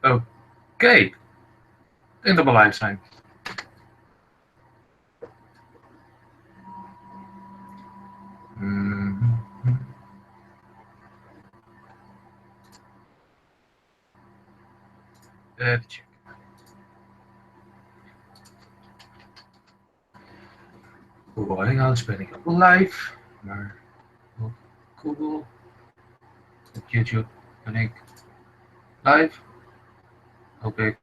Oké, in de live zijn. Even checken. Google Hangouts ben ik live, maar op Google, op YouTube ben ik live. Hoop ik.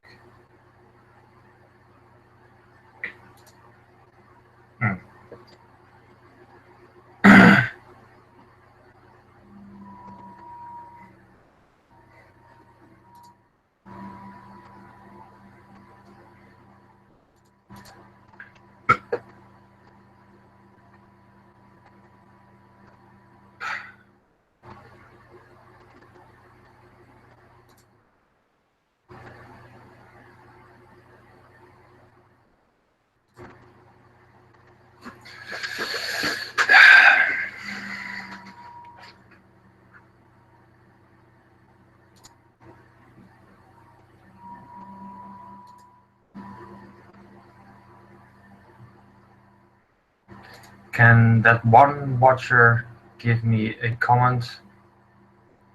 Can that one watcher give me a comment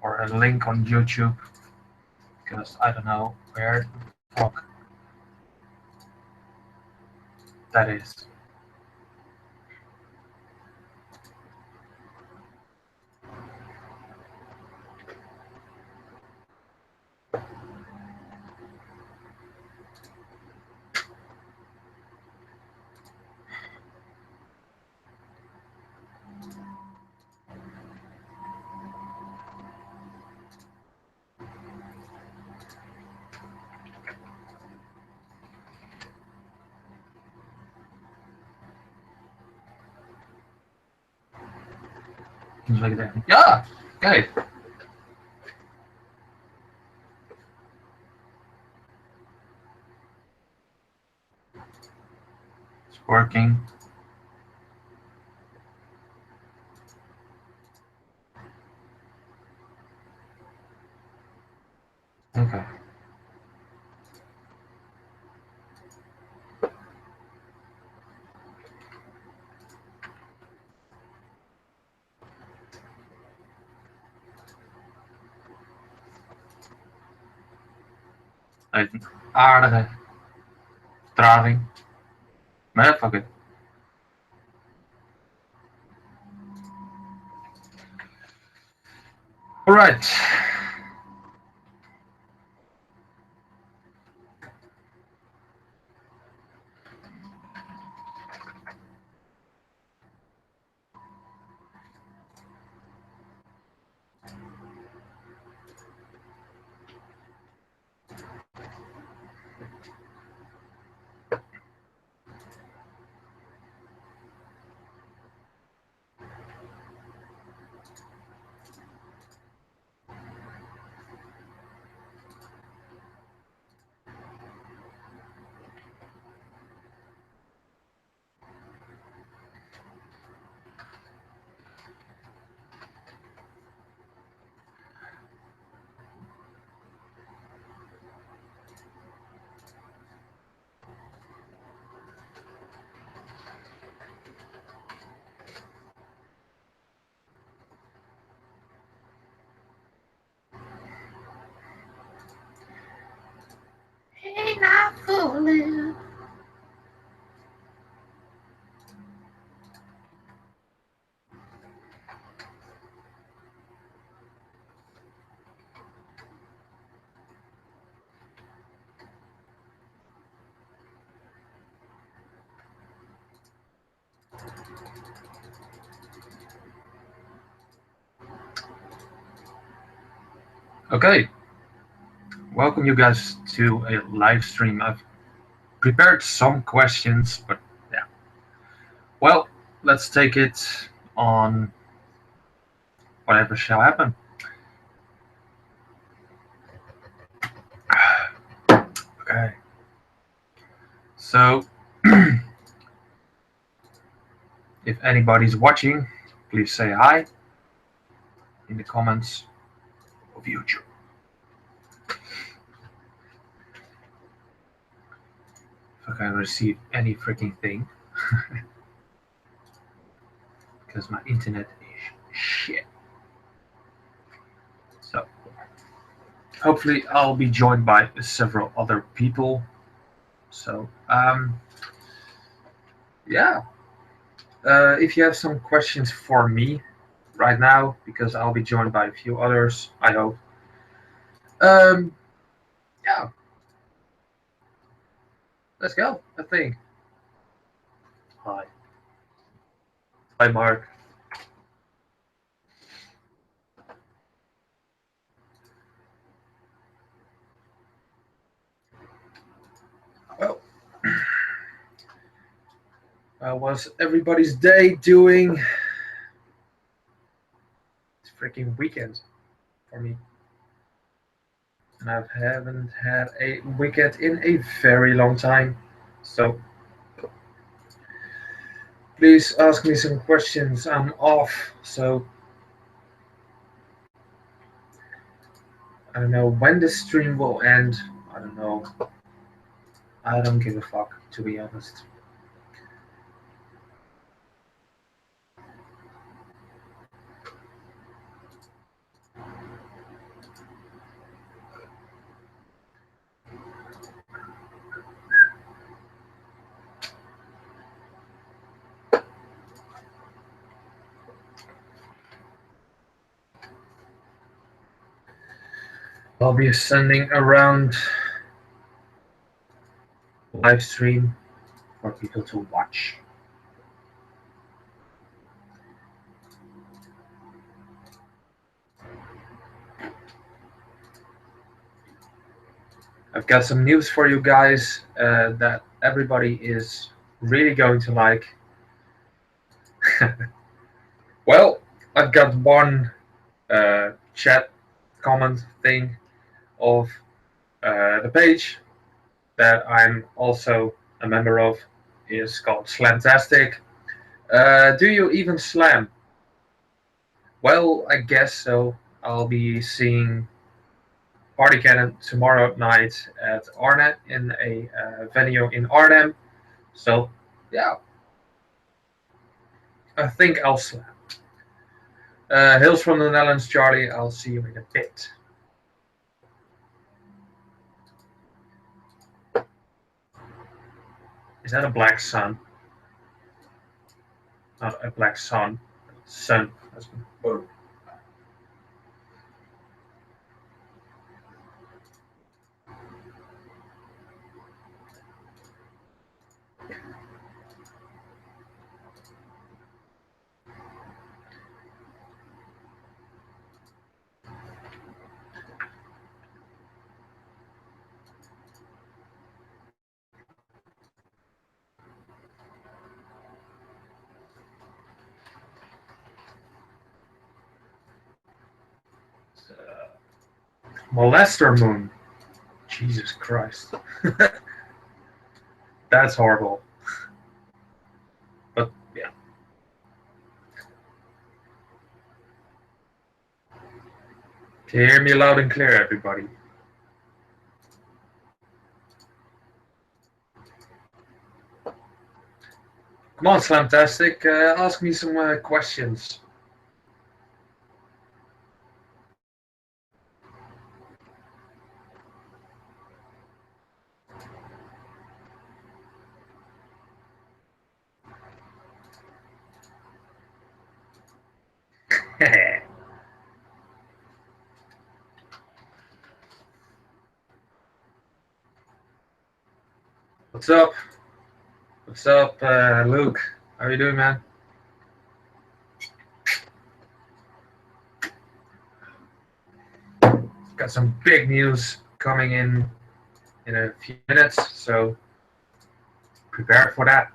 or a link on YouTube? Because I don't know where the fuck that is. Ja, kijk. It's working. Okay. Heeft een aardige vertraging. Maar fuck it. Alright. Ain't not fooling. Okay, welcome you guys to a live stream. I've prepared some questions, but yeah. Well, let's take it on whatever shall happen. Okay. So, if anybody's watching, please say hi in the comments of future. If I can receive any freaking thing. Because my internet is shit. So, hopefully I'll be joined by several other people. So, yeah. If you have some questions for me right now, because I'll be joined by a few others, I hope. Yeah. Let's go, I think. Hi. Hi, Mark. Well, what's everybody's day doing? It's freaking weekend for me. And I haven't had a weekend in a very long time. So please ask me some questions. I'm off, so I don't know when the stream will end. I don't know. I don't give a fuck, to be honest. I'll be sending around live stream for people to watch. I've got some news for you guys that everybody is really going to like. Well, I've got one chat comment thing of the page that I'm also a member of is called Slamtastic. Do you even slam? Well, I guess so. I'll be seeing Party Cannon tomorrow night at Arnhem in a venue in Arnhem. So, yeah, I think I'll slam. Hills from the Netherlands, Charlie. I'll see you in a bit. Is that a black sun? Not a black sun. Sun. Oh. Molester moon. Jesus Christ. That's horrible. But yeah. Can you hear me loud and clear, everybody? Come on, Slamtastic. Ask me some questions. What's up? What's up, Luke? How are you doing, man? Got some big news coming in a few minutes, so prepare for that.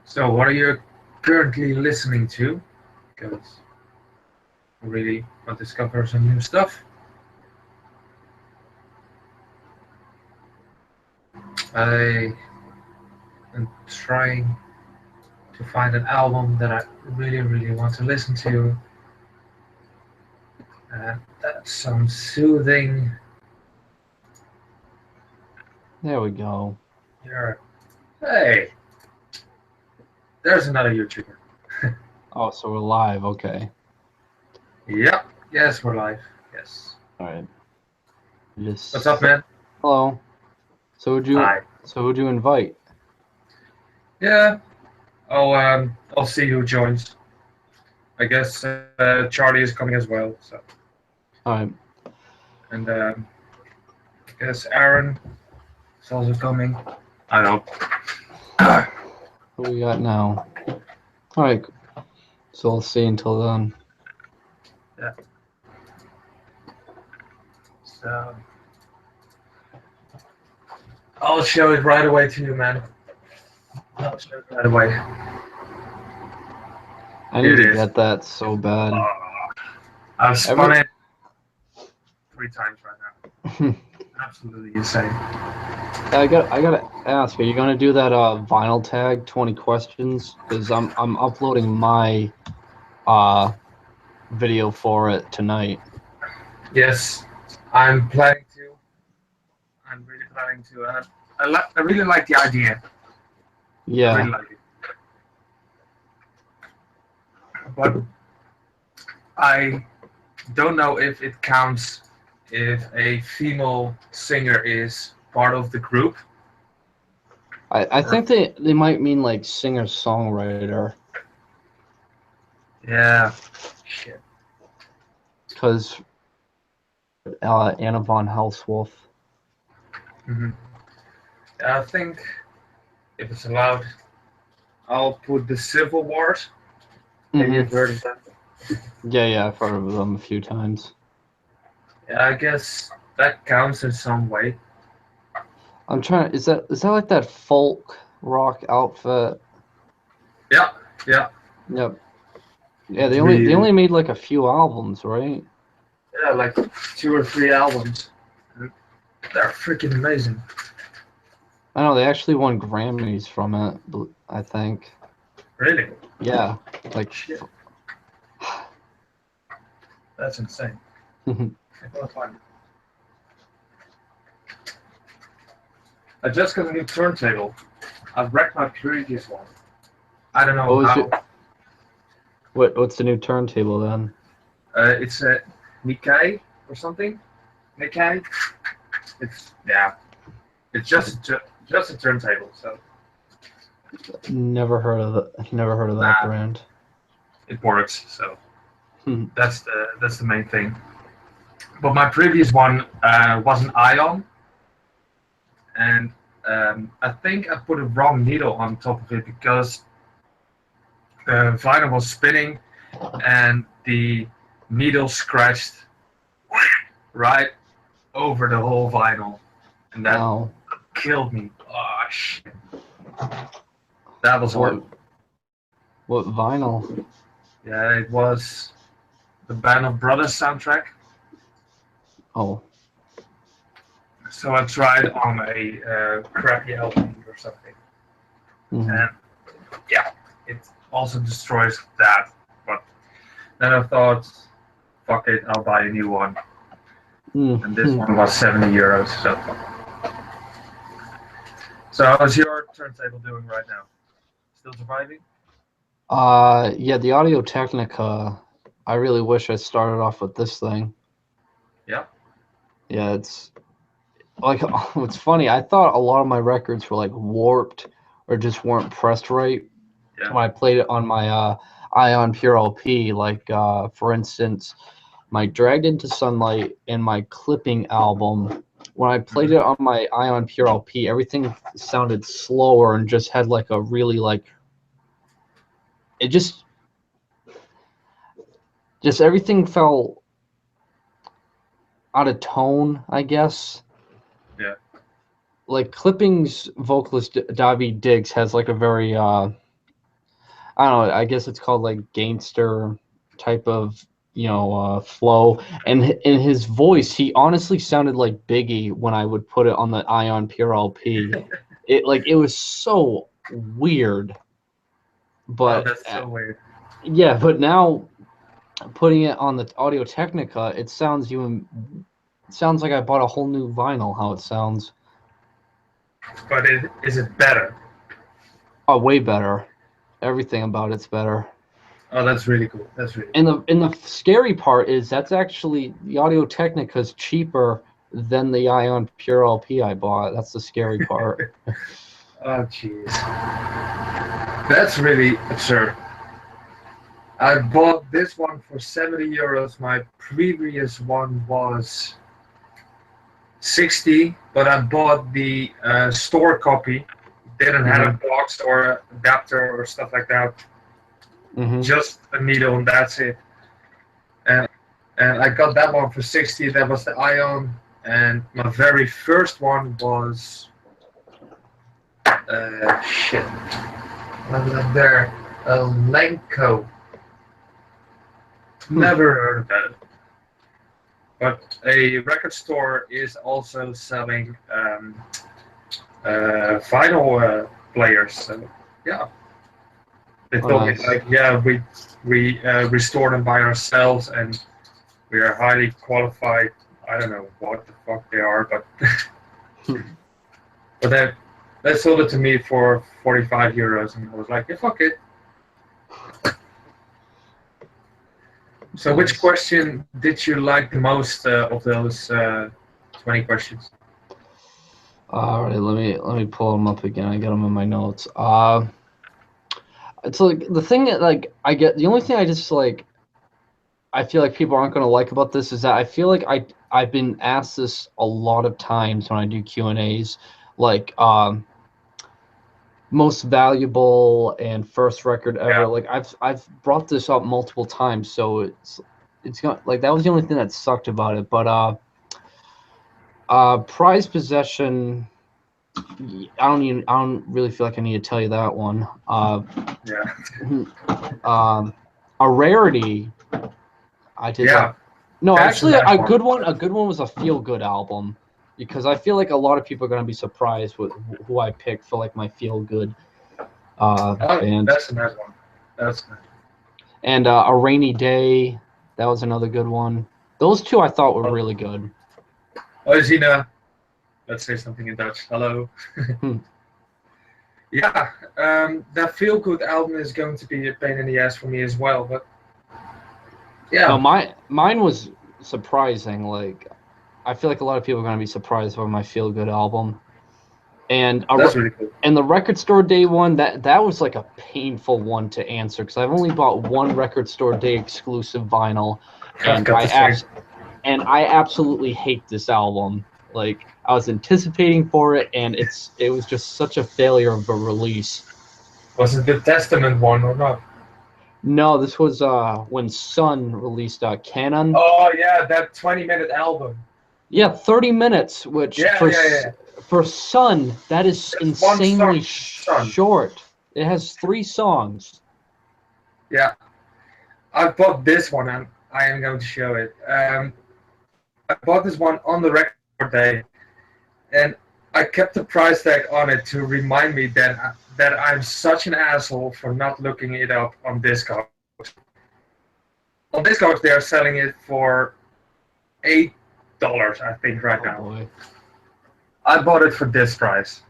So, what are you currently listening to? Because I really want to discover some new stuff. I am trying to find an album that I really, really want to listen to. That's some soothing. There we go. Here. Hey, there's another YouTuber. Oh, so we're live. Okay. Yep. Yes, we're live. Yes. All right. What's up, man? Hello. So Hi. who'd you invite? Yeah. I'll see who joins. I guess Charlie is coming as well. So, All right. and I guess Aaron is also coming. I hope. Who we got now? All right. So we'll see until then. Yeah. So I'll show it right away to you, man. I'll show it right away. I need to get that so bad. I've spun it 3 times right now. Absolutely insane. I gotta ask, are you gonna do that vinyl tag 20 questions? Because I'm uploading my video for it tonight. Yes, I'm planning to. I'm really planning to. I really like the idea. Yeah. I really like it. But I don't know if it counts if a female singer is part of the group. I think they might mean like singer-songwriter. Yeah. Shit. Because Anna von Helswolf. Mm-hmm. I think if it's allowed, I'll put the Civil Wars. Maybe you've heard of that. Yeah, I've heard of them a few times. Yeah, I guess that counts in some way. I'm trying. Is that like that folk rock outfit? Yeah. Yep. Yeah, they only made like a few albums, right? Yeah, like 2 or 3 albums. They're freaking amazing. I know they actually won Grammys from it. I think. Really? Yeah. Like. Shit. That's insane. I just got a new turntable. I've wrecked my previous one. I don't know how. What's the new turntable then? It's a Nikkei or something. Nikkei. It's just a turntable. So Never heard of that brand. It works. So that's the main thing. But my previous one was an Ion, and I think I put a wrong needle on top of it because the vinyl was spinning and the needle scratched right over the whole vinyl, and that killed me. Oh shit! That was horrible. What vinyl? Yeah, it was the Band of Brothers soundtrack. Oh. So I tried on a crappy LP or something, and yeah, it also destroys that. But then I thought, fuck it, I'll buy a new one. And this one was 70 euros. So how's your turntable doing right now? Still surviving? Yeah, the Audio Technica. I really wish I started off with this thing. Yeah. Yeah, it's like it's funny. I thought a lot of my records were like warped or just weren't pressed right when I played it on my Ion Pure LP. Like for instance, my Dragged into Sunlight and my Clipping album. When I played it on my Ion Pure LP, everything sounded slower and just had like a really like it just everything felt out of tone, I guess. Yeah. Like Clipping's vocalist Davi Diggs has like a very I don't know, I guess it's called like gangster type of, flow. And in his voice, he honestly sounded like Biggie when I would put it on the Ion Pure LP. It was so weird. Oh, But that's so weird. yeah, but now putting it on the Audio Technica, it sounds like I bought a whole new vinyl. How it sounds. But is it better? Oh, way better. Everything about it's better. Oh, that's really cool. That's really And the scary part is that's actually the Audio Technica is cheaper than the Ion Pure LP I bought. That's the scary part. Oh, jeez. That's really absurd. I bought this one for 70 euros. My previous one was 60, but I bought the store copy. Didn't have a box or adapter or stuff like that. Just a needle and that's it. And I got that one for 60. That was the Ion. And my very first one was shit. What was that there? Lenko. Never heard of it. But a record store is also selling vinyl players. So yeah, they told me like, yeah, we restore them by ourselves, and we are highly qualified. I don't know what the fuck they are, but but they sold it to me for 45 euros, and I was like, yeah, fuck it. So, which question did you like the most of those 20 questions? All right, let me pull them up again. I got them in my notes. It's like the thing that the only thing I feel like people aren't going to like about this is that I feel like I've been asked this a lot of times when I do Q&As, like most valuable and first record ever. Yeah. Like I've brought this up multiple times, so it's got like that was the only thing that sucked about it. But prize possession, I don't really feel like I need to tell you that one. A rarity, I did. Yeah. No, actually, a good one. A good one was a feel good album, because I feel like a lot of people are gonna be surprised with who I picked for like my feel good band. That's a nice one. That's nice. And a rainy day, that was another good one. Those two I thought were really good. Oh, Zina, let's say something in Dutch. Hello. Yeah, that feel good album is going to be a pain in the ass for me as well, but yeah. No, mine was surprising. Like, I feel like a lot of people are going to be surprised by my feel good album. And that's really cool. And the record store day one, that was like a painful one to answer, because I've only bought one record store day exclusive vinyl, and I absolutely hate this album. Like, I was anticipating for it, and it was just such a failure of a release. Was it the Testament one or not? No, this was when Sun released Canon. Oh yeah, that 20-minute album. Yeah, 30 minutes, which for Sun, that is insanely short. It has 3 songs. Yeah, I bought this one, and I am going to show it. I bought this one on the record day, and I kept the price tag on it to remind me that I'm such an asshole for not looking it up on Discogs. On Discogs, they are selling it for $8, I think, right now. Boy. I bought it for this price.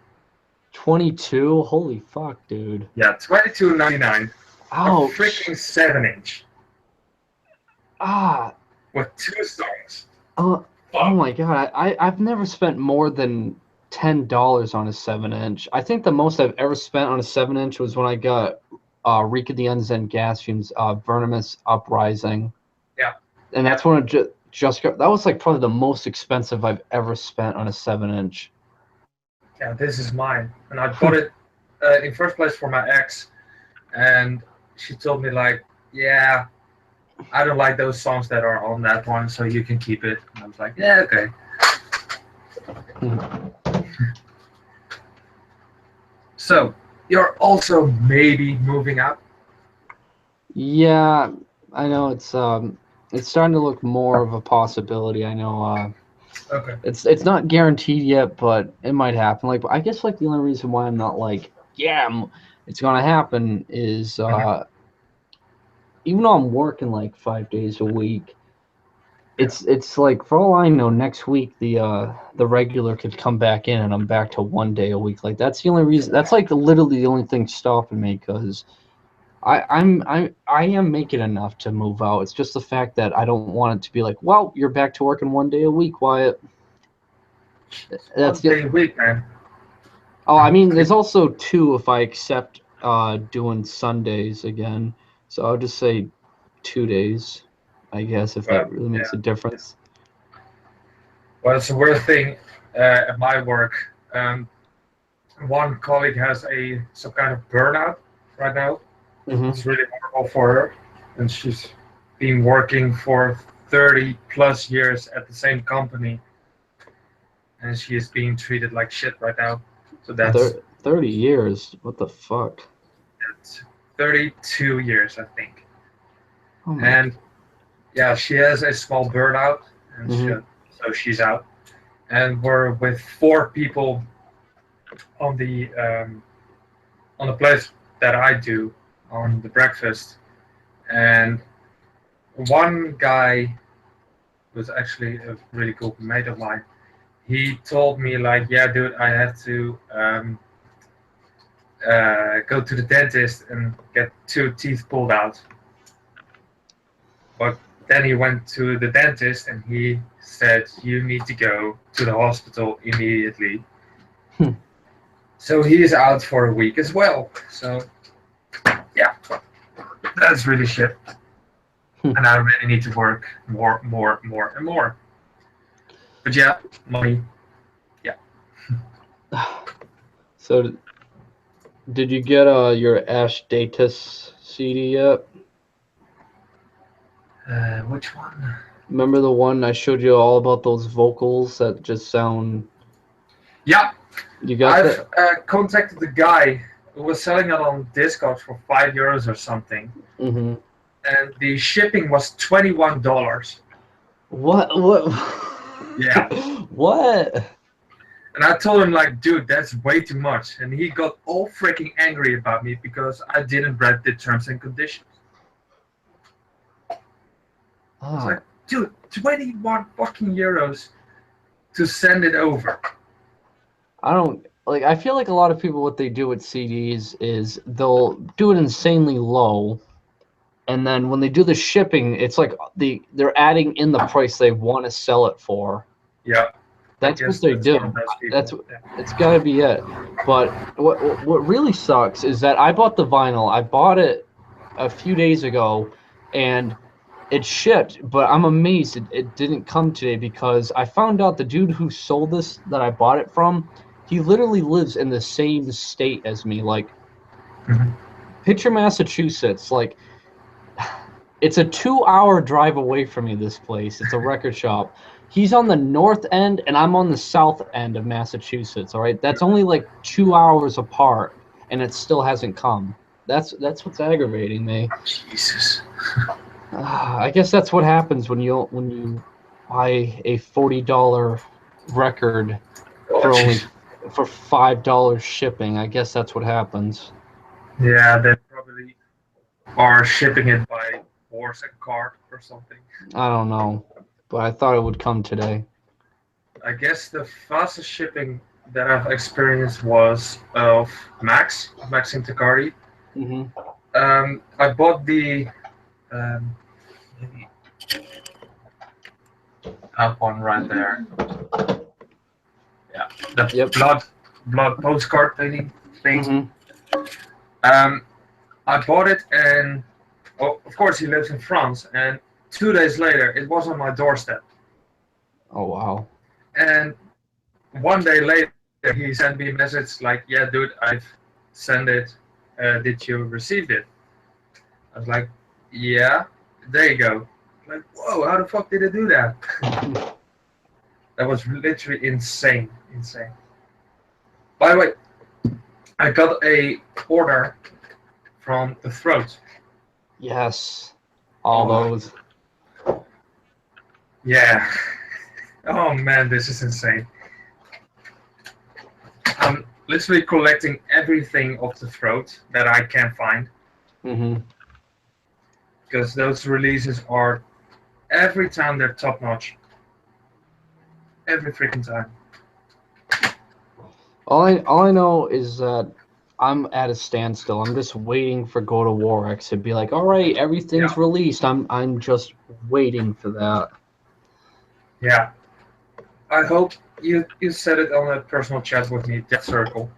22? Holy fuck, dude. Yeah, $22.99. Oh, a freaking 7-inch. Ah. With 2 songs. Oh my god! I've never spent more than $10 on a 7-inch. I think the most I've ever spent on a 7-inch was when I got Reek of the Unzen Gas Fumes, Verminous Uprising. Yeah. And that's when it just got. That was like probably the most expensive I've ever spent on a 7-inch. Yeah, this is mine, and I bought it in first place for my ex, and she told me like, yeah, I don't like those songs that are on that one, so you can keep it. And I was like, yeah, okay. So you're also maybe moving out. Yeah, I know it's starting to look more of a possibility. I know Okay. it's not guaranteed yet, but it might happen. Like I guess like the only reason why I'm not like it's gonna happen is Mhm. even though I'm working like 5 days a week, Yeah. it's like for all I know, next week the regular could come back in and I'm back to 1 day a week. Like that's the only reason. That's like literally the only thing stopping me because I am making enough to move out. It's just the fact that I don't want it to be like, well, you're back to working 1 day a week, Wyatt. That's One the day a week, man. Oh, I mean, Pretty- there's also two if I accept doing Sundays again. So I'll just say 2 days, I guess, if Well, that really makes a yeah. difference. Well, it's a weird thing at my work. Um, one colleague has some kind of burnout right now. Mm-hmm. It's really horrible for her, and she's been working for 30 plus years at the same company, and she is being treated like shit right now. So that's 30 years. What the fuck? It's 32 years, I think. Oh my. And yeah, she has a small burnout, and Mm-hmm. so she's out. And we're with four people on the place that I do on the breakfast, and one guy was actually a really good mate of mine. He told me like, yeah, dude, I have to go to the dentist and get two teeth pulled out. But then he went to the dentist and he said, you need to go to the hospital immediately. Hmm. So he is out for a week as well. So, yeah, that's really shit. Hmm. And I really need to work more, more, more, and more. But yeah, money. Yeah. So, did you get your Ash Datus CD yet? Which one? Remember the one I showed you all about those vocals that just sound. Yeah, You got I've that? contacted the guy who was selling it on Discogs for €5 or something. Mm-hmm. And the shipping was $21. What? What? Yeah. What? And I told him like, dude, that's way too much. And he got all freaking angry about me because I didn't read the terms and conditions. I was Ah, like, dude, 21 fucking euros to send it over. I don't like. I feel like a lot of people, what they do with CDs is they'll do it insanely low, and then when they do the shipping, it's like they're adding in the price they want to sell it for. Yeah, I That's what guess they that's one of do. those That's people. Yeah. it's got to be it. But what really sucks is that I bought the vinyl. I bought it a few days ago, and it shipped. But I'm amazed it didn't come today because I found out the dude who sold this that I bought it from, he literally lives in the same state as me. Like Mhm. picture Massachusetts. Like it's a 2 hour drive away from me, this place. It's a record shop. He's on the north end and I'm on the south end of Massachusetts. All right. That's only like 2 hours apart and it still hasn't come. That's what's aggravating me. Jesus. I guess that's what happens when you buy a $40 record Oh, for only jeez. for $5 shipping. I guess that's what happens. Yeah, they probably are shipping it by horse and cart or something. I don't know, but I thought it would come today. I guess the fastest shipping that I've experienced was of Maxim Takari. Hmm. I bought the um, up one right there. Yeah, the Yep. blood postcard thing. Hmm. Um, I bought it, and oh, of course he lives in France. And 2 days later, it was on my doorstep. Oh wow. And one day later, he sent me a message like, "Yeah, dude, I've sent it. Did you receive it?" I was like, "Yeah." There you go. Like, whoa, how the fuck did it do that? That was literally insane, insane. By the way, I got a order from the throat. Yes. All those. Yeah. Oh man, this is insane. I'm literally collecting everything off the throat that I can find. Mm-hmm. Because those releases are every time they're top notch. Every freaking time. All I know is that I'm at a standstill. I'm just waiting for Go to War X to be like, all right, everything's Yeah. released. I'm just waiting for that. Yeah. I hope you said it on a personal chat with me, Death Circle.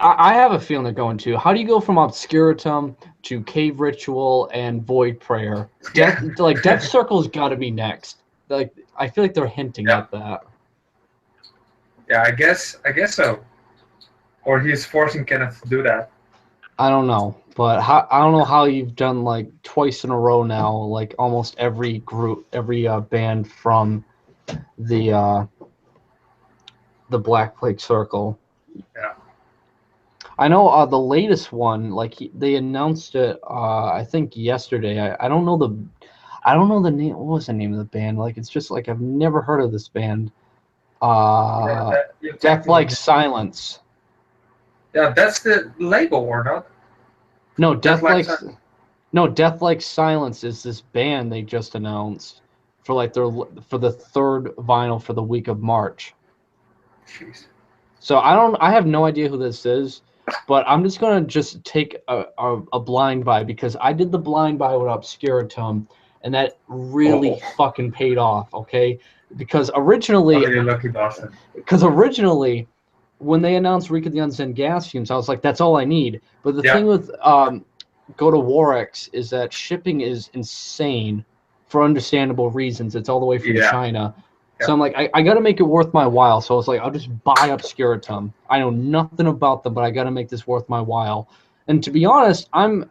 I have a feeling they're going to. How do you go from Obscuratum to Cave Ritual and Void Prayer? Yeah. Death Circle's got to be next. Like I feel like they're hinting Yeah. at that. Yeah, I guess so. Or he's forcing Kenneth to do that. I don't know, but I don't know how you've done like twice in a row now, like almost every group, every band from the Black Plague Circle. Yeah. I know the latest one, like they announced it, I think yesterday. I don't know the name. What was the name of the band? Like it's just like I've never heard of this band. Yeah, you Death tagged me Like in it. Silence. Yeah, that's the label or not? No, Death Like Death Like Silence is this band they just announced for like for the third vinyl for the week of March. Jeez. So I have no idea who this is, but I'm just gonna take a blind buy because I did the blind buy with Obscuratum, and that really Oh, fucking paid off. Okay, because oh, you lucky bastard. originally when they announced Reek of the Unzen Gas Fumes, I was like, that's all I need. But the thing Yeah. with Go to Warex is that shipping is insane for understandable reasons. It's all the way from Yeah. China. Yeah. So I'm like, I got to make it worth my while. So I was like, I'll just buy Obscuratum. I know nothing about them, but I got to make this worth my while. And to be honest, I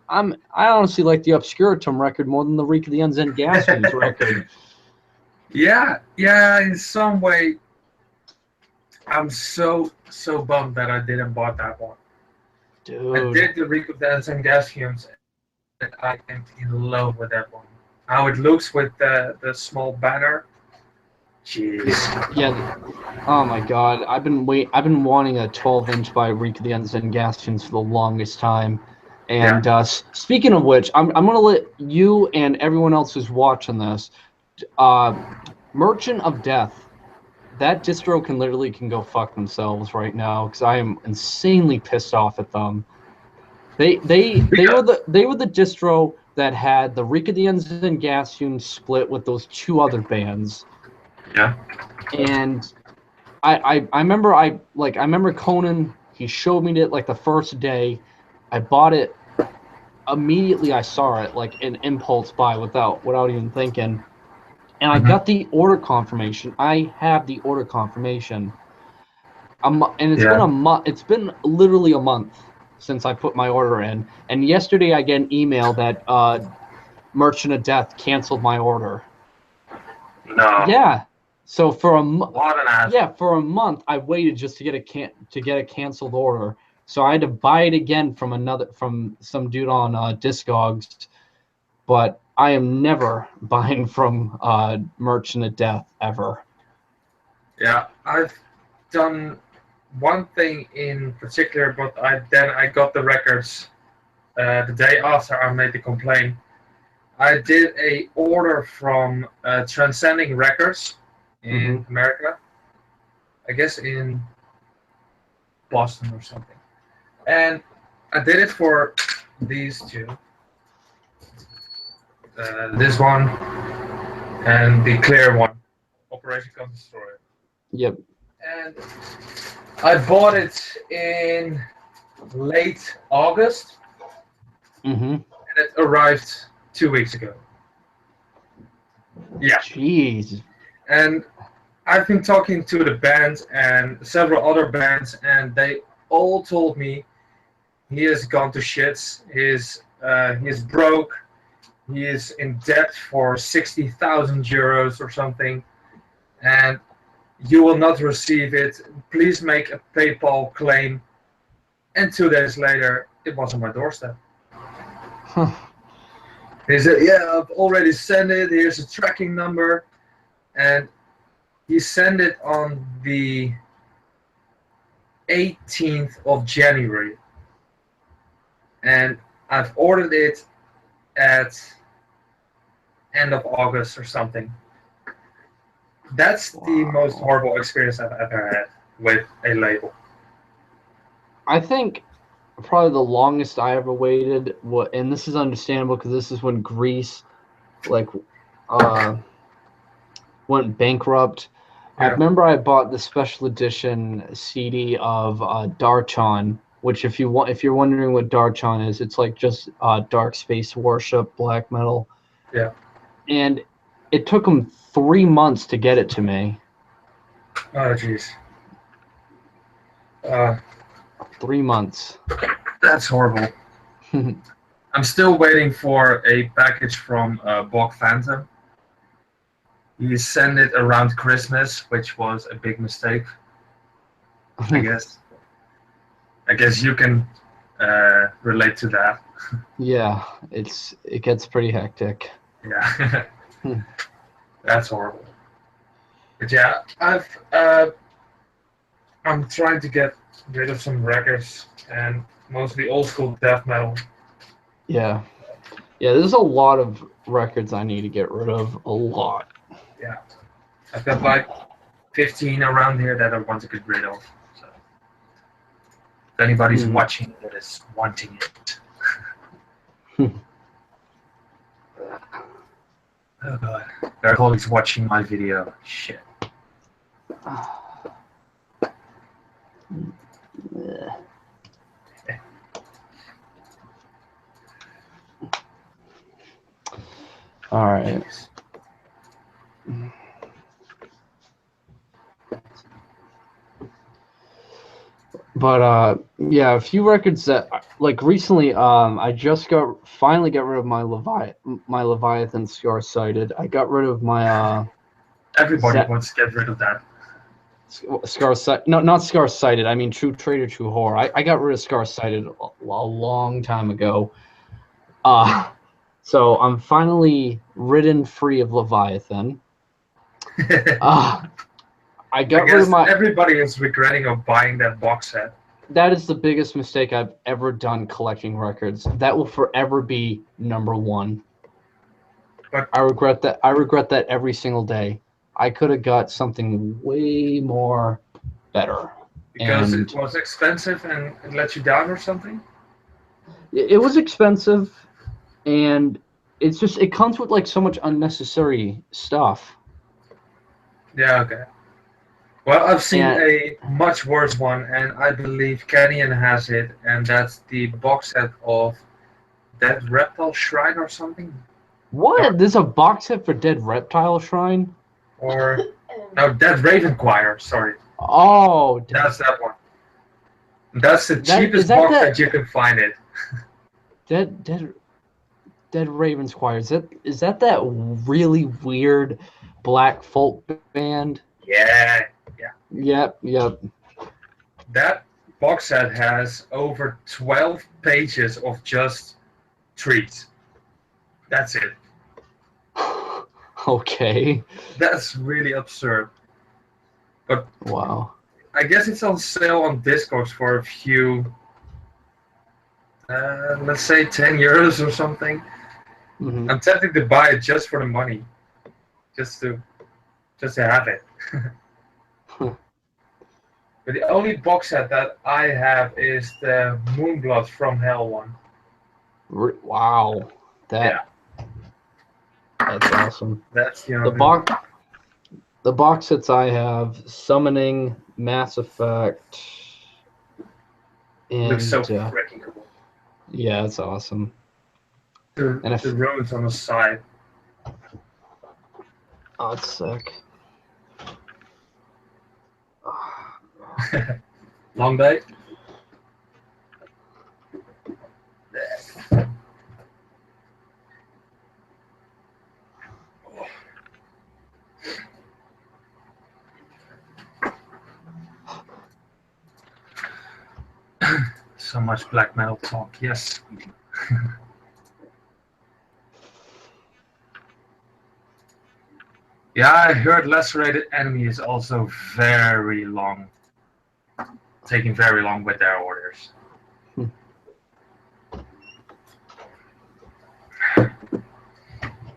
honestly like the Obscuratum record more than the Reek of the Unzen Gas Fumes record. Yeah. Yeah. In some way, I'm so bummed that I didn't bought that one. I Dude. did the Rico Dance and Gas Fumes, and I am in love with that one. How it looks with the small banner. Jeez. Yeah. Oh my God. I've been wanting a 12-inch by Reek of the Unzen Gas Fumes for the longest time. And Yeah. speaking of which, I'm gonna let you and everyone else who's watching this, Merchant of Death. That distro can go fuck themselves right now because I am insanely pissed off at them. They were the distro that had the Reek of the Unzen Gas Fumes split with those two other bands. Yeah. And I remember Conan, he showed me it like the first day. I bought it immediately. I saw it like an impulse buy without even thinking. And I got the order confirmation. I have the order confirmation. And it's been a month. It's been literally a month since I put my order in. And yesterday I get an email that Merchant of Death canceled my order. No. Yeah. So for a What an ass. yeah, for a month I waited just to get a canceled order. So I had to buy it again from some dude on Discogs. But I am never buying from Merchant of Death ever. Yeah, I've done one thing in particular, but I got the records the day after I made the complaint. I did a order from Transcending Records in America. I guess in Boston or something. And I did it for these two. This one and the clear one. Operation Come Destroy. Yep. And I bought it in late August. And it arrived 2 weeks ago. Yeah. Jeez. And I've been talking to the band and several other bands, and they all told me he has gone to shits. He is broke. He is in debt for 60,000 euros or something, and you will not receive it. Please make a PayPal claim. And 2 days later, it was on my doorstep. Huh. He said, "Yeah, I've already sent it. Here's a tracking number," and he sent it on the 18th of January, and I've ordered it at end of August or something. That's the most horrible experience I've ever had with a label. I think probably the longest I ever waited, and this is understandable because this is when Greece like went bankrupt. I remember I bought the special edition CD of Darchon, which if you're wondering what Darchon is, it's like just dark space worship, black metal. Yeah. And it took them 3 months to get it to me. Oh jeez. 3 months. That's horrible. I'm still waiting for a package from Bog Phantom. He sent it around Christmas, which was a big mistake. I guess. I guess you can relate to that. Yeah, it gets pretty hectic. Yeah, that's horrible. But yeah, I'm trying to get rid of some records and mostly old school death metal. Yeah, there's a lot of records I need to get rid of. A lot. Yeah, I've got like 15 around here that I want to get rid of. So if anybody's watching that is wanting it. Oh god, they're always watching my video. Shit. All right. But yeah, a few records that like recently I just finally got rid of my Leviathan Scar Sighted. I got rid of my everybody wants to get rid of that. Scar Sighted. No, not Scar Sighted. I mean True Traitor, True Horror. I got rid of Scar Sighted a long time ago. So I'm finally ridden free of Leviathan. I got rid of my. Everybody is regretting of buying that box set. That is the biggest mistake I've ever done collecting records. That will forever be number one. But I regret that. I regret that every single day. I could have got something way more better. Because it was expensive and it let you down or something? It was expensive, and it comes with like so much unnecessary stuff. Yeah, okay. Well, I've seen a much worse one, and I believe Canyon has it, and that's the box set of Dead Reptile Shrine or something. What? There's a box set for Dead Reptile Shrine? Or no, Dead Raven Choir. Sorry. Oh, that's that one. That's the cheapest box set you can find it. Dead Raven's Choir. Is that really weird black folk band? Yeah. Yep. That box set has over 12 pages of just trees. That's it. Okay. That's really absurd. But wow. I guess it's on sale on Discogs for a few, let's say 10 euros or something. Mm-hmm. I'm tempted to buy it just for the money, just to have it. But the only box set that I have is the Moonblood from Hell one. Wow, that's awesome. That's the box sets I have: Summoning, Mass Effect, and looks so freaking cool. Yeah, it's awesome. The roads on the side. Oh, it's sick. Long day? So much black metal talk, yes. Yeah, I heard Lacerated Enemy is also very long, taking very long with their orders.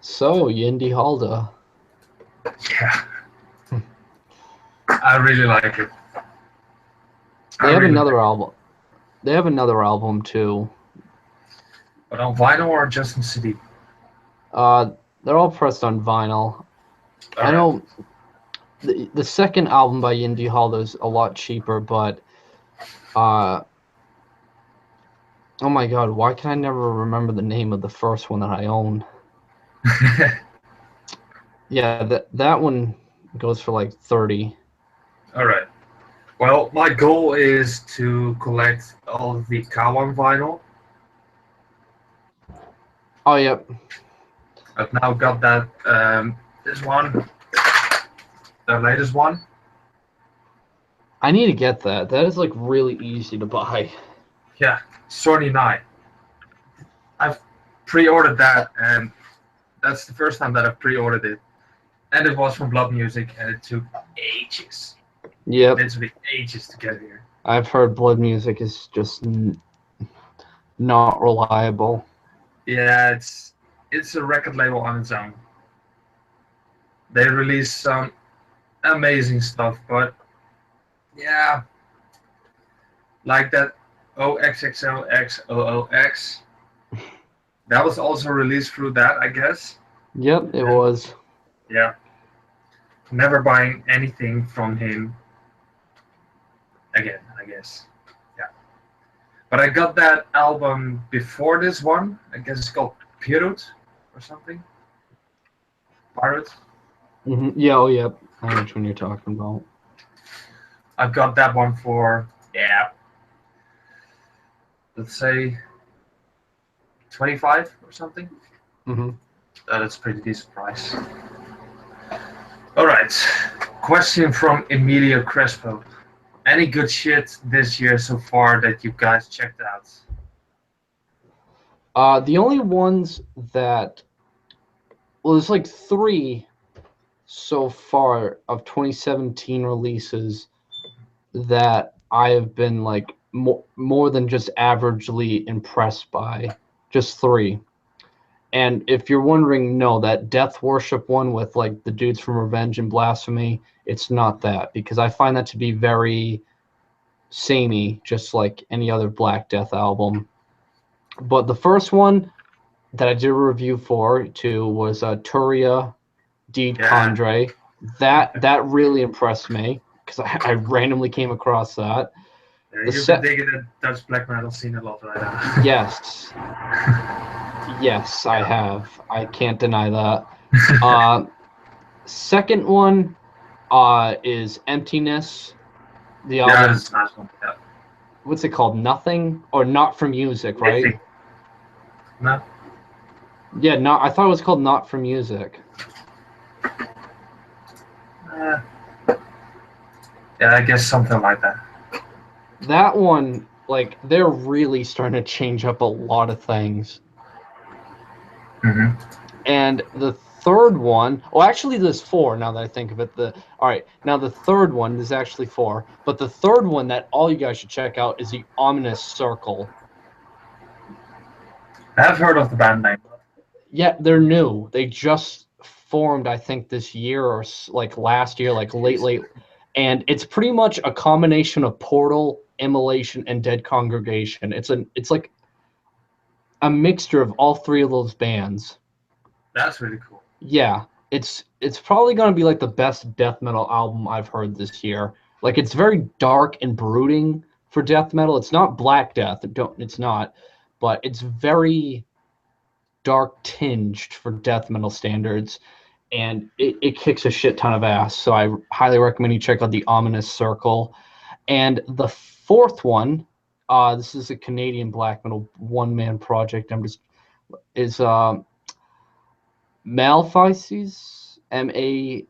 So, Yindi Halda. Yeah, I really like it. They have another album. They have another album too. But on vinyl or just in CD? They're all pressed on vinyl. I know the second album by Yindi Halda is a lot cheaper, but oh my god, why can I never remember the name of the first one that I own? Yeah, that one goes for like 30. All right. Well, my goal is to collect all of the Kawan vinyl. Oh, yep. I've now got that, this one, the latest one. I need to get that. That is like really easy to buy. Yeah, Sony 9. I've pre-ordered that, and that's the first time that I've pre-ordered it. And it was from Blood Music, and it took ages. Yep. Literally ages to get here. I've heard Blood Music is just not reliable. Yeah, it's a record label on its own. They release some amazing stuff, but yeah, like that OXXOXOOX. That was also released through that, I guess. Yep, it was. Yeah. Never buying anything from him again, I guess. Yeah. But I got that album before this one. I guess it's called Pirut or something. Pirate. Yeah, oh, yep. I know which one you're talking about. I've got that one for, yeah, let's say 25 or something. That's a pretty decent price. All right. Question from Emilio Crespo. Any good shit this year so far that you guys checked out? The only ones that, well, there's like 3 so far of 2017 releases that I have been like more than just averagely impressed by. Just 3. And if you're wondering, no, that Death Worship one with like the dudes from Revenge and Blasphemy, it's not that, because I find that to be very samey, just like any other Black Death album. But the first one that I did a review for too was Turia Deed Condre. That really impressed me because I randomly came across that. Yeah, you've been digging the Dutch black metal scene a lot right now. Yes. Yes, I have. I can't deny that. Second one is Emptiness. The album. Yeah, it's a nice one. Yeah. What's it called? Nothing or Not for Music, right? Nothing. No. Yeah, not. I thought it was called Not for Music. Yeah, I guess something like that. That one, like, they're really starting to change up a lot of things. And the third one, well, actually, there's 4 now that I think of it. All right, now the third one, there's actually 4, but the third one that all you guys should check out is the Ominous Circle. I've heard of the band name. Yeah, they're new. They just formed, I think, this year or like last year, like late. And it's pretty much a combination of Portal, Immolation, and Dead Congregation. It's like a mixture of all 3 of those bands. That's really cool. Yeah, it's probably gonna be like the best death metal album I've heard this year. Like, it's very dark and brooding for death metal. It's not Black Death. It's not, but it's very dark tinged for death metal standards, and it kicks a shit ton of ass. So I highly recommend you check out the Ominous Circle. And the fourth one, this is a Canadian black metal one-man project. Is Malefices, Malefices.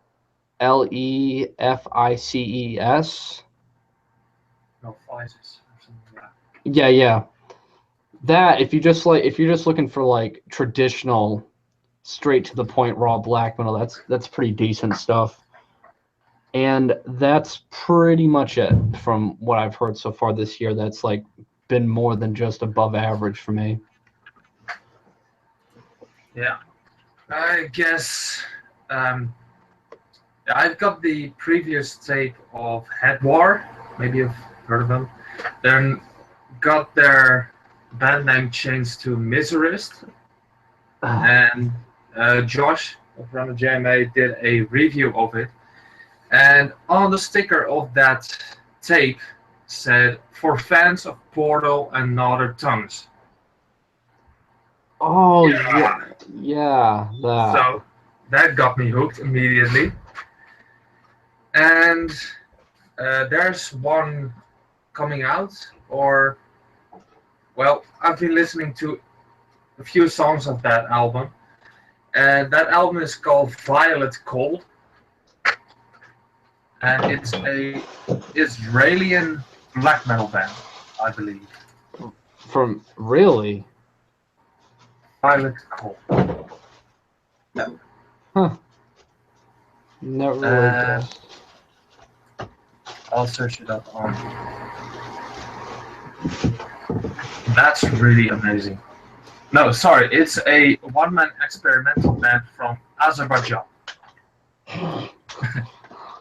Malefices. Yeah. That, if you're just looking for like traditional straight to the point raw black metal. That's pretty decent stuff. And that's pretty much it from what I've heard so far this year. That's like been more than just above average for me. Yeah, I guess I've got the previous tape of Head War. Maybe you've heard of them. Then got their band name changed to Miserist, and Josh from the JMA did a review of it. And on the sticker of that tape said, "For fans of Portal and Northern Tongues." Oh yeah, that. So that got me hooked immediately. And there's one coming out, or well, I've been listening to a few songs of that album, and that album is called Violet Cold, and it's a Israeli black metal band, I believe. From really? Violet Cold. Huh. Never really guessed. I'll search it up on. That's really amazing. No, sorry, it's a one-man experimental band from Azerbaijan.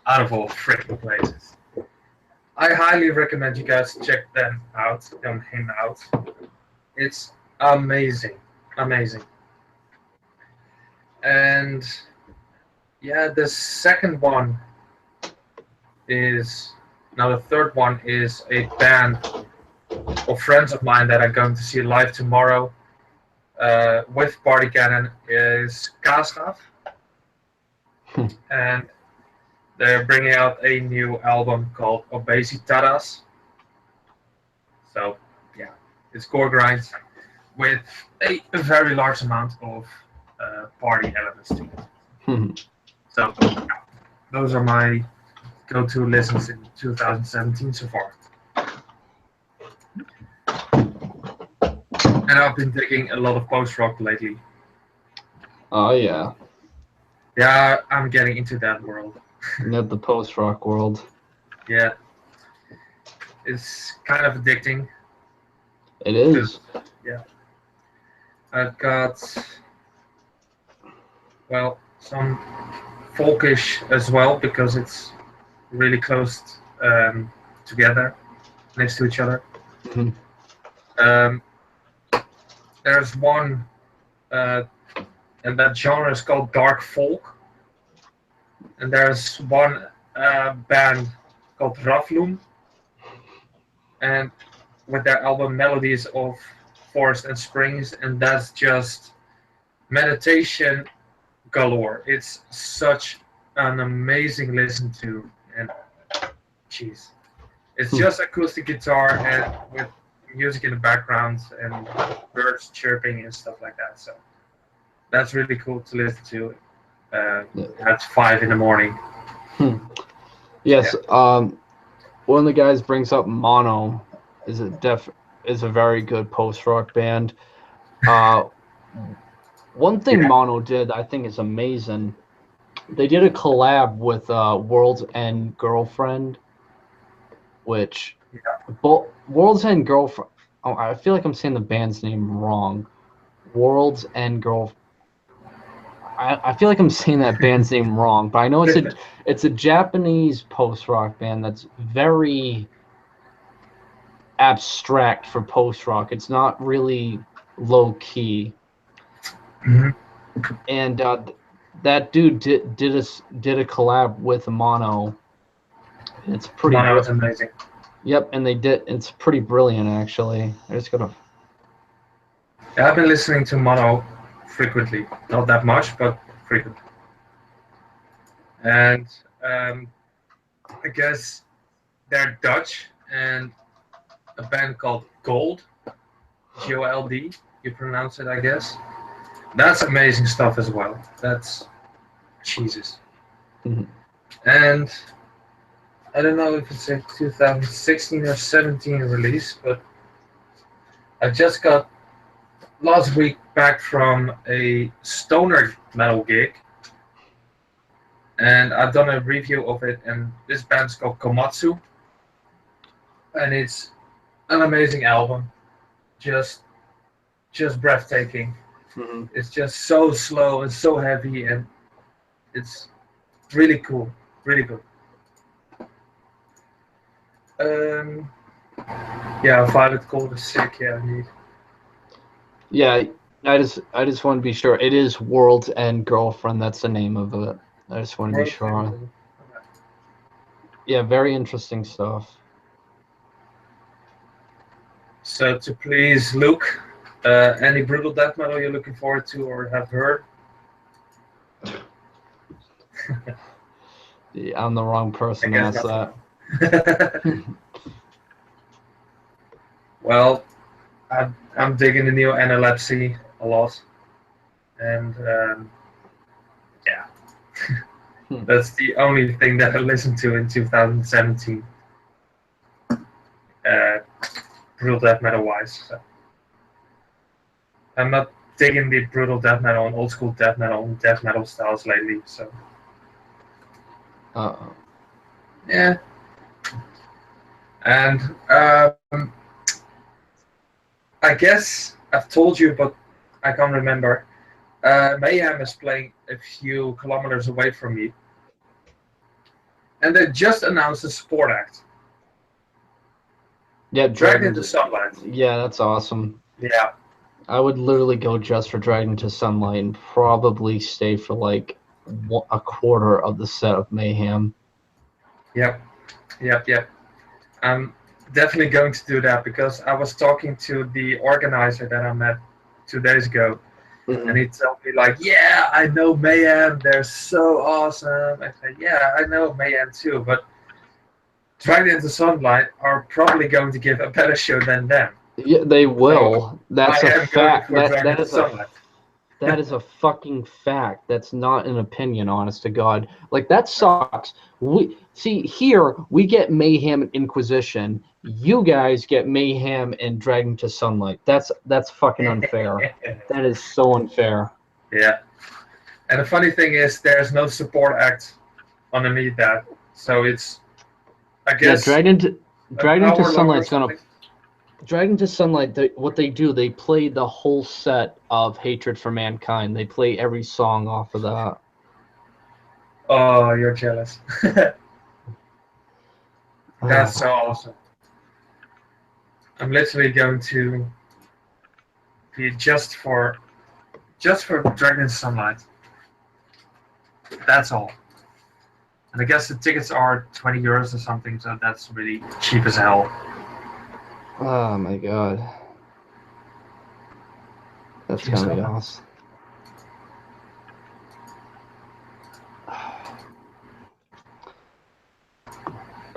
Out of all freaking places. I highly recommend you guys check them out, him out. It's amazing. Amazing. And yeah, the second one is, now the third one is a band of friends of mine that I'm going to see live tomorrow with Party Cannon, is Kaasgaaf. And they're bringing out a new album called Obesitadas. So yeah, it's core grind with a very large amount of party elements to it. So those are my go-to listens in 2017 so far. And I've been digging a lot of post-rock lately. Oh yeah. Yeah, I'm getting into that world. Not the post-rock world. Yeah. It's kind of addicting. It is. Yeah. I've got, well, some folkish as well, because it's really close together, next to each other. Mm-hmm. There's one, and that genre is called dark folk. And there's one band called Raflum, and with their album Melodies of Forest and Springs, and that's just meditation galore. It's such an amazing listen to, and jeez, it's just acoustic guitar and with music in the background and birds chirping and stuff like that. So that's really cool to listen to at 5 in the morning. Yes. Yeah. One of the guys brings up Mono is a very good post-rock band. One thing Mono did I think is amazing. They did a collab with World's End Girlfriend, which World's End Girlfriend. Oh, I feel like I'm saying the band's name wrong. World's End Girlfriend. I feel like I'm saying that band's name wrong, but I know it's a Japanese post-rock band that's very abstract for post-rock. It's not really low-key. Mm-hmm. And that dude did a collab with Mono. It's pretty. Mono is amazing. Yep, and they did. It's pretty brilliant, actually. I just gotta. Yeah, I've been listening to Mono frequently, not that much, but frequently. And I guess they're Dutch, and a band called Gold, G-O-L-D, you pronounce it, I guess. That's amazing stuff as well. That's Jesus. Mm-hmm. And I don't know if it's a 2016 or 17 release, but I just got last week back from a stoner metal gig, and I've done a review of it. And this band's called Komatsu, and it's an amazing album, just breathtaking. Mm-hmm. It's just so slow and so heavy, and it's really cool, really good. Um, yeah, Violet Gold is sick. Yeah, indeed. Yeah, I just want to be sure. It is World's End Girlfriend. That's the name of it. I just want to be sure. Yeah, very interesting stuff. So to please Luke, any brutal death metal you're looking forward to or have heard? Yeah, I'm the wrong person to ask that. Well, I'm digging the new Analepsy a lot, and yeah, that's the only thing that I listened to in 2017. Brutal death metal wise. So. I'm not digging the brutal death metal and old school death metal styles lately. So. Yeah. And I guess I've told you, but I can't remember. Mayhem is playing a few kilometers away from me, and they just announced a support act. Yeah, Dragged into Sunlight. Yeah, that's awesome. Yeah. I would literally go just for Dragged into Sunlight and probably stay for like a quarter of the set of Mayhem. Yep. I'm definitely going to do that because I was talking to the organizer that I met 2 days ago, and he told me like, "Yeah, I know Mayhem. They're so awesome." I said, "Yeah, I know Mayhem too, but Dragged into Sunlight are probably going to give a better show than them." Yeah, they will. So that's a fact. That is a fucking fact. That's not an opinion, honest to God. Like, that sucks. We see here we get Mayhem and Inquisition. You guys get Mayhem and Dragged to Sunlight. That's fucking unfair. That is so unfair. Yeah. And the funny thing is, there's no support act underneath that, so it's, I guess. Yeah, Dragged into Sunlight's gonna. Dragged into Sunlight, what they do, they play the whole set of Hatred for Mankind. They play every song off of that. Oh, you're jealous. That's so awesome. I'm literally going to be just for Dragged into Sunlight. That's all. And I guess the tickets are 20 euros or something, so that's really cheap as hell. Oh my God. That's gonna be awesome.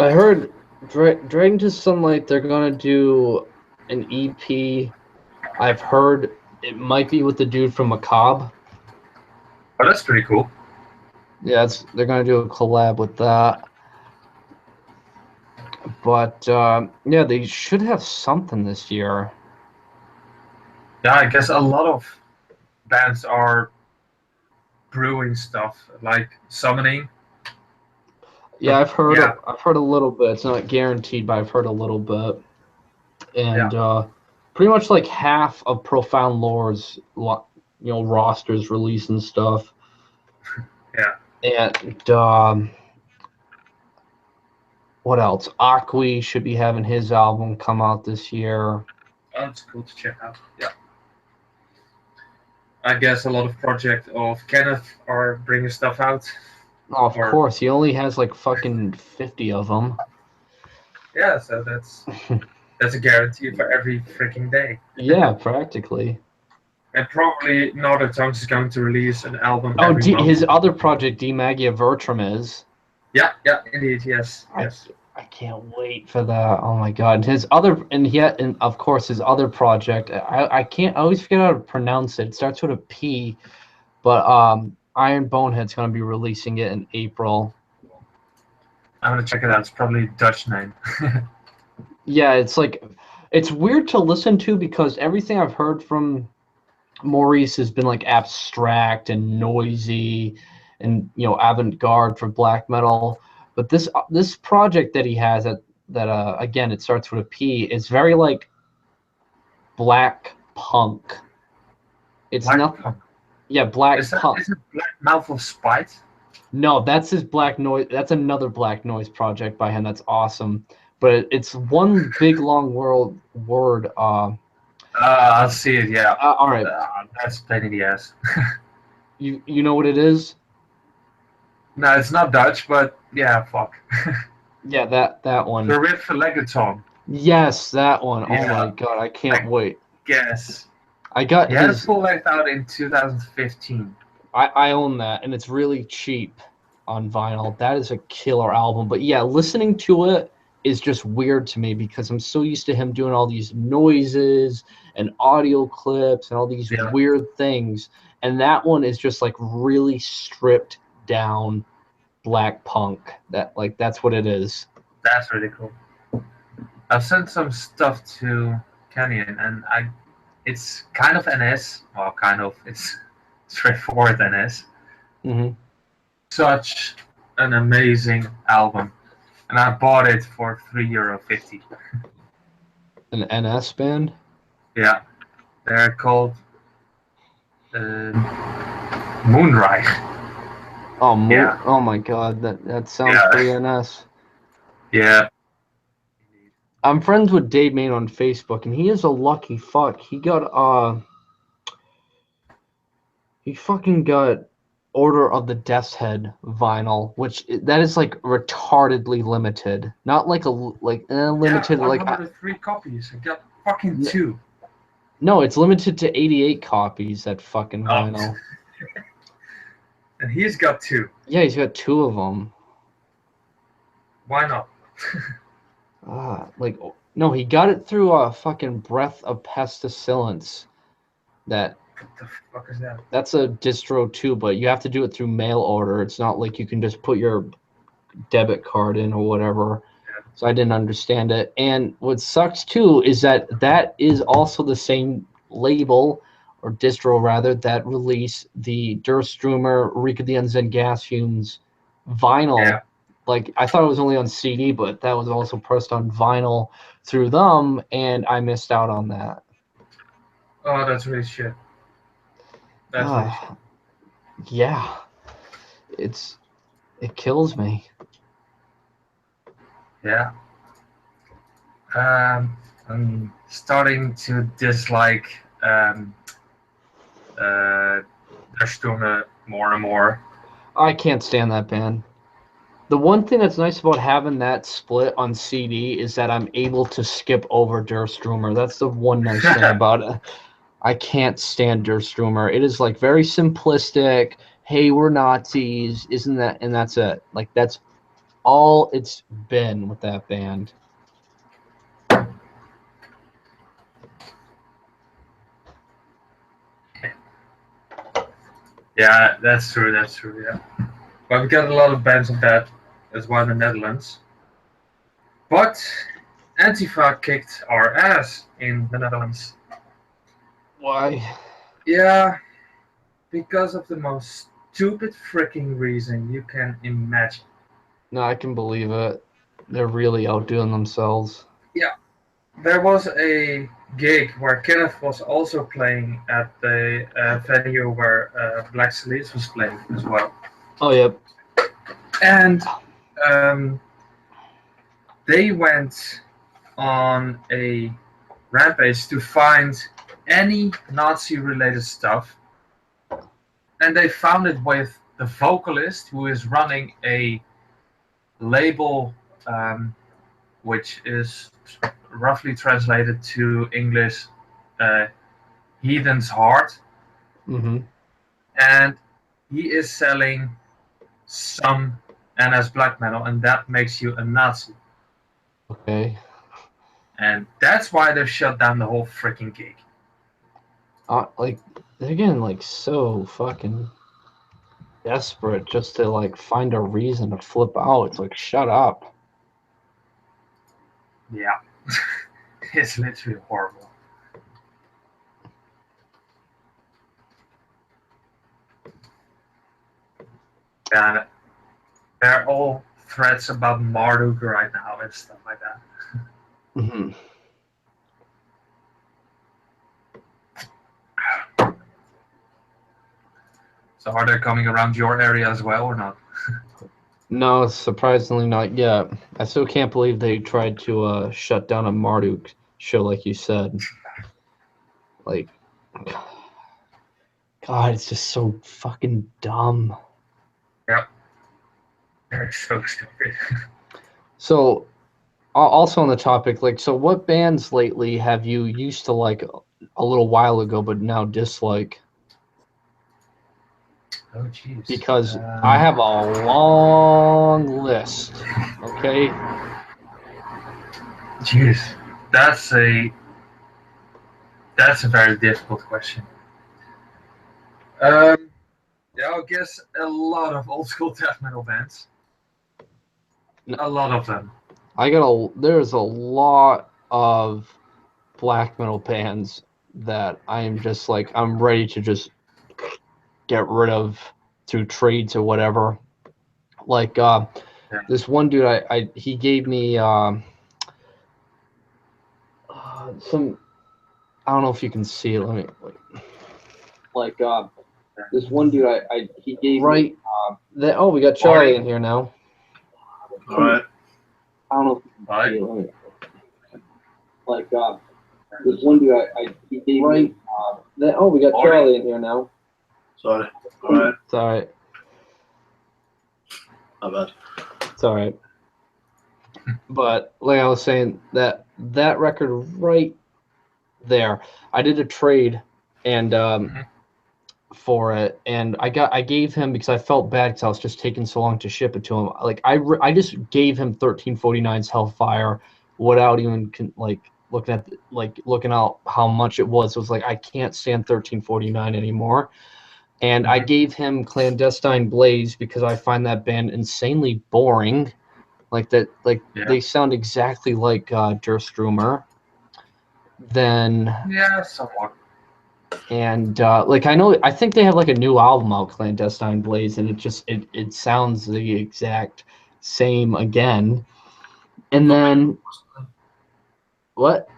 I heard Dragged into Sunlight, they're gonna do an EP. I've heard it might be with the dude from Macabre. Oh, that's pretty cool. Yeah, they're gonna do a collab with that. But yeah, they should have something this year. Yeah, I guess a lot of bands are brewing stuff like Summoning. Yeah, I've heard a little bit. It's not guaranteed, but I've heard a little bit. And pretty much like half of Profound Lore's rosters releasing stuff. Yeah. And what else? Aqui should be having his album come out this year. Oh, that's cool to check out. Yeah. I guess a lot of projects of Kenneth are bringing stuff out. Oh, of course. He only has like fucking 50 of them. Yeah, so that's a guarantee for every freaking day. Yeah, practically. And probably Northern Tongues is going to release an album. Oh, his other project, D Magia Vertrum, is. Yeah, indeed, yes. I can't wait for that. Oh my God, his other and of course his other project. I always forget how to pronounce it. It starts with a P, but Iron Bonehead's gonna be releasing it in April. I'm gonna check it out. It's probably a Dutch name. Yeah, it's weird to listen to because everything I've heard from Maurice has been like abstract and noisy and avant-garde for black metal, but this project that he has that again, it starts with a P, is very like black punk. It's Black not. Punk. Yeah, black Is punk. it Black Mouth of Spite? No, that's his black noise. That's another black noise project by him. That's awesome. But it's one big long word. I'll see it. Yeah, All right. that's pain in the ass. You know what it is? No, it's not Dutch, but yeah, fuck. Yeah, that one. The Riff Legaton. Yes, that one. Oh Yeah, my god, I can't I wait. guess. I got He had a his. full length out in 2015. I own that, and it's really cheap on vinyl. That is a killer album. But yeah, listening to it is just weird to me because I'm so used to him doing all these noises and audio clips and all these Yeah, weird things. And that one is just like really stripped down black punk. That's what it is. that's really cool. I've sent some stuff to Canyon, and it's kind of NS. Well, kind of. It's straightforward NS. Hmm. Such an amazing album, and I bought it for €3.50. An NS band? Yeah, they're called Moonreich. Yeah, Oh my god, that sounds yeah, pretty NS. yeah. I'm friends with Dave Main on Facebook, and he is a lucky fuck. He fucking got Order of the Death's Head vinyl, which that is like retardedly limited. Not like Yeah, limited like 103 copies. I got fucking two. no, it's limited to 88 copies. That fucking Oh, vinyl. and he's got two. Yeah, he's got two of them. Why not? No, he got it through a fucking Breath of Pestilence. That What the fuck is that? That's a distro too, but you have to do it through mail order. It's not like you can just put your debit card in or whatever. Yeah. So I didn't understand it. And what sucks too is that is also the same label or distro rather that released the Der Strömer Rikadians and Gasfumes vinyl. Yeah. Like I thought it was only on CD, but that was also pressed on vinyl through them, and I missed out on that. Oh, that's really shit. That's really shit. Yeah, it kills me. Yeah. I'm starting to dislike Der Sturme more and more. I can't stand that band. The one thing that's nice about having that split on CD is that I'm able to skip over Der Strömer. That's the one nice thing about it. I can't stand Der Strömer. It is like very simplistic. Hey, we're Nazis, isn't that? And that's it. Like that's all it's been with that band. Yeah, that's true. That's true. Yeah. But we got a lot of bands of that as well in the Netherlands. But Antifa kicked our ass in the Netherlands. Why? Yeah, because of the most stupid freaking reason you can imagine. No, I can believe it. They're really outdoing themselves. Yeah, there was a gig where Kenneth was also playing at the venue where Black Sleeves was playing as well. Oh, yep. And they went on a rampage to find any Nazi-related stuff, and they found it with the vocalist who is running a label, which is roughly translated to English, Heathen's Heart, Mm-hmm. and he is selling some NS black metal, and that makes you a Nazi. Okay. And that's why they shut down the whole freaking gig. Like they're getting like so fucking desperate just to like find a reason to flip out. It's like shut up. Yeah, it's literally horrible. And they're all threats about Marduk right now and stuff like that. Mm-hmm. So are they coming around your area as well or not? No, surprisingly not yet. I still can't believe they tried to shut down a Marduk show, like you said. Like, God, it's just so fucking dumb. Yep. They're so stupid. So, also on the topic, like, so what bands lately have you used to like a little while ago, but now dislike? Oh, jeez. Because I have a long list. Okay. Jeez, that's a very difficult question. Yeah, I guess a lot of old school death metal bands. A lot of them. There's a lot of black metal bands that I am just like, I'm ready to just get rid of through trades or whatever. Like this one dude, he gave me some, I don't know if you can see it. Let me like this one dude, he gave me that. Oh, we got Charlie in here now. All right. I don't know if you can see it. Let me, like this one dude, he gave me that. Oh, we got Charlie in here now. Sorry. All right. It's all right. Not bad. It's all right. But like I was saying, that record right there, I did a trade and for it, and I gave him, because I felt bad because I was just taking so long to ship it to him. Like I just gave him 1349's Hellfire without even looking out how much it was. It was like, I can't stand 1349 anymore. And I gave him Clandestine Blaze because I find that band insanely boring. Like that, they sound exactly like Durstrumer. Then yeah, somewhat. And I think they have like a new album out, Clandestine Blaze, and it sounds the exact same again. And then what?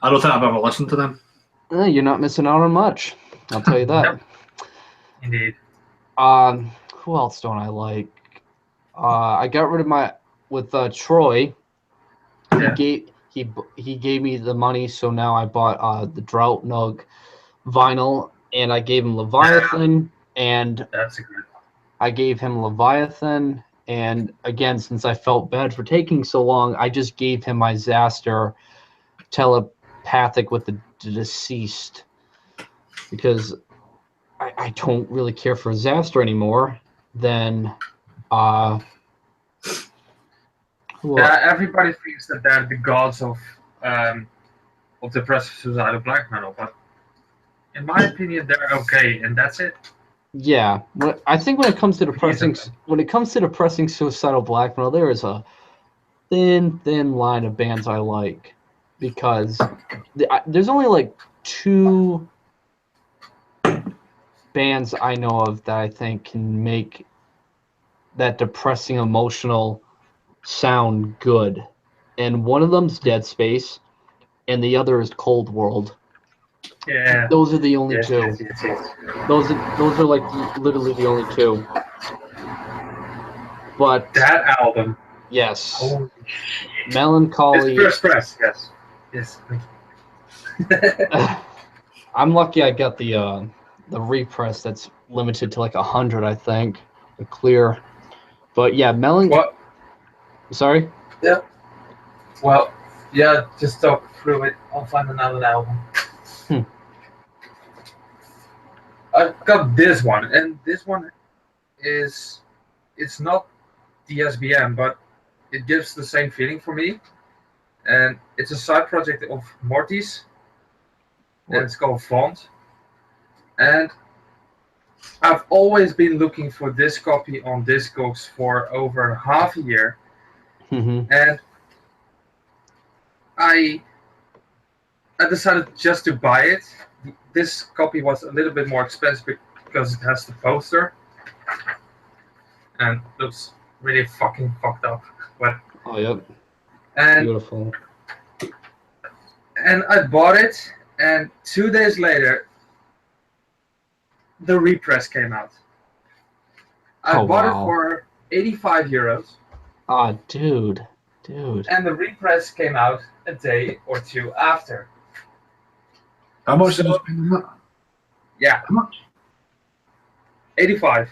I don't think I've ever listened to them. You're not missing out on much. I'll tell you that. Yep. Indeed. Who else don't I like? I got rid of with Troy. Yeah. He gave me the money, so now I bought the Drought Nug vinyl, and I gave him Leviathan, and that's a good one. I gave him Leviathan, and again, since I felt bad for taking so long, I just gave him my Zaster telepathic with the deceased, because I don't really care for Zaster anymore. Then everybody thinks that they're the gods of depressive suicidal black metal, but in my opinion, they're okay, and that's it. Yeah, I think when it comes to depressing suicidal black metal, there is a thin line of bands I like, because there's only like 2 bands I know of that I think can make that depressing emotional sound good, and one of them's Dead Space, and the other is Cold World. Yeah, those are the only 2. Yes. Those are like literally the only 2. But that album, yes, holy shit. Melancholy. It's first press, yes. I'm lucky I got the repress that's limited to like 100, I think, clear. But yeah, What? Sorry. Yeah. Well, yeah. Just talk through it. I'll find another album. I've got this one, and this one it's not DSBM, but it gives the same feeling for me. And it's a side project of Morty's, and it's called Font. And I've always been looking for this copy on Discogs for over half a year, and I decided just to buy it. This copy was a little bit more expensive because it has the poster. and looks really fucking fucked up. But Oh, yep. and Beautiful. and I bought it, and 2 days later, the repress came out. I Oh, bought it wow. for 85 euros, Ah, dude. Dude. and the repress came out a day or two after. How much So- did you spend on that? Yeah, How much? 85,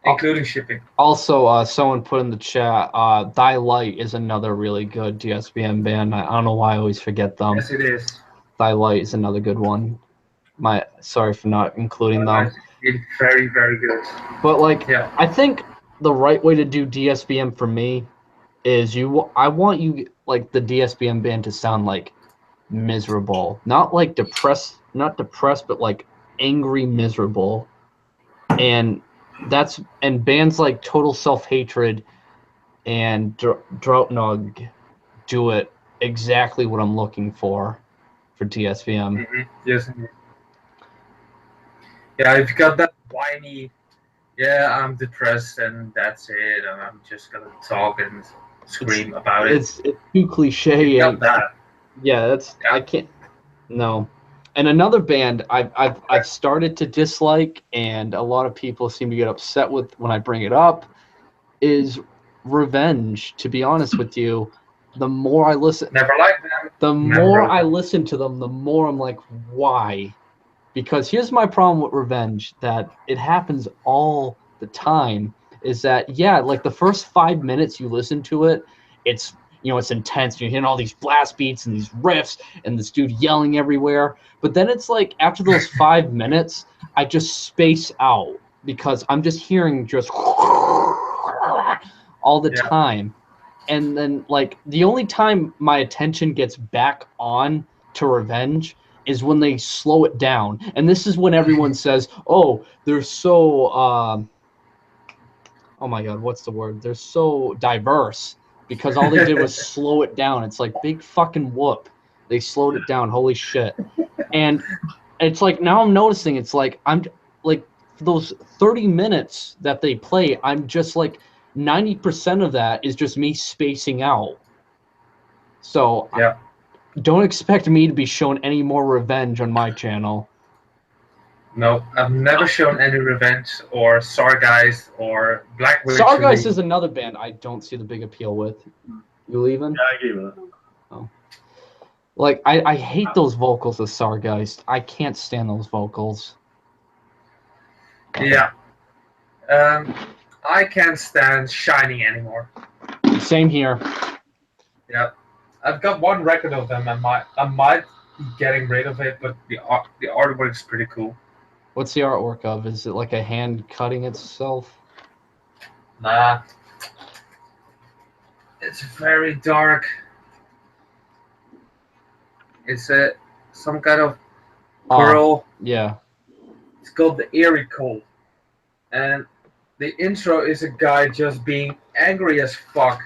including shipping. Also, someone put in the chat, Thy Light is another really good DSBM band. I don't know why I always forget them. Yes, it is. Thy Light is another good one. Sorry for not including them. It's very, very good. But like, Yeah. I think the right way to do DSBM for me is I want you like the DSBM band to sound like miserable, not like depressed, but like angry, miserable, and bands like Total Self Hatred and Droutnog do it exactly what I'm looking for DSBM. Yes, indeed. Yeah, if you got that whiny, yeah, I'm depressed and that's it, and I'm just gonna talk and scream about it. It's too cliche. You got that. Yeah, I can't. No. And another band I've started to dislike, and a lot of people seem to get upset with when I bring it up, is Revenge. To be honest with you, the more I listen, Never liked them. the Never more liked I them. listen to them, the more I'm like, why? Because here's my problem with Revenge, that it happens all the time, is that, yeah, like the first 5 minutes you listen to it, it's, it's intense. You're hearing all these blast beats and these riffs and this dude yelling everywhere. But then it's like after those 5 minutes, I just space out because I'm just hearing just all the time. And then like the only time my attention gets back on to Revenge is when they slow it down. And this is when everyone says, oh, they're so oh my god, what's the word? They're so diverse because all they did was slow it down. It's like big fucking whoop. They slowed it down. Holy shit. And it's like now I'm noticing it's like I'm like for those 30 minutes that they play, I'm just like 90% of that is just me spacing out. So Yeah. don't expect me to be shown any more Revenge on my channel. No, I've never shown any Revenge or Sargeist or Black Witch. Sargeist is another band I don't see the big appeal with. You leaving? Yeah, I gave it. Oh. Like, I hate those vocals of Sargeist. I can't stand those vocals. Yeah. I can't stand Shining anymore. Same here. Yeah. I've got one record of them. I might be getting rid of it, but the artwork is pretty cool. What's the artwork of? Is it like a hand cutting itself? Nah. It's very dark. It's some kind of girl. Yeah. It's called the Eerie Cold. And the intro is a guy just being angry as fuck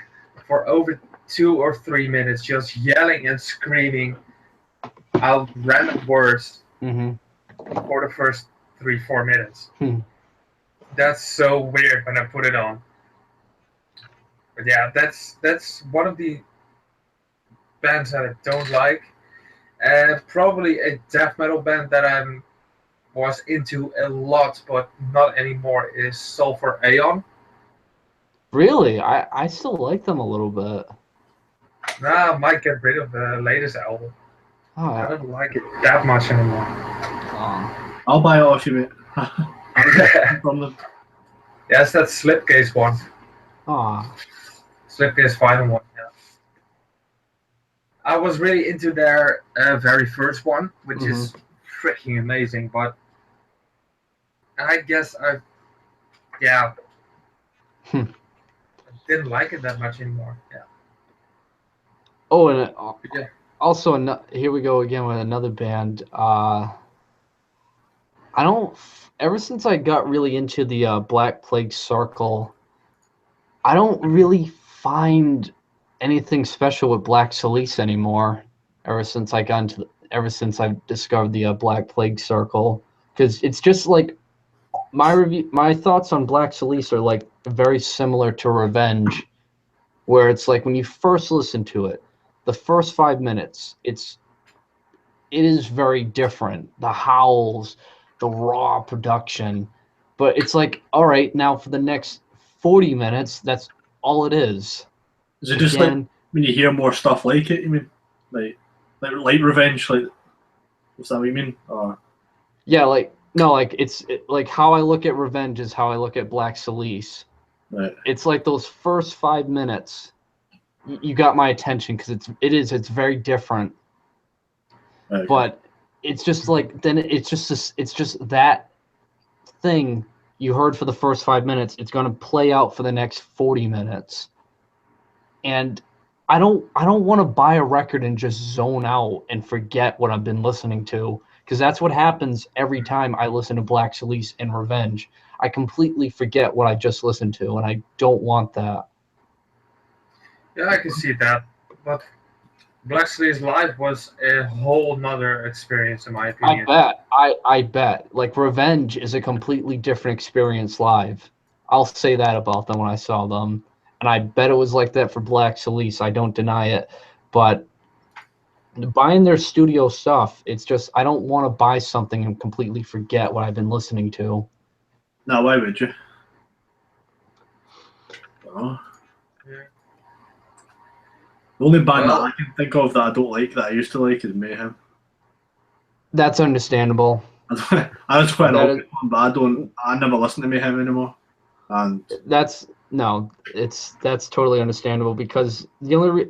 for over 2 or 3 minutes, just yelling and screaming out random words for the first 3-4 minutes. That's so weird when I put it on. But yeah, that's one of the bands that I don't like. And probably a death metal band that I was into a lot, but not anymore, is Sulfur Aeon. Really? I still like them a little bit. Nah, I might get rid of the latest album. Oh, I don't like it that much anymore. I'll buy it off you, mate. From them. Yes, that's Slipcase one. Slipcase final one, yeah. I was really into their very first one, which is freaking amazing, but I guess I didn't like it that much anymore. Yeah. Oh, and also, here we go again with another band. Ever since I got really into the Black Plague Circle, I don't really find anything special with Black Cilice anymore. Ever since I've discovered the Black Plague Circle, because it's just like my thoughts on Black Celice are like very similar to Revenge, where it's like when you first listen to it, the first 5 minutes, it is very different. The howls, the raw production, but it's like, all right, now for the next 40 minutes, that's all it is. Is it just like when you hear more stuff like it? You mean like Revenge? Like, is that what you mean? Or yeah, like no, like like how I look at Revenge is how I look at Black Celice. right. It's like those first 5 minutes, you got my attention because it's very different. Okay. But it's just like then it's just that thing you heard for the first 5 minutes. It's going to play out for the next 40 minutes, and I don't want to buy a record and just zone out and forget what I've been listening to, because that's what happens every time I listen to Black Celice and Revenge. I completely forget what I just listened to, and I don't want that. Yeah, I can see that, but Black Celice Live was a whole nother experience, in my opinion. I bet. Like, Revenge is a completely different experience live. I'll say that about them when I saw them. And I bet it was like that for Black Celice. I don't deny it. But buying their studio stuff, it's just, I don't want to buy something and completely forget what I've been listening to. No, why would you? Oh. Yeah. The only band that I can think of that I don't like that I used to like is Mayhem. That's understandable. I was quite an obvious one, but I never listen to Mayhem anymore. And that's totally understandable, because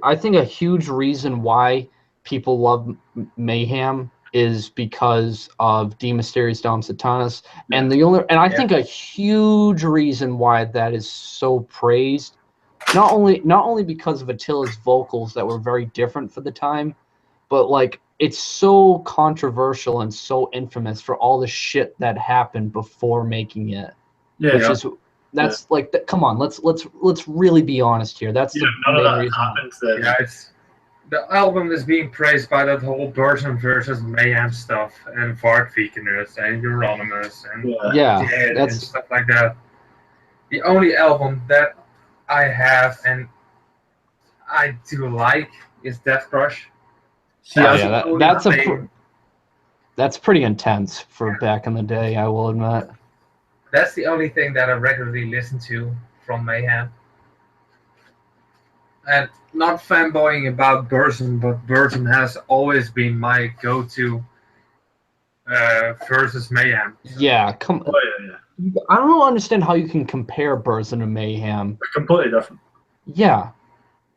I think a huge reason why people love Mayhem is because of De Mysteriis Dom Satanas, and I think a huge reason why that is so praised, not only because of Attila's vocals that were very different for the time, but like it's so controversial and so infamous for all the shit that happened before making it. That's like, come on, let's really be honest here. That's the main reason. Yeah, the album is being praised by that whole Burzum versus Mayhem stuff, and Vartvikenus and Euronymous and and stuff like that. The only album that I have and I do like is Death Crush. That's pretty intense for back in the day, I will admit. That's the only thing that I regularly listen to from Mayhem. And not fanboying about Burzum, but Burzum has always been my go-to versus Mayhem. Yeah, come. Oh, yeah. I don't understand how you can compare Burzum to Mayhem. They're completely different. Yeah,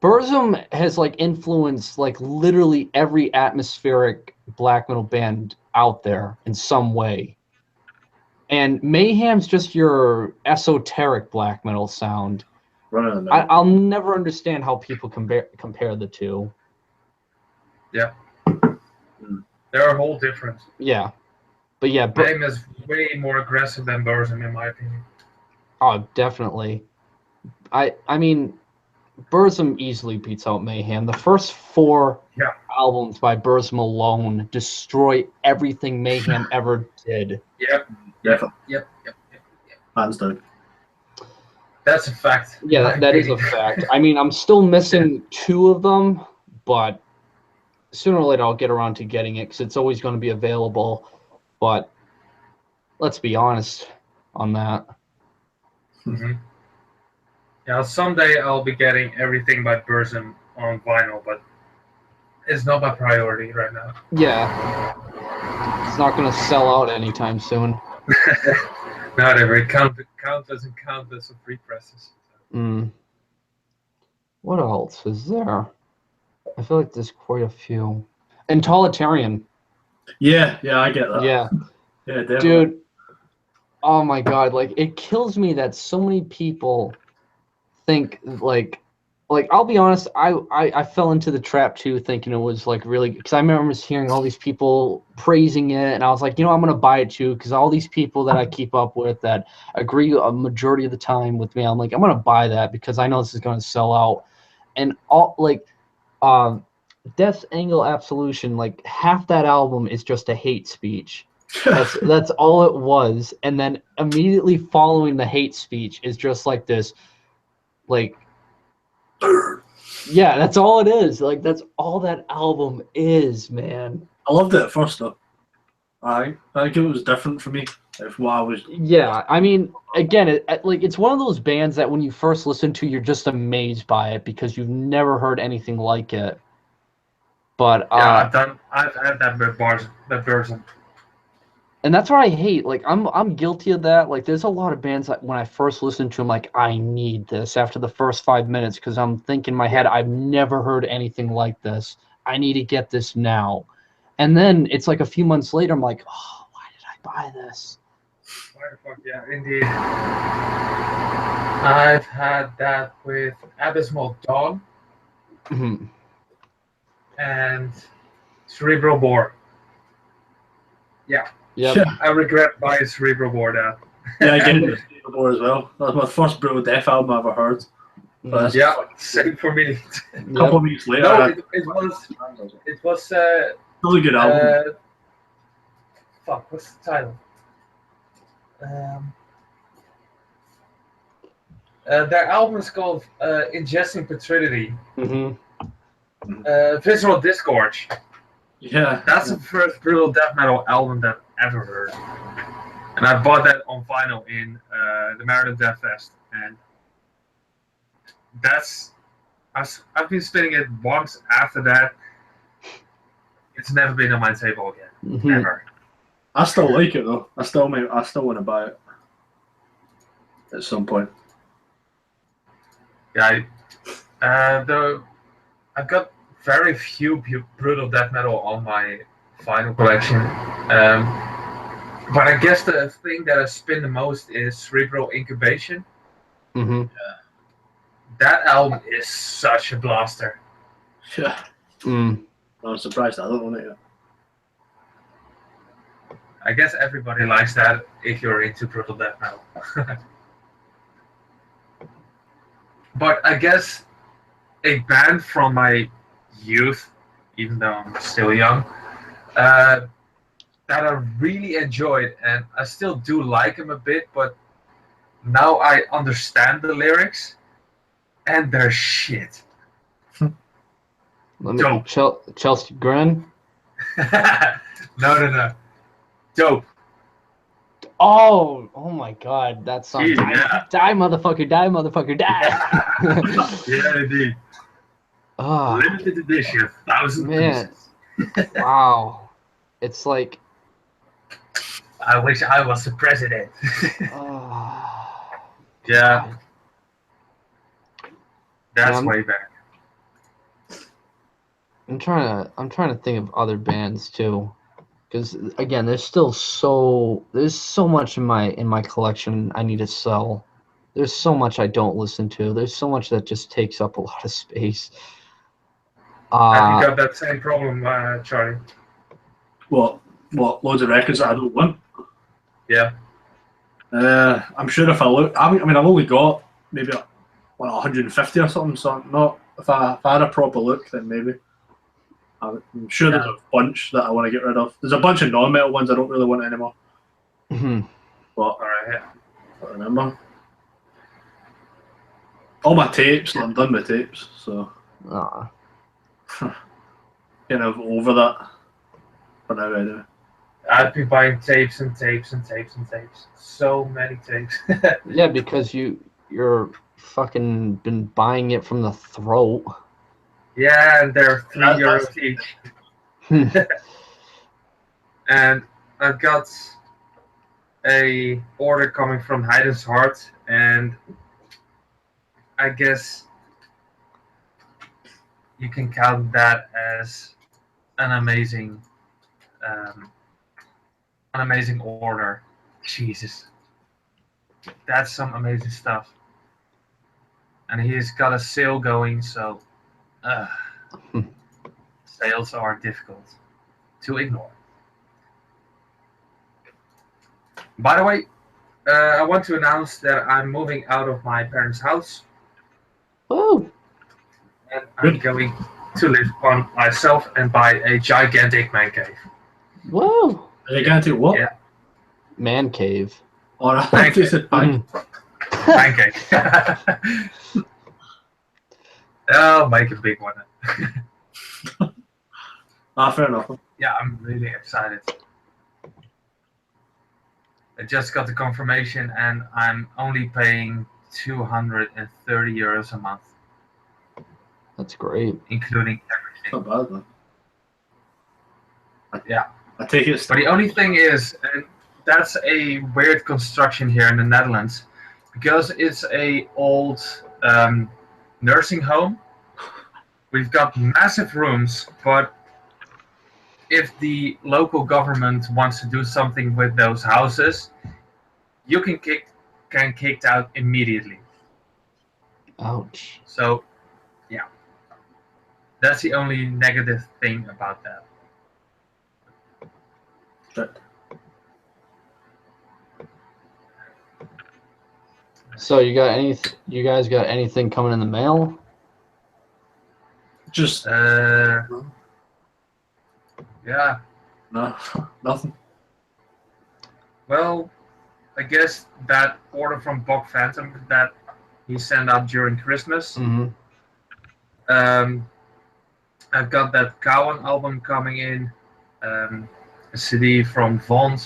Burzum has like influenced like literally every atmospheric black metal band out there in some way. And Mayhem's just your esoteric black metal sound. I'll never understand how people compare the two. Yeah. They're a whole different. Yeah. But yeah, Mayhem is way more aggressive than Burzum, in my opinion. Oh, definitely. I mean, Burzum easily beats out Mayhem. The first 4 albums by Burzum alone destroy everything Mayhem ever did. Yep. Hands down. That's a fact. Yeah, that is a fact. I mean, I'm still missing 2 of them, but sooner or later I'll get around to getting it because it's always going to be available. But let's be honest on that. Mm-hmm. Yeah, someday I'll be getting everything by Burzum on vinyl, but it's not my priority right now. Yeah. It's not going to sell out anytime soon. Not every countless and countless of free presses. What else is there? I feel like there's quite a few. And Totalitarian. Yeah, I get that. Yeah, definitely. Dude. Oh my God! Like, it kills me that so many people think like I'll be honest. I fell into the trap too, thinking it was like really, because I remember hearing all these people praising it, and I was like, I'm gonna buy it too, because all these people that I keep up with that agree a majority of the time with me, I'm like, I'm gonna buy that because I know this is gonna sell out. And all Death's Angel Absolution, like half that album is just a hate speech. That's all it was. And then immediately following the hate speech is just like this, like, yeah, that's all it is. Like, that's all that album is, man. I loved it at first, though. I think it was different for me. If what I was, Yeah, I mean, again, it's one of those bands that when you first listen to, you're just amazed by it because you've never heard anything like it. But I've had that version. and that's what I hate. Like, I'm guilty of that. Like, there's a lot of bands that when I first listen to them, like, I need this after the first 5 minutes because I'm thinking in my head, I've never heard anything like this. I need to get this now. And then it's like a few months later, I'm like, oh, why did I buy this? Why the fuck, yeah, indeed. I've had that with Abysmal Dawn and Cerebral Bore. Yeah. Yep. I regret buying Cerebral Bore now. yeah, I get it before as well. That was my first Brutal Death album I ever heard. But Yeah, same for me. a couple of weeks later, No, it it was was a good album. fuck, what's the title? Their album is called Ingesting Paternity. Visceral Disgorge. Yeah, That's the first brutal death metal album that I've ever heard. And I bought that on vinyl in the Meriden Death Fest. And I've been spinning it once after that. It's never been on my table again. Ever. I still like it though. I still want to buy it at some point. Yeah, I've got very few brutal death metal on my vinyl collection. But I guess the thing that I spin the most is Cerebral Incubation. Yeah. That album is such a blaster. Yeah. I'm surprised I don't own it yet. I guess everybody likes that if you're into brutal death metal. But I guess a band from my youth, even though I'm still young, that I really enjoyed, and I still do like them a bit, but now I understand the lyrics, and they're shit. Dope. Chelsea Grin. No. Dope. Oh my God, that song! Yeah. Die, motherfucker! Die, motherfucker! Die! Yeah, indeed. Oh, Limited edition, 1,000 man. pieces. Wow, it's like. I wish I was the president. Yeah, that's way back. I'm trying to think of other bands too, because again, there's so much in my collection I need to sell. There's so much I don't listen to. There's so much that just takes up a lot of space. Have you got that same problem, Charlie? What? Loads of records that I don't want? Yeah. I'm sure if I look, I mean, I've only got maybe 150 or something. So not if I had a proper look, then maybe. I'm sure there's a bunch that I want to get rid of. There's a bunch of non-metal ones I don't really want anymore. But Alright. I remember all my tapes. I'm done with tapes, so kind of over that for now. Anyway. I've been buying tapes and tapes and tapes and tapes. So many tapes. Yeah, because you're fucking been buying it from the throat. Yeah, and they're €3 each. And I've got a order coming from Heiden's Heart, and I guess you can count that as an amazing order. Jesus, that's some amazing stuff. And he's got a sale going, so sales are difficult to ignore. By the way, I want to announce that I'm moving out of my parents' house. Oh. And I'm going to live on myself and buy a gigantic man cave. Whoa. Are you going to what? Yeah. Man cave. Or I think said bank. Pancake. Oh, make a big one. Fair enough. Yeah, I'm really excited. I just got the confirmation, and I'm only paying 230 euros a month, That's great. including It's everything. not bad, man. Yeah. I take it. But the only thing is, and that's a weird construction here in the Netherlands, because it's a old nursing home. We've got massive rooms, but if the local government wants to do something with those houses, you can kicked out immediately. Ouch. So, yeah, that's the only negative thing about that. Shit. So you guys got anything coming in the mail? Just Yeah. no, nothing. Well, I guess that order from Bog Phantom that he sent out during Christmas. Mm-hmm. I've got that Cowan album coming in, a CD from Vaughn,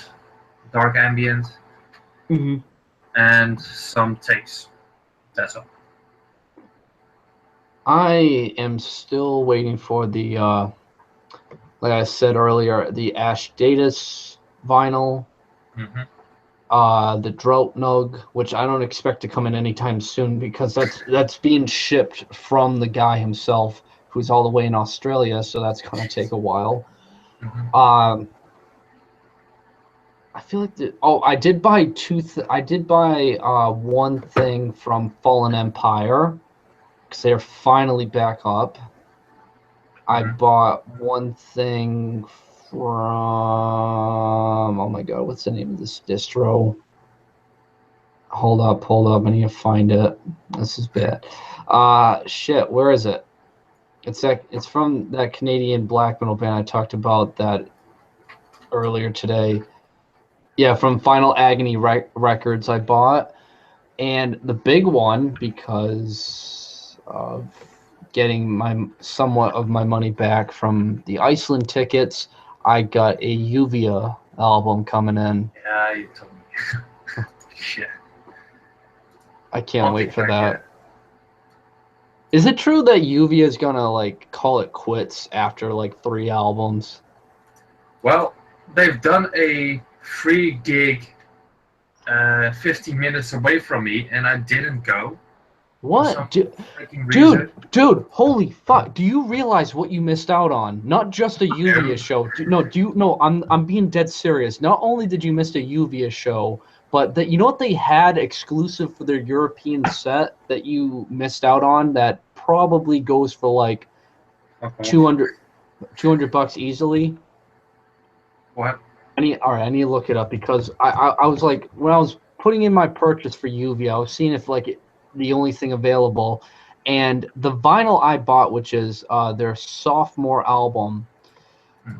Dark Ambient, Mm-hmm. and some tapes. That's all. I am still waiting for the, like I said earlier, the Ash Datus vinyl, Mm-hmm. the Drought Nug, which I don't expect to come in anytime soon because that's being shipped from the guy himself, who's all the way in Australia, so that's gonna take a while. Mm-hmm. I feel like I did buy one thing from Fallen Empire because they're finally back up. I bought one thing from, oh my god, what's the name of this distro? Hold up, I need to find it. This is bad. Shit, where is it? It's from that Canadian black metal band I talked about that earlier today. Yeah, from Final Agony Records I bought. And the big one, because of getting somewhat of my money back from the Iceland tickets, I got a Uvia album coming in. Yeah, you told me. Shit. I can't wait for that. Is it true that Uvia is gonna like call it quits after like 3 albums? Well, they've done a free gig 50 minutes away from me, and I didn't go. What? Dude, holy fuck. Do you realize what you missed out on? Not just a Uvia show. I'm being dead serious. Not only did you miss a Uvia show, but you know what they had exclusive for their European set that you missed out on that probably goes for like $200 bucks easily? What? I need to look it up because I was like, when I was putting in my purchase for Uvia, I was seeing if like the only thing available, and the vinyl I bought, which is their sophomore album,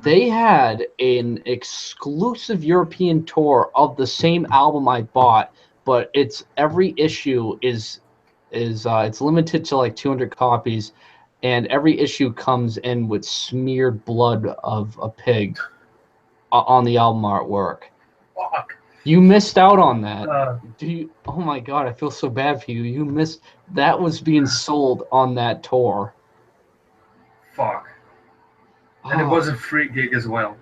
they had an exclusive European tour of the same album I bought, but every issue is it's limited to like 200 copies, and every issue comes in with smeared blood of a pig on the album artwork. Fuck. You missed out on that. Oh my god, I feel so bad for you. You missed that was being sold on that tour. Fuck. And it was a free gig as well.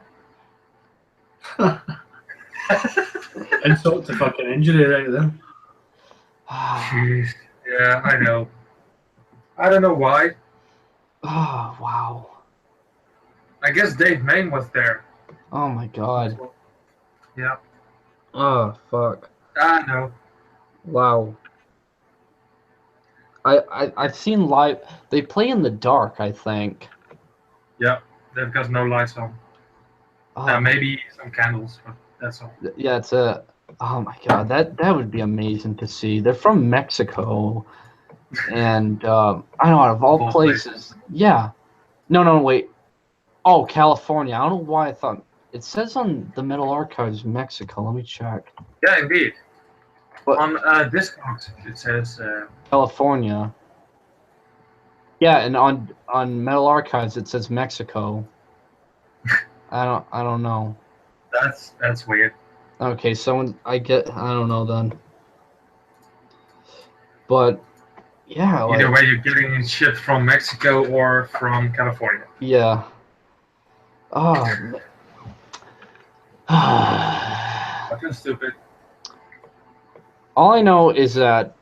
Insult to fucking injury right there. Jeez. Yeah, I know. I don't know why. Oh, wow. I guess Dave Main was there. Oh my god. Yeah. Oh, fuck. I know. Wow. I've seen live. They play in the dark, I think. Yeah, they've got no lights on. Maybe some candles, but that's all. Yeah, oh my god, that would be amazing to see. They're from Mexico, and I know out of all places. Yeah. No, wait. Oh, California. I don't know why I thought It says on the Metal Archives Mexico. Let me check. Yeah, indeed. What? On Discogs, it says. California. Yeah, and on Metal Archives it says Mexico. I don't know. That's weird. Okay, so I don't know then. But yeah, like, Either way, you're getting shit from Mexico or from California. yeah. Oh. Fucking stupid. All I know is that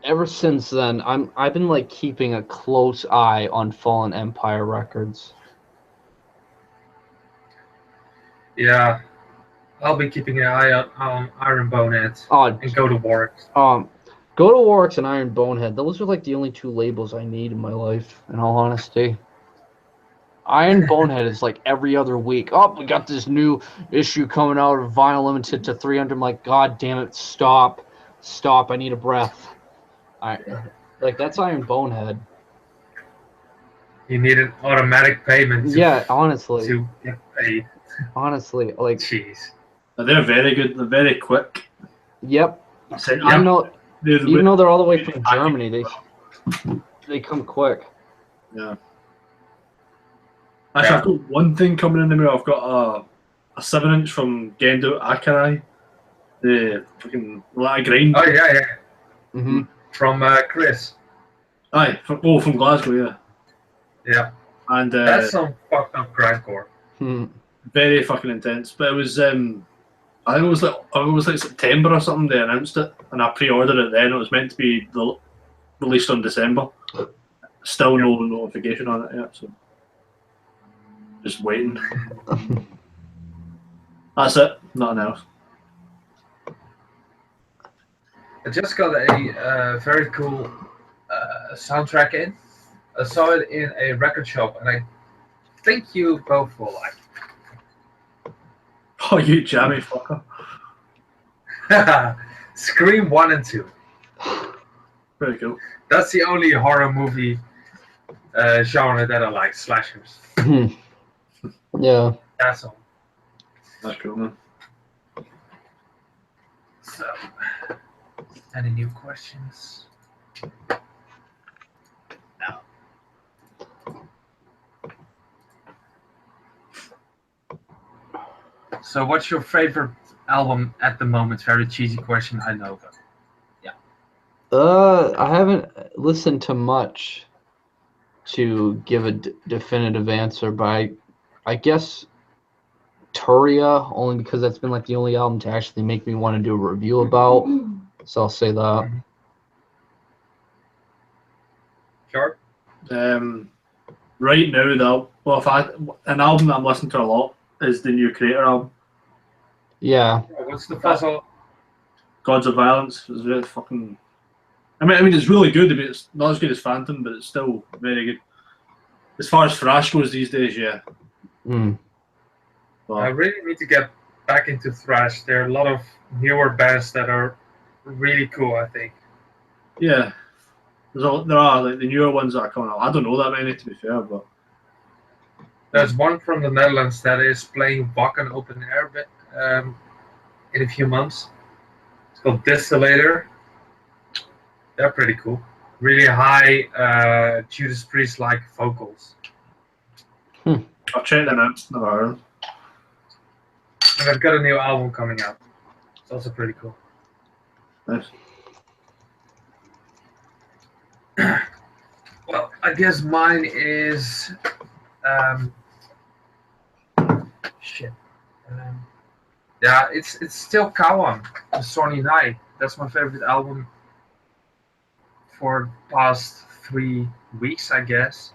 ever since then, I've been like keeping a close eye on Fallen Empire records. Yeah, I'll be keeping an eye out on Iron Bonehead and Go to Warwick. Go to Warwick's and Iron Bonehead. Those are like the only two labels I need in my life, in all honesty. Iron Bonehead is like every other week. Oh, we got this new issue coming out of Vinyl Limited to 300. I'm like, God damn it, stop. I need a breath. Like, that's Iron Bonehead. You need an automatic payment. Honestly. To get paid. Honestly, like. Jeez. They're very good. They're very quick. Yep. I know. Even though they're all the way from Germany, they come quick. Yeah. Actually, I've got one thing coming in the mail. I've got a 7-inch from Gendo Akanai. The fucking light grind. Oh yeah. Mm-hmm. From Chris. Aye, from Glasgow, yeah. Yeah. And that's some fucked up grindcore. Very fucking intense. But it was I think it was like September or something. They announced it, and I pre-ordered it then. It was meant to be released on December. Still no notification on it yet. So just waiting. That's it. Nothing else. I just got a very cool soundtrack in. I saw it in a record shop, and I think you both will like it. Oh, you jammy fucker. Scream 1 and 2. Very cool. That's the only horror movie genre that I like, slashers. Yeah. That's all. That's cool, man. So, any new questions? No. So, what's your favorite album at the moment? Very cheesy question, I know, but yeah. I haven't listened to much to give a definitive answer, but I guess Turia, only because that's been like the only album to actually make me want to do a review about. So I'll say that. Sure. Right now, though, an album that I'm listening to a lot is the new Creator album. Yeah. What's the puzzle? Gods of Violence is really fucking. I mean, it's really good. I mean, it's not as good as Phantom, but it's still very good. As far as thrash goes these days, yeah. But I really need to get back into thrash. There are a lot of newer bands that are really cool, I think. Yeah. There are like the newer ones that are coming out. I don't know that many, to be fair, but there's one from the Netherlands that is playing Wacken open air in a few months. It's called Distillator. They're pretty cool. Really high Judas Priest-like vocals. I'll check them out. Never heard them. And I've got a new album coming out. It's also pretty cool. Nice. Well, I guess mine is shit. Yeah, it's still Kawan, The Stormy Night. That's my favorite album for the past 3 weeks, I guess.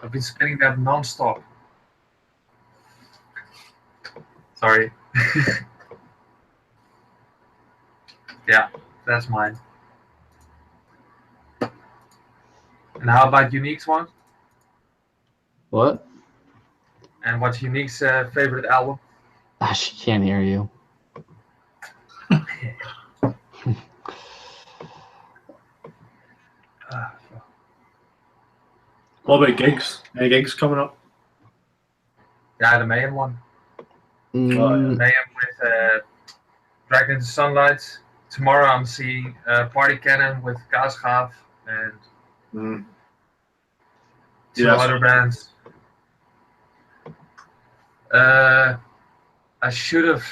I've been spinning that non-stop. Sorry. Yeah, that's mine. And how about Unique's one? What? And what's Unique's favorite album? She can't hear you. What about gigs? Any gigs coming up? Yeah, the Mayhem one. Mm, Mayhem with Dragon into Sunlight. Tomorrow I'm seeing Party Cannon with Kaasgaaf and two Yeah, other bands. I should have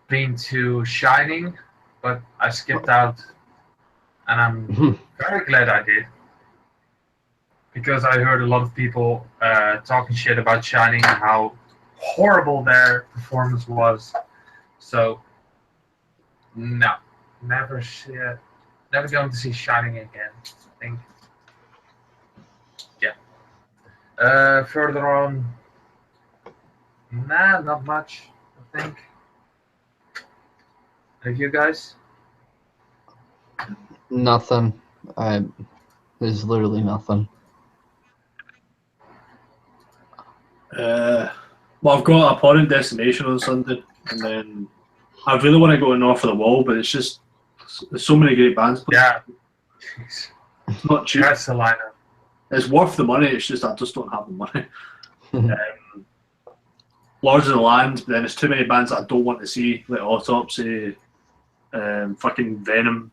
been to Shining, but I skipped out, and I'm very glad I did. Because I heard a lot of people talking shit about Shining and how horrible their performance was. So, no, never going to see Shining again. I think. Yeah. Further on, nah, not much. I think. Have you guys? nothing. There's literally nothing. Well, I've got Abhorrent Destination on Sunday, and then I really want to go to North of the Wall, but it's just there's so many great bands playing. Yeah. It's not cheap. That's the lineup. It's worth the money. It's just I just don't have the money. Lords of the Land, but then there's too many bands that I don't want to see, like Autopsy, fucking Venom,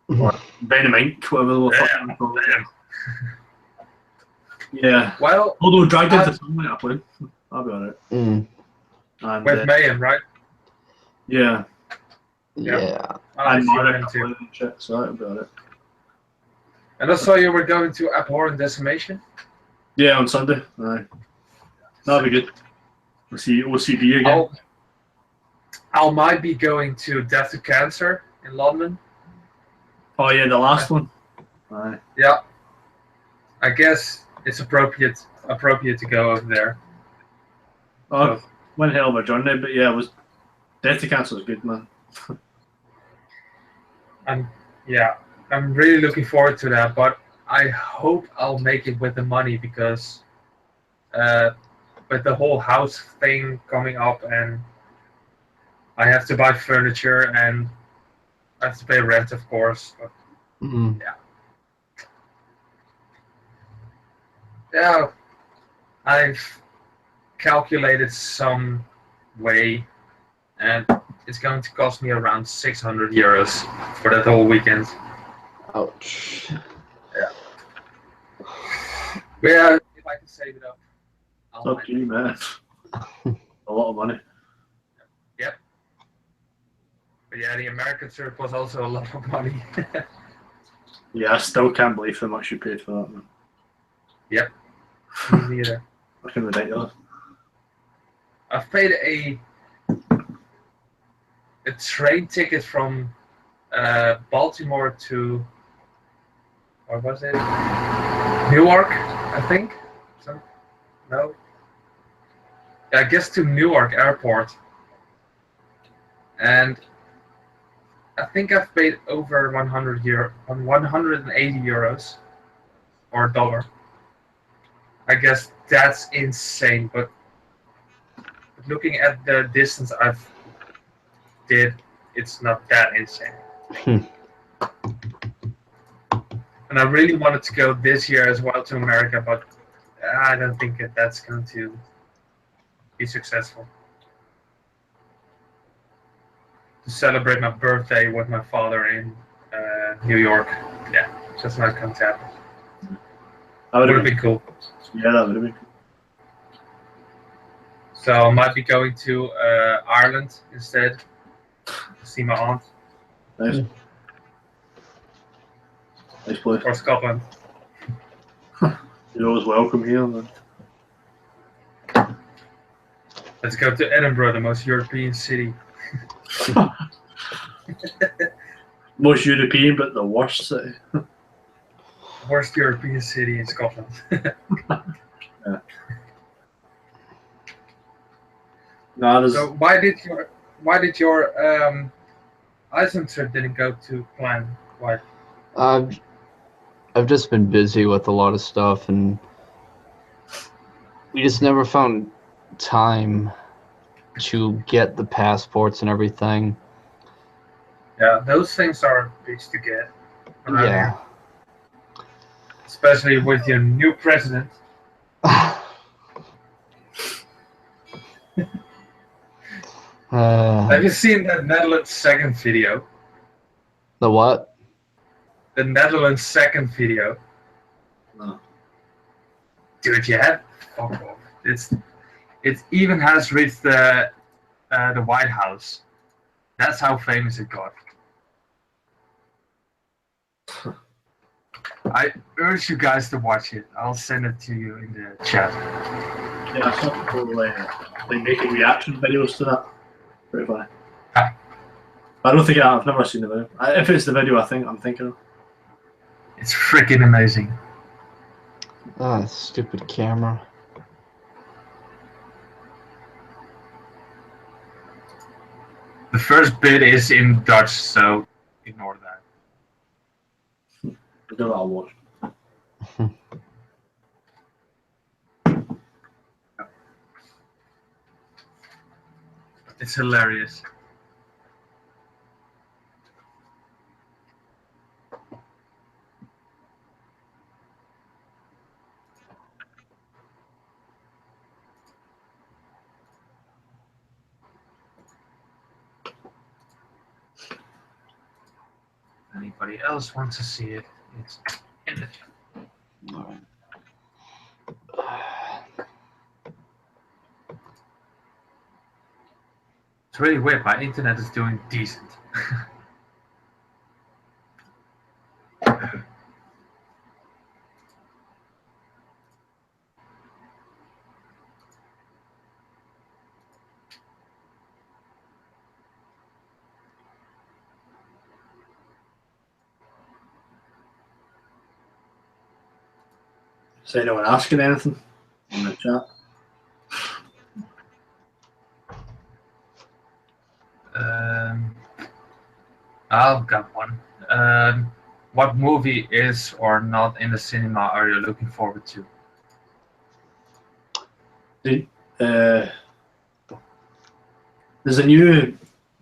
or Venom Inc., whatever the fuck I'm called. Yeah. Well, although Dragged into Sunlight I played, I'll be alright. Mm. And with Mayhem, right? yeah. Yeah. And Marek Mayhem I too. played and shit, so that'll be alright. And I saw you were going to Abhorrent Decimation. Yeah, on Sunday. Aye. That'll be good. We'll see OCD again. I might be going to Death to Cancer in London. Oh yeah, the last one. Aye. Yeah. I guess it's appropriate to go over there. Oh, So, one hell of a journey, but yeah, it was Death to Cancer was good, man. I'm really looking forward to that, but I hope I'll make it with the money because with the whole house thing coming up and I have to buy furniture and I have to pay rent, of course. But yeah, I've calculated some way and it's going to cost me around 600 euros for that whole weekend. Ouch. Yeah. But yeah, if I can save it up, It's up to you, man. A lot of money. Yep. But yeah, the American trip was also a lot of money. Yeah, I still can't believe how much you paid for that, man. Yep. Me neither. Fucking ridiculous. I've paid a train ticket from Baltimore to, what was it? Newark, I think. No. I guess to Newark Airport. And I think I've paid over 180 euros or $1. I guess that's insane, but looking at the distance I've did, it's not that insane. And I really wanted to go this year as well to America, but I don't think that's going to be successful. To celebrate my birthday with my father in New York, yeah, just not going to happen. That would have been cool. Yeah, that would have been cool. So I might be going to Ireland instead to see my aunt. Nice. Nice place. Or Scotland. You're always welcome here, man. Let's go to Edinburgh, the most European city. Most European, but the worst city. Worst European city in Scotland. Yeah. No, so why did your Iceland trip didn't go to plan? Why? I've just been busy with a lot of stuff, and we just never found time to get the passports and everything. Yeah, those things are big to get. Yeah. Here. Especially with your new president. Have you seen that Netherlands second video? The what? The Netherlands second video. No. Dude, you have fuck off. It even has reached the White House. That's how famous it got. I urge you guys to watch it. I'll send it to you in the chat. Yeah, I saw people like making reaction videos to that. Pretty funny. Ah. I don't think I've never seen the video. If it's the video I'm thinking of. It's freaking amazing. Ah, stupid camera. The first bit is in Dutch, so ignore that. I don't know, I'll watch. It's hilarious. Anybody else wants to see it? It's in the chat. All right. It's really weird. My internet is doing decent. Is anyone asking anything in the chat? I've got one. What movie is or not in the cinema are you looking forward to? There's a new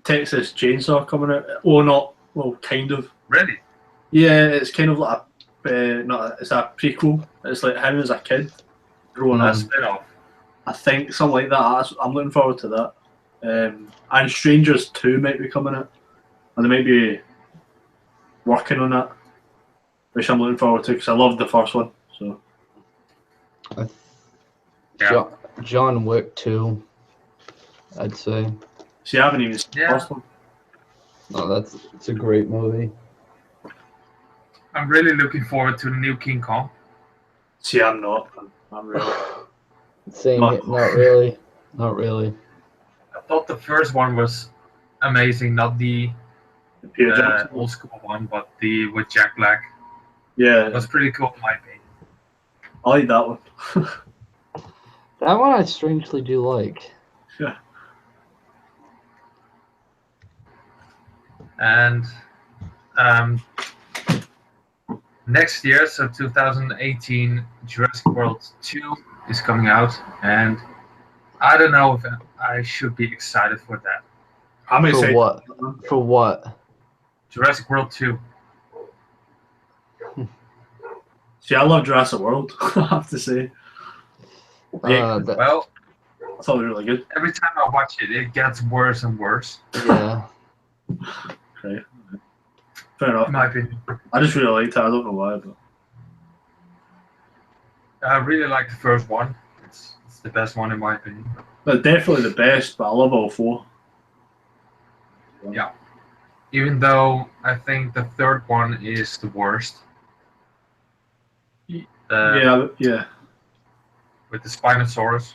Texas Chainsaw coming out. Oh, not well, kind of. Really? Yeah, it's kind of like it's a prequel. It's like him as a kid growing A up. spin-off. I think something like that. I'm looking forward to that. And Strangers 2 might be coming out, and they might be working on that, which I'm looking forward to because I loved the first one. So Yeah. John Wick 2, I'd say. see, I haven't even seen Yeah. the first one. Oh, it's a great movie. I'm really looking forward to the new King Kong. See, I'm not. I'm really. Same, No. not really. Not really. I thought the first one was amazing, not the Peter Jackson. old school one, but the with Jack Black. Yeah, It was pretty cool in my opinion. I like that one. That one I strangely do like. Yeah. And next year, so 2018, Jurassic World 2 is coming out, and I don't know if I should be excited for that. I'm For excited. what? For what? Jurassic World 2. See, I love Jurassic World. I have to say. Yeah, Well, I thought it was really good. every time I watch it, it gets worse and worse, yeah. Okay. Fair enough. in my opinion. I just really liked it. I don't know why, but I really like the first one. It's the best one in my opinion. but definitely the best. But I love all four. Yeah. Even though I think the third one is the worst. Yeah. With the Spinosaurus.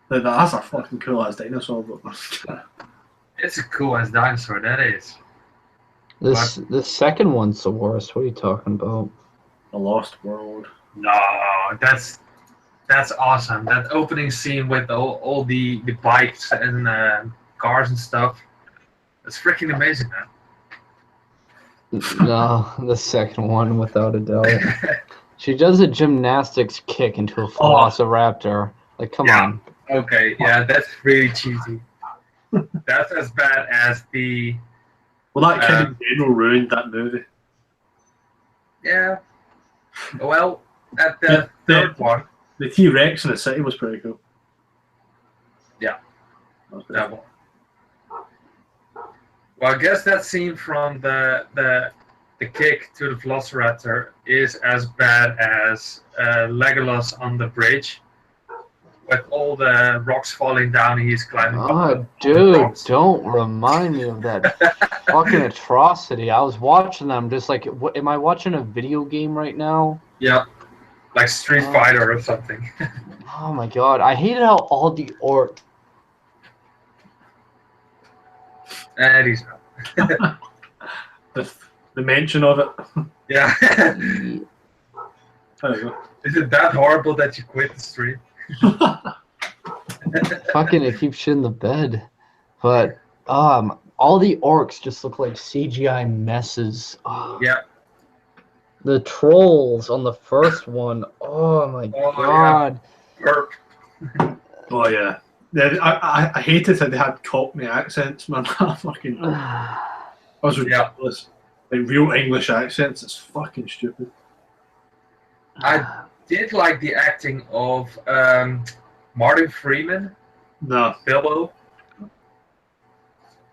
That's a fucking cool ass dinosaur. But It's a cool ass dinosaur, that is. The second one's the worst. What are you talking about? The Lost World. No, that's awesome. That opening scene with all the bikes and cars and stuff. It's freaking amazing, man. No, the second one, without a doubt. She does a gymnastics kick into a velociraptor. Like, come on. Okay, yeah, that's really cheesy. That's as bad as the. Well, that kid in general ruined that movie. Yeah. Well, at the third one. The T-Rex in the city was pretty cool. Yeah. That was pretty That cool. one. Well, I guess that scene from the kick to the Velociraptor is as bad as Legolas on the bridge with all the rocks falling down. He's climbing up Oh, on the dude, rocks. don't remind me of that fucking atrocity. I was watching them just like, what, am I watching a video game right now? Yeah, like Street Oh. Fighter or something. Oh my god, I hated how all the orcs. And he's The mention of it. yeah. There you go. Is it that horrible that you quit the stream? Fucking, it keeps shit in the bed. But all the orcs just look like CGI messes. Oh. Yeah. The trolls on the first one. Oh my god. Burp. Oh yeah. I hated that they had Cockney accents, man. Fucking, that was ridiculous. Like real English accents. It's fucking stupid. I did like the acting of Martin Freeman, No. Bilbo.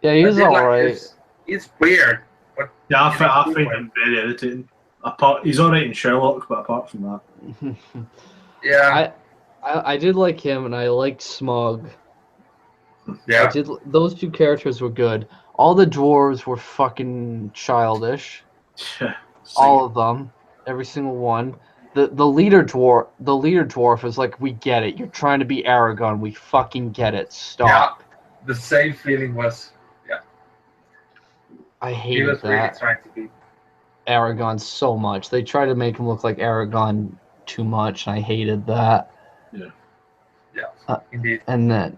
Yeah, he's alright. It's weird, but Yeah, I find him very irritating. He's alright in Sherlock, but apart from that, yeah, I did like him, and I liked Smog. yeah, Those two characters were good. All the dwarves were fucking childish. yeah, All of them, every single one. The leader dwarf is like, we get it. You're trying to be Aragorn. We fucking get it. Stop. Yeah, the same feeling was. Yeah, I he hated was really that. trying to be. Aragorn so much. They tried to make him look like Aragorn too much, and I hated that. Yeah, indeed. And then,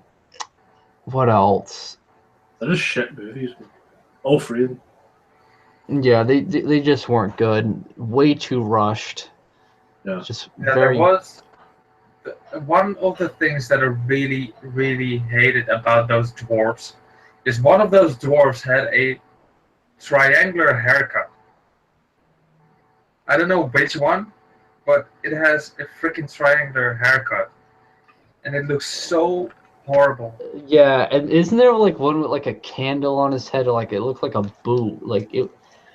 what else? They're just shit movies. All three of them. Yeah, they just weren't good. Way too rushed. Yeah. Just Yeah, very. there was one of the things that I really, really hated about those dwarves is one of those dwarves had a triangular haircut. I don't know which one, but it has a freaking triangular haircut, and it looks so horrible. Yeah, and isn't there like one with like a candle on his head, or like it looked like a boot, like it?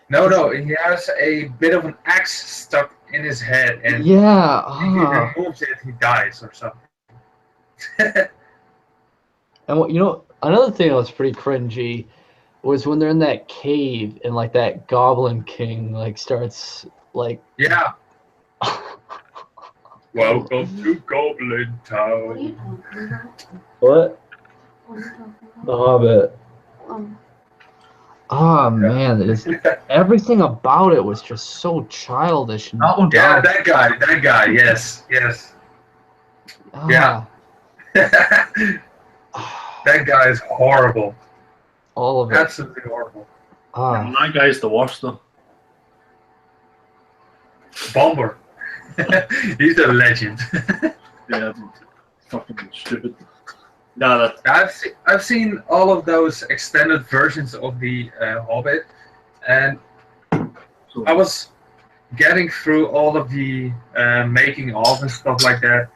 No, he has a bit of an axe stuck in his head, and Yeah. if he removes it, he dies or something. And another thing that was pretty cringy was when they're in that cave and like that Goblin King like starts like. Yeah. Welcome to Goblin Town. What? The Hobbit. Oh man, everything about it was just so childish. And, yeah, that guy. Yes. Yeah. That guy is horrible. All of it. Absolutely horrible. Yeah, that guy's the worst though. Bomber. He's a legend. Yeah, fucking stupid. No, I've seen all of those extended versions of the Hobbit, and I was getting through all of the making of and stuff like that.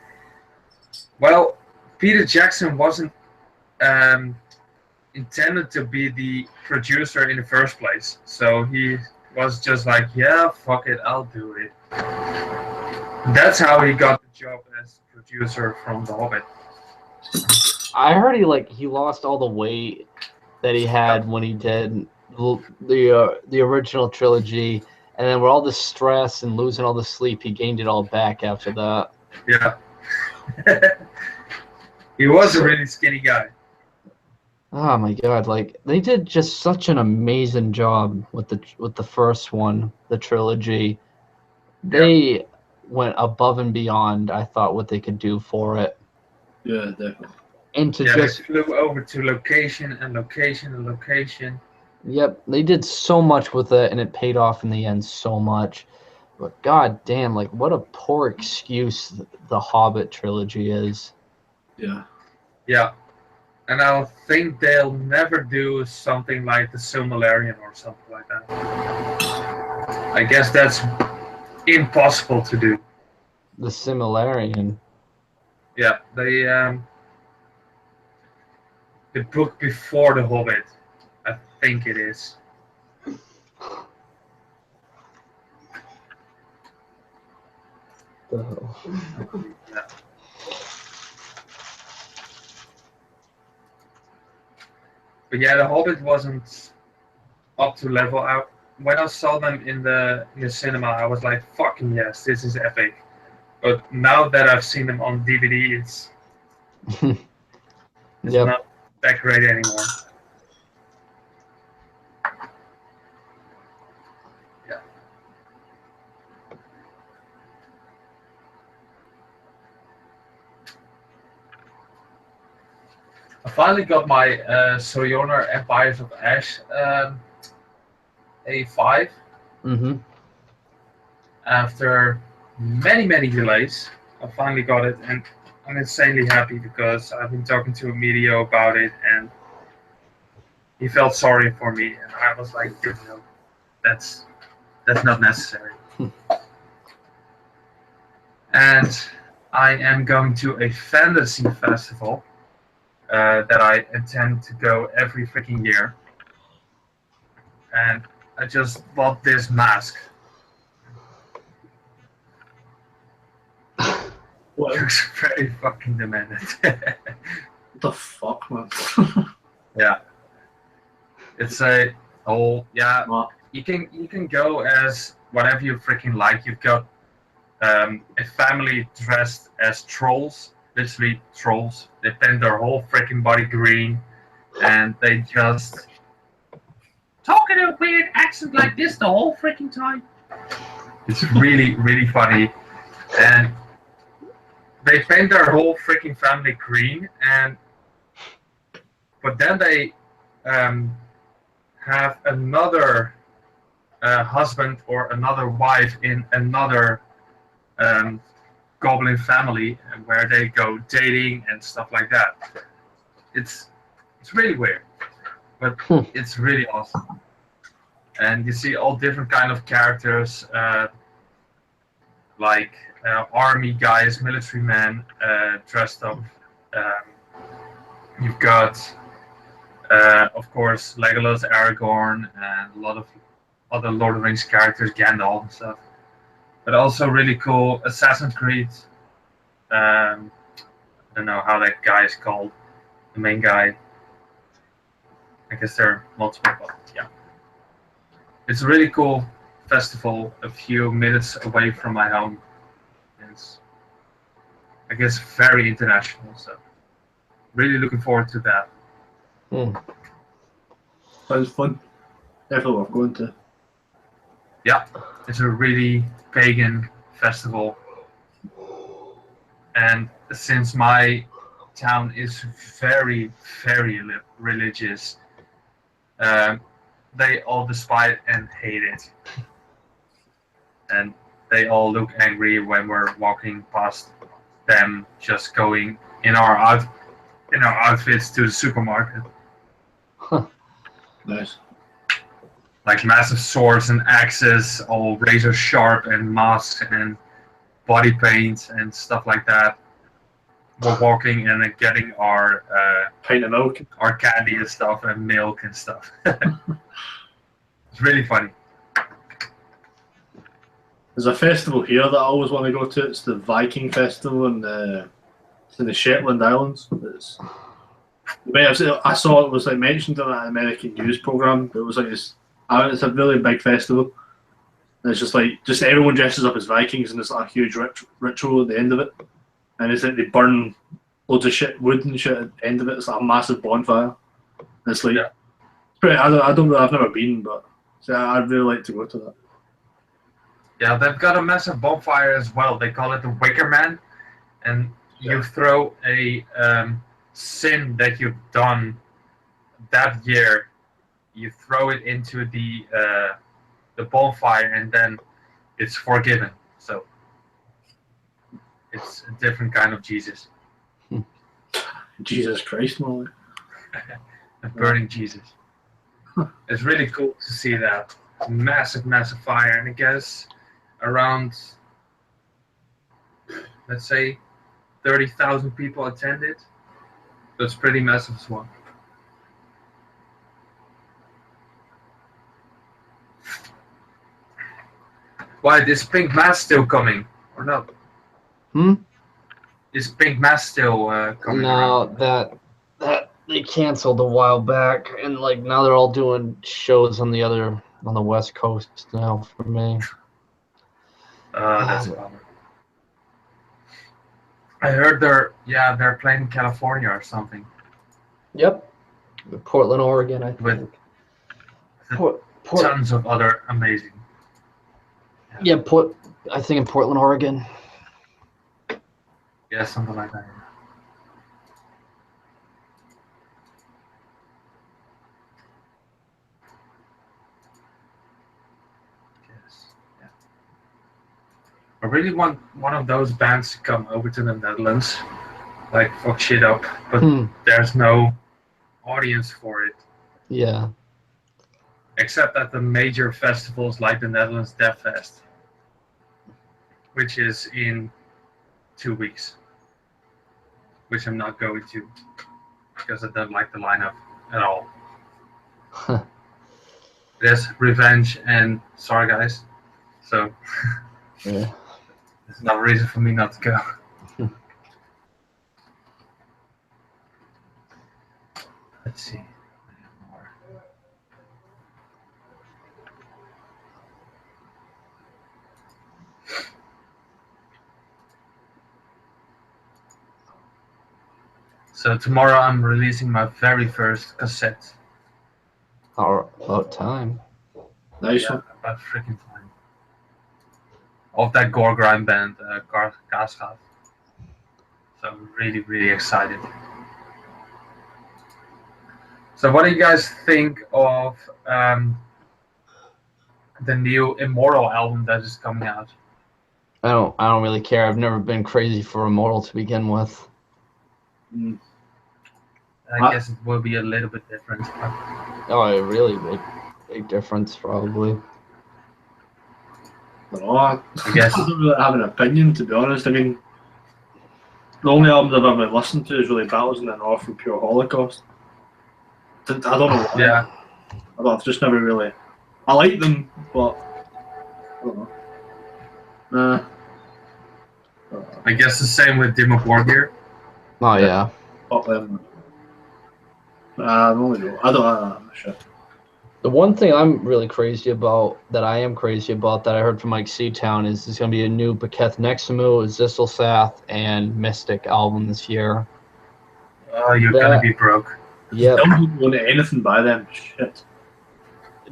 Well, Peter Jackson wasn't intended to be the producer in the first place, so he was just like, yeah, fuck it, I'll do it. That's how he got the job as producer from The Hobbit. I heard he lost all the weight that he had when he did the original trilogy, and then with all the stress and losing all the sleep, he gained it all back after that. Yeah. He was a really skinny guy. Oh my god, like they did just such an amazing job with the first one, the trilogy. They went above and beyond, I thought, what they could do for it. Yeah, definitely. And to they just flew over to location and location and location. Yep, they did so much with it, and it paid off in the end so much. But god damn, like what a poor excuse the Hobbit trilogy is. Yeah. Yeah. And I think they'll never do something like the Silmarillion or something like that. I guess that's impossible to do. The Silmarillion. Yeah, the book before The Hobbit. I think it is. Yeah. But yeah, The Hobbit wasn't up to level. When I saw them in the cinema, I was like, "Fucking yes, this is epic." But now that I've seen them on DVD, it's Yep. not that great anymore. Yeah. I finally got my Sojourner Empires of Ash A5 Mm-hmm. after many delays. I finally got it, and I'm insanely happy because I've been talking to Emilio about it, and he felt sorry for me, and I was like, "Dude, no, that's not necessary." And I am going to a fantasy festival that I intend to go every freaking year, and I just bought this mask. What Looks very fucking demanded. the fuck, man? Yeah, it's a whole yeah. What? You can go as whatever you freaking like. You've got a family dressed as trolls, literally trolls. They paint their whole freaking body green, and they just talk in a weird accent like this the whole freaking time. It's really funny, and they paint their whole freaking family green, but then they have another husband or another wife in another goblin family, and where they go dating and stuff like that. It's really weird, but it's really awesome. And you see all different kind of characters, like army guys, military men dressed up. You've got, of course, Legolas, Aragorn, and a lot of other Lord of the Rings characters, Gandalf and stuff. But also really cool Assassin's Creed. I don't know how that guy is called, the main guy. I guess there are multiple, but yeah. It's a really cool festival, a few minutes away from my home. It's, I guess, very international, so really looking forward to that. Sounds fun. Definitely worth going to. Yeah, it's a really pagan festival, and since my town is very religious, they all despise and hate it, and they all look angry when we're walking past them, just going in our outfits to the supermarket. Nice. Like massive swords and axes, all razor sharp, and masks and body paint and stuff like that. We're walking and getting our Pint of milk. our candy and stuff and milk and stuff. It's really funny. There's a festival here that I always want to go to. It's the Viking Festival it's in the Shetland Islands. I saw it was like mentioned in that American news program. It was like it's a really big festival. And it's just everyone dresses up as Vikings, and there's like a huge ritual at the end of it. And it's like they burn loads of shit, wood and shit at the end of it. It's like a massive bonfire. And it's like, it's pretty, I've never been, but so I'd really like to go to that. Yeah, they've got a massive bonfire as well. They call it the Wicker Man, and you throw a sin that you've done that year. You throw it into the bonfire, and then it's forgiven. So it's a different kind of Jesus. Jesus Christ, Molly. A burning Jesus. It's really cool to see that massive fire, and I guess around, let's say, 30,000 people attended. That's pretty massive as well. Why, is Pink Mass still coming? Or not? Is Pink Mass still coming No, around? that they canceled a while back, and like now they're all doing shows on the West Coast now for me. That's a bummer. I heard they're playing in California or something. Yep. Portland, Oregon, I think. With tons of other amazing. Yeah, I think in Portland, Oregon. Yeah, something like that. Yes. Yeah. I really want one of those bands to come over to the Netherlands, like fuck shit up, but there's no audience for it. Yeah. Except at the major festivals like the Netherlands Death Fest, which is in 2 weeks, which I'm not going to because I don't like the lineup at all. There's Revenge and Sorry Guys, so yeah. there's no reason for me not to go. Let's see. So tomorrow I'm releasing my very first cassette. About time. Nice Yeah, one. about freaking time. Of that gore grind band, Gasgaaf. So I'm really, really excited. So what do you guys think of the new Immortal album that is coming out? I don't really care. I've never been crazy for Immortal to begin with. I guess it will be a little bit different. Oh, a really big difference, probably. I guess I don't really have an opinion, to be honest. I mean, the only albums I've ever listened to is really Battles in the North and Pure Holocaust. I don't know why. Yeah. I've just never really. I like them, but I don't know. I guess the same with Dimmu Borgir. Oh yeah. Fuck them. I don't know. I'm not sure. The one thing I'm really crazy about, that I heard from Mike Seatown, is there's going to be a new Beketh Nexamu, Zisselsath, and Mystic album this year. Oh, you're going to be broke. Yeah. Don't want anything by them. Shit.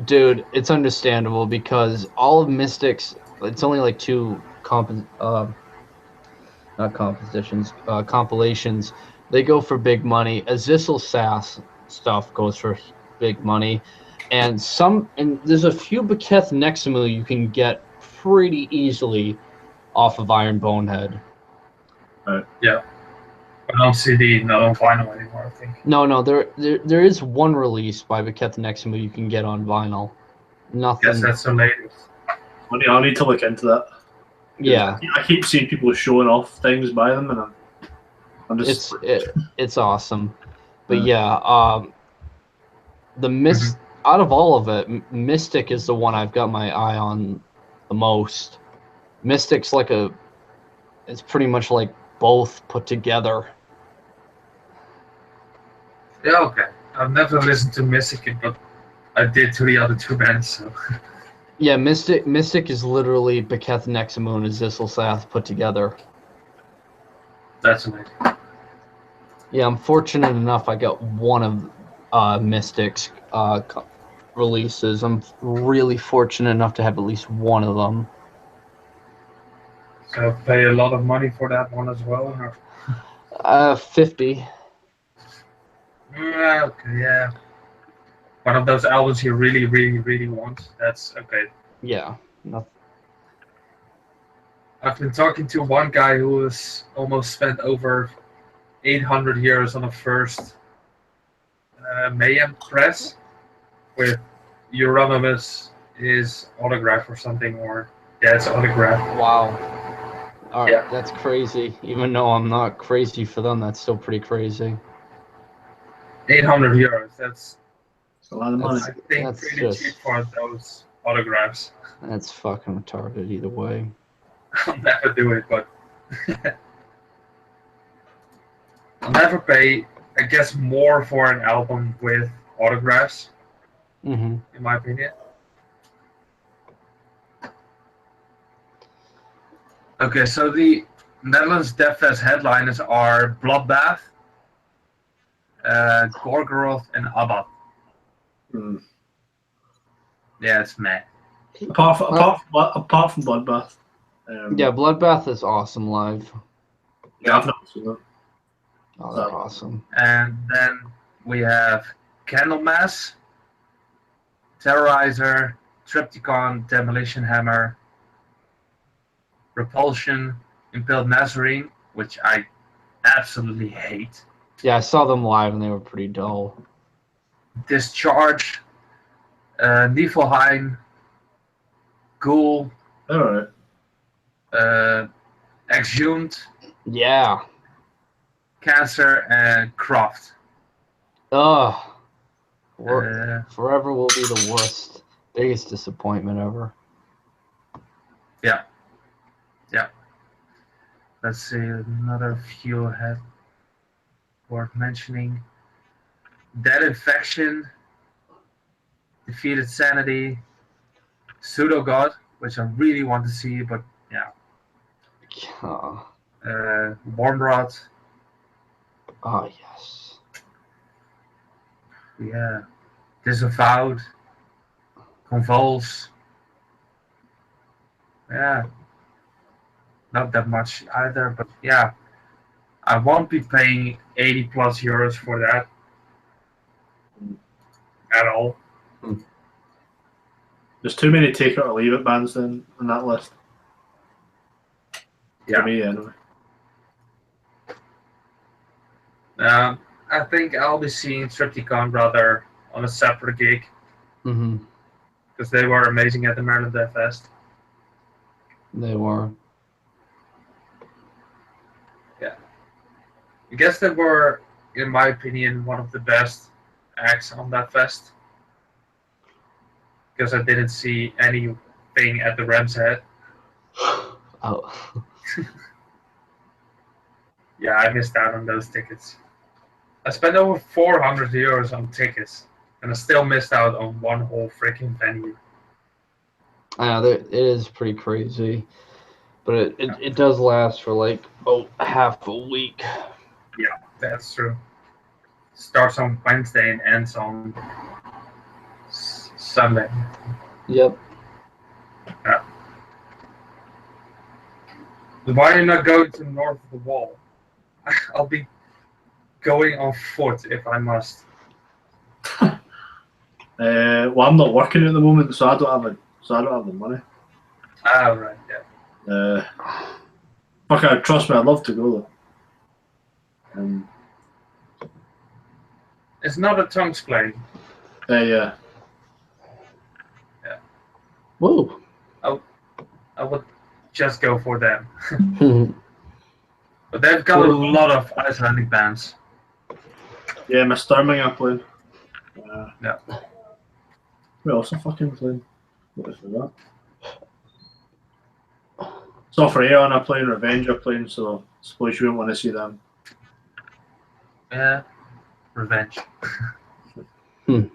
Dude, it's understandable because all of Mystic's, it's only like two compilations. They go for big money. Zisselsath stuff goes for big money. And there's a few Beketh Nexamu you can get pretty easily off of Iron Bonehead. Yeah. But on CD, not on vinyl anymore, I think. No, there is one release by Beketh Nexamu you can get on vinyl. Nothing. Yes, that's the latest. I need to look into that. Yeah. I keep seeing people showing off things by them, and I'm just. It's awesome, but yeah, out of all of it, Mystic is the one I've got my eye on the most. Mystic's it's pretty much like both put together. Yeah, okay. I've never listened to Mystic, but I did to the other two bands, so. Yeah, Mystic is literally Beketh Nexamu and Zisselsath put together. That's amazing. Yeah, I'm fortunate enough I got one of Mystic's releases. I'm really fortunate enough to have at least one of them. So pay a lot of money for that one as well? Or? 50. Okay, yeah. One of those albums you really, really, really want. That's okay. Yeah. Nothing. I've been talking to one guy who has almost spent over 800 euros on a first Mayhem press with Euronymous, his autograph or something, or Dad's autograph. Wow. All right, yeah. That's crazy. Even though I'm not crazy for them, that's still pretty crazy. 800 euros. That's a lot of money. I think pretty cheap for those autographs. That's fucking retarded either way. I'll never do it, but I'll never pay, I guess, more for an album with autographs, Mm-hmm. in my opinion. Okay, so the Netherlands Death Fest headliners are Bloodbath, Gorgoroth, and Abbath. Mm. Yeah, it's meh. Apart from Bloodbath. Yeah, Bloodbath is awesome live. Yeah, I've never seen it. Oh, they're awesome. And then we have Candlemass, Terrorizer, Triptychon, Demolition Hammer, Repulsion, Impaled Nazarene, which I absolutely hate. Yeah, I saw them live and they were pretty dull. Discharge, Niflheim, Ghoul, Alright. Exhumed, Yeah. Cancer, and Croft. Ugh. Uh, Forever will be the worst, biggest disappointment ever. yeah. Let's see, another few ahead worth mentioning. Dead Infection, Defeated Sanity, Pseudo God, which I really want to see, but yeah. Wormrot, Oh, yes. yeah. Disavowed, Convulse. Yeah. Not that much either, but yeah. I won't be paying 80 plus euros for that at all. There's too many take it or leave it bands then on that list. Yeah. For me, anyway. I think I'll be seeing Triptychon rather on a separate gig Mm-hmm. because they were amazing at the Maryland Death Fest. They were. Yeah. I guess they were, in my opinion, one of the best acts on that fest because I didn't see anything at the Ram's Head. Oh. Yeah, I missed out on those tickets. I spent over 400 euros on tickets, and I still missed out on one whole freaking venue. I know, it is pretty crazy. But it does last for like half a week. Yeah, that's true. Starts on Wednesday and ends on Sunday. Yep. Yeah. Why are you not going to the north of the wall? I'll be going on foot if I must. Well, I'm not working at the moment, so I don't have the money. Ah, right, yeah. Fuck, trust me, I'd love to go though. It's not a tongue play. Yeah. Yeah. Whoa. I would just go for them. But they've got a lot of Icelandic bands. Yeah, my Sturming are playing. Yeah. Who else are fucking playing? What is that? So for Aeon are playing, Revenge are playing, so I suppose you wouldn't want to see them. Yeah. Revenge. Oh,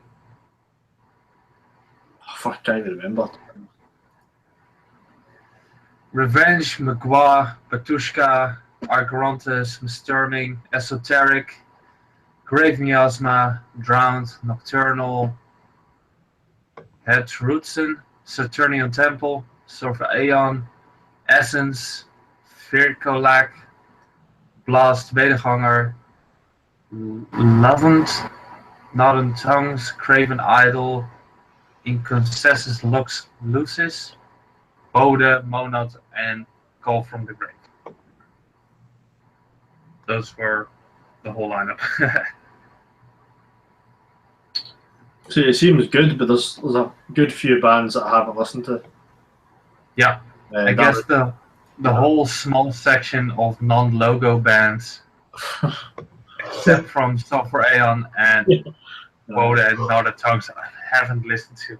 fuck, I can't even remember. Revenge, Magua, Batushka, Argorontes, Sturming, Esoteric, Grave Miasma, Drowned, Nocturnal, Hedrutsen, Saturnian Temple, Sorfa Aeon, Essence, Virkolak, Blast, Wederganger, Lovent, Northern Tongues, Craven Idol, Inconcessus Lux Lucis, Bode, Monad, and Call from the Grave. Those were the whole lineup. See, it seems good, but there's a good few bands that I haven't listened to. Yeah, I guess the whole small section of non-logo bands, except from Software Aeon and Bode and Northern Tongues, I haven't listened to.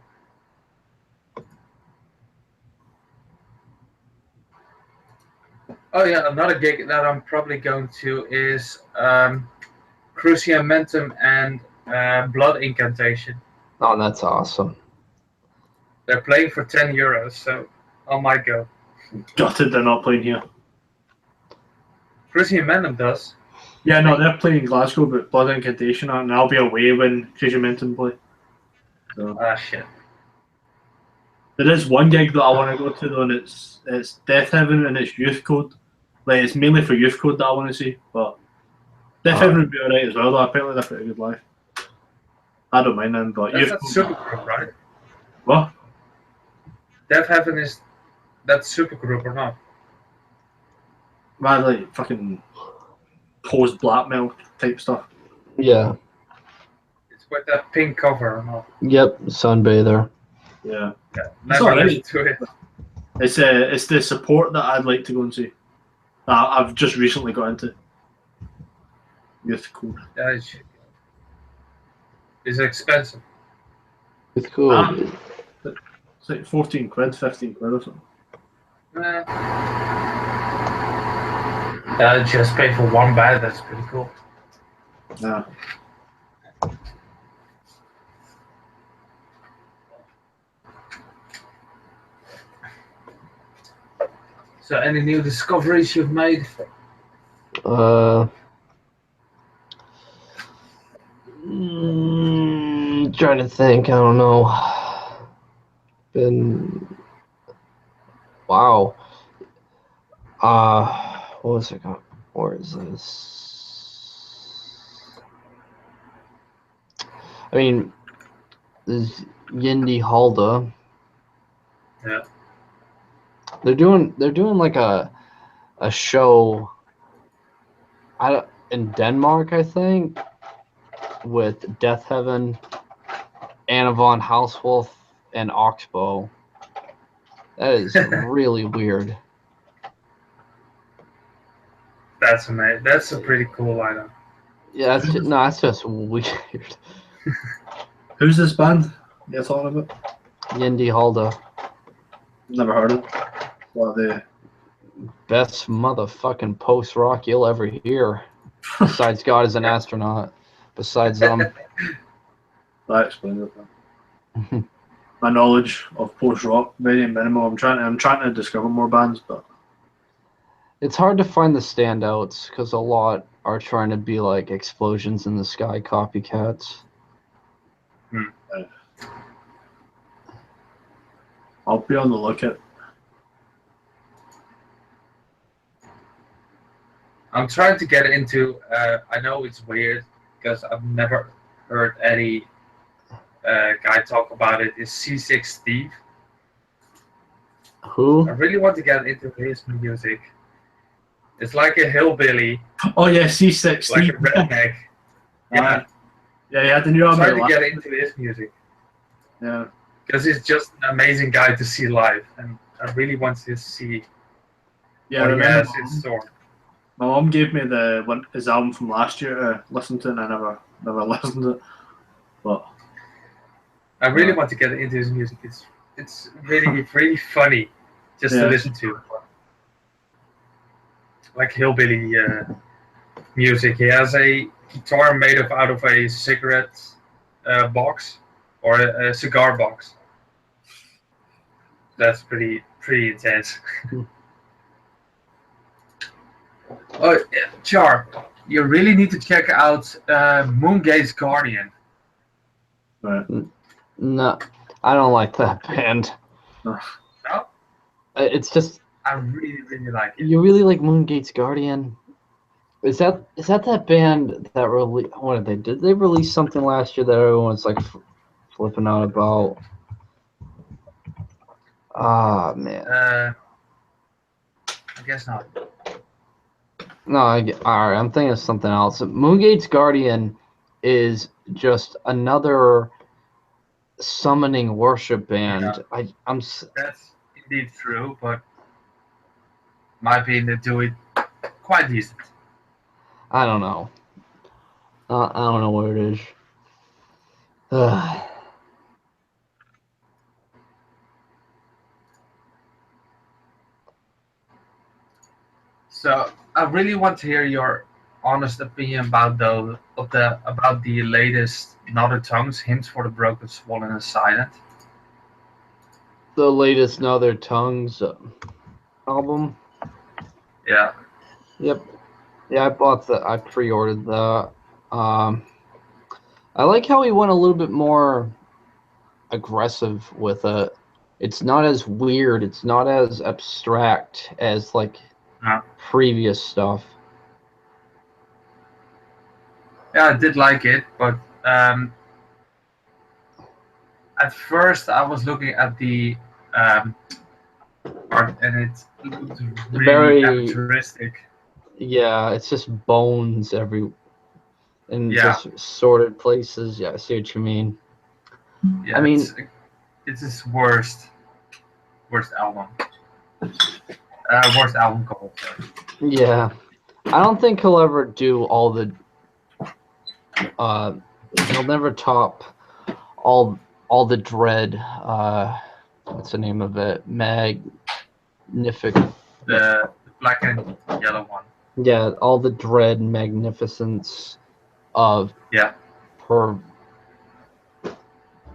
Oh yeah, another gig that I'm probably going to is Cruciamentum and Blood Incantation. Oh, that's awesome. They're playing for €10, so I might go. Gutted they're not playing here. Cruciamentum does. Yeah, no, they're playing in Glasgow, but Blood Incantation, and I'll be away when Cruciamentum play. So. Ah, shit. There is one gig that I want to go to though, and it's Death Heaven and it's Youth Code. Like it's mainly for Youth Code that I want to see, but Death Heaven would be alright as well. Though apparently they're pretty good live. I don't mind them, but That's Youth that Code. super group, right? What? Death Heaven is that super group or not? Man, like fucking post blackmail type stuff. Yeah. It's with that pink cover or not? Yep. Sunbather. Yeah. Never listened to it. It's the support that I'd like to go and see. I've just recently got into. Youth Code. Yeah, it's expensive. It's cool. It's like 14 quid, 15 quid or something. Yeah, just pay for one band. That's pretty cool. Yeah. So, any new discoveries you've made? Trying to think. I don't know. Wow. What was it called? Where is this? I mean, there's Yindi Halda. Yeah. They're doing like a show in Denmark, I think, with Death Heaven, Anna von Housewolf, and Oxbow. That is really weird. That's amazing. That's a pretty cool lineup. Yeah, that's just weird. Who's this band you're talking about? Yindi Halda. Never heard of it. What are they? Best motherfucking post rock you'll ever hear. Besides God is an astronaut. Besides them. That explains it then. My knowledge of post rock very minimal. I'm trying to discover more bands, but It's hard to find the standouts because a lot are trying to be like Explosions in the Sky copycats. I'll be on the lookout. I'm trying to get into. I know it's weird because I've never heard any guy talk about it. Is C6 Steve? Who? I really want to get into his music. It's like a hillbilly. Oh yeah, C6. Like a redneck. Yeah. Yeah, yeah, the new I'm album. trying to get into his music. Yeah. Because he's just an amazing guy to see live, and I really want to see what he has in store. My mom gave me his album from last year to listen to, and I never listened to it. But I really want to get into his music. It's really funny just to listen to. Like hillbilly music. He has a guitar made out of a cigarette box or a cigar box. That's pretty intense. Oh, Char, you really need to check out Moongate's Guardian. right. No, I don't like that band. No? It's just I really like it. you really like Moongate's Guardian. Is that band that released? What did they do? Did they release something last year that everyone's like flipping out about? Ah man. I guess not. No, all right. I'm thinking of something else. Moongate's Guardian is just another summoning worship band. Yeah. I'm. That's indeed true, but my opinion, they do it quite decent. I don't know. I don't know what it is. So I really want to hear your honest opinion about the latest Another Tongues Hymns for the Broken, Swollen, and Silent. The latest Another Tongues album. Yeah. Yep. Yeah, I bought that. I pre-ordered that. I like how he went a little bit more aggressive with it. It's not as weird. It's not as abstract as like previous stuff. Yeah, I did like it, but at first I was looking at the art, and it looked really Very futuristic. Yeah, it's just bones in just sorted places. Yeah, I see what you mean. Yeah, I mean, it's his worst album. Worst album cover. Yeah, I don't think he'll ever do all the. He'll never top all the Dread. What's the name of it? Magnificent. The black and yellow one. Yeah, all the Dread magnificence of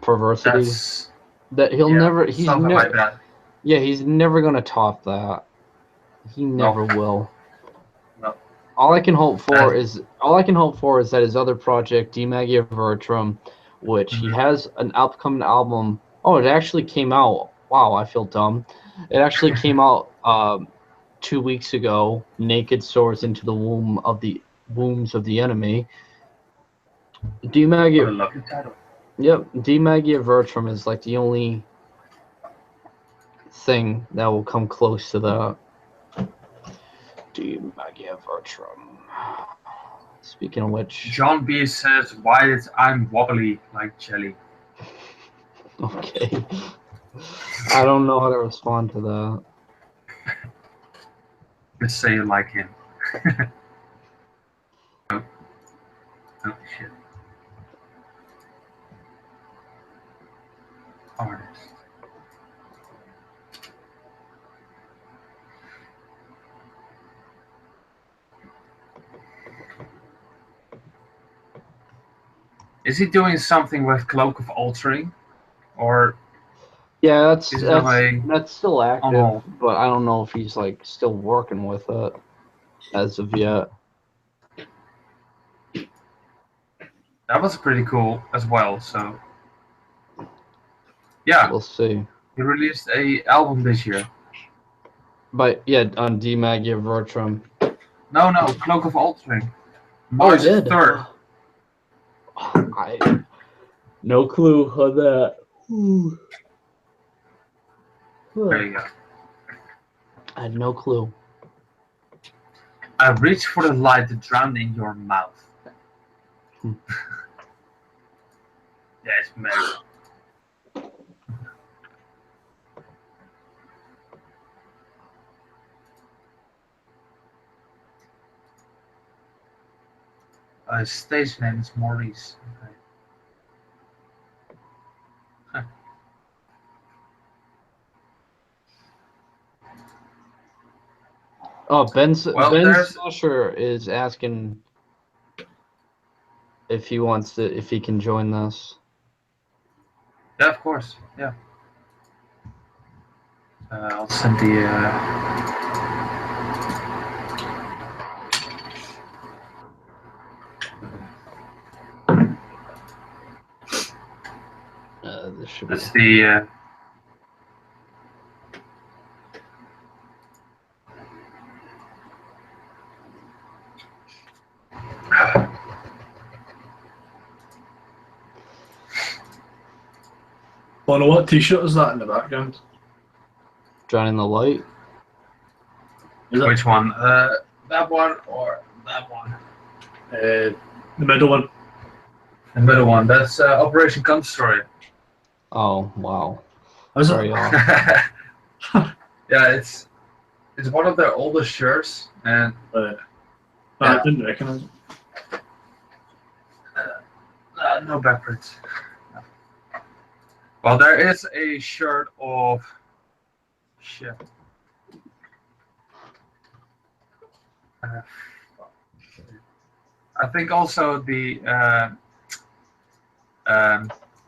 perversity. That he'll never. He's something never. Like that. Yeah, he's never gonna top that. He never will. No. All I can hope for is that his other project, Demagia Vertrum, which he has an upcoming album. Oh, it actually came out. Wow, I feel dumb. It actually came out 2 weeks ago. Naked soars into the wombs of the enemy. Demagia. What a lovely title. Yep, Demagia Vertrum is like the only thing that will come close to that. Demagia Vertrum. Speaking of which, John B says, "Why is I'm wobbly like jelly?" Okay. I don't know how to respond to that. Just say you like him. Oh shit. Artist. Is he doing something with Cloak of Altering, or? Yeah, that's still active, but I don't know if he's like still working with it as of yet. That was pretty cool as well. So yeah, we'll see. He released a album this year. But yeah, on Demagia Vertrum. No, Cloak of Altering. March 3rd. No clue on that. There you go. I had no clue. I reach for the light to drown in your mouth. Yes, man. His stage name is Maurice. Okay. Huh. Oh, Ben Slusher is asking if he can join this. Yeah, of course. Yeah. I'll send the. This should That's the. Bono, what t-shirt is that in the background? Joining the Light. Which one? That one or that one? The middle one. The middle one. That's Operation Cunts Story. Oh wow. Sorry, yeah, it's one of their oldest shirts, and I didn't recognize it. No backwards. Well, there is a shirt of shit. Uh, I think also the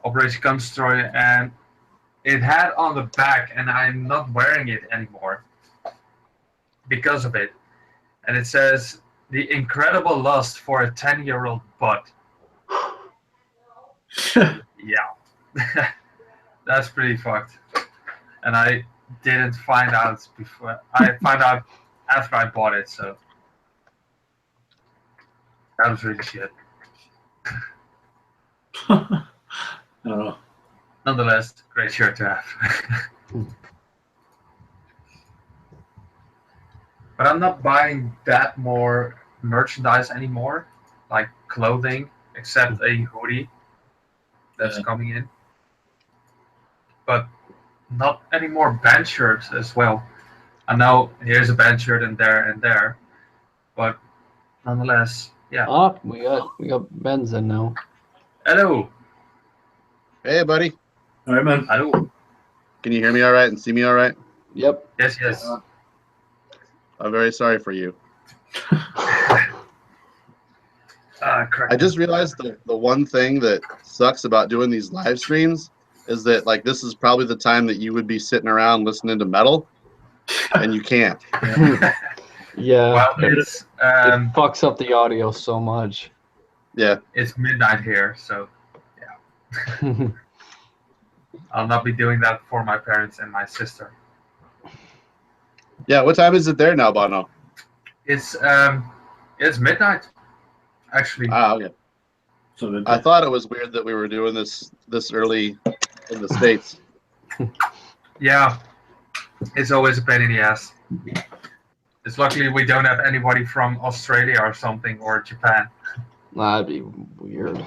Operation Gun Destroyer, and it had on the back, and I'm not wearing it anymore because of it. And it says the incredible lust for a 10-year-old butt. Yeah, that's pretty fucked. And I didn't find out before. I found out after I bought it, so that was really shit. I don't know. Nonetheless, great shirt to have. But I'm not buying that more merchandise anymore, like clothing, except a hoodie that's coming in. But not any more band shirts as well. I know here's a band shirt and there, but nonetheless, yeah. Oh, we got Ben's in now. Hello. Hey, buddy. All right, man. Hello. Can you hear me all right and see me all right? Yep. Yes. I'm very sorry for you. Correct. I just realized the one thing that sucks about doing these live streams is that like this is probably the time that you would be sitting around listening to metal, and you can't. Yeah. Well, it's it fucks up the audio so much. Yeah. It's midnight here, so yeah. I'll not be doing that for my parents and my sister. Yeah. What time is it there now, Bono? It's midnight, actually. Ah, okay. So I thought it was weird that we were doing this early in the States. Yeah, it's always a pain in the ass. It's luckily we don't have anybody from Australia or something, or Japan. That'd be weird.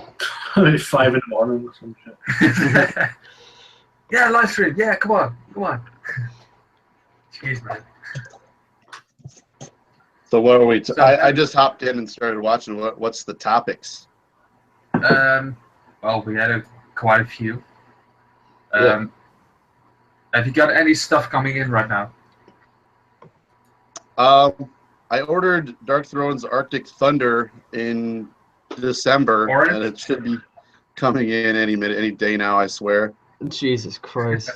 5 in the morning or some shit. Yeah, live stream. Yeah, come on. Jeez, man. So what are we? I just hopped in and started watching. What's the topics? Well, we had quite a few. Yeah. Have you got any stuff coming in right now? I ordered Dark Throne's Arctic Thunder in December, and it should be coming in any minute, any day now. I swear. Jesus Christ.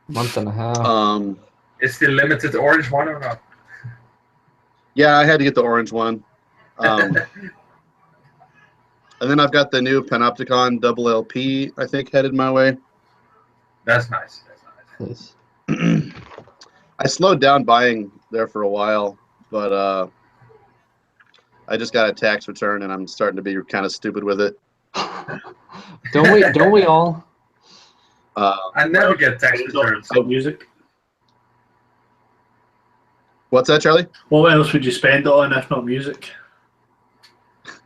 Month and a half. Is the limited orange one or not? Yeah, I had to get the orange one. And then I've got the new Panopticon double LP, I think, headed my way. That's nice. Nice. I slowed down buying there for a while, but I just got a tax return, and I'm starting to be kind of stupid with it. Don't we all? I never get tax returns. Music. What's that, Charlie? What else would you spend it on if not music?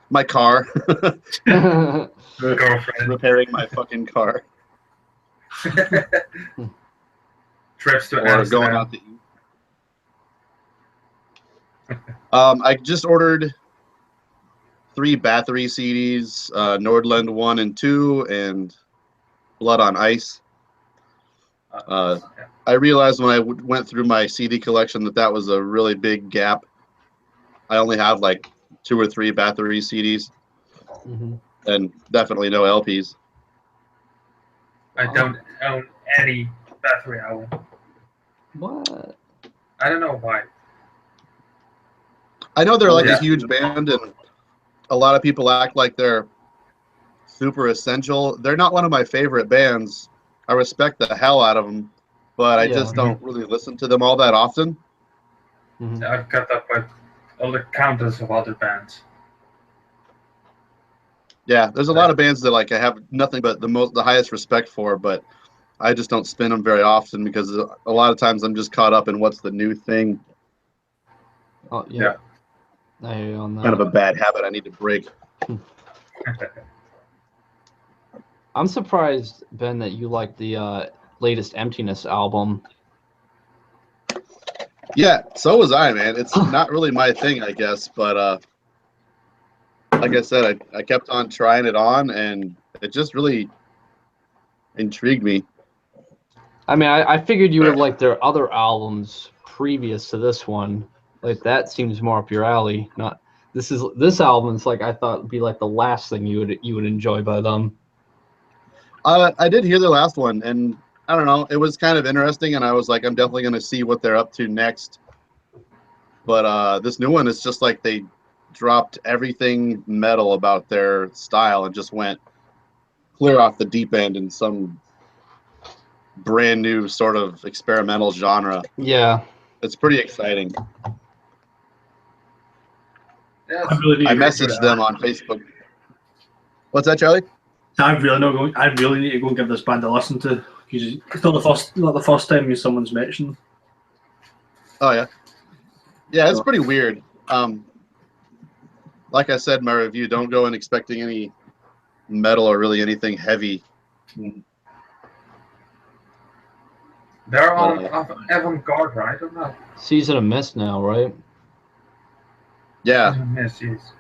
My car. Girlfriend. Repairing my fucking car. Trips to or Amsterdam. going out to eat. I just ordered 3 Bathory CDs, Nordland 1 and 2, and Blood on Ice. I realized when I went through my CD collection that was a really big gap. I only have like 2 or 3 Bathory CDs, and definitely no LPs. I don't own any Bathory album. What? I don't know why. I know they're like a huge band, and a lot of people act like they're super essential. They're not one of my favorite bands. I respect the hell out of them, but I just don't really listen to them all that often. I've got that by all the counters of other bands. Yeah, there's a lot of bands that like I have nothing but the highest respect for, but I just don't spin them very often because a lot of times I'm just caught up in what's the new thing. Oh yeah. I hear you on that. Kind of a bad habit I need to break. I'm surprised, Ben, that you like the latest Emptiness album. Yeah, so was I, man. It's not really my thing, I guess, but like I said, I kept on trying it on, and it just really intrigued me. I mean, I figured you would like their other albums previous to this one, Like that seems more up your alley. Not this album's like I thought would be like the last thing you would enjoy by them. I did hear the last one, and I don't know, it was kind of interesting, and I was like, I'm definitely going to see what they're up to next. But this new one is just like they dropped everything metal about their style and just went clear off the deep end in some brand new sort of experimental genre. Yeah. It's pretty exciting. Yeah, I messaged them on Facebook. What's that, Charlie? I really need to go and give this band a listen to, because it's not the first time someone's mentioned. Oh yeah, yeah, it's pretty weird. Like I said in my review, don't go in expecting any metal or really anything heavy. They're on avant-garde, right? Or not? Season of Mist now, right? Yeah. Yes, yes.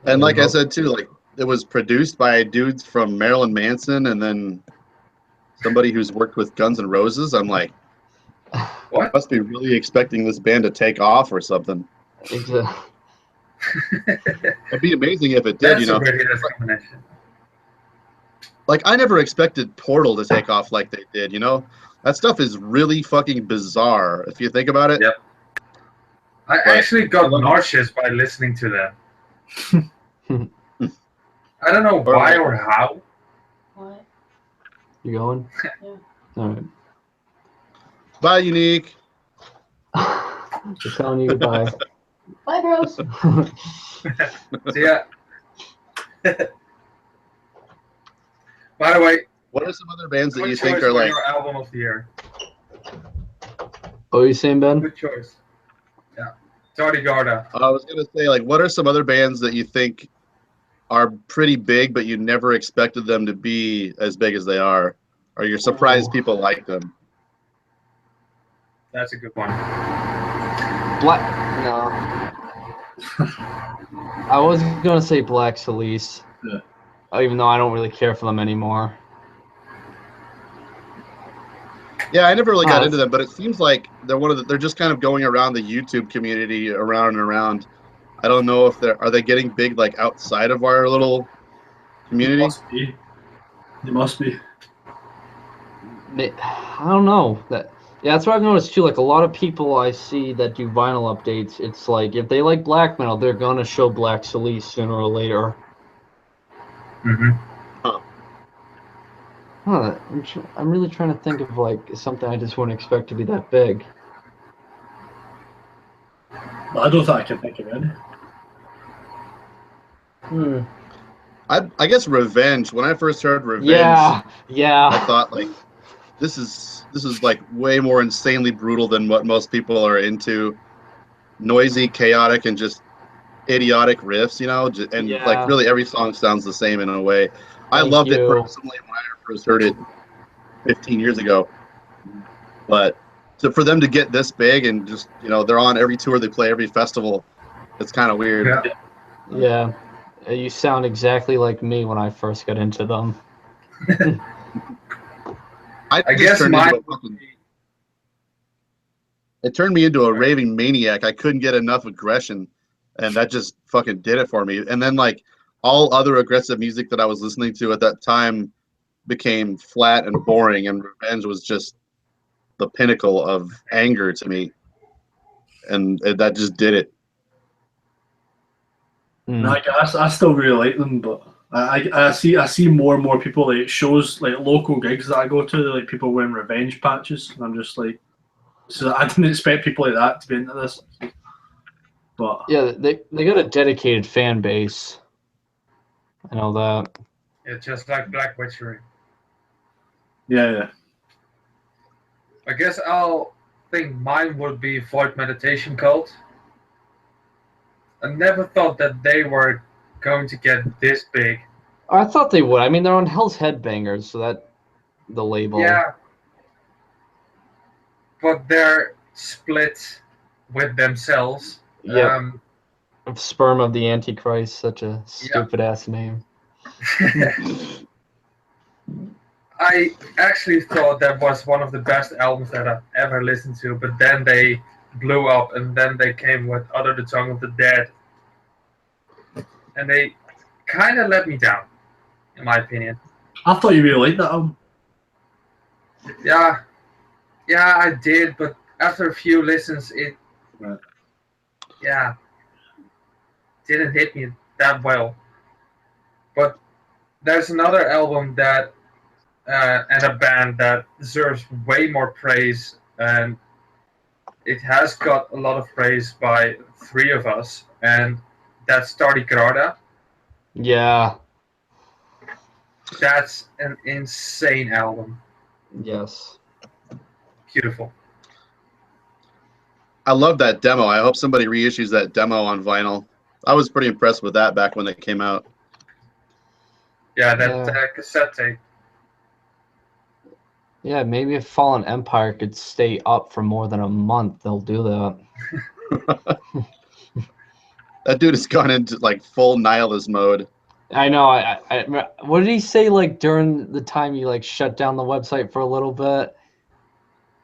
And like I said too, like it was produced by dudes from Marilyn Manson and then somebody who's worked with Guns N' Roses. I'm like, what? Must be really expecting this band to take off or something. Exactly. It'd be amazing if it did, That's a really nice combination. Like I never expected Portal to take off like they did, you know? That stuff is really fucking bizarre if you think about it. Yep. I actually got nauseous by listening to them. I don't know why or how. What? You going? Yeah. All right. Bye, Unique. Just telling you goodbye. Bye, bros. See ya. By the way, what are some other bands that good you think choice are for like your album of the year? What are you saying, Ben? Good choice. Yeah. Tony Garda. I was gonna say, like, what are some other bands that you think are pretty big, but you never expected them to be as big as they are, or you're surprised people like them? That's a good one. No. I was gonna say Black Celeste. Yeah. Even though I don't really care for them anymore. Yeah, I never really got into them, but it seems like they're just kind of going around the YouTube community around and around. I don't know if are they getting big like outside of our little community? They must be. I don't know. That's what I've noticed too. Like a lot of people I see that do vinyl updates, it's like if they like black metal, they're gonna show Black Celeste sooner or later. Mm-hmm. Huh, I'm really trying to think of like something I just wouldn't expect to be that big. I don't think I can think of any. I guess Revenge. When I first heard Revenge, yeah. I thought like this is like way more insanely brutal than what most people are into. Noisy, chaotic, and just idiotic riffs, you know, and like really every song sounds the same in a way. I loved it personally when I first heard it 15 years ago, but for them to get this big and just, you know, they're on every tour, they play every festival, it's kind of weird. Yeah, you sound exactly like me when I first got into them. I guess it turned me into a raving maniac. I couldn't get enough aggression, and that just fucking did it for me. And then like all other aggressive music that I was listening to at that time became flat and boring, and Revenge was just the pinnacle of anger to me, and that just did it. I still really like them, but I see more and more people like shows, like local gigs that I go to, like people wearing Revenge patches, and I'm just like, so I didn't expect people like that to be into this. But yeah, they got a dedicated fan base. I know that. It's just like Black Witchery. Yeah. I guess I'll think mine would be Void Meditation Cult. I never thought that they were going to get this big. I thought they would. I mean, they're on Hell's Headbangers, so that the label. Yeah. But they're split with themselves. Yeah. Sperm of the Antichrist, such a stupid ass name. I actually thought that was one of the best albums that I've ever listened to, but then they blew up, and then they came with Under the Tongue of the Dead, and they kind of let me down, in my opinion. I thought you really liked that album. Yeah, I did, but after a few listens, it didn't hit me that well. But there's another album that and a band that deserves way more praise, and it has got a lot of praise by three of us, and that's Tardigrada. Yeah. That's an insane album. Yes. Beautiful. I love that demo. I hope somebody reissues that demo on vinyl. I was pretty impressed with that back when they came out. Yeah, that cassette tape. Yeah, maybe if Fallen Empire could stay up for more than a month, they'll do that. That dude has gone into like full nihilist mode. I know. I what did he say? Like during the time you like shut down the website for a little bit.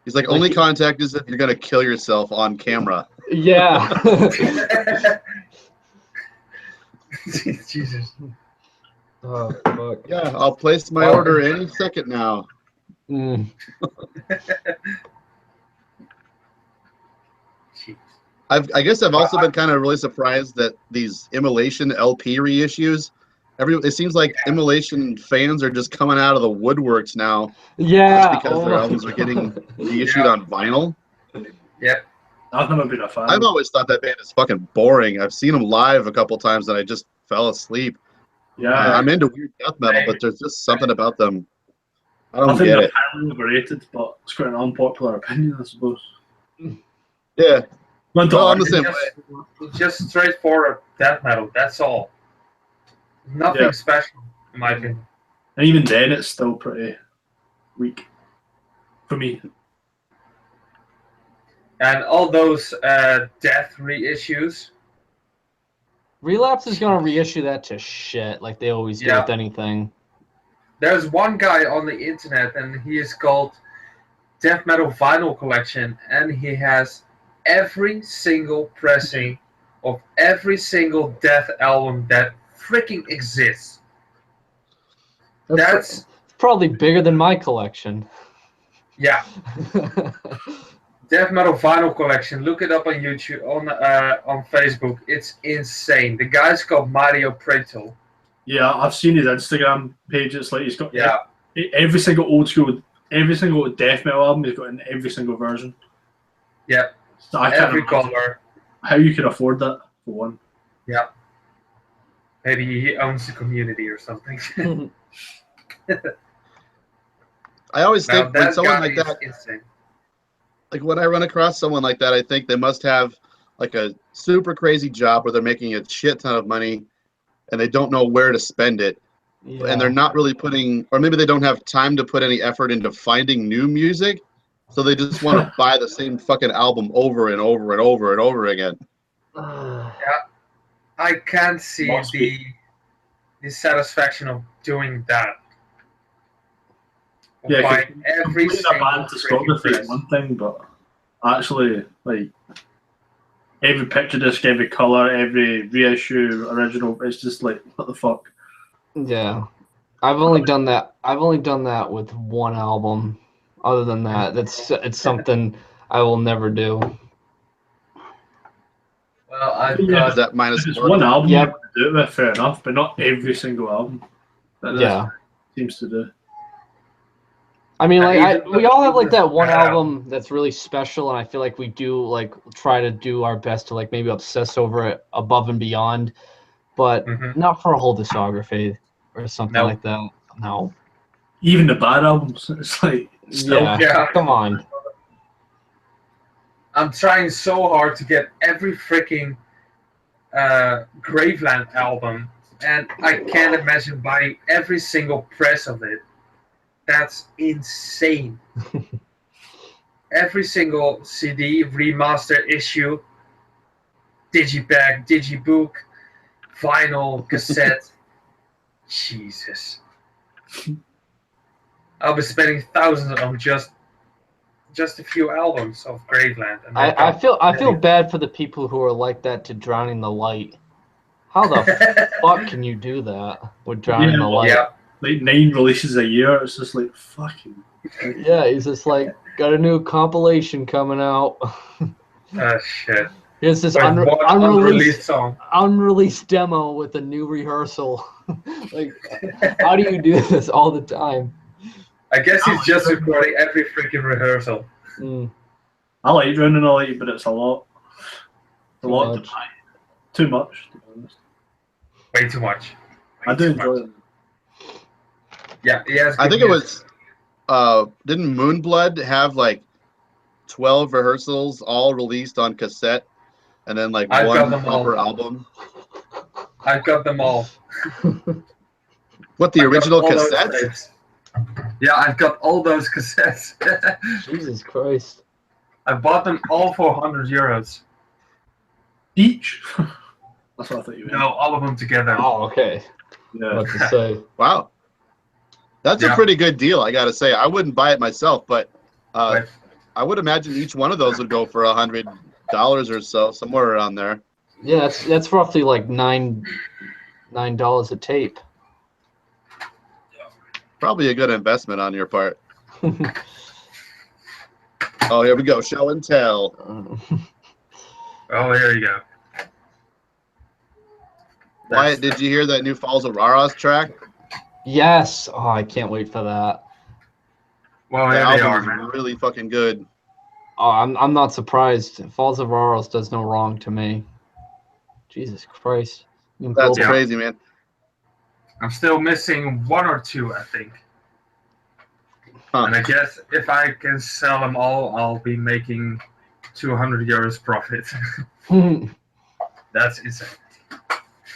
He's like, only contact is if you're gonna kill yourself on camera. Yeah. Jesus. Oh fuck. Yeah, I'll place my order any second now. Mm. I guess I've also been kind of really surprised that these Immolation LP reissues, it seems like Immolation fans are just coming out of the woodworks now. Yeah. Just because their albums are getting reissued on vinyl. Yep. I've never been a fan. I've always thought that band is fucking boring. I've seen them live a couple times and I just fell asleep. Yeah. I'm into weird death metal, but there's just something about them. I I don't think get they're it. highly overrated, but it's quite an unpopular opinion, I suppose. Yeah. Went Well, on. I'm the same way. It's just straightforward death metal. That's all. Nothing special, in my opinion. And even then, it's still pretty weak for me. And all those death reissues. Relapse is gonna reissue that to shit like they always do with anything. There's one guy on the internet, and he is called Death Metal Vinyl Collection, and he has every single pressing of every single death album that freaking exists. That's probably bigger than my collection. Yeah. Death Metal Vinyl Collection. Look it up on YouTube, on Facebook. It's insane. The guy's called Mario Preto. Yeah, I've seen his Instagram page. It's like he's got every single every single death metal album he's got in every single version. Yep. So I every can't color. How you can afford that for one. Yeah. Maybe he owns the community or something. I always think when someone like that, insane. Like when I run across someone like that, I think they must have like a super crazy job where they're making a shit ton of money and they don't know where to spend it. Yeah. And they're not really putting, or maybe they don't have time to put any effort into finding new music. So they just want to buy the same fucking album over and over and over and over again. Yeah, I can't see the satisfaction of doing that. Yeah, buying every single band discography is one thing, but actually, like every picture disc, every color, every reissue, original, it's just like, what the fuck? Yeah, I've only done that. I've only done that with one album. Other than that, it's something I will never do. Well, I've got that minus one album. Yep. You do it with, fair enough, but not every single album. That seems to do. I mean, like we all have like that one album that's really special, and I feel like we do like try to do our best to like maybe obsess over it above and beyond, but not for a whole discography or something like that. No. Even the bad albums, it's like come on. I'm trying so hard to get every freaking Graveland album, and I can't imagine buying every single press of it. That's insane. Every single CD, remaster issue, digipack, digibook, vinyl, cassette. Jesus. I'll be spending thousands on just just a few albums of Graveland. And I feel bad for the people who are like that to Drowning the Light. How the fuck can you do that with Drowning the Light? Yeah. Like 9 releases a year. It's just like fucking. Yeah, he's just like got a new compilation coming out. Shit. Here's this With one unreleased song. unreleased demo with a new rehearsal. Like, how do you do this all the time? I guess he's just recording every freaking rehearsal. Mm. I like Drowning the Light, but it's a lot. A lot to buy. Too much, to be honest. Way too much. I do enjoy it. Yeah, yes. I think it was. Didn't Moonblood have like 12 rehearsals all released on cassette, and then like I've got one them proper all. album? I've got them all. What, the I've got original all those cassettes? tapes. Yeah, I've got all those cassettes. Jesus Christ. I bought them all for €100. Each? That's what I thought you meant. No, all of them together. Oh, okay. Yeah. What to say? Wow, that's a pretty good deal. I gotta say, I wouldn't buy it myself, but Right. I would imagine each one of those would go for $100 or so, somewhere around there. Yeah, that's roughly like $9 a tape. Probably a good investment on your part. Oh, here we go. Show and tell. Oh, here you go. Wyatt, did you hear that new Falls of Raras track? Yes. Oh, I can't wait for that. Well, The here they are, album man. is really fucking good. Oh, I'm not surprised. Falls of Auros does no wrong to me. Jesus Christ. You can That's build a- crazy, man. I'm still missing one or two, I think. Huh. And I guess if I can sell them all, I'll be making €200 profit. That's insane.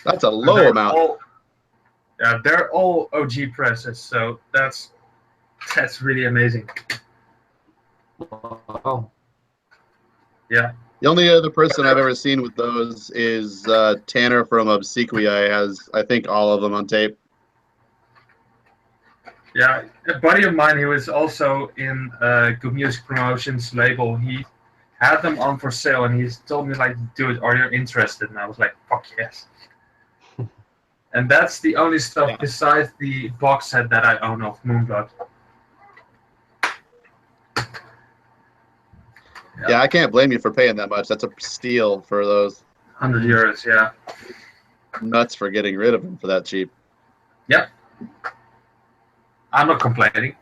That's a And low they're amount. all- yeah, they're all OG presses, so that's really amazing. Wow. Yeah. The only other person I've ever seen with those is Tanner from Obsequia. He has, I think, all of them on tape. Yeah, a buddy of mine who was also in Good Music Promotions label, he had them on for sale, and he told me, like, dude, are you interested? And I was like, fuck yes. And that's the only stuff besides the box set that I own of Moonblood. Yeah, I can't blame you for paying that much. That's a steal for those. €100, yeah. Nuts for getting rid of them for that cheap. Yep. I'm not complaining.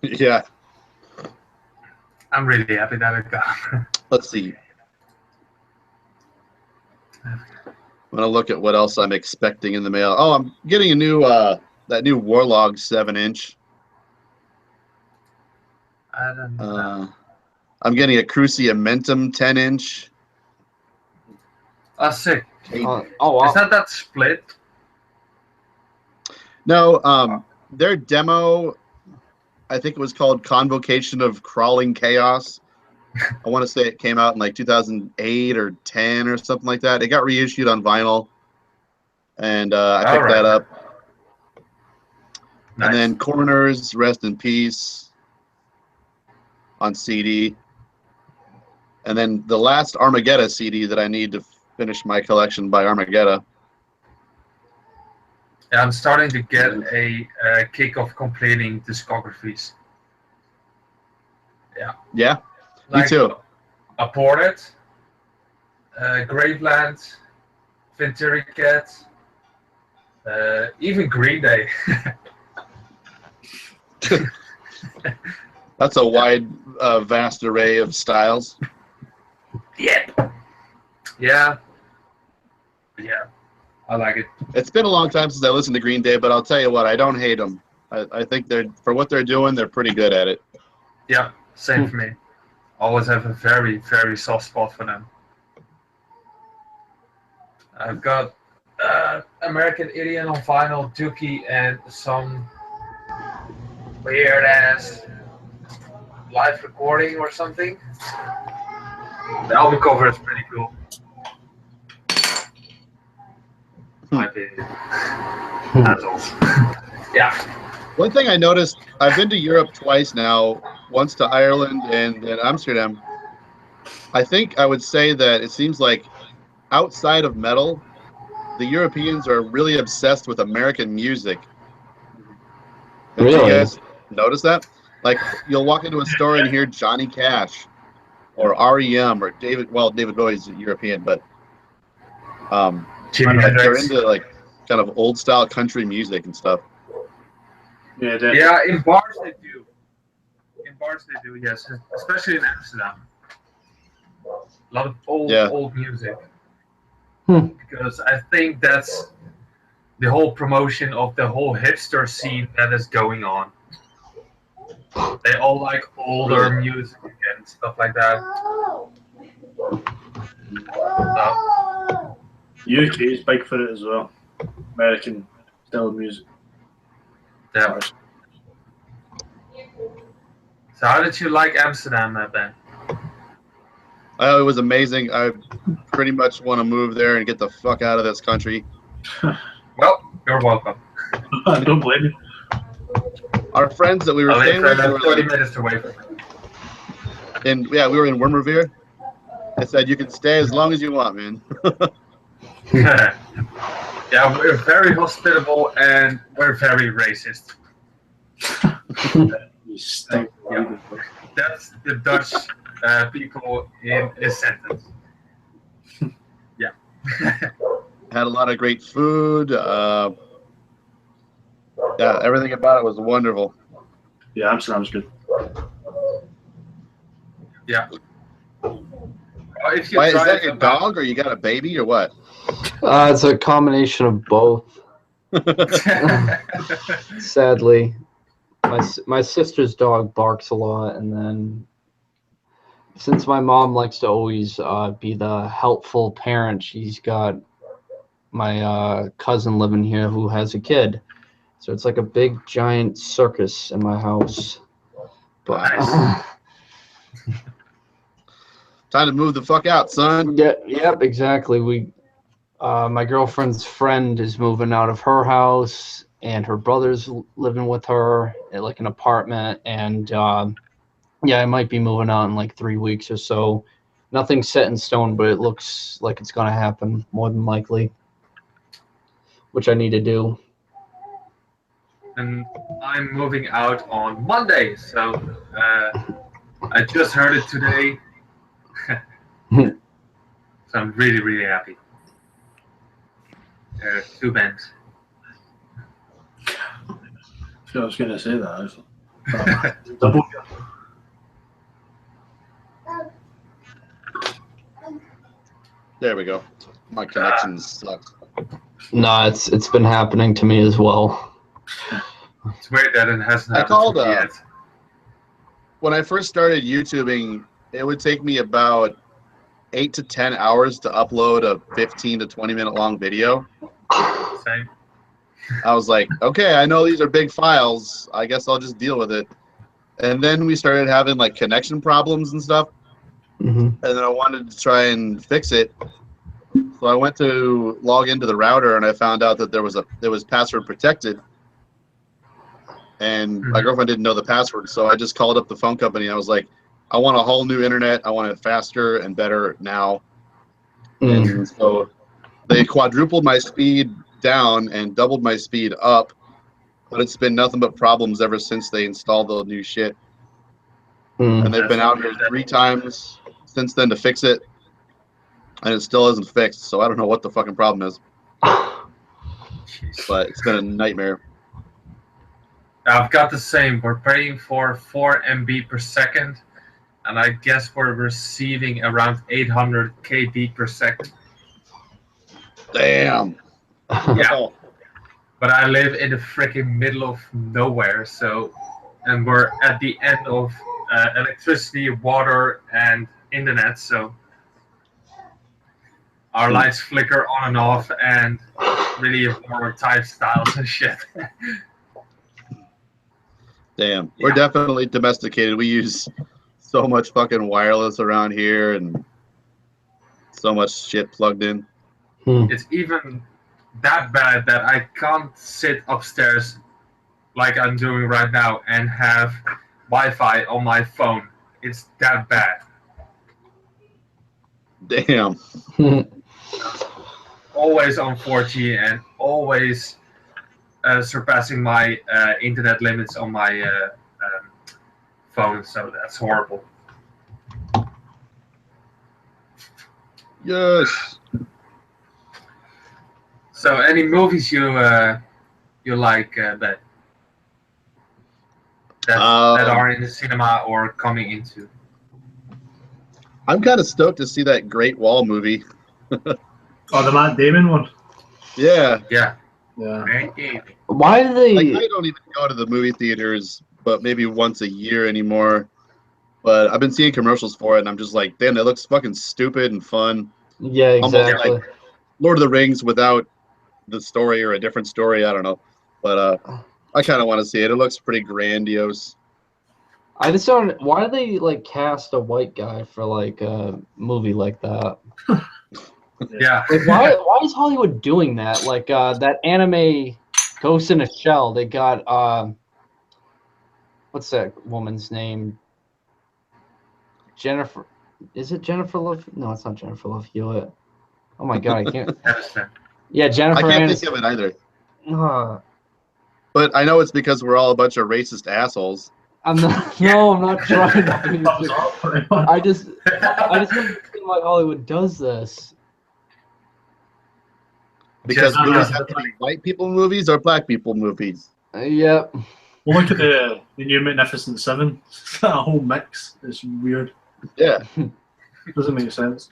Yeah. I'm really happy that I got them. Let's see. I'm gonna look at what else I'm expecting in the mail. Oh, I'm getting a new that new Warlog 7-inch. I don't know. I'm getting a Cruciamentum 10-inch. Oh, sick. Oh, wow. Is that split? No, their demo, I think it was called Convocation of Crawling Chaos. I want to say it came out in like 2008 or 10 or something like that. It got reissued on vinyl, and I picked that up. Nice. And then Corners, Rest in Peace on CD. And then the last Armageddon CD that I need to finish my collection by Armageddon. Yeah, I'm starting to get a kick of completing discographies. Yeah. Yeah, Like me too. Aborted, Graveland, Venturi Cat, even Green Day. That's a wide, vast array of styles. Yeah. Yeah. Yeah. I like it. It's been a long time since I listened to Green Day, but I'll tell you what, I don't hate them. I think they're, for what they're doing, they're pretty good at it. Yeah, same for me. Always have a very, very soft spot for them. I've got American Idiot on vinyl, Dookie, and some weird ass live recording or something. The album cover is pretty cool. My opinion. That's awesome. Yeah. One thing I noticed, I've been to Europe twice now, once to Ireland and Amsterdam. I think I would say that it seems like outside of metal, the Europeans are really obsessed with American music. Do you Really? guys notice that? Like, you'll walk into a store and hear Johnny Cash or REM or David. Well, David Bowie's European, but Jimi like they're Hendrix. into like kind of old style country music and stuff. Yeah, definitely. Yeah, in bars they do. In bars they do, yes, especially in Amsterdam. A lot of old music. Because I think that's the whole promotion of the whole hipster scene that is going on. They all like older music and stuff like that. So, UK is big for it as well. American style of music. yeah. So how did you like Amsterdam, Ben? Oh, it was amazing. I pretty much want to move there and get the fuck out of this country. Well, you're welcome. I don't blame you. Our friends that we were I staying with live were 30 like, minutes away from it. we were in Wormerveer. They said you can stay as long as you want, man. Yeah, we're very hospitable and we're very racist. You stink. Yeah. That's the Dutch people in a sentence. Yeah. Had a lot of great food. Yeah, everything about it was wonderful. Yeah, Amsterdam's good. Yeah. If you Why, is drive that your about- dog or you got a baby or what? It's a combination of both. Sadly, my sister's dog barks a lot, and then since my mom likes to always be the helpful parent, she's got my cousin living here who has a kid, so it's like a big giant circus in my house. But Nice. Time to move the fuck out, son. yep, exactly. My girlfriend's friend is moving out of her house, and her brother's living with her at like an apartment. And yeah, I might be moving out in like 3 weeks or so. Nothing's set in stone, but it looks like it's gonna happen more than likely, which I need to do. And I'm moving out on Monday, so I just heard it today. So I'm really, really happy. There are 2 bands. I was going to say that. Double. There we go. My connection sucks. No, it's been happening to me as well. It's weird that it hasn't I happened called, to me yet. When I first started YouTubing, it would take me about 8 to 10 hours to upload a 15 to 20 minute long video. Same. I was like, okay, I know these are big files. I guess I'll just deal with it. And then we started having like connection problems and stuff. Mm-hmm. And then I wanted to try and fix it. So I went to log into the router and I found out that it was password protected. And my girlfriend didn't know the password, so I just called up the phone company. I was like, I want a whole new internet. I want it faster and better now. And so they quadrupled my speed down and doubled my speed up, but it's been nothing but problems ever since they installed the new shit. And they've been out here 3 times since then to fix it, and it still isn't fixed. So I don't know what the fucking problem is, but it's been a nightmare. I've got the same. We're paying for 4 MB per second, and I guess we're receiving around 800 KB per second. Damn. Yeah. But I live in the freaking middle of nowhere, and we're at the end of electricity, water, and internet, so our lights flicker on and off, and really horror type styles and shit. Damn. We're definitely domesticated. We use so much fucking wireless around here and so much shit plugged in. It's even that bad that I can't sit upstairs like I'm doing right now and have Wi-Fi on my phone. It's that bad. Damn. Always on 4G and always surpassing my internet limits on my phone. So that's horrible. Yes. So, any movies you like, Ben? That are in the cinema or coming into? I'm kind of stoked to see that Great Wall movie. Oh, the Matt Damon one. Yeah. Yeah. Yeah. Why do they? Like, I don't even go to the movie theaters, but maybe once a year anymore. But I've been seeing commercials for it, and I'm just like, damn, that looks fucking stupid and fun. Yeah, exactly. Almost like Lord of the Rings without the story or a different story. I don't know, but I kind of want to see it. It looks pretty grandiose. I just don't. Why do they like cast a white guy for like a movie like that? Yeah. Like, why is Hollywood doing that? Like that anime Ghost in a Shell. They got what's that woman's name? Jennifer. Is it Jennifer Love? No, it's not Jennifer Love Hewitt. Oh my god, I can't. Yeah, Jennifer. I can't Aniston. think of it either. But I know it's because we're all a bunch of racist assholes. I'm not. No, I'm not trying to be. I just don't see why Hollywood does this. Because Just movies have to be white people movies or black people movies. Yep. Well, look at the new Magnificent Seven. That whole mix is weird. Yeah. Doesn't make sense.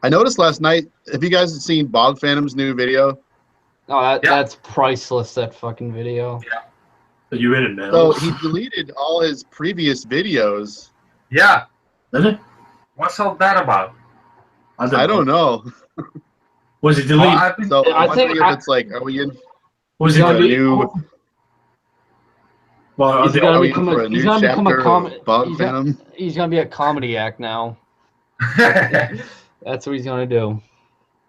I noticed last night. Have you guys seen Bog Phantom's new video? Oh, that's priceless. That fucking video. Yeah. Are you in it now? So he deleted all his previous videos. Yeah. Did it? What's all that about? I don't know. Was he deleted? Well, So I I'm think wondering if it's like, are we in Was for he a new? Well, He's the, gonna Are we become in for a. a He's new gonna become a chapter comedy. of Bog Phantom? He's gonna be a comedy act now. Black That's what he's gonna do.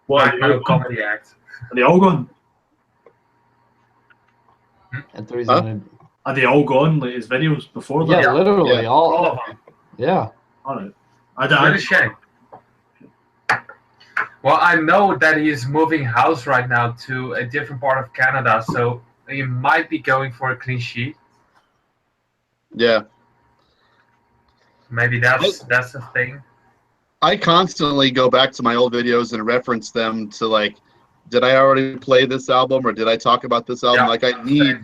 what? metal comedy act. Are they all gone? That's what he's Huh? gonna. Are they all gone? Like his videos before that? Yeah, literally Yeah. all. All of them. Yeah. All right. What a shame. Well, I know that he's moving house right now to a different part of Canada, so he might be going for a clean sheet. Yeah. Maybe that's the thing. I constantly go back to my old videos and reference them to like, did I already play this album or did I talk about this album? Yeah. Like I need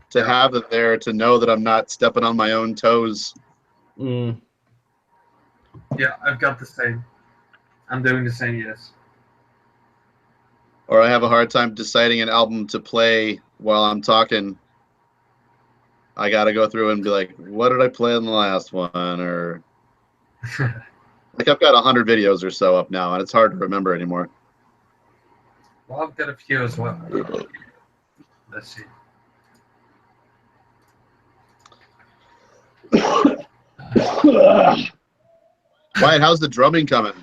to have it there to know that I'm not stepping on my own toes. Mm. Yeah, I've got the same. I'm doing the same, yes. Or I have a hard time deciding an album to play while I'm talking. I got to go through and be like, what did I play in the last one? Or like I've got 100 videos or so up now, and it's hard to remember anymore. Well, I've got a few as well. Let's see. Wyatt, how's the drumming coming?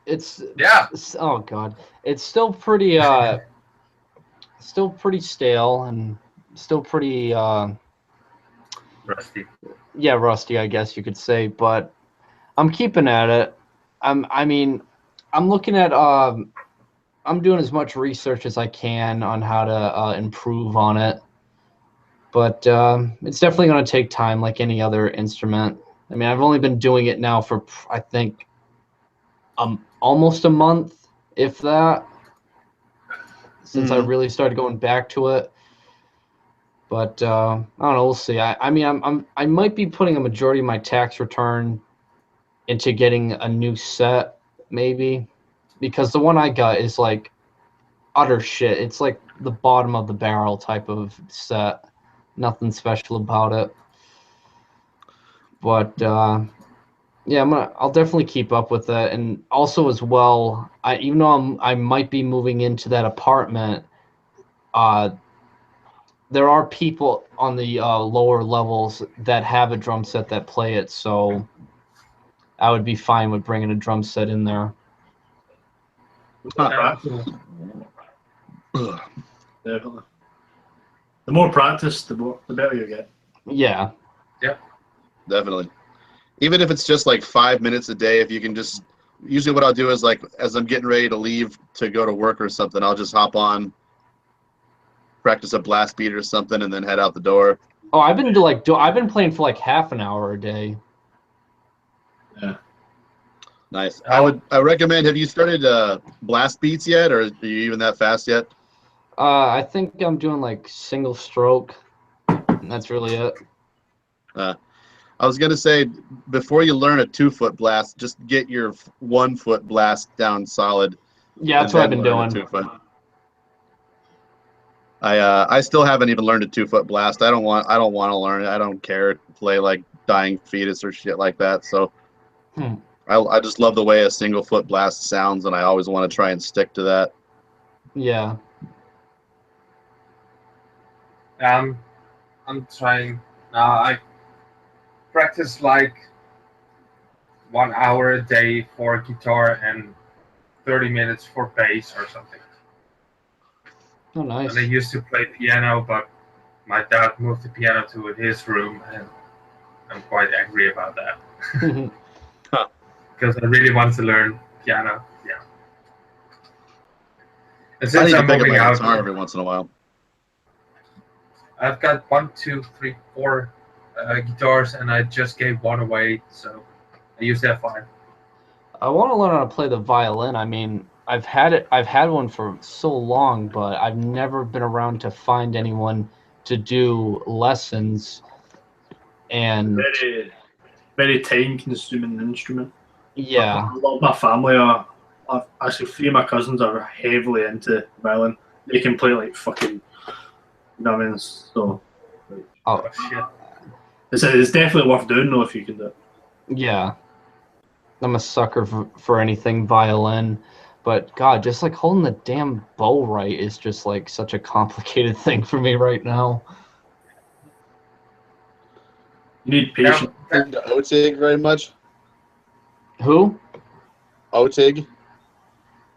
It's Yeah. oh god, it's still pretty stale and still pretty Rusty. yeah, rusty, I guess you could say, but I'm keeping at it. I'm looking at I'm doing as much research as I can on how to improve on it. But it's definitely going to take time like any other instrument. I mean, I've only been doing it now for I think almost a month, if that, since I really started going back to it. But I don't know. We'll see. I might be putting a majority of my tax return into getting a new set, maybe, because the one I got is like utter shit. It's like the bottom of the barrel type of set. Nothing special about it. But yeah, I'll definitely keep up with that. And also as well, even though I might be moving into that apartment, there are people on the lower levels that have a drum set that play it, so I would be fine with bringing a drum set in there. Definitely. The more practice, the better you get. Yeah. Definitely. Even if it's just like 5 minutes a day, if you can just. Usually, what I'll do is like as I'm getting ready to leave to go to work or something, I'll just hop on, practice a blast beat or something, and then head out the door. Oh, I've been playing for like half an hour a day. Yeah. Nice. I recommend. Have you started blast beats yet, or are you even that fast yet? I think I'm doing like single stroke. And that's really it. I was gonna say before you learn a 2-foot blast, just get your 1-foot blast down solid. Yeah, that's what I've been doing. 2-foot. I still haven't even learned a 2-foot blast. I don't want to learn it. I don't care to play like Dying Fetus or shit like that. So I just love the way a single foot blast sounds, and I always want to try and stick to that. Yeah. I'm trying. I practice like 1 hour a day for guitar and 30 minutes for bass or something. Oh, nice. And I used to play piano, but my dad moved the piano to his room, and I'm quite angry about that. Because I really want to learn piano. Yeah. And I since need to I'm pick up moving my out, guitar every once in a while. I've got 1, 2, 3, 4 guitars, and I just gave one away, so I use that 5. I want to learn how to play the violin. I mean, I've had one for so long, but I've never been around to find anyone to do lessons. And Very, very time-consuming instrument. yeah, A lot of my family are. Actually, 3 of my cousins are heavily into violin. They can play like fucking. You know what I mean? So. oh Shit. It's definitely worth doing though if you can do it. yeah. I'm a sucker for anything violin, but God, just like holding the damn bow right is just like such a complicated thing for me right now. You need patience. Into Otig very much. Who? Otig.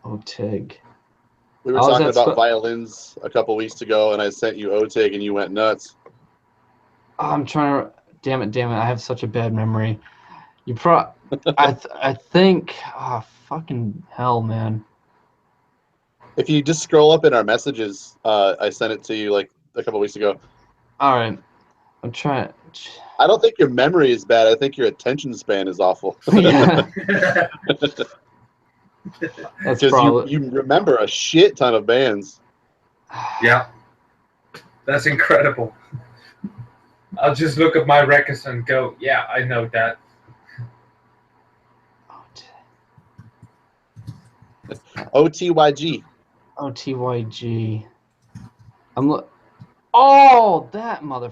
Otig. We were How is talking that about violins a couple weeks ago, and I sent you Otig, and you went nuts. Oh, I'm trying to. Damn it! I have such a bad memory. I think. Oh, fucking hell, man. If you just scroll up in our messages, I sent it to you like a couple weeks ago. All right, I'm trying. I don't think your memory is bad. I think your attention span is awful. Yeah, that's Because probably. you remember a shit ton of bands. Yeah. That's incredible. I'll just look at my records and go, yeah, I know that. OTYG. OTYG. Oh, that mother.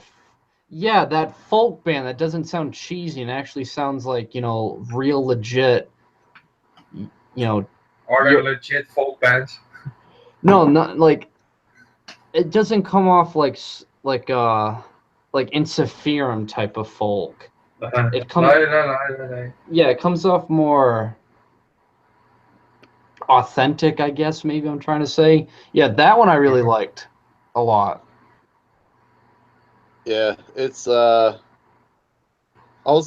Yeah, that folk band that doesn't sound cheesy and actually sounds like, real legit. Are there legit folk bands? No, not like. It doesn't come off like Insephirum type of folk. It comes. No. Yeah, it comes off more authentic, I guess. Maybe I'm trying to say. Yeah, that one I really liked a lot. Yeah, it's almost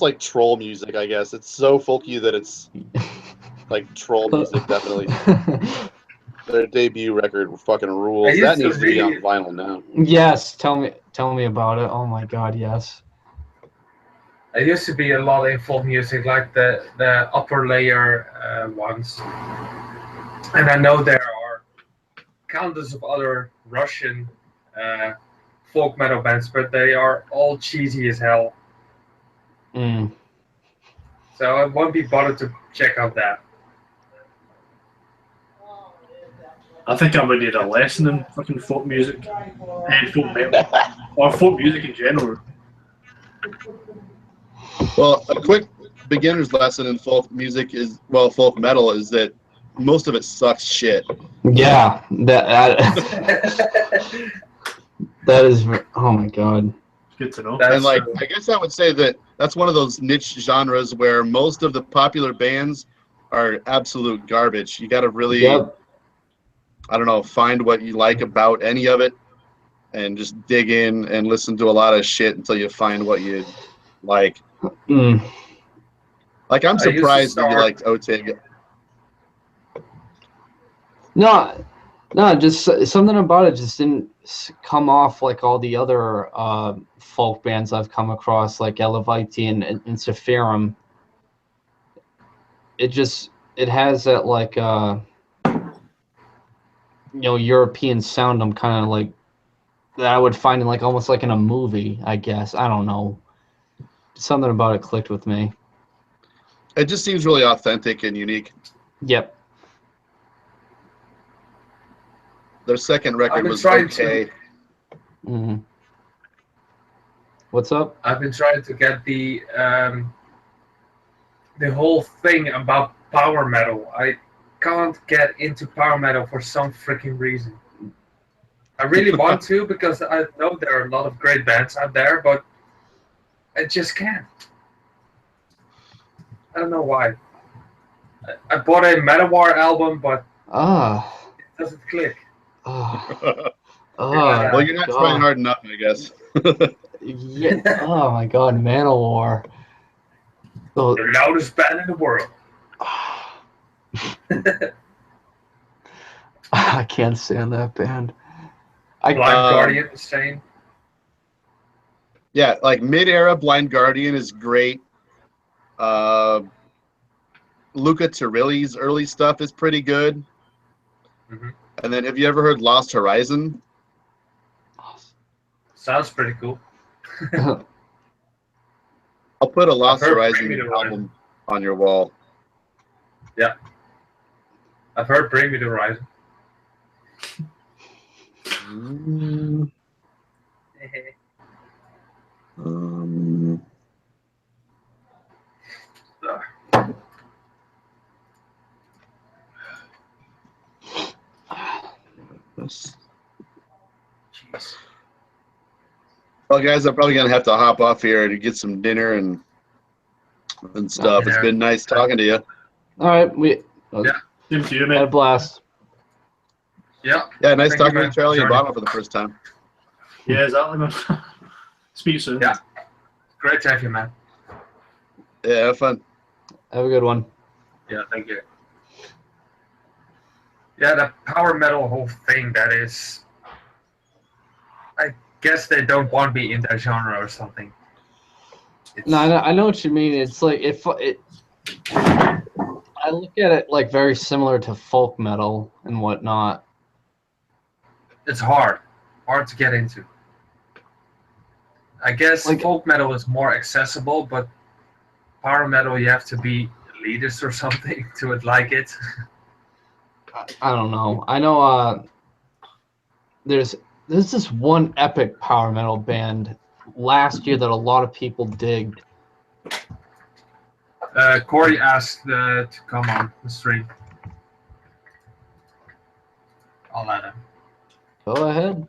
like troll music, I guess. It's so folky that it's like troll music, definitely. Their debut record fucking rules. That needs to be on vinyl now. Yes, tell me about it. Oh my god, yes. I used to be a lot in folk music, like the upper layer ones. And I know there are countless of other Russian folk metal bands, but they are all cheesy as hell. Mm. So I won't be bothered to check out that. I think I would need a lesson in fucking folk music and folk metal, or folk music in general. Well, a quick beginner's lesson in folk music folk metal is that most of it sucks shit. Yeah, that is. Oh my god. Good to know. And I guess I would say that that's one of those niche genres where most of the popular bands are absolute garbage. You got to really, I don't know, find what you like about any of it. and just dig in and listen to a lot of shit until you find what you like. Mm. Like, I'm I used to surprised that you start- liked Oteg. No, just something about it just didn't come off like all the other folk bands I've come across, like Elevite and Sephirum. It has that like European sound. I'm kind of like that I would find in like almost like in a movie, I guess. I don't know. Something about it clicked with me. It just seems really authentic and unique. Yep. Their second record been was trying okay. Mm-hmm. What's up? I've been trying to get the whole thing about power metal. I can't get into power metal for some freaking reason. I really want to because I know there are a lot of great bands out there, but I just can't. I don't know why. I bought a Manowar album, but it doesn't click. Well, you're not trying hard enough, I guess. Yeah. Oh my God, Manowar. Oh. The loudest band in the world. I can't stand that band. Blind Guardian is saying. Yeah, like mid-era Blind Guardian is great. Luca Turilli's early stuff is pretty good. Mm-hmm. And then, have you ever heard Lost Horizon? Sounds pretty cool. I'll put a Lost Horizon album on your wall. Yeah. I've heard Bring Me the Horizon. Jeez. Well, guys, I'm probably gonna have to hop off here to get some dinner and stuff. It's been nice talking to you. All right, Same to you, had a mate. blast. Yeah. Yeah, nice Thank talking you, to man. Charlie and Johnny. Bono for the first time. Yeah, exactly, man. Speak soon. Yeah. Great to have you, man. Yeah, have fun. Have a good one. Yeah, thank you. Yeah, the power metal whole thing, that is... I guess they don't want to be in that genre or something. No, I know what you mean. It's like I look at it like very similar to folk metal and whatnot. It's hard to get into. I guess Like- folk metal is more accessible, but power metal you have to be elitist or something to like it. I don't know. I know there's this one epic power metal band last year that a lot of people digged. Corey asked to come on the stream. I'll let him. Go ahead.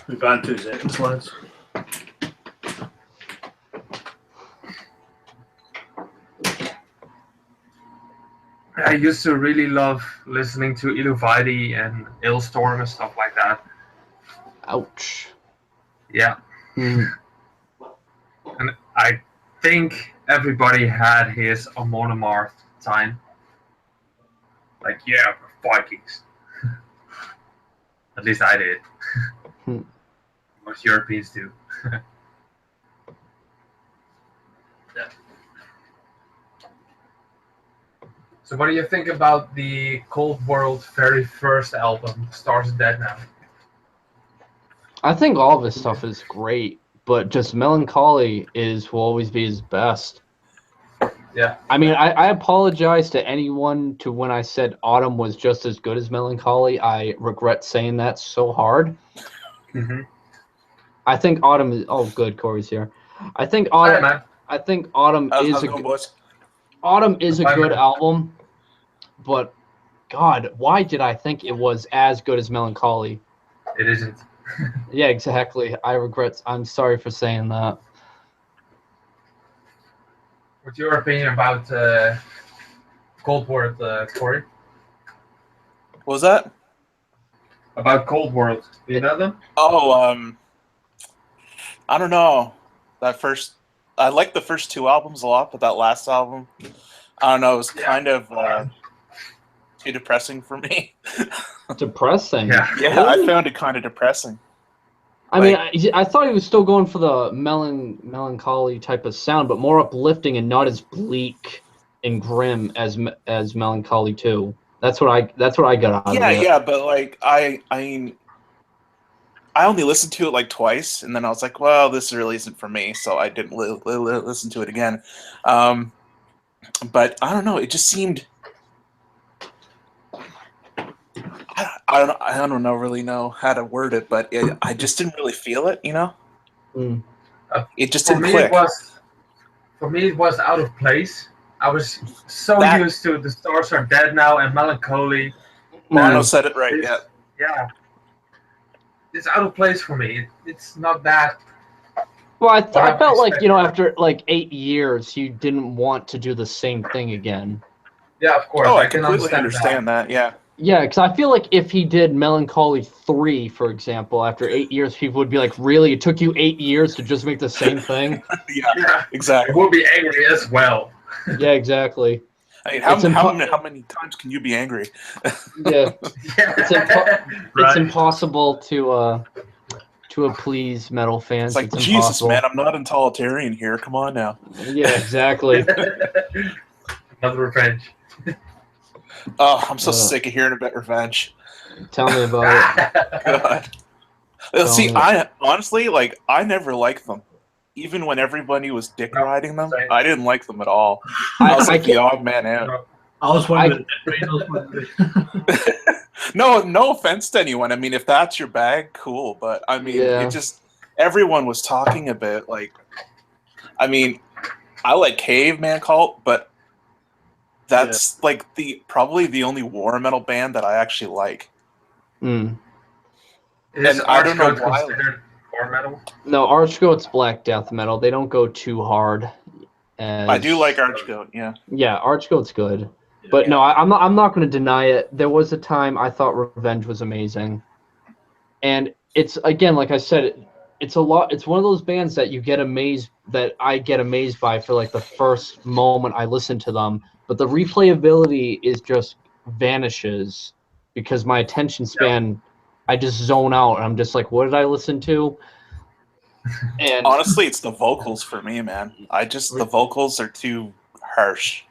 We've had 2 seconds, lads. I used to really love listening to Iluvite and Illstorm and stuff like that. Ouch. Yeah. Hmm. And I think everybody had his Amonomorph time. Like, yeah, we're Vikings. At least I did. Hmm. Most Europeans do. Yeah. So what do you think about the Cold World very first album, Stars Are Dead Now? I think all of his stuff is great, but just Melancholy will always be his best. Yeah. I mean, I apologize to anyone to when I said Autumn was just as good as Melancholy. I regret saying that so hard. Mm-hmm. I think Autumn is. Oh, good, Corey's here. I think Autumn. Autumn is a good album, but God, why did I think it was as good as Melancholy? It isn't. Yeah, exactly. I'm sorry for saying that. What's your opinion about Cold World, Corey? What was that? About Cold World. Do you know them? Oh, I don't know. I liked the first two albums a lot, but that last album, I don't know, it was kind of too depressing for me. Depressing. Yeah. Yeah, I found it kind of depressing. I mean, I thought he was still going for the melancholy type of sound, but more uplifting and not as bleak and grim as Melancholy 2. That's what I got out of it. Yeah, but like I mean, I only listened to it like twice, and then I was like, well, this really isn't for me, so I didn't listen to it again. But I don't know, it just seemed. I don't really know how to word it, but I just didn't really feel it, you know? Mm. It just For didn't me, click. it was out of place. I was so used to The Stars Are Dead Now and Melancholy. Mono said it right, yeah. Yeah. It's out of place for me. It's not that. Well, I felt like, after like 8 years, you didn't want to do the same thing again. Yeah, of course. Oh, I can completely understand that, yeah. Yeah, because I feel like if he did Melancholy 3, for example, after 8 years, people would be like, really? It took you 8 years to just make the same thing? Yeah, exactly. It would be angry as well. Yeah, exactly. I mean, how many times can you be angry? Yeah. It's impossible to please metal fans. It's like, Jesus, man, I'm not totalitarian here. Come on now. Yeah, exactly. Another revenge. Oh, I'm so sick of hearing about revenge. Tell me about it. God. See, I honestly, like, I never liked them. Even when everybody was dick riding them, I didn't like them at all. I was like the odd man out. I was wondering. No offense to anyone. I mean, if that's your bag, cool. But I mean, it just everyone was talking about like. I mean, I like Caveman Cult, but that's like probably the only war metal band that I actually like. Mm. And I don't know why. War metal? No, Archgoat's black death metal. They don't go too hard. I do like Archgoat, yeah. Yeah, Archgoat's good. But no, I'm not going to deny it. There was a time I thought Revenge was amazing. And it's, again, like I said, it's one of those bands that I get amazed by for like the first moment I listen to them. But the replayability is just vanishes because my attention span, I just zone out and I'm just like, what did I listen to? And honestly, it's the vocals for me, man. The vocals are too harsh.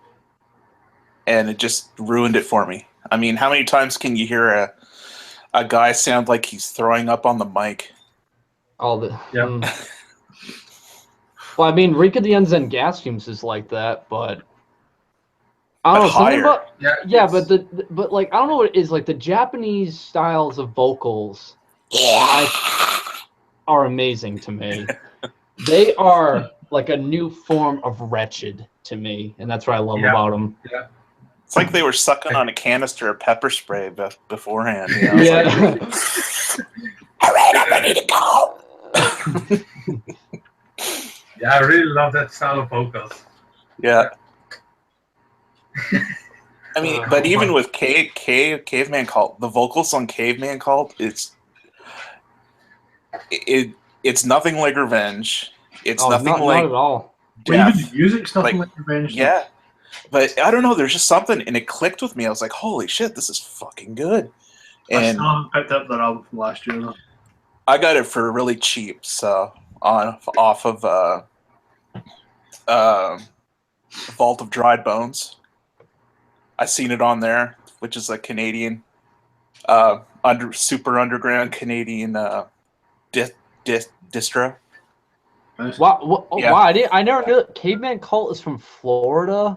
And it just ruined it for me. I mean, how many times can you hear a guy sound like he's throwing up on the mic? Well, I mean, Rika the Unzen Gas Fumes is like that, but I don't know. Something about, but like I don't know what it is. Like the Japanese styles of vocals, are amazing to me. They are like a new form of wretched to me, and that's what I love about them. Yeah. It's like they were sucking on a canister of pepper spray beforehand. You know? Yeah. All right, I'm ready to go. Yeah, I really love that style of vocals. Yeah. I mean, but even with Caveman Cult, the vocals on Caveman Cult, it's nothing like Revenge. It's nothing like not at all. Even the music's nothing like Revenge. Yeah. But I don't know, there's just something, and it clicked with me. I was like, holy shit, this is fucking good. And I still haven't picked up that album from last year, though. I got it for really cheap, so off of Vault of Dried Bones. I seen it on there, which is a Canadian, super underground Canadian distro. Nice. Wow! I never knew that. Caveman Cult is from Florida.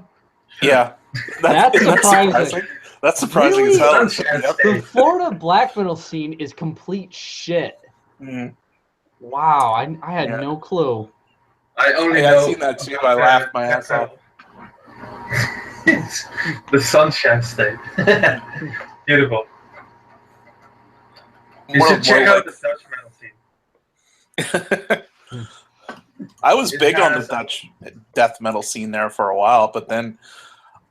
Yeah, that's surprising. That's surprising as hell. Yep. The Florida black metal scene is complete shit. Mm. Wow, I had no clue. I only I've seen that too. I laughed my ass off. The Sunshine State. Beautiful. You should check out the Dutch metal scene. I was big on the Dutch death metal scene there for a while, but then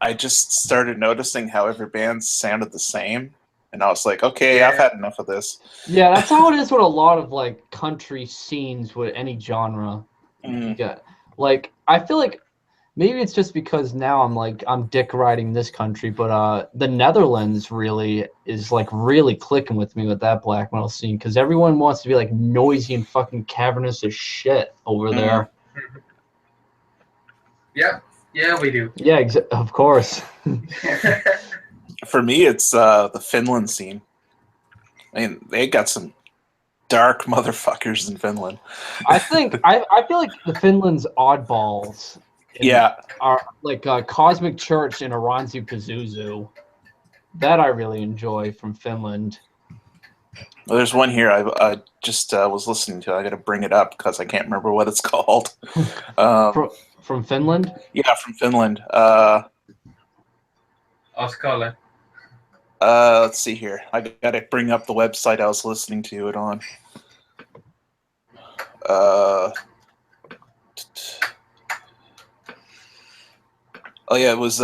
I just started noticing how every band sounded the same, and I was like, okay, I've had enough of this. Yeah, that's how it is with a lot of like country scenes with any genre. Yeah, like I feel like maybe it's just because now I'm dick riding this country, but the Netherlands really is like really clicking with me with that black metal scene because everyone wants to be like noisy and fucking cavernous as shit over there. Yeah, we do. Yeah, of course. For me, it's the Finland scene. I mean, they got some dark motherfuckers in Finland. I think I feel like the Finland's oddballs. Are like Cosmic Church and Aranzu Pazuzu. That I really enjoy from Finland. Well, there's one here I just was listening to. I got to bring it up because I can't remember what it's called. From Finland? Yeah, from Finland. Oskale. Let's see here. I got to bring up the website I was listening to it on. Oh yeah, it was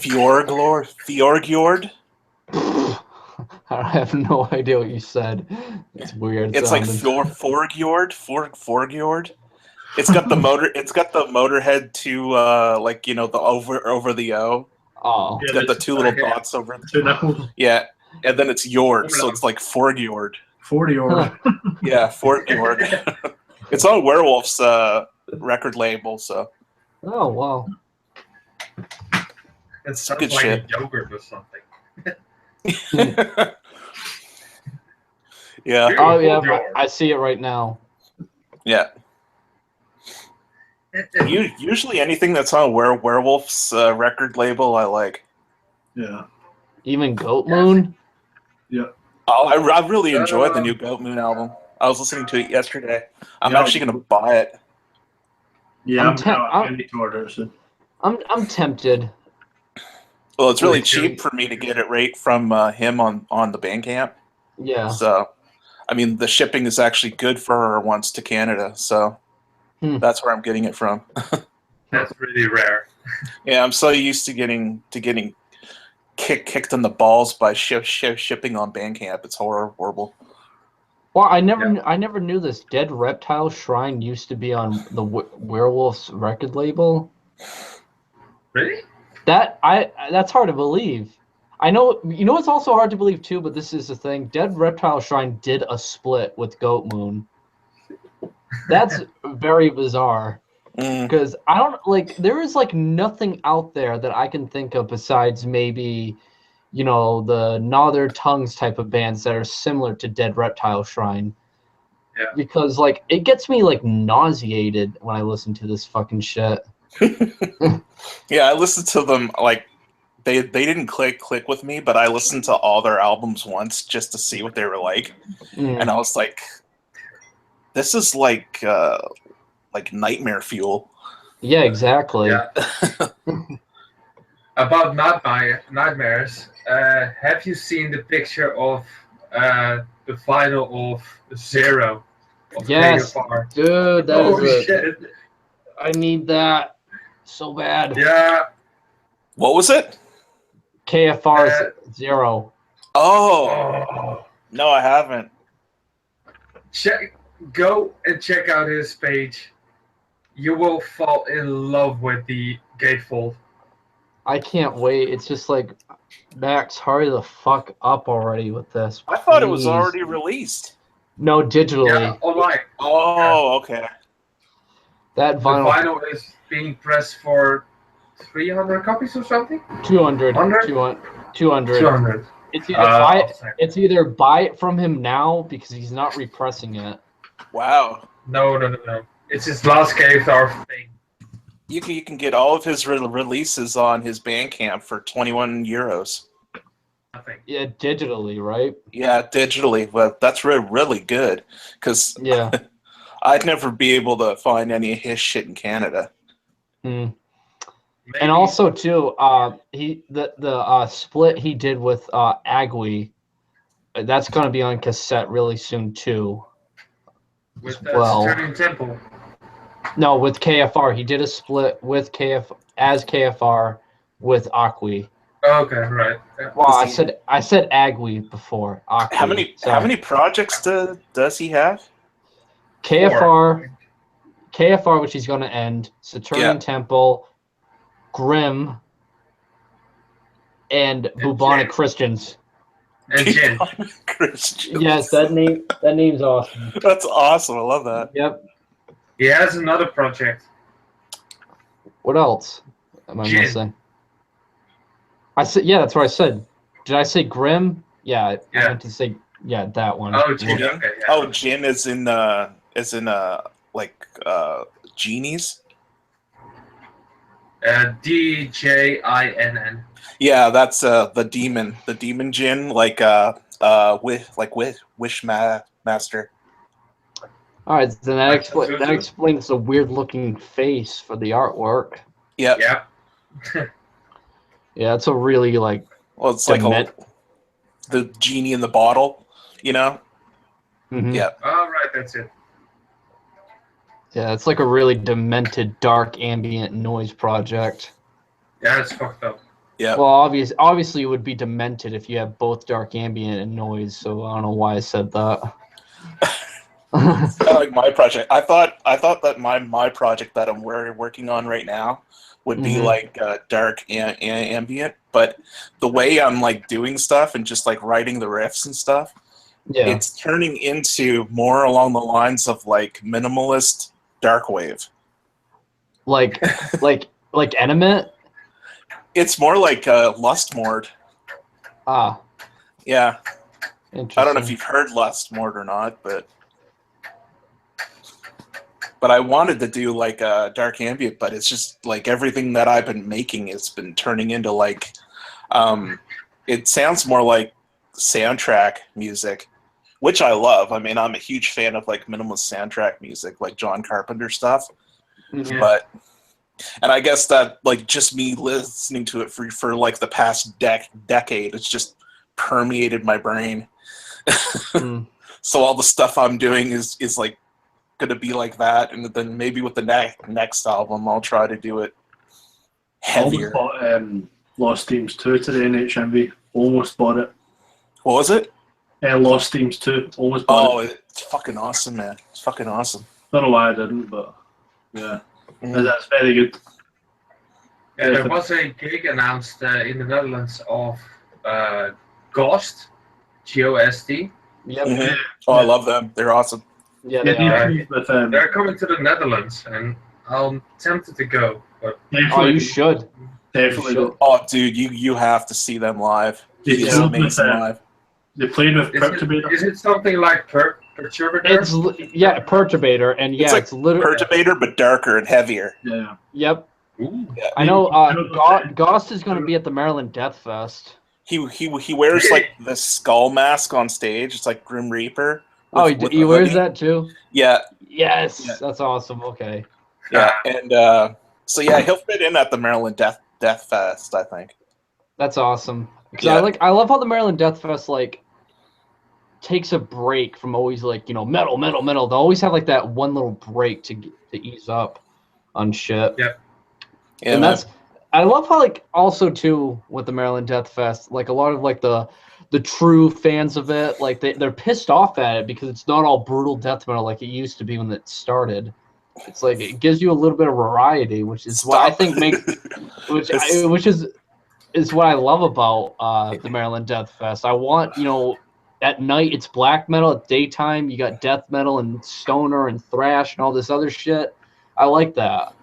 Fjorgjord. I have no idea what you said. It's weird. It's like Fjorgjord. It's got the motor. It's got the Motorhead to like the over the O. Oh, it's got the two little dots over the two nipples. Yeah, and then it's Jord, so it's like Fjorgjord. Fjorgjord. Yeah, Fjorgjord. It's on Werewolf's record label, so. Oh wow. It sounds good like shit. a yogurt or something. Yeah. Oh yeah, I see it right now. Yeah. Usually anything that's on Werewolf's record label, I like. Yeah. Even Goat Moon? Yeah. Oh, I really enjoyed the new Goat Moon album. I was listening to it yesterday. I'm actually going to buy it. Yeah, I need to order it soon. I'm tempted. Well, it's really cheap for me to get it right from him on the Bandcamp. Yeah. So, I mean, the shipping is actually good for once to Canada. So, that's where I'm getting it from. That's really rare. Yeah, I'm so used to getting kicked in the balls by shipping on Bandcamp. It's horrible. Well, I never knew this. Dead Reptile Shrine used to be on the Werewolf's record label. Really? That's hard to believe. I know, it's also hard to believe too, but this is the thing. Dead Reptile Shrine did a split with Goat Moon. That's very bizarre. Because I don't there is nothing out there that I can think of besides maybe, the Northern Tongues type of bands that are similar to Dead Reptile Shrine. Yeah. Because it gets me nauseated when I listen to this fucking shit. Yeah, I listened to them they didn't click with me, but I listened to all their albums once just to see what they were like, and I was like, this is like nightmare fuel. Yeah, exactly. Yeah. About nightmares, have you seen the picture of the vinyl of Zero? Of yes, KFR? dude, that is shit. I need that so bad. Yeah. What was it? KFR Zero. Oh. No, I haven't. Go and check out his page. You will fall in love with the gatefold. I can't wait. It's just like, Max, hurry the fuck up already with this. I thought it was already released. No, digitally. Yeah, online. Oh, okay. That vinyl. The vinyl is being pressed for 300 copies or something? 200. 200. It's either buy it from him now because he's not repressing it. Wow. No. It's his last KFR thing. You can get all of his releases on his Bandcamp for 21 euros. Nothing. Yeah, digitally, right? Yeah, digitally. But that's really good because I'd never be able to find any of his shit in Canada. And also too, the split he did with Agui, that's gonna be on cassette really soon too. With well. Temple. No, with KFR. He did a split with KFR with Aqui. Okay, right. Yeah. Well, I said Agui before. Aqui. How many projects does he have? KFR, which he's going to end. Saturnian Temple, Grim, and Bubonic Christians. And Jin. Christians. Yes, that name's awesome. That's awesome. I love that. Yep. He has another project. What else am I missing? I said, yeah, that's what I said. Did I say Grim? Yeah, I meant to say that one. Oh, Jin. Okay, yeah. Oh, Jin is in genies. DJINN. Yeah, that's the demon Jin, Wish Master. All right, then that explains the weird-looking face for the artwork. Yep. Yeah. Yeah, it's a really Well, it's like the genie in the bottle, you know. Mm-hmm. Yeah. All right, that's it. Yeah, it's like a really demented, dark, ambient noise project. Yeah, it's fucked up. Yeah. Well, obviously, it would be demented if you have both dark, ambient, and noise. So I don't know why I said that. I like my project. I thought that my project that I'm working on right now would be like dark and ambient, but the way I'm like doing stuff and just like writing the riffs and stuff, it's turning into more along the lines of like minimalist dark wave. Like Animate? It's more like Lustmord. Ah. Yeah. Interesting. I don't know if you've heard Lustmord or not, but I wanted to do like a dark ambient, but it's just like everything that I've been making has been turning into like, it sounds more like soundtrack music, which I love. I mean, I'm a huge fan of like minimalist soundtrack music, like John Carpenter stuff. Mm-hmm. And I guess that like just me listening to it for like the past decade, it's just permeated my brain. So all the stuff I'm doing is like gonna be like that, and then maybe with the next album I'll try to do it heavier. Almost bought Lost Themes 2 today in HMV. Almost bought it. What was it? Lost Themes 2. Almost bought it. It's fucking awesome, man. It's fucking awesome. Don't know why I didn't, but yeah. That's very good. Yeah, there was a gig announced in the Netherlands of Ghost, G-O-S-T. Yep. Mm-hmm. Oh, I love them. They're awesome. Yeah, they are. They're coming to the Netherlands, and I'm tempted to go. But you should. Definitely. You should. Oh, dude, you have to see them live. It's amazing live. They played with Perturbator. Is it something like Perturbator? It's Perturbator, and it's literally Perturbator, but darker and heavier. Yeah. Yep. Ooh. Yeah. I know. Ghost is going to be at the Maryland Death Fest. He wears like the skull mask on stage. It's like Grim Reaper. He wears that too? Yeah. Yes, that's awesome. Okay. Yeah, and so yeah, he'll fit in at the Maryland Death Fest, I think. That's awesome. Yeah. I love how the Maryland Death Fest like takes a break from always like metal. They always have like that one little break to ease up on shit. Yep. Yeah, and I love how like also too with the Maryland Death Fest, like a lot of like the true fans of it, like they're pissed off at it because it's not all brutal death metal like it used to be when it started. It's like it gives you a little bit of variety, which is what I think makes which is what I love about the Maryland Death Fest. I want, at night it's black metal, at daytime you got death metal and stoner and thrash and all this other shit. I like that.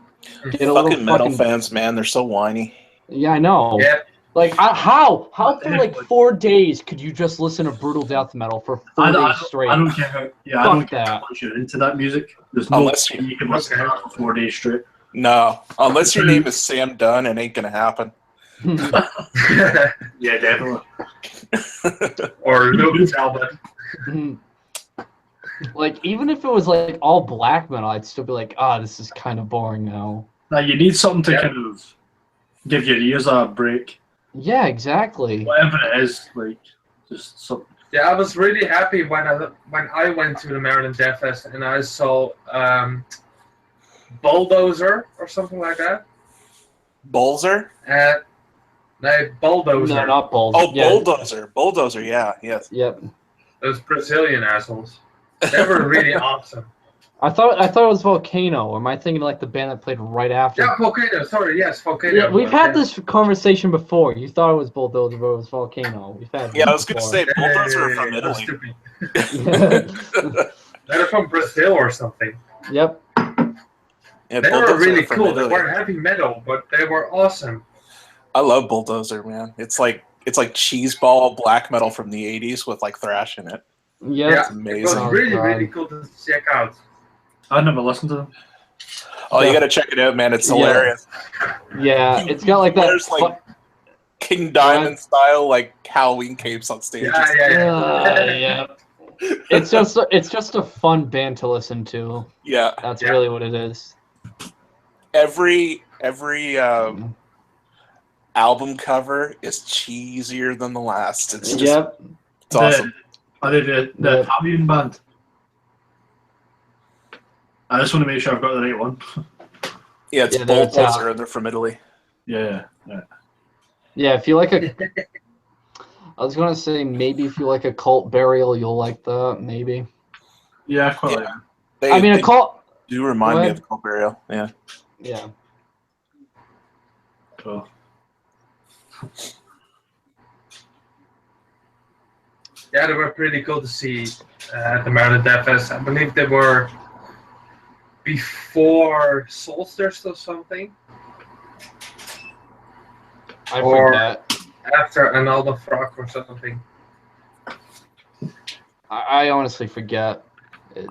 Fucking metal fans, man, they're so whiny. Yeah, I know. Yeah. Like how for like 4 days could you just listen to brutal death metal for 4 days straight? I don't care how. Yeah, I don't care how much you're into that music. There's no way you can listen to that for 4 days straight. No, unless your name is Sam Dunn, it ain't gonna happen. Yeah, definitely. Or Lucas Albert. Like even if it was like all black metal, I'd still be like, this is kind of boring now. Now you need something to kind of give your ears a break. Yeah, exactly. Whatever it is, like just something. Yeah, I was really happy when I went to the Maryland Death Fest and I saw Bulldozer or something like that. Bulldozer? No, Bulldozer. No, not Bulldozer. Oh, yeah. Bulldozer. Bulldozer, yeah. Yes. Yep. Those Brazilian assholes. They were really awesome. I thought it was Volcano. Or am I thinking like the band that played right after? Yeah, Volcano. Sorry, yes, Volcano. Yeah, we've had this conversation before. You thought it was Bulldozer, but it was Volcano. We've had. Yeah, I was going to say Bulldozer are from Italy. They're from Brazil or something. Yep. Yeah, they were really cool. Italy. They weren't heavy metal, but they were awesome. I love Bulldozer, man. It's like cheeseball black metal from the '80s with like thrash in it. Yep. Yeah, it's amazing. It was really cool to check out. I never listened to them. Oh, you got to check it out, man. It's hilarious. Yeah, it's got like that. There's like King Diamond style like Halloween capes on stage. Yeah. It's just a fun band to listen to. Yeah, that's really what it is. Every album cover is cheesier than the last. It's just, it's awesome. Are they the Italian band? I just want to make sure I've got the right one. Yeah, it's Bulldozer, and they're from Italy. Yeah. Yeah, if you like a... I was going to say, maybe if you like a Cult Burial, you'll like that, maybe. Yeah, quite like a Cult... do remind me of Cult Burial, yeah. Yeah. Cool. Yeah, they were pretty cool to see at the Maryland Death Fest. I believe they were before Solstice or something. I forget. After an Alba Frock or something. I honestly forget.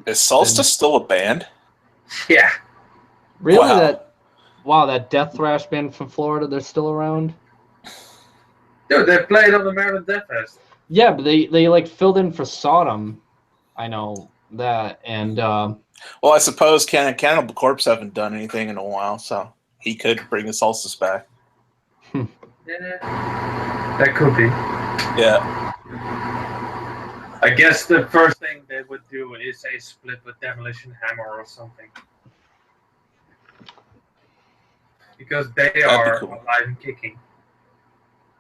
Is Solstice still a band? Yeah. Really? That Death Thrash band from Florida, they're still around? Dude, they played on the Maryland Death Fest. Yeah, but they like filled in for Sodom. I know that. And well, I suppose Cannibal Corpse haven't done anything in a while, so he could bring the Solstice back. Yeah, that could be. Yeah. I guess the first thing they would do is a split with Demolition Hammer or something. Because they are alive and kicking.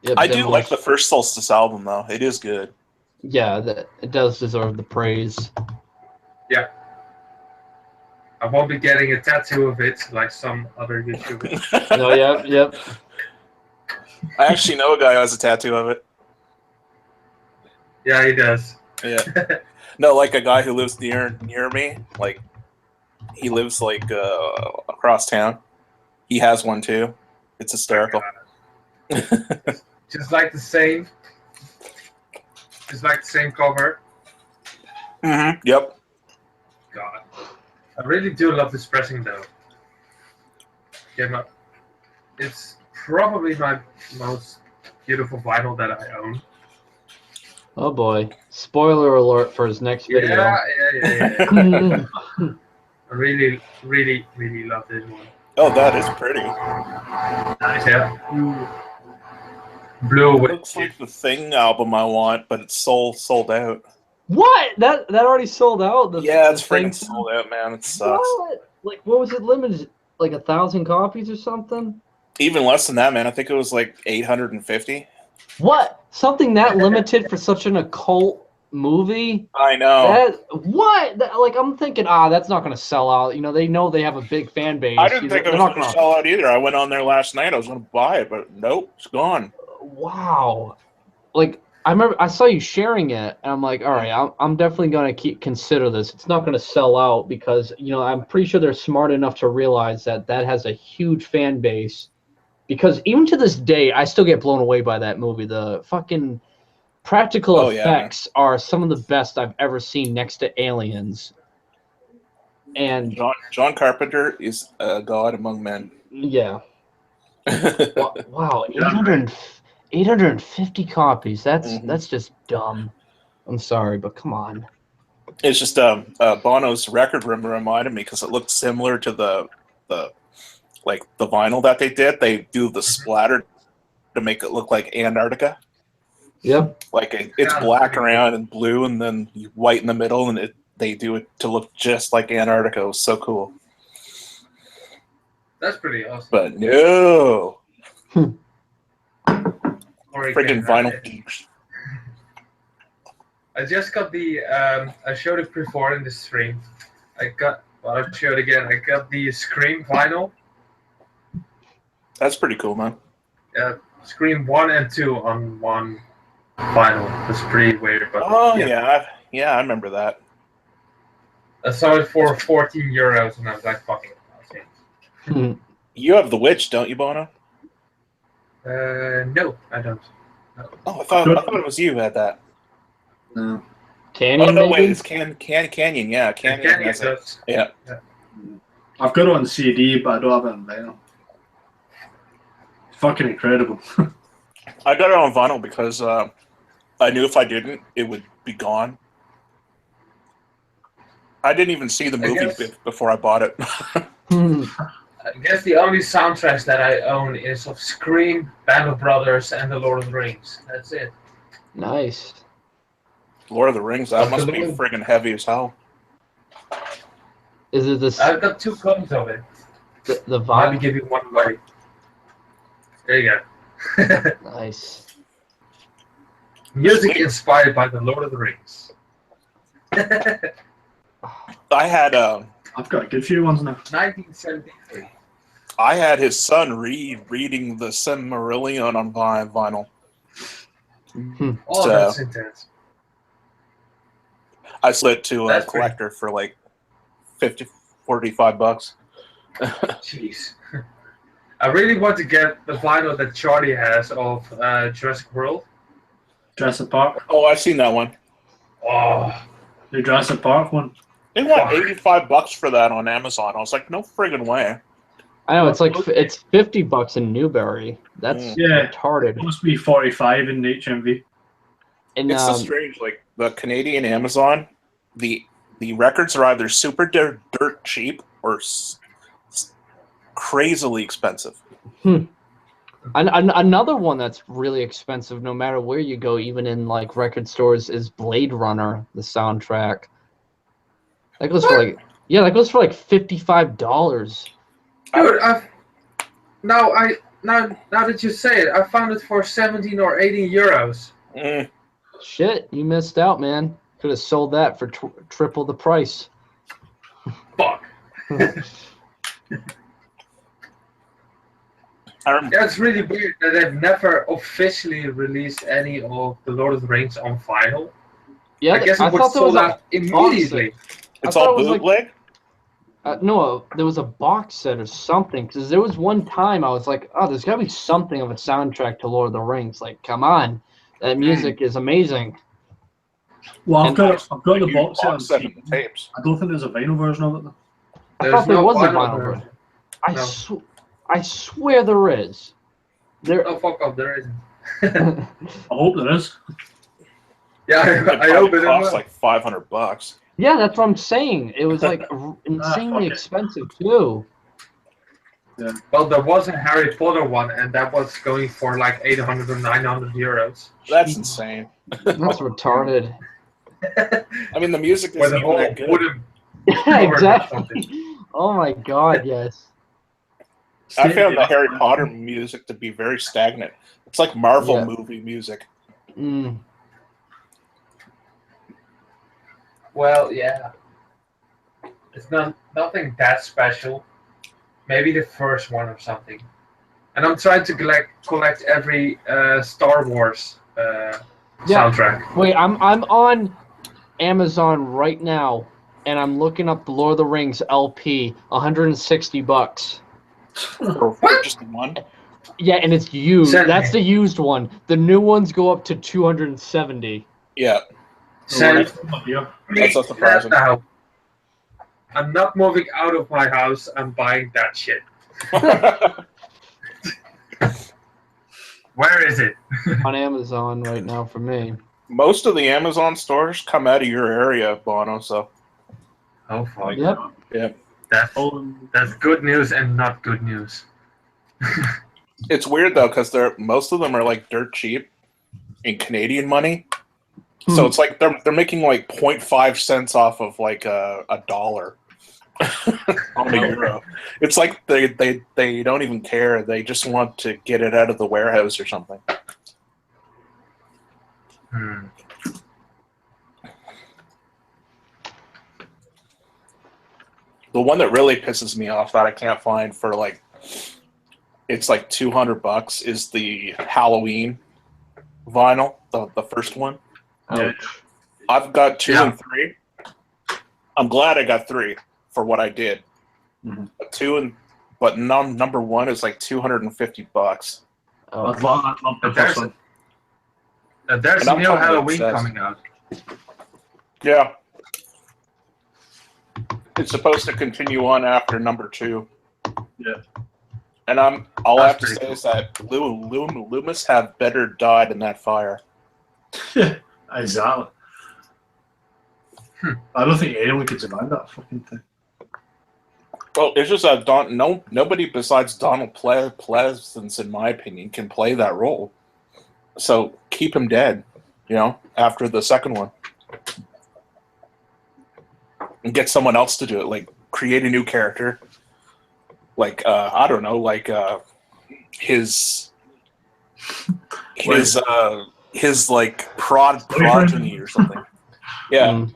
Yeah, I do like the first Solstice album, though. It is good. Yeah, it does deserve the praise. Yeah. I won't be getting a tattoo of it like some other YouTubers. No, yep. I actually know a guy who has a tattoo of it. Yeah, he does. Yeah. No, like a guy who lives near me. Like, he lives like across town. He has one too. It's hysterical. Just like the same cover. Mm-hmm. Yep. God, I really do love this pressing though. Yeah, it's probably my most beautiful vinyl that I own. Oh boy! Spoiler alert for his next video. Yeah. I really, really, really love this one. Oh, that is pretty. Nice, yeah. Blue. It looks like the Thing album I want, but it's sold out. What? That already sold out? Yeah, it's freaking sold out, man. It sucks. What? Like, what was it limited? Like 1,000 copies or something? Even less than that, man. I think it was like 850. What? Something that limited for such an occult movie? I know. Like, I'm thinking, that's not going to sell out. You know they have a big fan base. I didn't think it was going to sell out either. I went on there last night. I was going to buy it, but nope, it's gone. Wow. Like, I remember I saw you sharing it, and I'm like, all right, I'm definitely going to consider this. It's not going to sell out because, I'm pretty sure they're smart enough to realize that has a huge fan base. Because even to this day, I still get blown away by that movie. The fucking practical effects are some of the best I've ever seen next to Aliens. And John Carpenter is a god among men. Yeah. Wow, 850 copies. That's just dumb. I'm sorry, but come on. It's just Bono's record room reminded me because it looked similar to the vinyl that they did. They do the splatter to make it look like Antarctica. Yep. Like it's black around and blue, and then white in the middle, and they do it to look just like Antarctica. It was so cool. That's pretty awesome. But no. Friggin' vinyl geeks. I just got the, I showed it before in the stream. I'll show it again. I got the Scream vinyl. That's pretty cool, man. Scream 1 and 2 on one vinyl. That's pretty weird. But yeah, I remember that. I saw it for 14 euros, and I was like, fucking awesome. You have The Witch, don't you, Bono? No, I don't. No. Oh, I thought it was you who had that. No. Canyon? Oh no, maybe? wait, it's Canyon. Yeah, Canyon has it. Yeah. I've got it on CD, but I don't have it on vinyl. It's fucking incredible. I got it on vinyl because I knew if I didn't, it would be gone. I didn't even see the movie before I bought it. I guess the only soundtracks that I own is of Scream, Band of Brothers, and The Lord of the Rings. That's it. Nice. Lord of the Rings, that must be friggin' heavy as hell. Is it this? I've got 2 copies of it. The I'll be vibe? giving one away. There you go. Nice. Music inspired by The Lord of the Rings. I had I've got a good few ones now. 1973. I had his son reading the Silmarillion on vinyl. Oh, So- that's intense. I sold it to a That's collector for like $45. Jeez. I really want to get the vinyl that Charlie has of Jurassic World. Jurassic Park. Oh, I've seen that one. Oh, The Jurassic Park one. They want $85 for that on Amazon. I was like, no friggin' way. I know it's like it's $50 in Newberry. That's Yeah. retarded. It must be 45 in HMV. And It's so strange. Like the Canadian Amazon, the records are either super dirt cheap or crazily expensive. another one that's really expensive, no matter where you go, even in like record stores, is Blade Runner, the soundtrack. That goes for like $55. dude, now that you say it, I found it for 17 or 18 euros. Shit, you missed out, man. Could have sold that for triple the price. Fuck. That's really weird that they've never officially released any of the Lord of the Rings on vinyl. Yeah, I guess it would thought there was sold out immediately. It's all bootleg? No, there was a box set or something. Because there was one time I was like, oh, there's got to be something of a soundtrack to Lord of the Rings. Like, come on. That music is amazing. Well, I've And got the box set on set CD. of the tapes. I don't think there's a vinyl version of it though. I thought there no was a vinyl vinyl version. version. I swear there is. Oh, fuck off, there isn't. I hope there is. Yeah, I hope it costs is. like $500. Yeah, that's what I'm saying. It was like insanely expensive too. Yeah. Well, there was a Harry Potter one, and that was going for like 800 or 900 euros. That's insane. That's retarded. I mean, the music Where isn't the even whole that good. wooden Yeah, cover or exactly. something. Oh my god, yes. I found the Harry Potter music to be very stagnant. It's like Marvel movie music. Mm. Well, yeah. It's nothing that special. Maybe the first one or something. And I'm trying to collect every Star Wars soundtrack. Wait, I'm on Amazon right now, and I'm looking up the Lord of the Rings LP, $160. For just the one? Yeah, and it's used. Send That's me. the used one. The new ones go up to 270. Yeah. Send That's not surprising. now. I'm not moving out of my house. I'm buying that shit. Where is it? On Amazon right now for me. Most of the Amazon stores come out of your area, Bono, so. Oh, fuck. Yep. Yeah. That's good news and not good news. It's weird, though, because most of them are, like, dirt cheap. in Canadian money. So it's like they're making like 0.5 cents off of like a dollar on the euro. It's like they don't even care. They just want to get it out of the warehouse or something. The one that really pisses me off that I can't find for like it's like $200 is the Halloween vinyl, the first one. Ouch. I've got 2 and 3. I'm glad I got 3 for what I did. But number 1 is like $250. Oh. I'd love the first one. There's a new Halloween coming out. Yeah. It's supposed to continue on after number 2. Yeah. And all I have to say is that Loomis had better died in that fire. Exactly. I don't think anyone could survive that fucking thing. Well, it's just that nobody besides Donald Pleasance, in my opinion, can play that role. So keep him dead, after the second one. And get someone else to do it, like create a new character. Like, I don't know, like his like progeny or something. Yeah.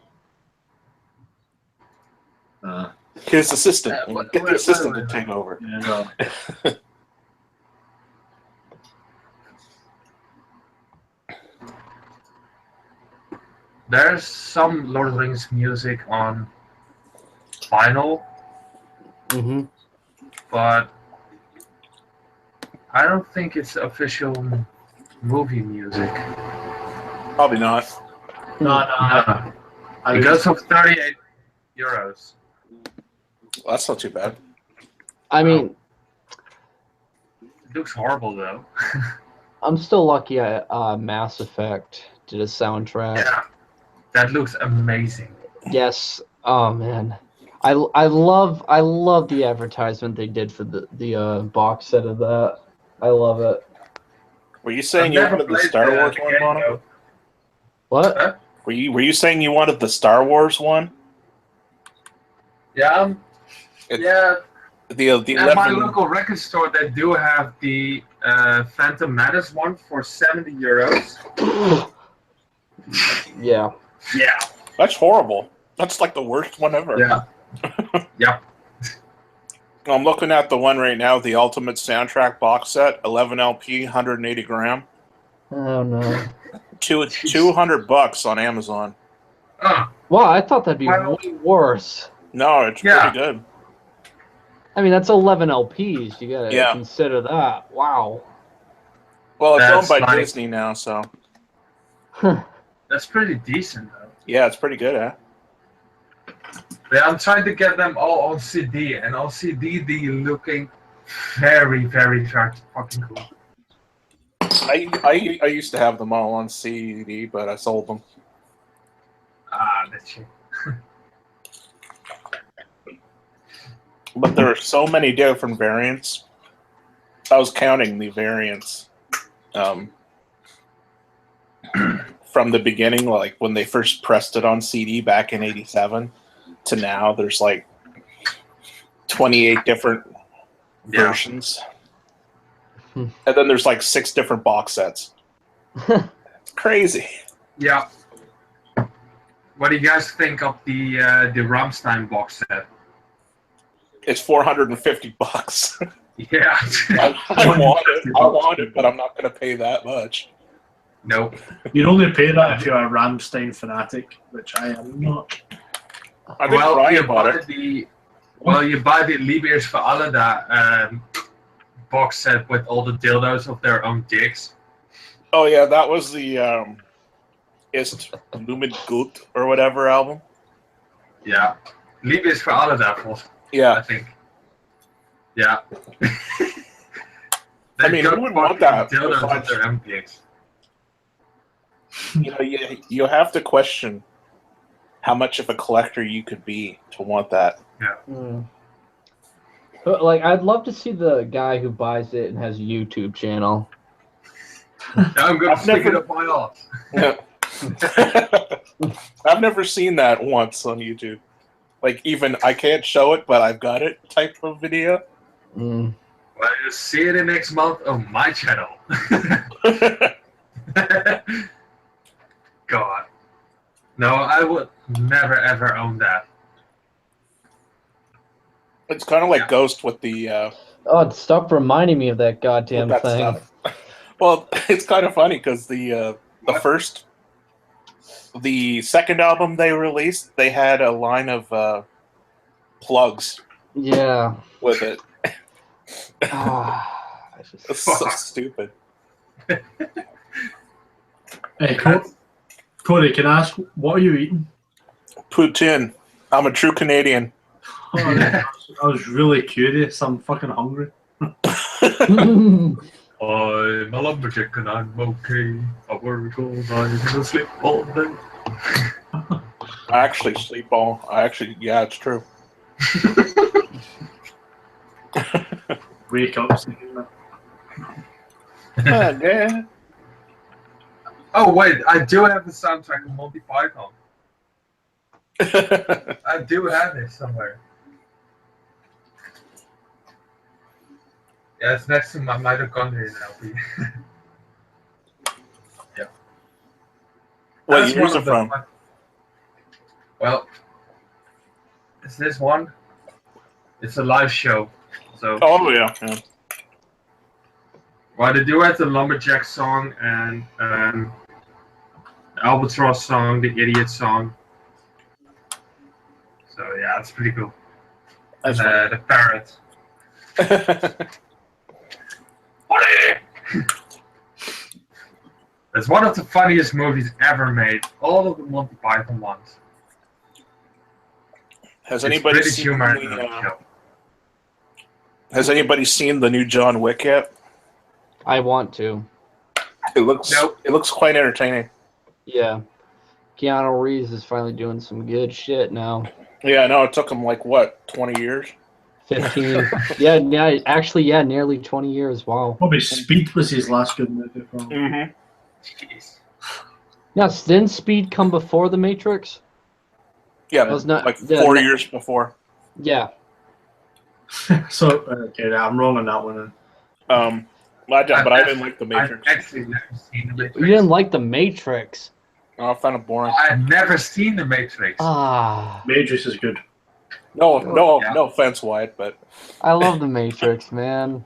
His assistant. Get the assistant to take over. Yeah, There's some Lord of the Rings music on vinyl, but I don't think it's official movie music. Probably not. No. Because of €38. Well, that's not too bad. I mean, it looks horrible though. I'm still lucky Mass Effect did a soundtrack. Yeah, that looks amazing. Yes. Oh man, I love the advertisement they did for the box set of that. I love it. Were you saying you wanted the Star Wars one, Mono? What? Huh? Were you saying you wanted the Star Wars one? Yeah. Yeah. The At 11... my local record store, they do have the Phantom Menace one for €70. Yeah. Yeah. That's horrible. That's like the worst one ever. Yeah. Yep. I'm looking at the one right now, the Ultimate Soundtrack box set, 11 LP, 180 gram. Oh no. $200 on Amazon. Wow, I thought that'd be way worse. No, it's pretty good. I mean, that's 11 LPs. You gotta consider that. Wow. Well, it's owned by Disney now, so. That's pretty decent, though. Yeah, it's pretty good, huh? Yeah, I'm trying to get them all on CD, and on CD, they're looking very, very fucking cool. I used to have them all on CD, but I sold them. That's it. But there are so many different variants. I was counting the variants from the beginning, like when they first pressed it on CD back in '87 to now. There's like 28 different versions. And then there's like 6 different box sets. It's crazy. Yeah. What do you guys think of the Rammstein box set? It's $450. Yeah. I want it, but I'm not going to pay that much. Nope. You'd only pay that if you're a Rammstein fanatic, which I am not. I think Ryan bought it. You buy the Liebers for alle da box set with all the dildos of their own dicks. Oh yeah, that was the Ist Lumen Gut or whatever album. Yeah. Liebers for alle da, yeah. I think. Yeah. I mean, who would want that? Dildos of their own dicks. You have to question how much of a collector you could be to want that. Yeah. But, like, I'd love to see the guy who buys it and has a YouTube channel. I'm going to stick it up my ass. Yeah. I've never seen that once on YouTube. Like, even I can't show it, but I've got it type of video. Mm. Well, you'll see it in next month on my channel. God. No, I would never ever own that. It's kind of like Ghost with the... Oh, stop reminding me of that goddamn that thing. stuff. Well, it's kind of funny because the second album they released, they had a line of plugs. Yeah. With it. It's so stupid. Hey, Corey, can I ask, what are you eating? Poutine. I'm a true Canadian. Oh, I was really curious. I'm fucking hungry. I'm a lumberjack and I'm okay. I work all night and I sleep all day. I actually sleep all. Yeah, it's true. Wake up singing that. Yeah. Oh wait, I do have the soundtrack of Monty Python. I do have it somewhere. Yeah, it's next to my mitochondria LP. Yeah. What That's year is one it of the from? Well, is this one? It's a live show. So. Oh yeah. Well, they do have the Lumberjack song and the Albatross song, the Idiot song. So yeah, it's pretty cool. That's and the parrot. It's one of the funniest movies ever made. All of the Monty Python ones. Has anybody seen Has anybody seen the new John Wick yet? I want to. It looks quite entertaining. Yeah. Keanu Reeves is finally doing some good shit now. Yeah, I know. It took him like what, 20 years? 15. yeah, actually, nearly 20 years. Wow. Probably Speed was his last good movie. Mm-hmm. Jeez. Now, didn't Speed come before The Matrix? Yeah, was not, like 4 years before. Yeah. So, okay, I'm wrong on that one. But I didn't like The Matrix. I've actually never seen The Matrix. You didn't like The Matrix? Oh, I found it boring. I've never seen The Matrix. Matrix is good. No offense, Wyatt, but I love The Matrix, man.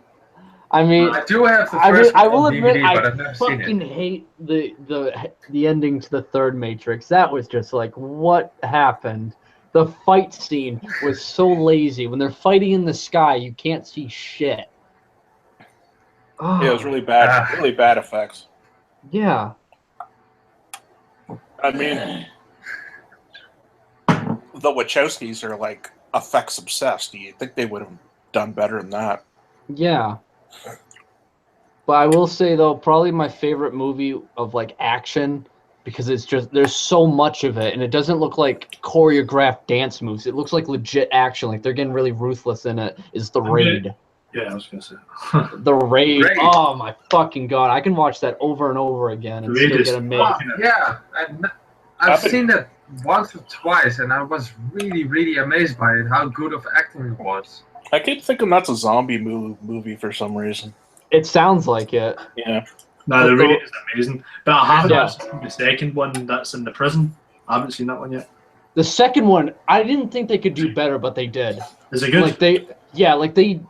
I mean, I do have the first I will admit, DVD, but I've never seen fucking it. hate the ending to the third Matrix. That was just like, what happened? The fight scene was so lazy. When they're fighting in the sky, you can't see shit. Yeah, it was really bad. Really bad effects. Yeah. I mean, the Wachowskis are like effects obsessed. Do you think they would have done better than that? Yeah. But I will say though, probably my favorite movie of like action, because it's just there's so much of it, and it doesn't look like choreographed dance moves. It looks like legit action, like they're getting really ruthless in it. Is The Raid? Yeah, I was gonna say The Raid. Oh my fucking god! I can watch that over and over again and still get amazed. Yeah, I've seen that once or twice, and I was really, really amazed by it. How good of acting it was. I keep thinking that's a zombie movie for some reason. It sounds like it. Yeah. No, The Raid is amazing. But I haven't seen the second one that's in the prison. I haven't seen that one yet. The second one, I didn't think they could do better, but they did. Is it good? Like they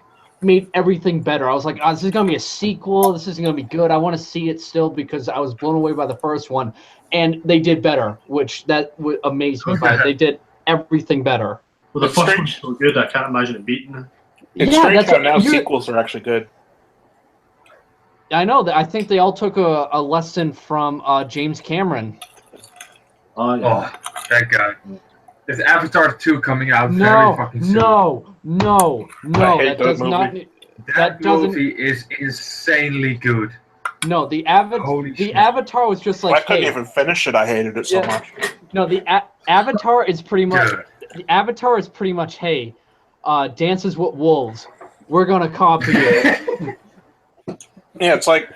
made everything better. I was like, oh, this is gonna be a sequel. This isn't gonna be good. I want to see it still because I was blown away by the first one, and they did better, which that would amaze me. By it. They did everything better. Well, the first one's so good, I can't imagine it beating it. It's strange how now sequels are actually good. I know that. I think they all took a lesson from James Cameron. Oh, yeah. Oh, that guy. There's Avatar 2 coming out No, very fucking soon. No. That does movie. not. That movie is insanely good. No, the Avatar was just like. I couldn't even finish it. I hated it so much. No, the Avatar is pretty much. The Avatar is pretty much, hey, Dances with Wolves. We're gonna copy it. Yeah, it's like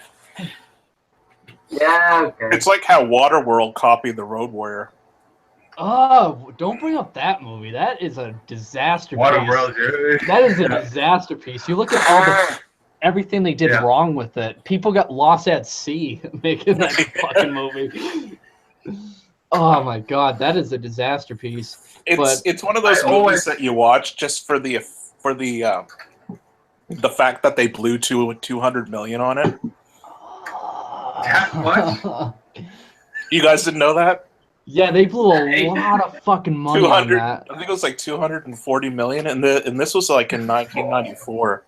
Yeah, okay. It's like how Waterworld copied The Road Warrior. Oh, don't bring up that movie. That is a disaster piece. Waterworld, That is a disaster piece. You look at all everything they did wrong with it. People got lost at sea making that fucking movie. Oh my god, that is a disaster piece. It's one of those movies that you watch just for the fact that they blew 200 million on it. That much? You guys didn't know that? Yeah, they blew a lot of fucking money on that. I think it was like 240 million, and this was like in 1994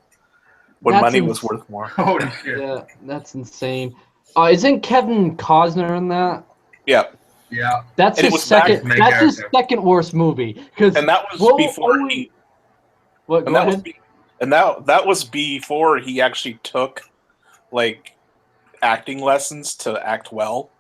when money was worth more. Holy shit! Yeah, that's insane. Isn't Kevin Costner in that? Yeah. Yeah. That's his second. That's his second worst movie. And that was before he. What? And that was before he actually took, like, acting lessons to act well.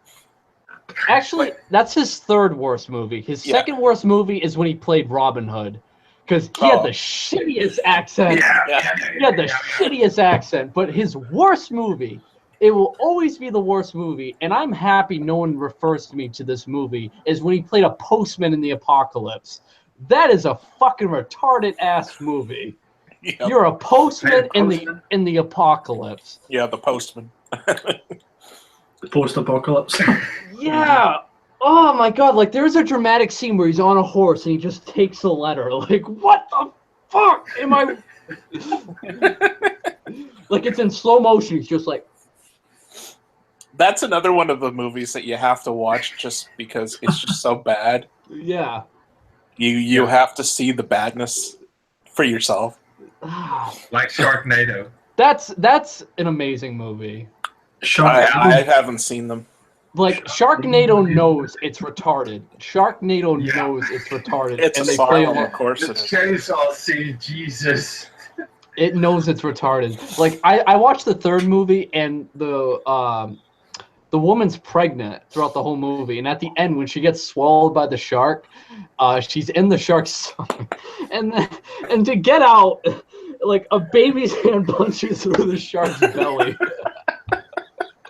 Actually, that's his third worst movie. His second worst movie is when he played Robin Hood, because he had the shittiest accent. He had the shittiest accent. But his worst movie, it will always be the worst movie, and I'm happy no one refers to me to this movie, is when he played a postman in The Apocalypse. That is a fucking retarded ass movie. Yep. You're a postman in the apocalypse. Yeah, the postman. Post-apocalypse. Yeah. Oh my god, like there's a dramatic scene where he's on a horse and he just takes a letter. Like, what the fuck am I? Like it's in slow motion. He's just like. That's another one of the movies that you have to watch just because it's just so bad. Yeah. You have to see the badness for yourself. Like Sharknado. That's an amazing movie. I haven't seen them. Like Sharknado knows it's retarded. Sharknado knows it's retarded. It's and a song, of course. The chainsaw scene, Jesus. It knows it's retarded. Like I watched the third movie and the woman's pregnant throughout the whole movie, and at the end when she gets swallowed by the shark, she's in the shark's stomach, and to get out, like a baby's hand punches through the shark's belly.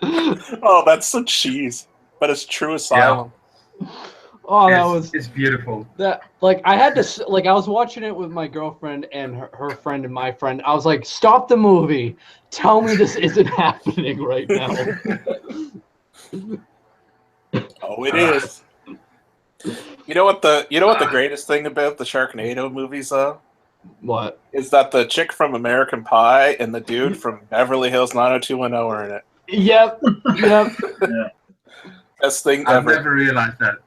Oh, that's so cheese, but it's true asylum. Yeah. Oh, it's beautiful. That like I had to like I was watching it with my girlfriend and her friend and my friend. I was like, stop the movie. Tell me this isn't happening right now. Oh, it is. You know what the greatest thing about the Sharknado movies though? What? Is that the chick from American Pie and the dude from Beverly Hills 90210 are in it. Yep. Yeah. Best thing I've ever. never realized that.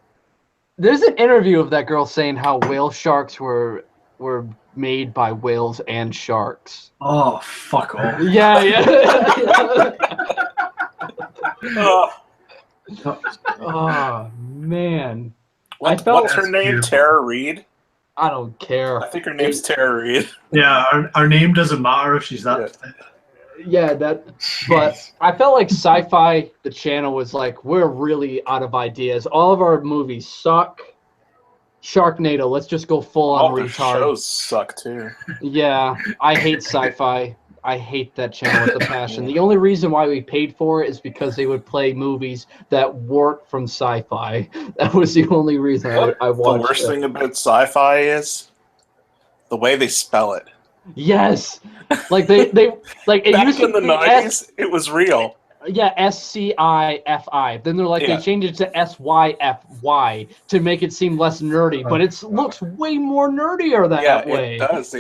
There's an interview of that girl saying how whale sharks were made by whales and sharks. Oh, fuck off. Yeah. Oh man. What's her name? Beautiful. Tara Reid? I don't care. I think her name's Tara Reid. Yeah, our name doesn't matter if she's that. Yeah, but I felt like Sci-Fi, the channel, was like, we're really out of ideas. All of our movies suck. Sharknado, let's just go full on retard. All the shows suck too. Yeah, I hate Sci-Fi. I hate that channel with a passion. The only reason why we paid for it is because they would play movies that weren't from Sci-Fi. That was the only reason I watched it. The worst thing about Sci-Fi is the way they spell it. Yes, like they like it back used in the 90s. It was real. Yeah, SCIFI. Then they're like they changed it to SYFY to make it seem less nerdy, but it looks way more nerdier that way. Yeah, it does.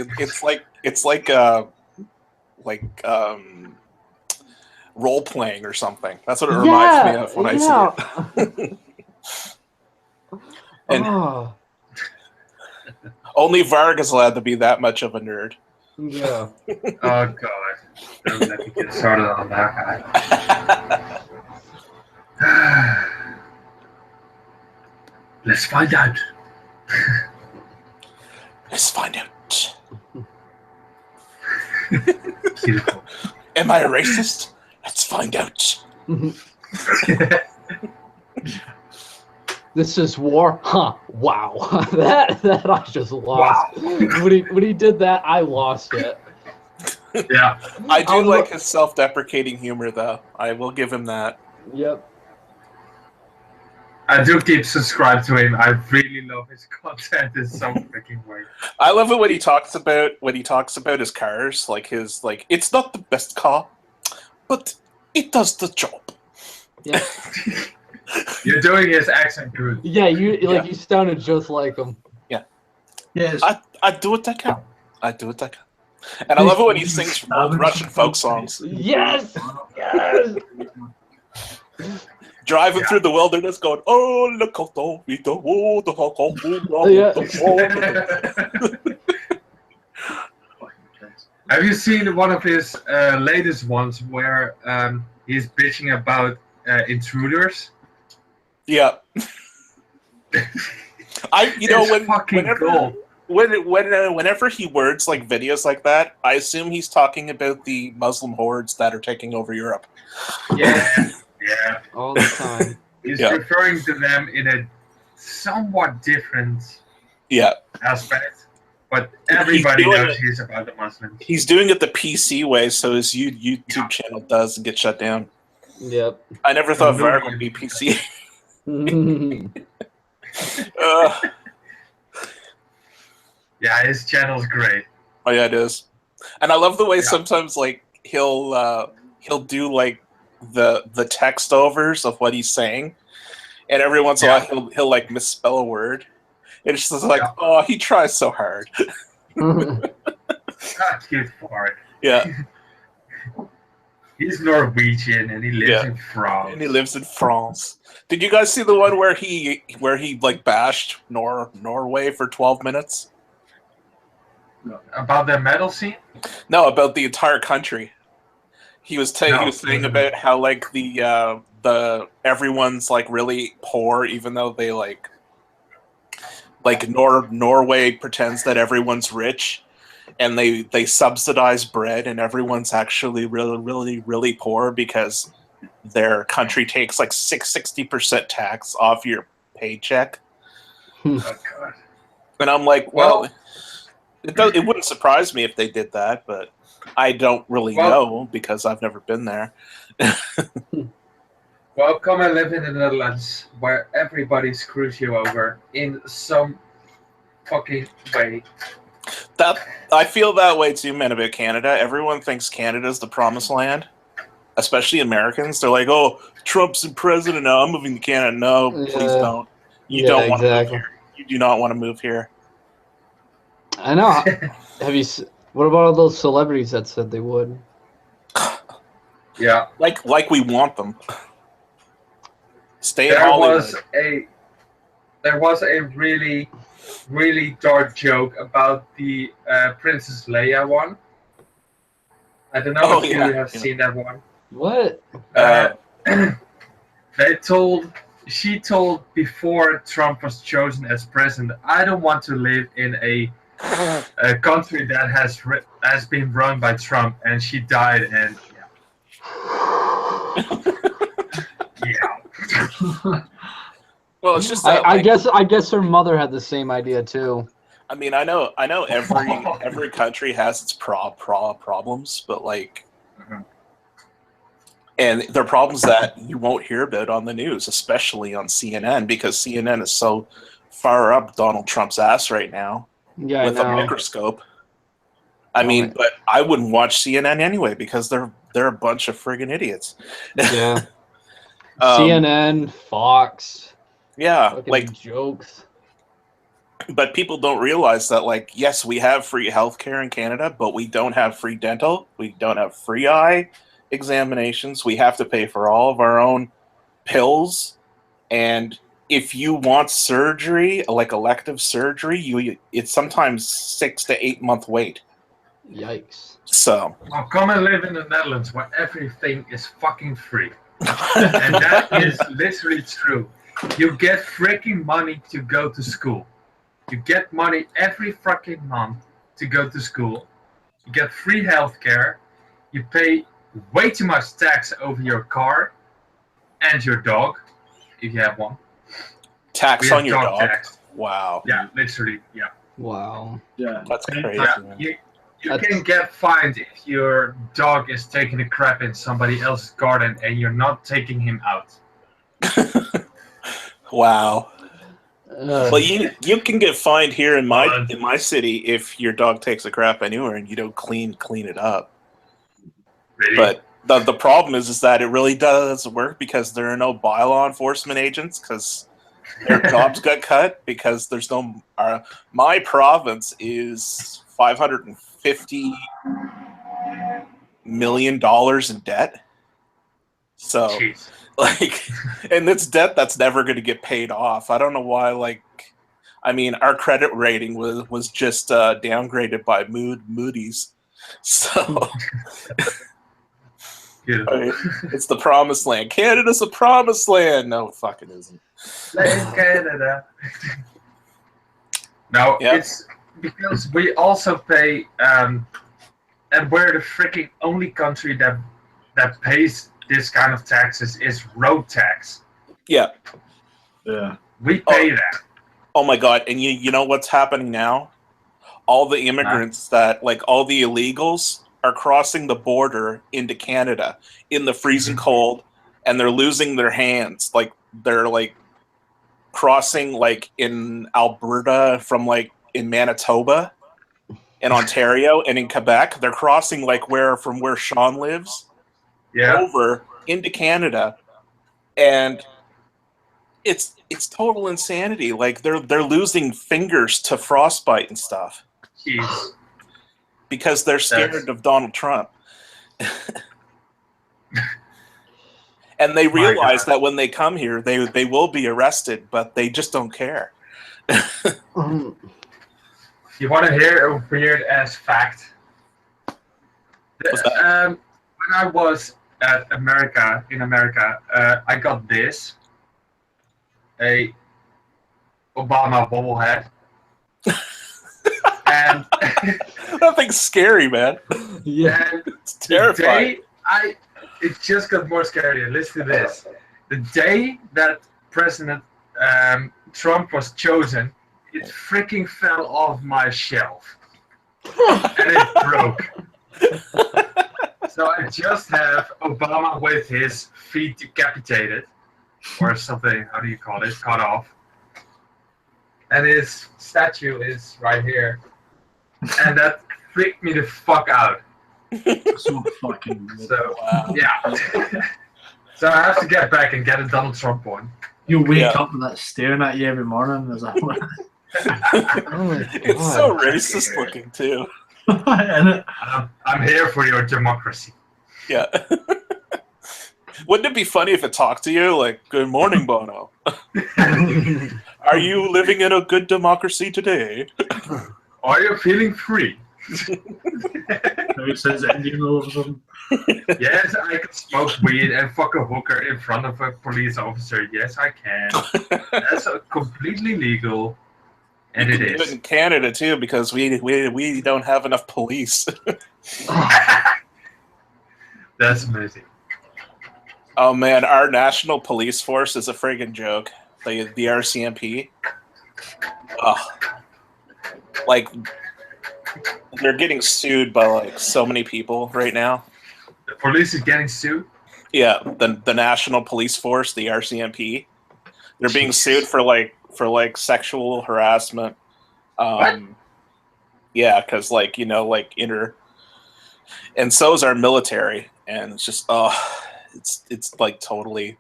It's like role playing or something. That's what it reminds me of when I see it. And only Varg is allowed to be that much of a nerd. Yeah. Oh god. Don't let me get started on that guy. Let's find out. Let's find out. Beautiful. Am I a racist? Let's find out. This is war? Huh. Wow. that I just lost. Wow. When he did that, I lost it. Yeah. I do like his self-deprecating humor, though. I will give him that. Yep. I do keep subscribed to him. I really love his content in some freaking way. I love it when he talks about his cars, like it's not the best car, but it does the job. Yeah. You're doing his accent good. Yeah, you sounded just like him. Yeah. Yes. I do what I can. I do what I can. And I love it when he sings Russian folk songs. Yes! Yes! Driving through the wilderness going, oh, look at Have you seen one of his latest ones where he's bitching about intruders? Yeah. Whenever he words like videos like that, I assume he's talking about the Muslim hordes that are taking over Europe. Yeah. Yeah. All the time. He's referring to them in a somewhat different aspect. But everybody knows he's about the Muslims. He's doing it the PC way, so his YouTube channel doesn't get shut down. Yep. I never thought Varg would be PC. Yeah, his channel's great. Oh yeah, it is. And I love the way sometimes like he'll do like the text overs of what he's saying, and every once in a while he'll like misspell a word. And it's just like, oh, he tries so hard. Not cute for it. Yeah. He's Norwegian and he lives in France. And he lives in France. Did you guys see the one where he like bashed Norway for 12 minutes? About the metal scene? No, about the entire country. He was saying about how like the everyone's like really poor, even though they like Norway pretends that everyone's rich, and they subsidize bread, and everyone's actually really poor because their country takes like 60% tax off your paycheck. Oh God! And I'm like, well, it wouldn't surprise me if they did that, but I don't really know because I've never been there. Well, come and live in the Netherlands where everybody screws you over in some fucking way. That I feel that way too, man, about Canada. Everyone thinks Canada's the promised land, especially Americans. They're like, oh, Trump's the president now, I'm moving to Canada. No, please don't. You don't want to move here. You do not want to move here. I know. What about all those celebrities that said they would? Yeah. Like we want them. Stay in Hollywood. There was a really, really dark joke about the Princess Leia one. I don't know if you have seen that one. What? She told before Trump was chosen as president, I don't want to live in a country that has been run by Trump, and she died, and Well, it's just that, I guess her mother had the same idea too. I mean, I know every country has its problems, but like, and there are problems that you won't hear about on the news, especially on CNN, because CNN is so far up Donald Trump's ass right now with a microscope. I mean, but I wouldn't watch CNN anyway because they're a bunch of friggin' idiots. Yeah. CNN, Fox. Yeah, like jokes. But people don't realize that, like, yes, we have free healthcare in Canada, but we don't have free dental. We don't have free eye examinations. We have to pay for all of our own pills. And if you want surgery, like elective surgery, it's sometimes 6 to 8 month wait. Yikes. So. Well, come and live in the Netherlands where everything is fucking free. And that is literally true. You get freaking money to go to school. You get money every freaking month to go to school. You get free healthcare. You pay way too much tax over your car and your dog, if you have one. Tax on your dog? Tax. Wow. Yeah, literally, yeah. Wow. Yeah. That's crazy. Yeah. You can get fined if your dog is taking a crap in somebody else's garden and you're not taking him out. Wow. Well, you can get fined here in my city if your dog takes a crap anywhere and you don't clean it up. Really? But the problem is that it really does work because there are no bylaw enforcement agents because their jobs got cut because there's no. My province is $550 million in debt. So, Jeez. like, and it's debt that's never going to get paid off. I don't know why. Like, I mean, our credit rating was just downgraded by Moody's. So, I mean, it's the promised land. Canada's a promised land. No, it fucking isn't. Canada. No, it's because we also pay, and we're the freaking only country that pays this kind of taxes is road tax. Yeah. Yeah. We pay that. Oh my god! And you know what's happening now? All the immigrants all the illegals are crossing the border into Canada in the freezing cold, and they're losing their hands. Like they're like crossing like in Alberta from like in Manitoba, in Ontario, and in Quebec. They're crossing like from where Sean lives, over into Canada, and it's total insanity. Like they're losing fingers to frostbite and stuff. Jeez. Because they're scared of Donald Trump. And they realize that when they come here, they will be arrested, but they just don't care. You want to hear a weird-ass fact? What's that? When I was in America, I got this. A Obama bobblehead. And that thing's scary, man. Yeah, it's terrifying. It just got more scary. Listen to this. The day that President Trump was chosen, it freaking fell off my shelf. And it broke. So I just have Obama with his feet decapitated. Or something, how do you call it? Cut off. And his statue is right here. And that freaked me the fuck out. So fucking weird. So, yeah. So I have to get back and get a Donald Trump one. You'll wake up and that's staring at you every morning. There's a It's so racist looking, too. I'm here for your democracy. Yeah. Wouldn't it be funny if it talked to you like, "Good morning, Bono. Are you living in a good democracy today? Are you feeling free?" It says Indian or something. Yes, I can smoke weed and fuck a hooker in front of a police officer. Yes, I can. That's completely legal, and it is. Do it in Canada too, because we don't have enough police. That's amazing. Oh man, our national police force is a friggin' joke. The RCMP. Oh. Like, they're getting sued by like so many people right now. The police is getting sued? Yeah, the national police force, the RCMP. They're being sued for sexual harassment. What? Yeah, because and so is our military, and it's just it's like totally.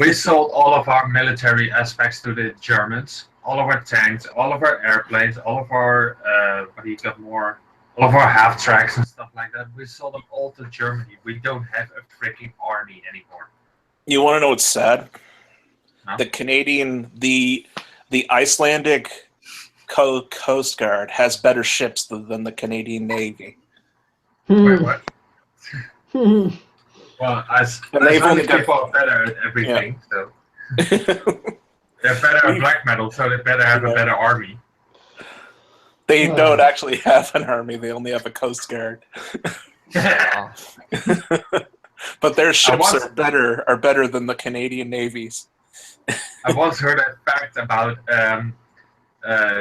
We sold all of our military aspects to the Germans. All of our tanks, all of our airplanes, all of our all of our half tracks and stuff like that. We sold them all to Germany. We don't have a freaking army anymore. You want to know what's sad? No? The Canadian, the Icelandic Coast Guard has better ships than the Canadian Navy. Wait, what? Well, they've only got people are better at everything, so they're better at black metal, so they better have a better army. They don't actually have an army; they only have a Coast Guard. But their ships are better than the Canadian Navy's. I once heard a fact about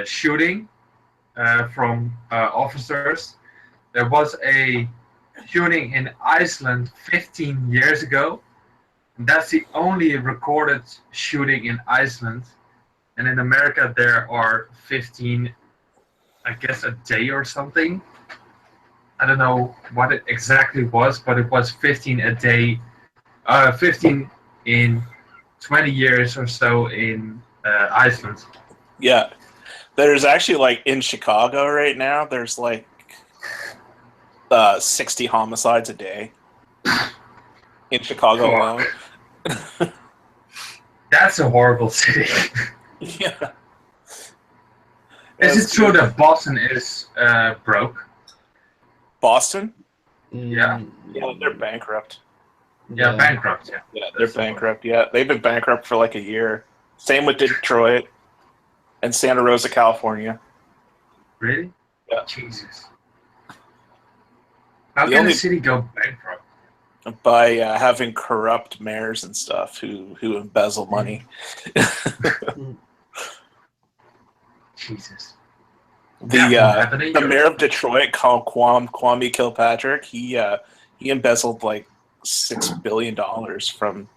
shooting from officers. There was a shooting in Iceland 15 years ago, That's the only recorded shooting in Iceland. And in America, there are 15, I guess, a day or something. I don't know what it exactly was, but it was 15 a day, 15 in 20 years or so in Iceland. Yeah. There's actually, like, in Chicago right now, there's, like, 60 homicides a day in Chicago alone. That's a horrible city. Yeah. Is it true that Boston is broke? Boston? Yeah. Yeah, they're bankrupt. Yeah, bankrupt, yeah. Yeah, they're bankrupt, yeah. They've been bankrupt for like a year. Same with Detroit and Santa Rosa, California. Really? Yeah. Jesus. How can a city go bankrupt? By having corrupt mayors and stuff who embezzle money. Jesus. The mayor of Detroit, Kwame Kilpatrick, he embezzled like $6 billion from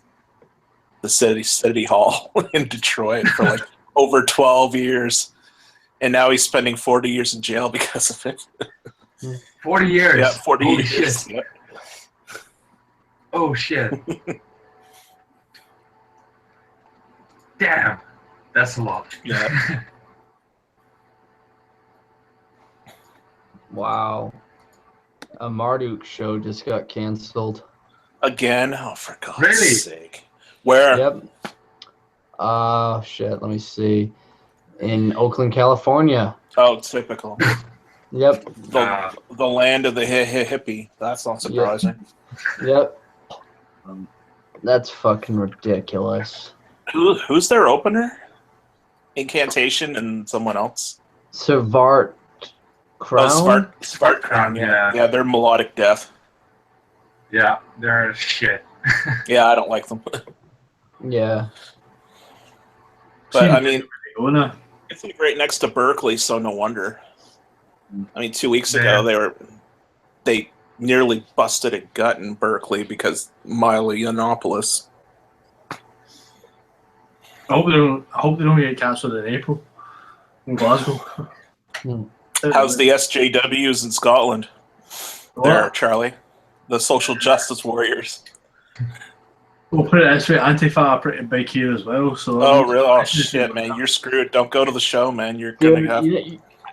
the city hall in Detroit for like over 12 years, and now he's spending 40 years in jail because of it. 40 years. Yeah, 40 Holy years. Shit. Yeah. Oh shit. Damn. That's a lot. Yeah. Wow. A Marduk show just got canceled. Again? Oh, for God's Really? sake. Where? Yep. Shit, let me see. In Oakland, California. Oh, typical. Yep. The land of the hippie. That's not surprising. Yep. That's fucking ridiculous. Who's their opener? Incantation and someone else? Svart Crown? Oh, Svart Crown, yeah. Yeah, they're melodic death. Yeah, they're shit. Yeah, I don't like them. Yeah. But, I mean, it's like right next to Berkeley, so no wonder. I mean, 2 weeks ago, they nearly busted a gut in Berkeley because Milo Yiannopoulos. I hope they don't get cancelled in April in Glasgow. How's the SJWs in Scotland? There, Charlie. The social justice warriors. We'll put it this way, Antifa are pretty big here as well. So oh, really? Oh, shit, man. You're screwed. Don't go to the show, man. You're going to have...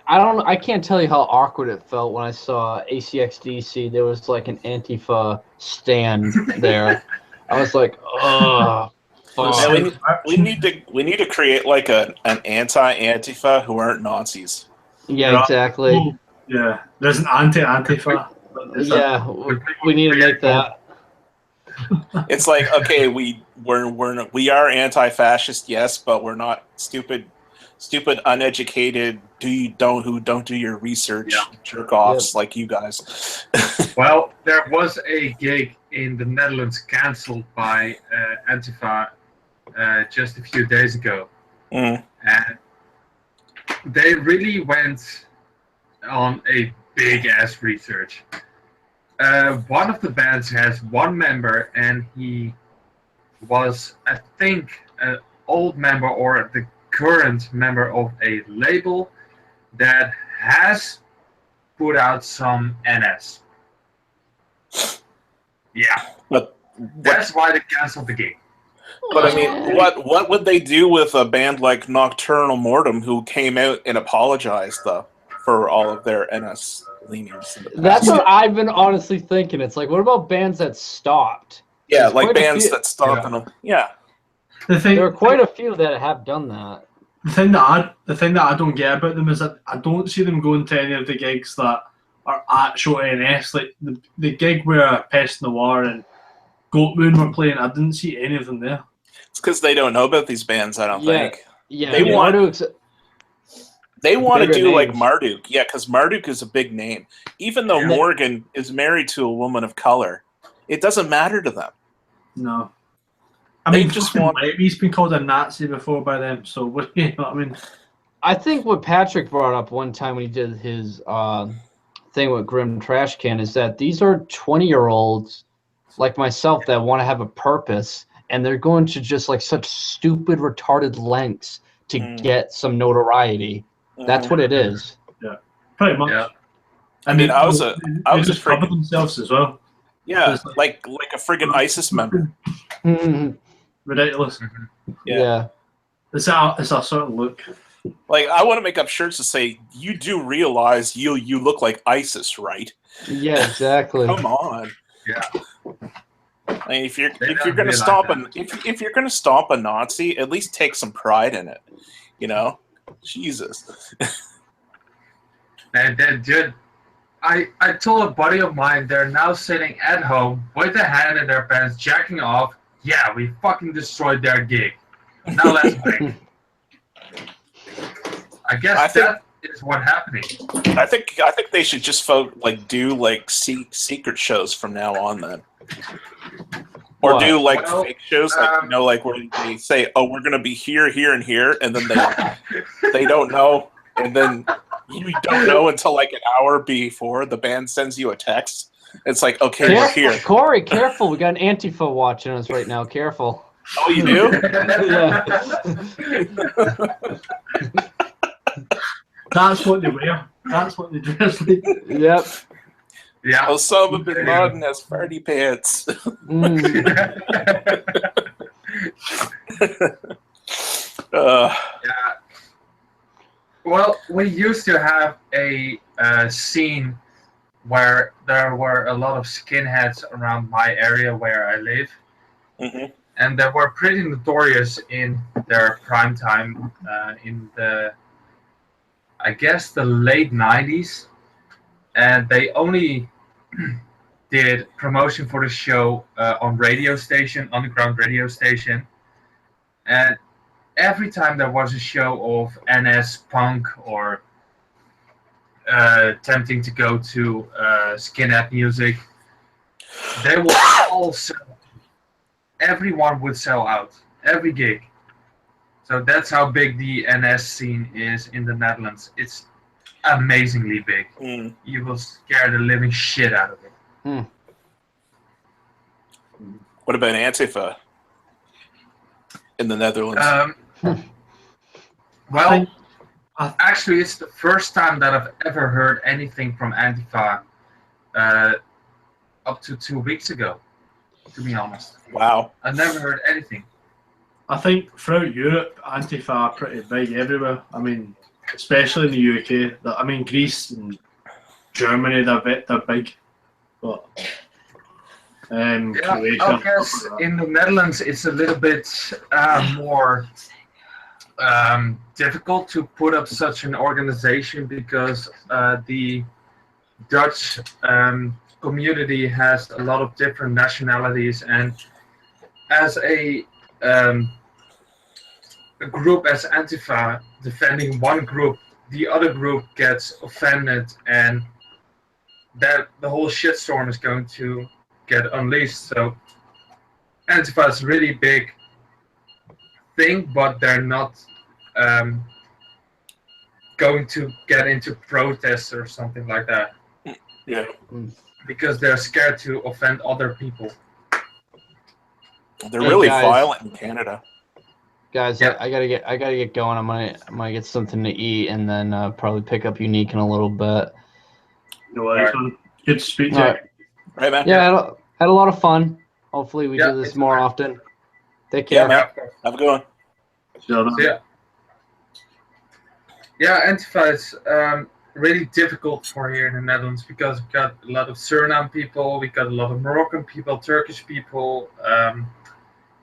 I can't tell you how awkward it felt when I saw ACXDC. There was like an Antifa stand there. I was like, oh. Yeah, we need to create like an anti-Antifa who aren't Nazis. Yeah, exactly. Yeah, there's an anti-Antifa. Yeah, we need to make that. It's like, okay, we are anti-fascist, yes, but we're not stupid, uneducated. Who don't do your research, jerk offs like you guys. Well, there was a gig in the Netherlands cancelled by Antifa just a few days ago, and they really went on a big ass research. One of the bands has one member, and he was, I think, an old member or the current member of a label that has put out some NS. Yeah, but that's why they canceled the gig. But I mean, what would they do with a band like Nocturnal Mortem, who came out and apologized for all of their NS leanings? That's what I've been honestly thinking. It's like, what about bands that stopped? Yeah, there's like bands that stopped. Yeah. There are quite a few that have done that. The thing that I don't get about them is that I don't see them going to any of the gigs that are actual NS. Like the gig where Pest Noir and Goat Moon were playing, I didn't see any of them there. It's because they don't know about these bands, I don't think. Yeah, they want to do names. like Marduk. Yeah, because Marduk is a big name. Even though Morgan is married to a woman of color, it doesn't matter to them. No. I mean, he's been called a Nazi before by them, so what, you know what I mean? I think what Patrick brought up one time when he did his thing with Grim Trash Can is that these are 20-year-olds like myself that want to have a purpose, and they're going to just like such stupid, retarded lengths to get some notoriety. That's what it is. Yeah, pretty much. Yeah. I mean, I was a just cover themselves as well. Yeah, like a friggin' ISIS member. Ridiculous. Yeah. It's a certain look. Like, I want to make up shirts to say, "You do realize you look like ISIS, right?" Yeah, exactly. Come on. Yeah. I mean, if you're gonna stomp a Nazi, at least take some pride in it. You know, Jesus. And then, dude, I told a buddy of mine they're now sitting at home with a hand in their pants, jacking off. Yeah, we fucking destroyed their gig. Now let's play. I guess that is what happening. I think they should just do secret shows from now on then. Or do fake shows, where they say, "Oh, we're gonna be here, here, and here," and then they don't know, and then you don't know until like an hour before the band sends you a text. It's like, okay, we're here. Corey, careful! We got an Antifa watching us right now. Careful. Oh, you do? Yeah. That's what they wear. That's what they dress like. Yep. Yeah. Osama bin Laden has party pants. Yeah. Well, we used to have a scene where there were a lot of skinheads around my area where I live. Mm-hmm. And they were pretty notorious in their prime time in the, I guess, the late 90s. And they only did promotion for the show on radio station, underground radio station. And every time there was a show of NS punk or attempting to go to skinhead music, they would all sell. Everyone would sell out, every gig. So that's how big the NS scene is in the Netherlands. It's amazingly big. You will scare the living shit out of it. What about Antifa in the Netherlands? Well, actually, it's the first time that I've ever heard anything from Antifa up to 2 weeks ago, to be honest. Wow. I've never heard anything. I think throughout Europe, Antifa are pretty big everywhere. I mean, especially in the UK. I mean, Greece and Germany, they're big. But Croatia, I guess in the Netherlands it's a little bit more difficult to put up such an organization because the Dutch community has a lot of different nationalities, and as a group as Antifa defending one group, the other group gets offended, and that the whole shitstorm is going to get unleashed. So Antifa is a really big thing, but they're not going to get into protests or something like that. Yeah. Because they're scared to offend other people. They're really violent in Canada. Guys, yeah. I gotta get going. I might get something to eat and then probably pick up Unique in a little bit. No worries. Right. Good to speak to you. Right, man. Yeah, had a lot of fun. Hopefully we do this more often. Take care. Yeah, have a good one. Yeah, Antifa is really difficult for here in the Netherlands because we've got a lot of Suriname people, we've got a lot of Moroccan people, Turkish people,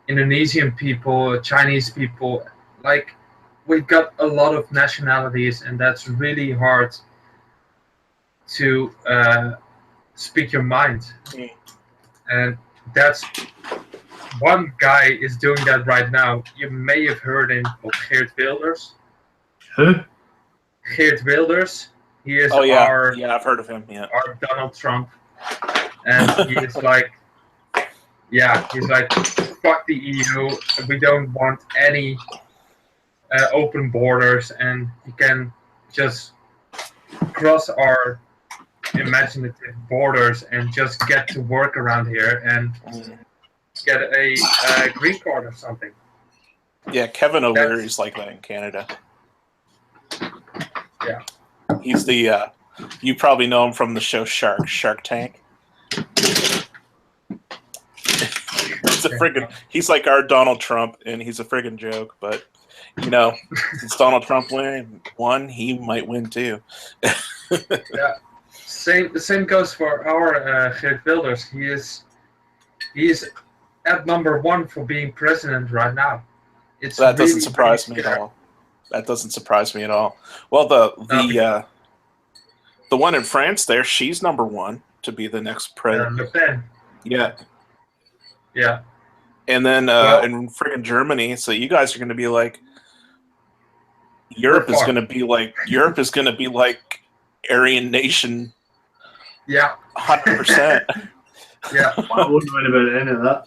Indonesian people, Chinese people. Like, we've got a lot of nationalities, and that's really hard to speak your mind. And that's one guy is doing that right now. You may have heard him of Geert Wilders. Who? Geert Wilders. He is I've heard of him. Yeah, our Donald Trump, and he's like, fuck the EU. We don't want any open borders, and you can just cross our imaginative borders and just get to work around here. And get a green card or something. Yeah, Kevin O'Leary's like that in Canada. Yeah. He's the, you probably know him from the show Shark Tank. He's like our Donald Trump, and he's a friggin' joke, but, you know, since Donald Trump won, he might win too. Yeah. The same goes for our Geert Wilders. He is at #1 for being president right now. That doesn't surprise me at all. That doesn't surprise me at all. Well, the one in France there, she's #1 to be the next president. Le Pen. Yeah. Yeah. And then in friggin' Germany, so you guys are going to be like, Europe is going to be like Aryan nation. Yeah. 100%. Yeah. I wouldn't mind about any of that.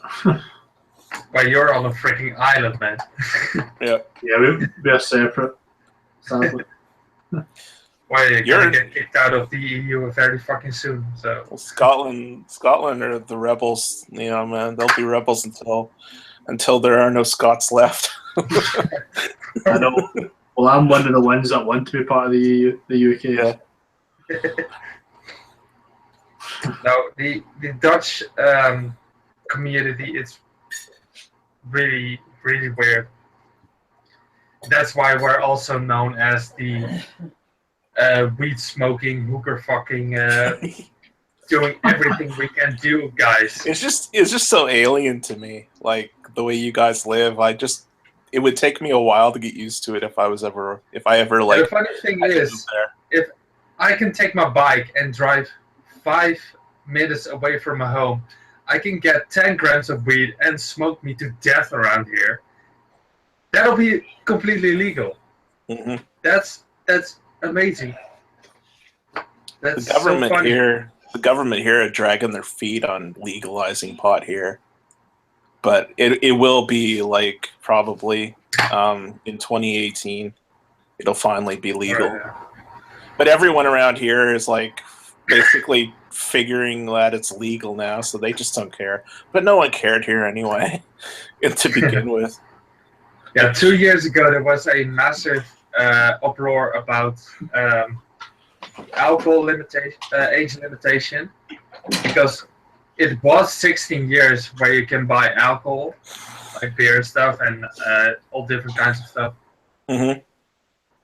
But you're on a freaking island, man. Yeah. Yeah, we're separate. Sadly. Well, you're gonna get kicked out of the EU very fucking soon. So Scotland are the rebels. You know, man, they'll be rebels until there are no Scots left. I know. Well, I'm one of the ones that want to be part of the EU, the UK. Yeah. Now, the Dutch community is really, really weird. That's why we're also known as the weed smoking, hooker fucking, doing everything we can do, guys. It's just so alien to me, like the way you guys live. It would take me a while to get used to it if I ever like. And the funny thing is, if I can take my bike and drive 5 minutes away from my home, I can get 10 grams of weed and smoke me to death around here. That'll be completely legal. Mm-hmm. That's amazing. That's the government so funny. The government here are dragging their feet on legalizing pot here, but it will be like probably in 2018 it'll finally be legal. But everyone around here is like basically figuring that it's legal now, so they just don't care. But no one cared here anyway, to begin with. Yeah, 2 years ago there was a massive uproar about alcohol age limitation, because it was 16 years where you can buy alcohol, like beer and stuff, and all different kinds of stuff. Mm-hmm.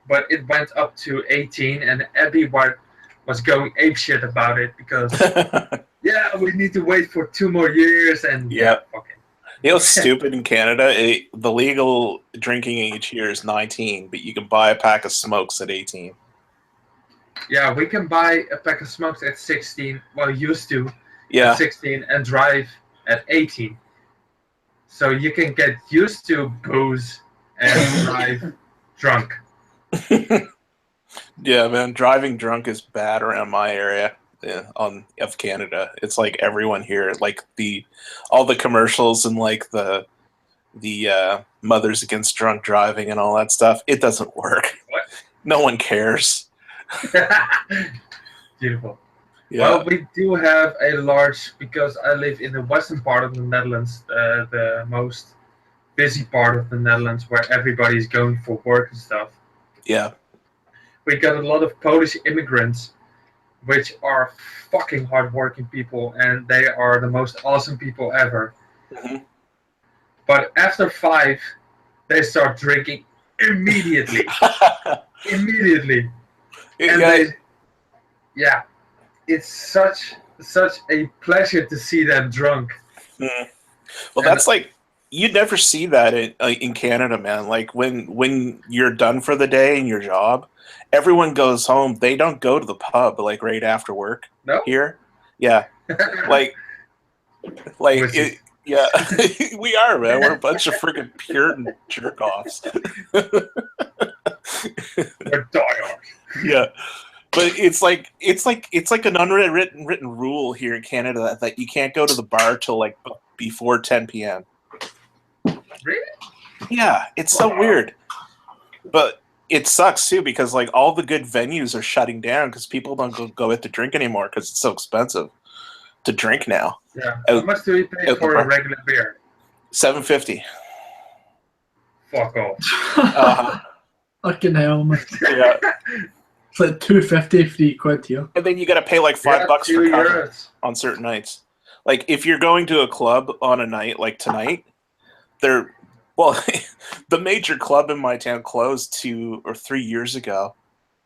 But it went up to 18, and everyone was going apeshit about it because, yeah, we need to wait for 2 more years, and fucking. You know, stupid in Canada, the legal drinking age here is 19, but you can buy a pack of smokes at 18. Yeah, we can buy a pack of smokes at 16, well, used to, at 16, and drive at 18. So you can get used to booze and drive drunk. Yeah, man, driving drunk is bad around my area of Canada. It's like everyone here, like all the commercials and like the Mothers Against Drunk Driving and all that stuff. It doesn't work. What? No one cares. Beautiful. Yeah. Well, we do have a large, because I live in the western part of the Netherlands, the most busy part of the Netherlands, where everybody's going for work and stuff. Yeah. We got a lot of Polish immigrants, which are fucking hardworking people, and they are the most awesome people ever. Mm-hmm. But after 5, they start drinking immediately. Immediately. And it's such a pleasure to see them drunk. Mm. Well, that's like, you'd never see that in Canada, man. Like when you're done for the day in your job, everyone goes home. They don't go to the pub like right after work. No? Here. Yeah. like yeah, we are, man. We're a bunch of freaking Puritan jerk-offs. They're diehards. Yeah. But it's like an unwritten rule here in Canada that you can't go to the bar till like before 10 p.m. Really? Yeah, it's so weird. But it sucks too, because like all the good venues are shutting down because people don't go out to drink anymore because it's so expensive to drink now. Yeah. How much do we pay for a regular beer? $7.50. Fuck off. Fucking hell, man. Yeah. It's like £2.50 £3 here. And then you got to pay like $5 for cover euros. on certain nights. Like if you're going to a club on a night like tonight, the major club in my town closed 2 or 3 years ago,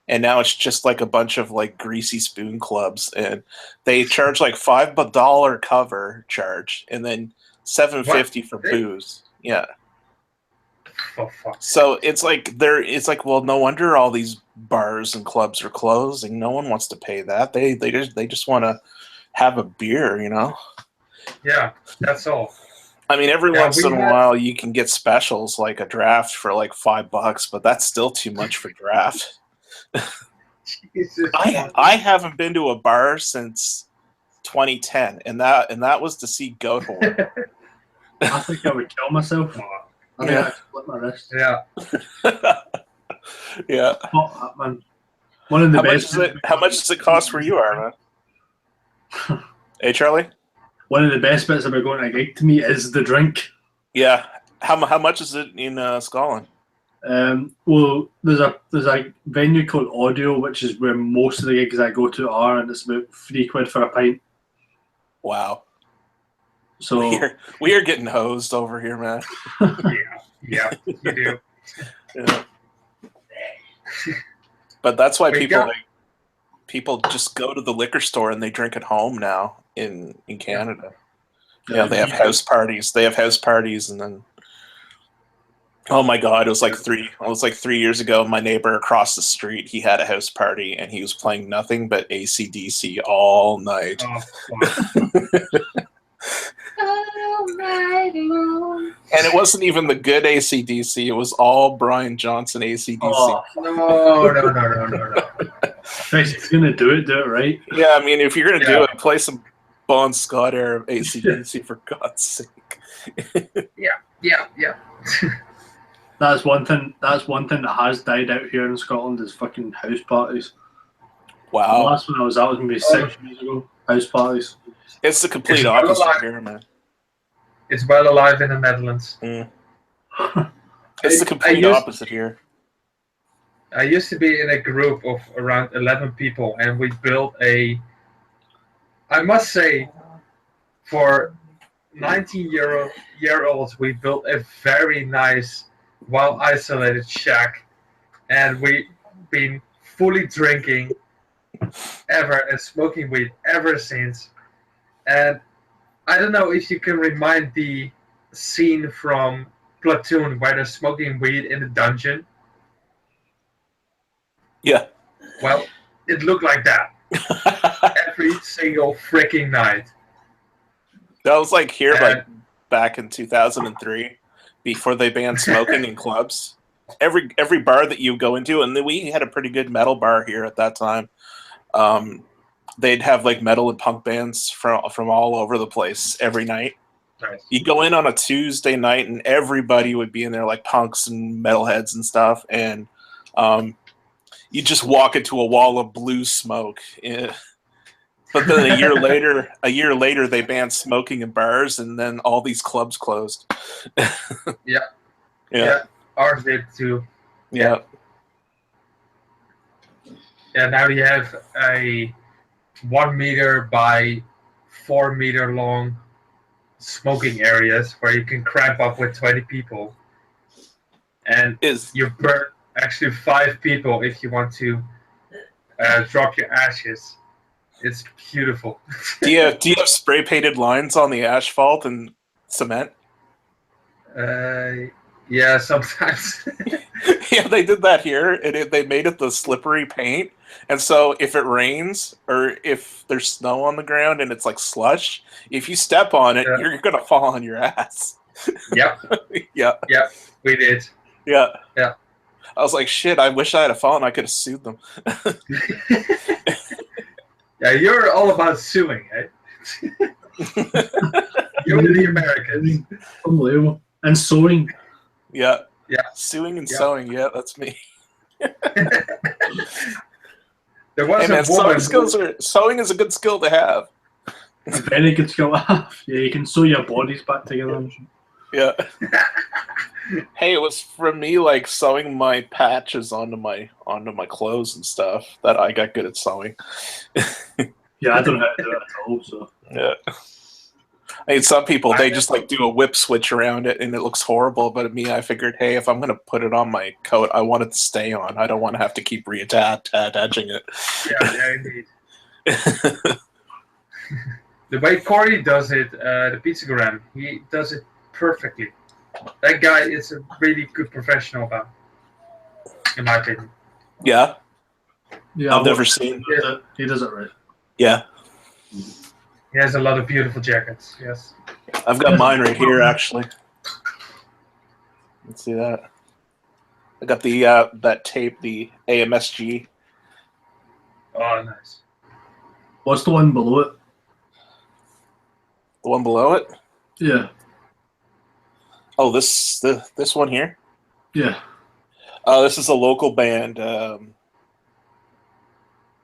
and now it's just like a bunch of like greasy spoon clubs, and they charge like $5 cover charge, and then $7.50 for booze. Yeah. Oh, fuck. So it's like well, no wonder all these bars and clubs are closing. No one wants to pay that. They just want to have a beer, you know. Yeah, that's all. I mean, every once in a while you can get specials like a draft for like $5, but that's still too much for draft. Jesus. I haven't been to a bar since 2010, and that was to see Goat Horn. I think I would kill myself. I think I'd split my wrist. Yeah. Yeah. Oh, man. One of the best. How much does it cost where you are, man? Hey, Charlie? One of the best bits about going to a gig to me is the drink. Yeah. How much is it in Scotland? Well, there's a venue called Audio, which is where most of the gigs I go to are, and it's about £3 for a pint. Wow. So we are getting hosed over here, man. Yeah, you do. Yeah. But that's why people just go to the liquor store and they drink at home now in Canada. Yeah, they have house parties. They have house parties, and then oh my God, it was like 3 years ago. My neighbor across the street, he had a house party and he was playing nothing but AC/DC all night. And it wasn't even the good AC/DC. It was all Brian Johnson AC/DC. Oh, no. If you're going to do it right. Yeah, I mean, if you're going to do it, play some Bon Scott era AC/DC for God's sake. Yeah. That's one thing that has died out here in Scotland is fucking house parties. Wow. The last one I was at was maybe 6 years ago. House parties. It's the complete opposite here, man. It's well alive in the Netherlands. Mm. It's the complete opposite here. I used to be in a group of around 11 people, and we built I must say, for 19-year-olds, we built a very nice, well-isolated shack, and we've been fully drinking ever and smoking weed ever since. And I don't know if you can remind the scene from Platoon where they're smoking weed in the dungeon. Yeah. Well, it looked like that every single freaking night. That was like here, like back in 2003, before they banned smoking in clubs. Every bar that you go into, and we had a pretty good metal bar here at that time. They'd have like metal and punk bands from all over the place every night. Nice. You'd go in on a Tuesday night, and everybody would be in there, like punks and metalheads and stuff, and you just walk into a wall of blue smoke. But then a year later, they banned smoking in bars, and then all these clubs closed. Yeah. Ours did too. Yeah. Yeah. Now you have a 1 meter by 4 meter long smoking areas where you can cramp up with 20 people, and you burn actually 5 people if you want to drop your ashes. It's beautiful. Do you have spray painted lines on the asphalt and cement? Yeah, sometimes. Yeah, they did that here, and they made it the slippery paint. And so if it rains or if there's snow on the ground and it's like slush, if you step on it, you're going to fall on your ass. Yep. Yeah. Yep, we did. Yeah. Yeah. I was like, shit, I wish I had fallen. I could have sued them. Yeah, you're all about suing, eh? You're the Americans. Unbelievable. And sewing. Yeah. Yeah. Suing and sewing. Yeah, that's me. There was a woman. Sewing is a good skill to have. A very good skill to have. Yeah, you can sew your bodies back together. Yeah. Hey, it was from me like sewing my patches onto my clothes and stuff that I got good at sewing. Yeah, I don't know how to do it at all. So yeah. I mean, some people they just like do a whip switch around it and it looks horrible. But me, I figured, hey, if I'm gonna put it on my coat, I want it to stay on. I don't want to have to keep reattaching it. Yeah, indeed. The way Corey does it, the Pizzagram, he does it perfectly. That guy is a really good professional about it, in my opinion. Yeah. Yeah, I've never seen. He does it right. Yeah. He has a lot of beautiful jackets. Yes. I've got mine right here, actually. Let's see that. I got the that tape, the AMSG. Oh, nice. What's the one below it? The one below it? Yeah. Oh, this one here? Yeah. This is a local band.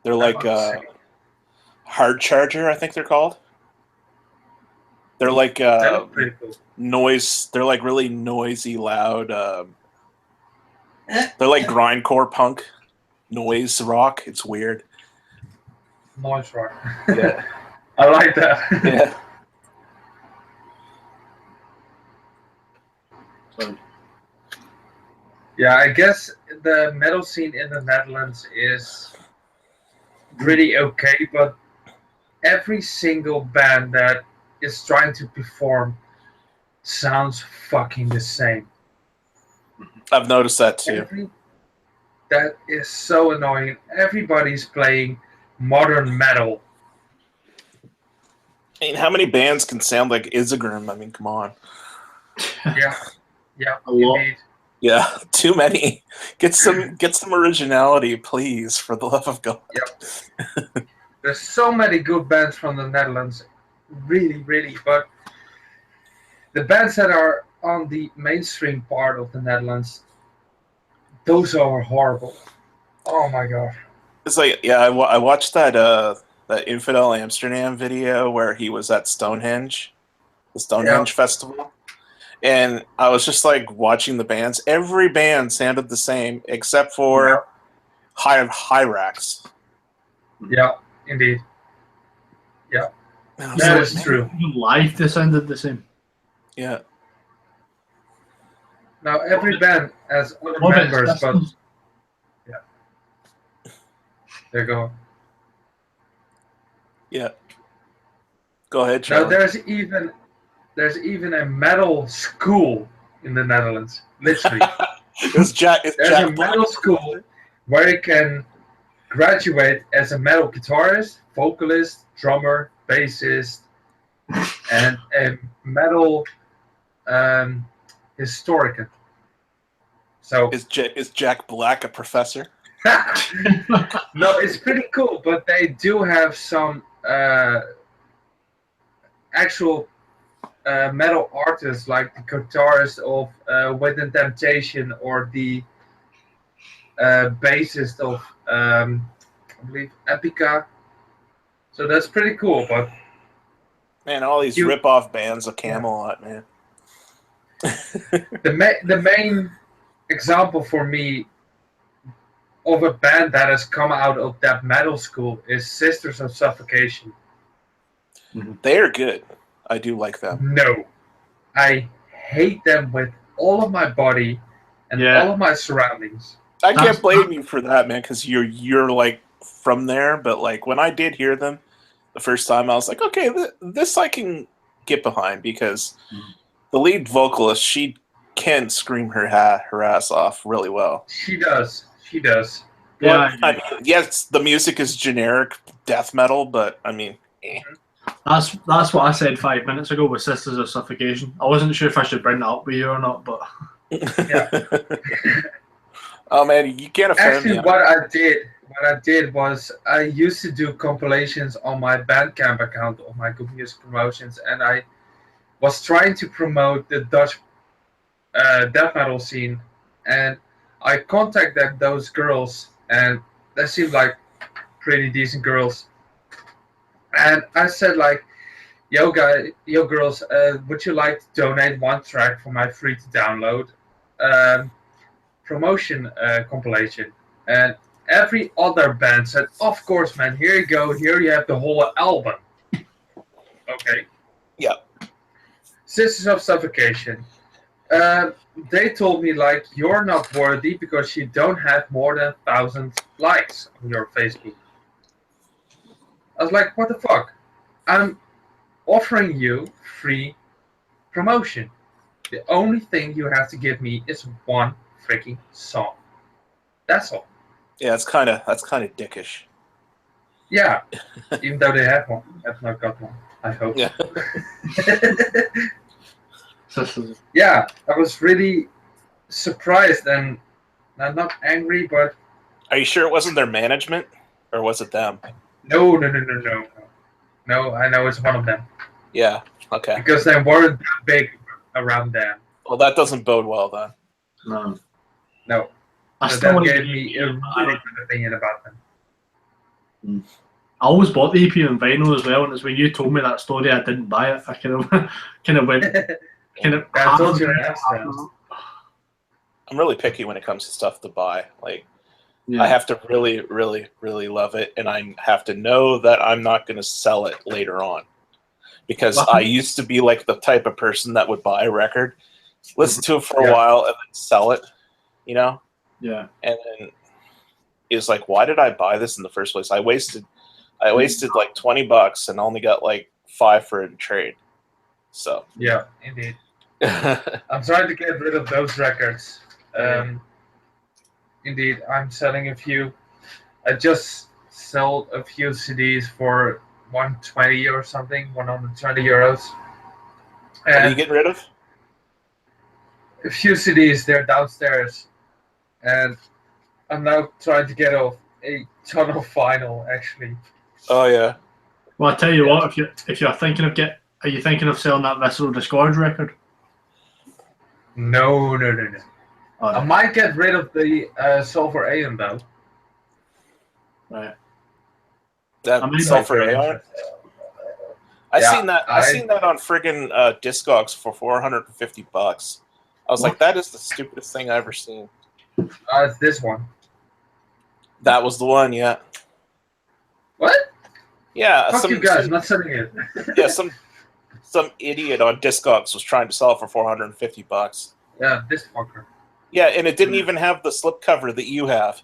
They're like Hard Charger, I think they're called. They're like cool. noise. They're like really noisy, loud. They're like grindcore punk, noise rock. It's weird. Noise rock. Yeah. I like that. Yeah. Yeah, I guess the metal scene in the Netherlands is pretty okay, but every single band that is trying to perform sounds fucking the same. I've noticed that too. That is so annoying. Everybody's playing modern metal. I mean, how many bands can sound like Isegrim? I mean, come on. Yeah, A lot. indeed. Yeah, too many. Get some originality, please, for the love of God. Yep. There's so many good bands from the Netherlands, really, really. But the bands that are on the mainstream part of the Netherlands, those are horrible. Oh my god. It's like, yeah, I watched that that Infidel Amsterdam video where he was at Stonehenge, the Stonehenge Festival. And I was just like watching the bands. Every band sounded the same except for Hyrax. Yeah, indeed. Yeah, that is true. Even live, they sounded the same. Yeah. Now every band has other members, but yeah. There you go. Yeah. Go ahead, Charlie. Now there's even a metal school in the Netherlands. Literally. There's a metal school where you can graduate as a metal guitarist, vocalist, drummer, bassist, and a metal historian. So is Jack Black a professor? No, it's pretty cool, but they do have some actual metal artists, like the guitarist of Within Temptation or the bassist of I believe Epica. So that's pretty cool. But man, all these rip-off bands of Camelot, man. the main example for me of a band that has come out of that metal school is Sisters of Suffocation. They are good. I do like them. No, I hate them with all of my body and all of my surroundings. I can't blame you for that, man, because you're like from there. But like when I did hear them the first time, I was like, okay, this I can get behind, because the lead vocalist, she can scream her ass off really well. She does. Yeah, I mean, yes, the music is generic death metal, but I mean, That's what I said 5 minutes ago with Sisters of Suffocation. I wasn't sure if I should bring that up with you or not, but yeah. Oh man, you can't offend me. What I did was I used to do compilations on my Bandcamp account of my Good Music Promotions, and I was trying to promote the Dutch death metal scene, and I contacted those girls, and they seemed like pretty decent girls. And I said, like, yo girls, would you like to donate one track for my free to download promotion compilation? And every other band said, of course, man, here you go, here you have the whole album. Okay. Yeah. Sisters of Suffocation. They told me, like, you're not worthy because you don't have more than 1,000 likes on your Facebook. I was like, what the fuck? I'm offering you free promotion. The only thing you have to give me is one freaking song. That's all. Yeah, that's kind of dickish. Yeah, even though they have one, have not got one. I hope. Yeah. Yeah, I was really surprised and not angry, but. Are you sure it wasn't their management, or was it them? No. No, I know it's one of them. Yeah. Okay. Because they weren't that big around them. Well, that doesn't bode well then. No. So that gave me a really good opinion about them. I always bought the EP on vinyl as well, and it's when you told me that story I didn't buy it. I kind of went. I told you I'm really picky when it comes to stuff to buy. Like, yeah. I have to really, really, really love it, and I have to know that I'm not going to sell it later on. Because I used to be like the type of person that would buy a record, listen to it for a while, and then sell it, you know? Yeah. And then it's like, why did I buy this in the first place? I wasted like $20 and only got like $5 for it in trade. So. Yeah, indeed. I'm trying to get rid of those records. Indeed, I'm selling a few. I just sold a few CDs for 120 or something, 120 euros. What are you getting rid of? A few CDs, they're downstairs. And I'm now trying to get off a ton of vinyl, actually. Oh, yeah. Well, I tell you what, if you're thinking of are you thinking of selling that Visceral Disgorge record? No. Oh, I might get rid of the Sulfur Aeon, though. Right. That Sulfur Aeon? I seen that on friggin' Discogs for $450. I was like, that is the stupidest thing I've ever seen. It's this one. That was the one, yeah. What? Yeah. Fuck you guys, I'm not selling it. Yeah, some idiot on Discogs was trying to sell it for $450. Yeah, this fucker. Yeah, and it didn't even have the slipcover that you have.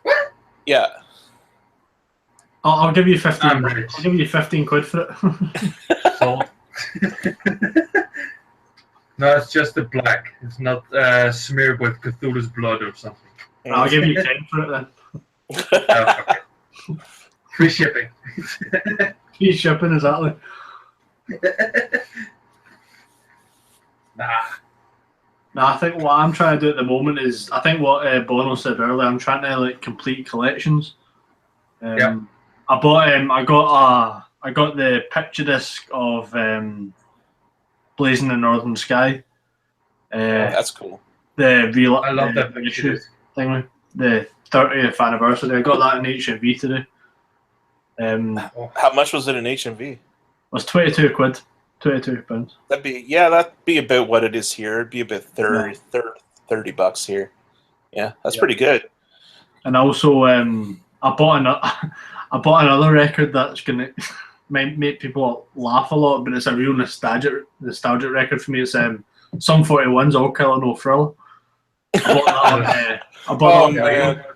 What? Yeah. I'll give you 15. I'll give you 15 quid for it. Sold. No, it's just the black. It's not smeared with Cthulhu's blood or something. I'll give you 10 for it then. Okay. Free shipping. Free shipping, exactly. Nah, I think what I'm trying to do at the moment is, I think what Bono said earlier, I'm trying to like complete collections. Yeah. I got the picture disc of Blazing the Northern Sky. That's cool. I love that picture thing. The 30th anniversary. I got that in HMV today. How much was it in HMV? It was 22 quid. £22. That'd be about what it is here. It'd be about $30 here. Yeah, that's pretty good. And also, I bought another record that's gonna make people laugh a lot, but it's a real nostalgic record for me. It's Sum 41's All Killer No Thrill. I bought that.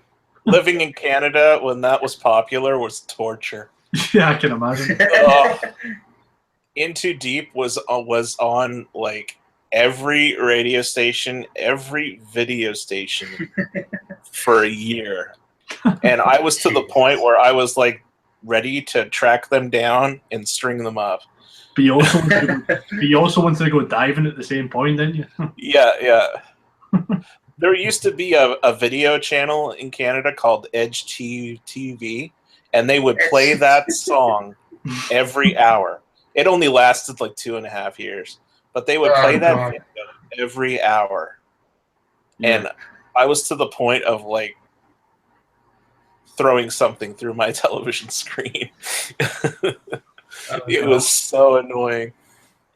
Living in Canada when that was popular was torture. Yeah, I can imagine. In Too Deep was on like every radio station, every video station for a year. And I was to the point where I was like ready to track them down and string them up. But you also wanted to go diving at the same point, didn't you? Yeah. There used to be a video channel in Canada called Edge TV, and they would play that song every hour. It only lasted like 2.5 years, but they would play that video every hour. Yeah. And I was to the point of like throwing something through my television screen. It was so annoying.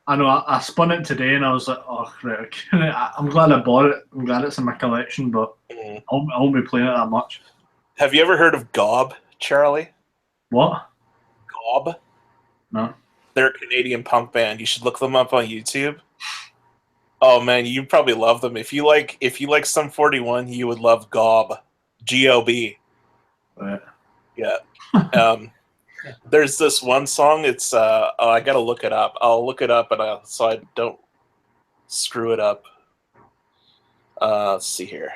I know. I spun it today, and I was like, "Oh, right, okay." I'm glad I bought it. I'm glad it's in my collection, but I won't be playing it that much. Have you ever heard of Gob, Charlie? What? Gob? No. They're a Canadian punk band. You should look them up on YouTube. Oh man, you probably love them. If you like Sum 41, you would love Gob. G-O-B. Right. Yeah. There's this one song. It's I gotta look it up. I'll look it up so I don't screw it up. Let's see here.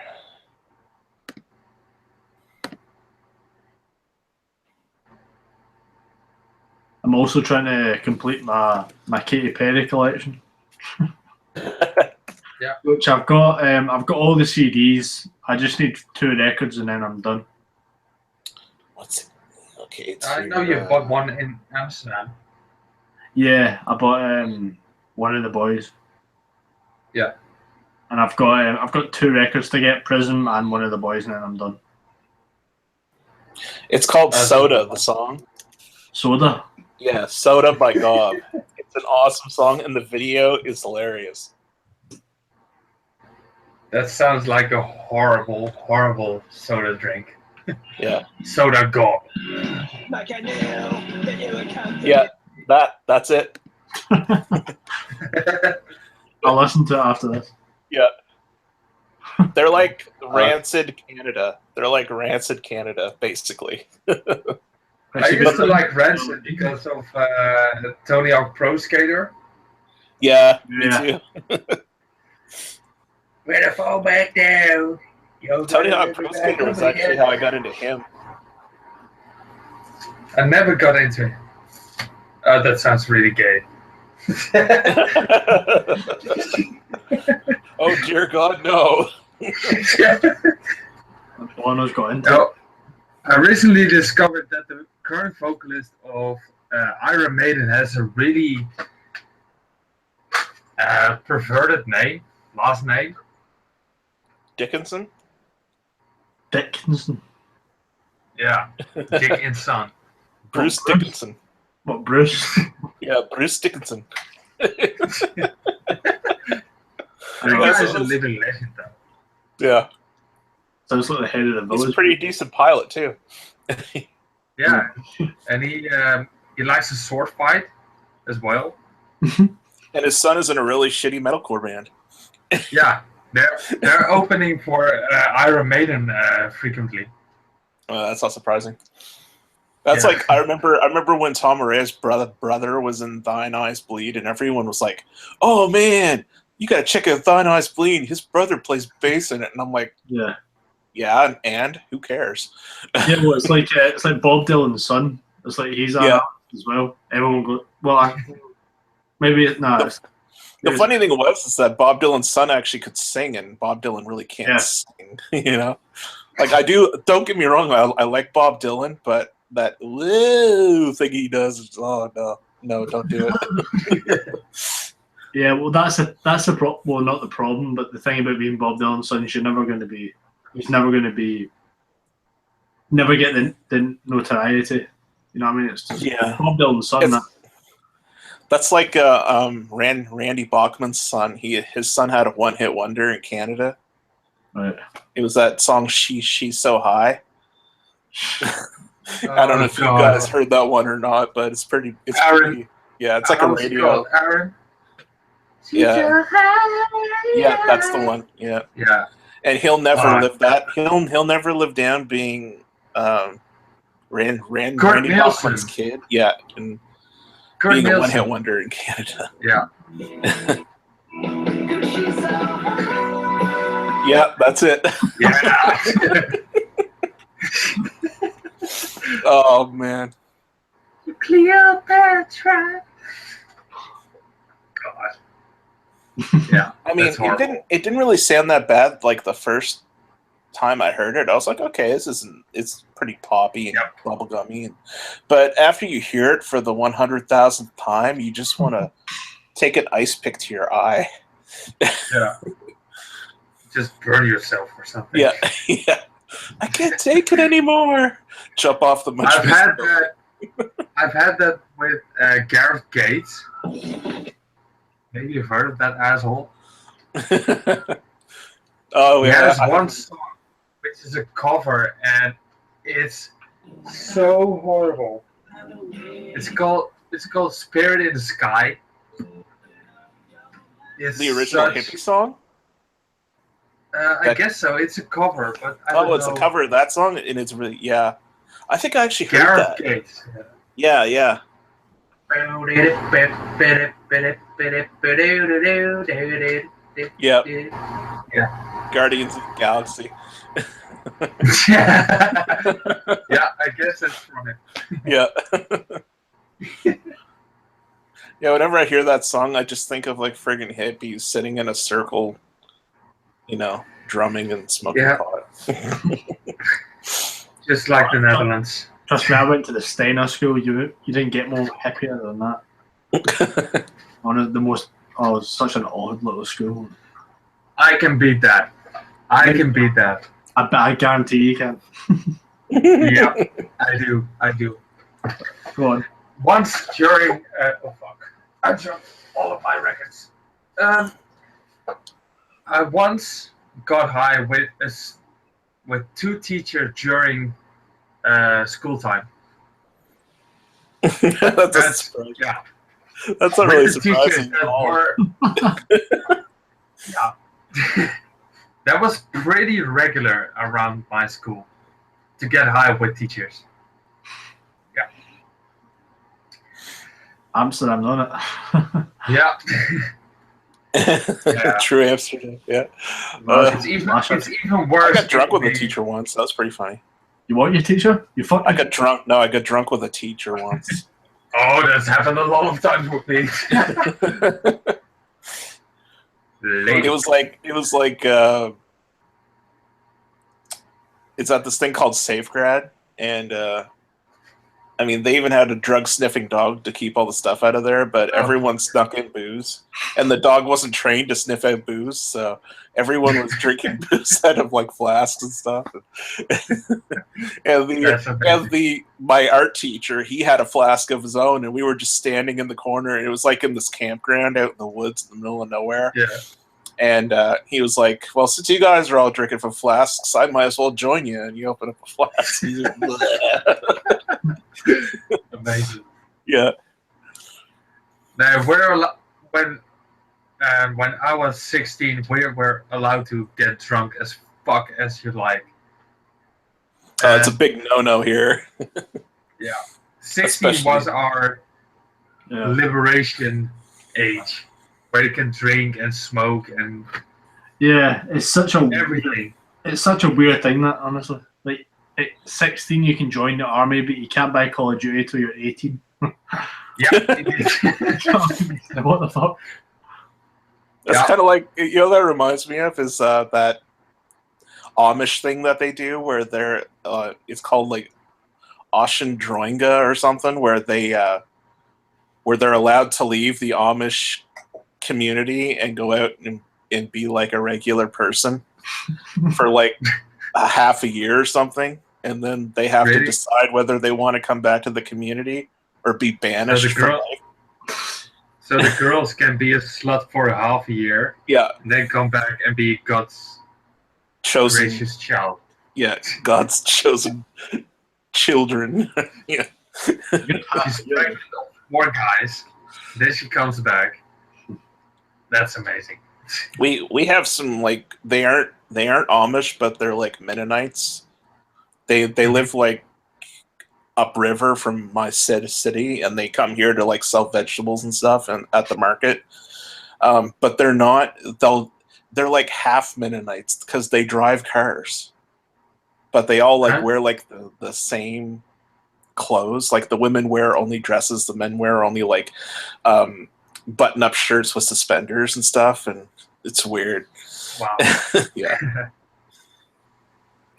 I'm also trying to complete my Katy Perry collection. Yeah. Which I've got all the CDs. I just need 2 records and then I'm done. What's it? Okay, I know you bought one in Amsterdam. Yeah, I bought One of the Boys. Yeah. And I've got 2 records to get, Prism and One of the Boys, and then I'm done. It's called Soda, the song. Soda? Yeah, Soda by Gob. It's an awesome song, and the video is hilarious. That sounds like a horrible, horrible soda drink. Yeah. Soda Gob. Yeah, that's it. I'll listen to it after this. Yeah. They're like Rancid Canada. They're like Rancid Canada, basically. I used to like Rancid because of Tony Hawk Pro Skater. Yeah, me too. Ready to fall back down. Tony Hawk Pro Skater was actually how I got into him. I never got into him. That sounds really gay. Oh dear God, no. One has got into No, I recently discovered that the current vocalist of Iron Maiden has a really perverted last name. Dickinson? Dickinson. Yeah, Dickinson. Bruce Dickinson. What, Bruce? Yeah, Bruce Dickinson. That guy's a living legend, though. Yeah. Sounds like the head of the village. He's a pretty decent pilot, too. Yeah, and he likes to sword fight as well. And his son is in a really shitty metalcore band. Yeah, they're opening for Iron Maiden frequently. That's not surprising. That's like I remember when Tom Aray's brother was in Thine Eyes Bleed, and everyone was like, "Oh man, you gotta check out Thine Eyes Bleed. His brother plays bass in it," and I'm like, "Yeah, and who cares?" Yeah, well, it's like Bob Dylan's son. It's like he's as well. Everyone go, well, maybe it's The funny thing is that Bob Dylan's son actually could sing, and Bob Dylan really can't sing. You know, like I do. Don't get me wrong. I like Bob Dylan, but that woo thing he does is no, don't do it. Yeah, well, that's a well, not the problem, but the thing about being Bob Dylan's son is he's never get the notoriety. You know what I mean? It's just Bob Dylan's son. That's like Randy Bachman's son. His son had a one-hit wonder in Canada. Right. It was that song "She's So High." I don't know if you guys heard that one or not, but it's pretty. It's pretty. Yeah, it's like a radio. Aaron. Yeah. Yeah, that's the one. Yeah. Yeah. And he'll never live that. He'll never live down being Randy Bachman's kid. Yeah, and being a one-hit wonder in Canada. Yeah. Yeah, that's it. Yeah. Oh man. Cleopatra. God. Yeah. I mean, it didn't really sound that bad. Like the first time I heard it, I was like, okay, it's pretty poppy and bubblegummy. But after you hear it for the 100,000th time, you just want to take an ice pick to your eye. Yeah. Just burn yourself or something. Yeah. Yeah. I can't take it anymore. Jump off the I've had that I've had that with Gareth Gates. Maybe you've heard of that asshole. Oh He yeah. has one song which is a cover, and it's so horrible. It's called "Spirit in the Sky." It's The original hippie song? I guess so. It's a cover, but I don't know. It's a cover of that song, and it's really I think I actually heard Gareth that. Gates. Yeah. Yeah. Guardians of the Galaxy. Yeah, I guess that's from it. Yeah. Yeah, whenever I hear that song, I just think of like friggin' hippies sitting in a circle, drumming and smoking pot. Just like the Netherlands. Trust me, I went to the Steiner school. You didn't get more hippier than that. One of the most. Oh, it's such an odd little school. I can beat that. I guarantee you can. Yeah, I do. Go on. Once during I dropped all of my records. I once got high with two teachers during school time. That's not really surprising at all. Yeah. That was pretty regular around my school to get high with teachers. Yeah. Amsterdam, done it. Yeah. True Amsterdam. Yeah. It's even worse. I got drunk with a teacher once. That was pretty funny. You want your teacher? You fuck. I got drunk. No, I got drunk with a teacher once. Oh, that's happened a lot of times with me. It was like it's at this thing called Safegrad, and they even had a drug sniffing dog to keep all the stuff out of there, but everyone snuck in booze, and the dog wasn't trained to sniff out booze, so everyone was drinking booze out of like flasks and stuff. And my art teacher, he had a flask of his own, and we were just standing in the corner, and it was like in this campground out in the woods in the middle of nowhere. Yeah. And he was like, well, since you guys are all drinking from flasks, I might as well join you. And you open up a flask. Amazing. Yeah. Now, when I was 16, we were allowed to get drunk as fuck as you like. It's a big no-no here. Yeah. 16 was our liberation age, where you can drink and smoke and it's such a everything. It's such a weird thing, that, honestly. Like at 16 you can join the army, but you can't buy Call of Duty till you're 18. Yeah. What the fuck? That's kind of like, that reminds me of is that Amish thing that they do where they're it's called like Oshindroinga or something, where they're allowed to leave the Amish community and go out and be like a regular person for like a half a year or something, and then they have to decide whether they want to come back to the community or be banished for life. So the girls can be a slut for a half a year, and then come back and be God's chosen gracious child. Yeah, God's chosen children. Yeah. She's pregnant with 4 guys. Then she comes back. That's amazing. We have some like they aren't Amish, but they're like Mennonites. They live like upriver from my city, and they come here to like sell vegetables and stuff and at the market. But they're not. They're like half Mennonites because they drive cars, but they all like wear like the same clothes. Like the women wear only dresses, the men wear only like button-up shirts with suspenders and stuff, and it's weird. Wow. Yeah.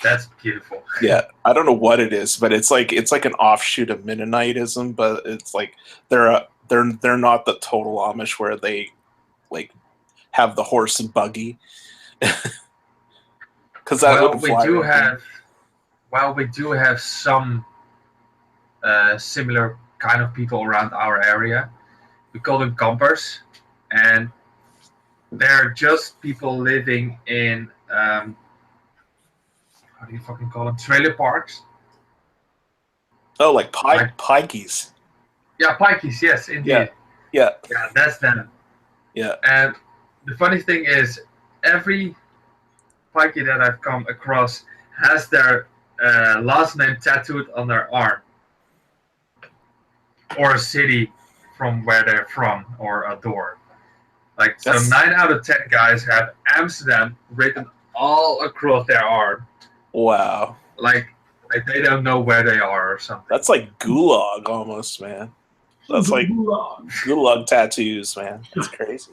That's beautiful. Yeah, I don't know what it is, but it's like an offshoot of Mennonitism, but it's like they're not the total Amish where they like have the horse and buggy. Because that we do have some similar kind of people around our area. We call them campers, and they're just people living in how do you fucking call them? Trailer parks. Oh, like pikeys. Yeah, pikeys. Yes, indeed. Yeah, that's them. Yeah. And the funny thing is, every pikey that I've come across has their last name tattooed on their arm, or a city from where they're from, or a door. Like, so 9 out of 10 guys have Amsterdam written all across their arm. Wow. Like they don't know where they are or something. That's like gulag almost, man. That's like gulag tattoos, man. That's crazy.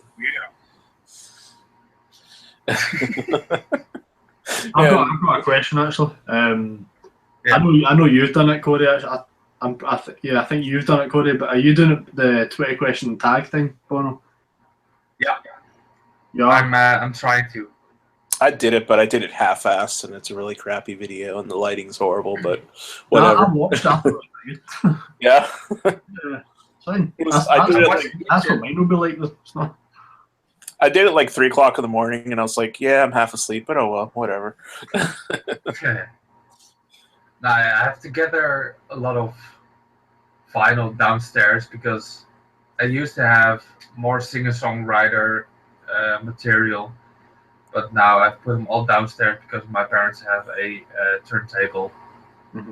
Yeah. I've got a question actually. I know you've done it, Corey. I think you've done it, Corey. But are you doing the 20 question tag thing, Bono? Yeah. I'm trying to. I did it, but I did it half-assed, and it's a really crappy video, and the lighting's horrible. But whatever. I watched that. Yeah. Fine. That's what mine will be like. It's not. I did it like 3 o'clock in the morning, and I was like, "Yeah, I'm half asleep, but oh well, whatever." Okay. Now I have to gather a lot of vinyl downstairs because I used to have more singer-songwriter material, but now I've put them all downstairs because my parents have a turntable. Mm-hmm.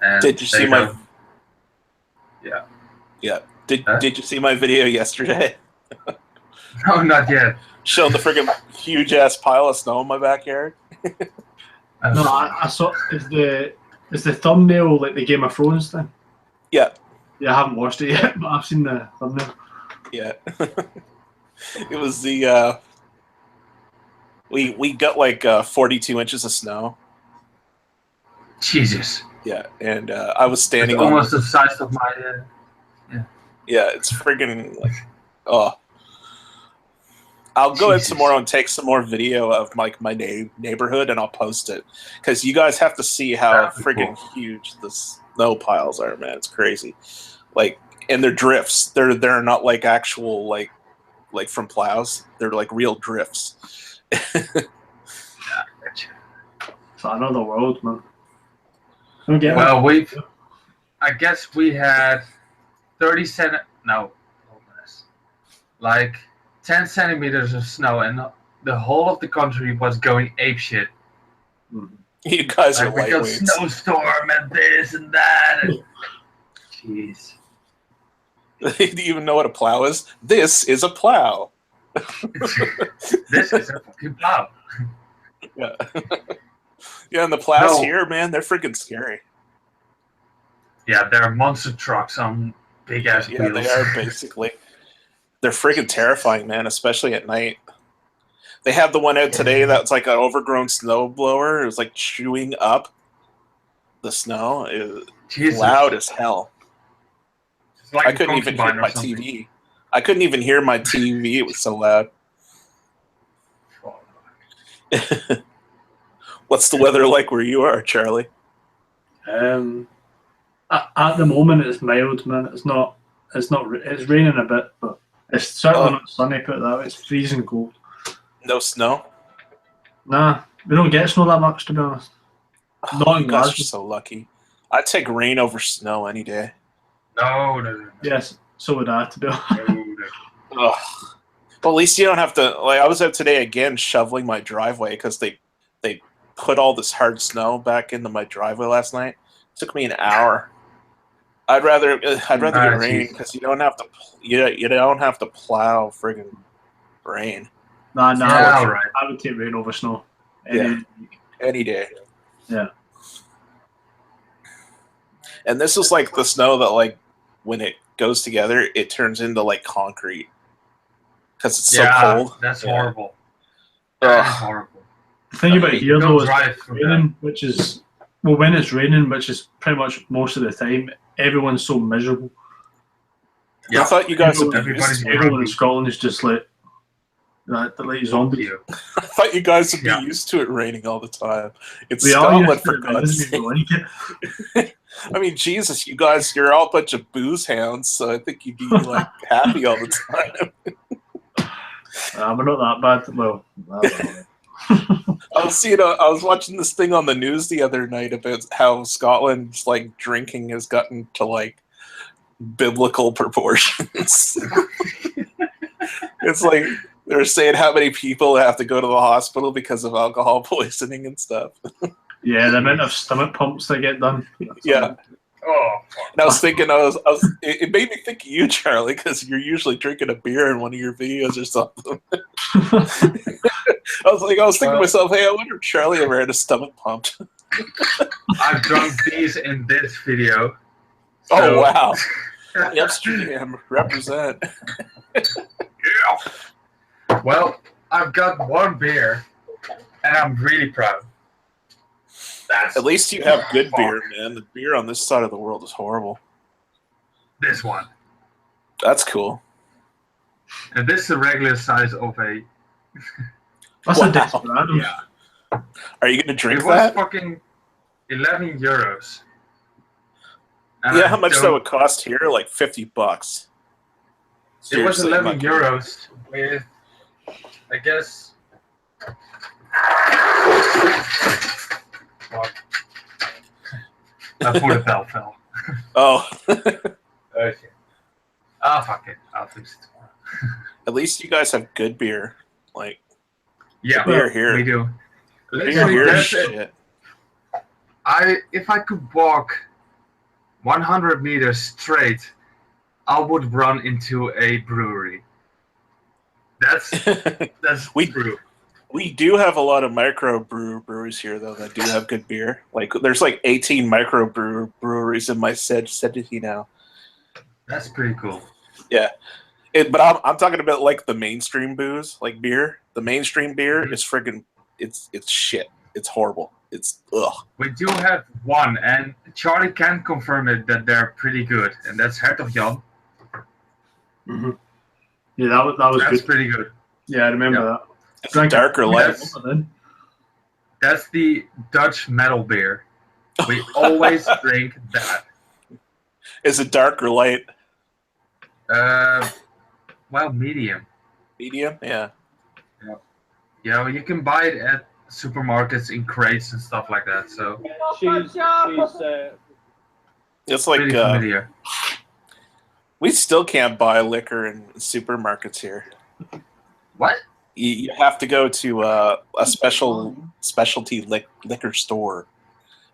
And did you see my? Yeah. Yeah. Did you see my video yesterday? No, not yet. Showing the friggin' huge ass pile of snow in my backyard. No, I saw. Is the thumbnail like the Game of Thrones thing? Yeah. Yeah, I haven't watched it yet, but I've seen the thumbnail. Yeah. It was the we got like 42 inches of snow. Jesus. Yeah, and I was standing. It's almost the size of my. Yeah, it's friggin' like, oh. I'll go in tomorrow and take some more video of like my neighborhood, and I'll post it because you guys have to see how friggin' huge the snow piles are, man. It's crazy. Like, and they're drifts. They're not like actual like from plows. They're like real drifts. It's another world, man. Well, I guess we had 30 like 10 centimeters of snow, and the whole of the country was going apeshit. You guys are we got snowstorm and this and that. And jeez. Do you even know what a plow is? This is a plow. This is a fucking plow. Yeah. Yeah, and the plows here, man, they're freaking scary. Yeah, they're monster trucks on big ass wheels. Yeah, they are basically. They're freaking terrifying, man, especially at night. They have the one out today that's like an overgrown snow blower. It was like chewing up the snow. It was loud as hell. Like I couldn't even hear my TV. I couldn't even hear my TV. It was so loud. What's the weather like where you are, Charlie? At the moment, it's mild, man. It's not. It's raining a bit, but it's certainly not sunny. Put it that way. It's freezing cold. No snow. Nah, we don't get snow that much, to be honest. Oh, you guys are so lucky. I'd take rain over snow any day. No. Yes, so would I, to be honest. Ugh. But at least you don't have to. Like, I was out today again shoveling my driveway because they put all this hard snow back into my driveway last night. It took me an hour. I'd rather get rain because you don't have to. You don't have to plow friggin' rain. Nah. Yeah, right. I would take rain over snow. Any day. Yeah. And this is like the snow that, like, when it goes together, it turns into like concrete because it's so cold. That's horrible. That's horrible. The thing about here though is raining, which is when it's raining, which is pretty much most of the time, everyone's so miserable. Yeah, I thought you guys everyone in Scotland is just like like zombies. I thought you guys would be used to it raining all the time. It's We Scotland, for God's sake. Like I mean, Jesus, you guys, you're all a bunch of booze hounds, so I think you'd be like happy all the time. We're not that bad. Well, I don't know. I was watching this thing on the news the other night about how Scotland's like drinking has gotten to like biblical proportions. It's like they're saying how many people have to go to the hospital because of alcohol poisoning and stuff. Yeah, the amount of stomach pumps that get done. Yeah. Oh, and I was thinking, it made me think of you, Charlie, because you're usually drinking a beer in one of your videos or something. I was thinking to myself, hey, I wonder if Charlie ever had a stomach pump. I've drunk these in this video. So. Oh, wow. Livestream represent. Yeah. Well, I've got one beer, and I'm really proud. At least you have good beer, man. The beer on this side of the world is horrible. This one. That's cool. And this is the regular size of a... That's a Desperado. Yeah. Are you going to drink that? It was fucking 11 euros. And yeah, how much that would cost here? Like $50. It was 11 euros with, I guess... Fuck. My portable fell. Oh. Okay. Ah, fuck it. I'll fix it tomorrow. At least you guys have good beer. Like, yeah, beer here. We do. Beer here is shit. If I could walk 100 meters straight, I would run into a brewery. That's true. We do have a lot of micro breweries here, though, that do have good beer. Like, there's like 18 micro breweries in my city now. That's pretty cool. Yeah, but I'm talking about like the mainstream booze, like beer. The mainstream beer is friggin' it's shit. It's horrible. It's ugh. We do have one, and Charlie can confirm it that they're pretty good, and that's Hertog Jan. Mm-hmm. Yeah, that was that's good. Pretty good. Yeah, I remember that. It's darker light. That's the Dutch metal beer. We always drink that. Is it dark or light? Well, medium. Medium, yeah. Yeah, well, you can buy it at supermarkets in crates and stuff like that. So it's like familiar. We still can't buy liquor in supermarkets here. What? You have to go to a specialty liquor store.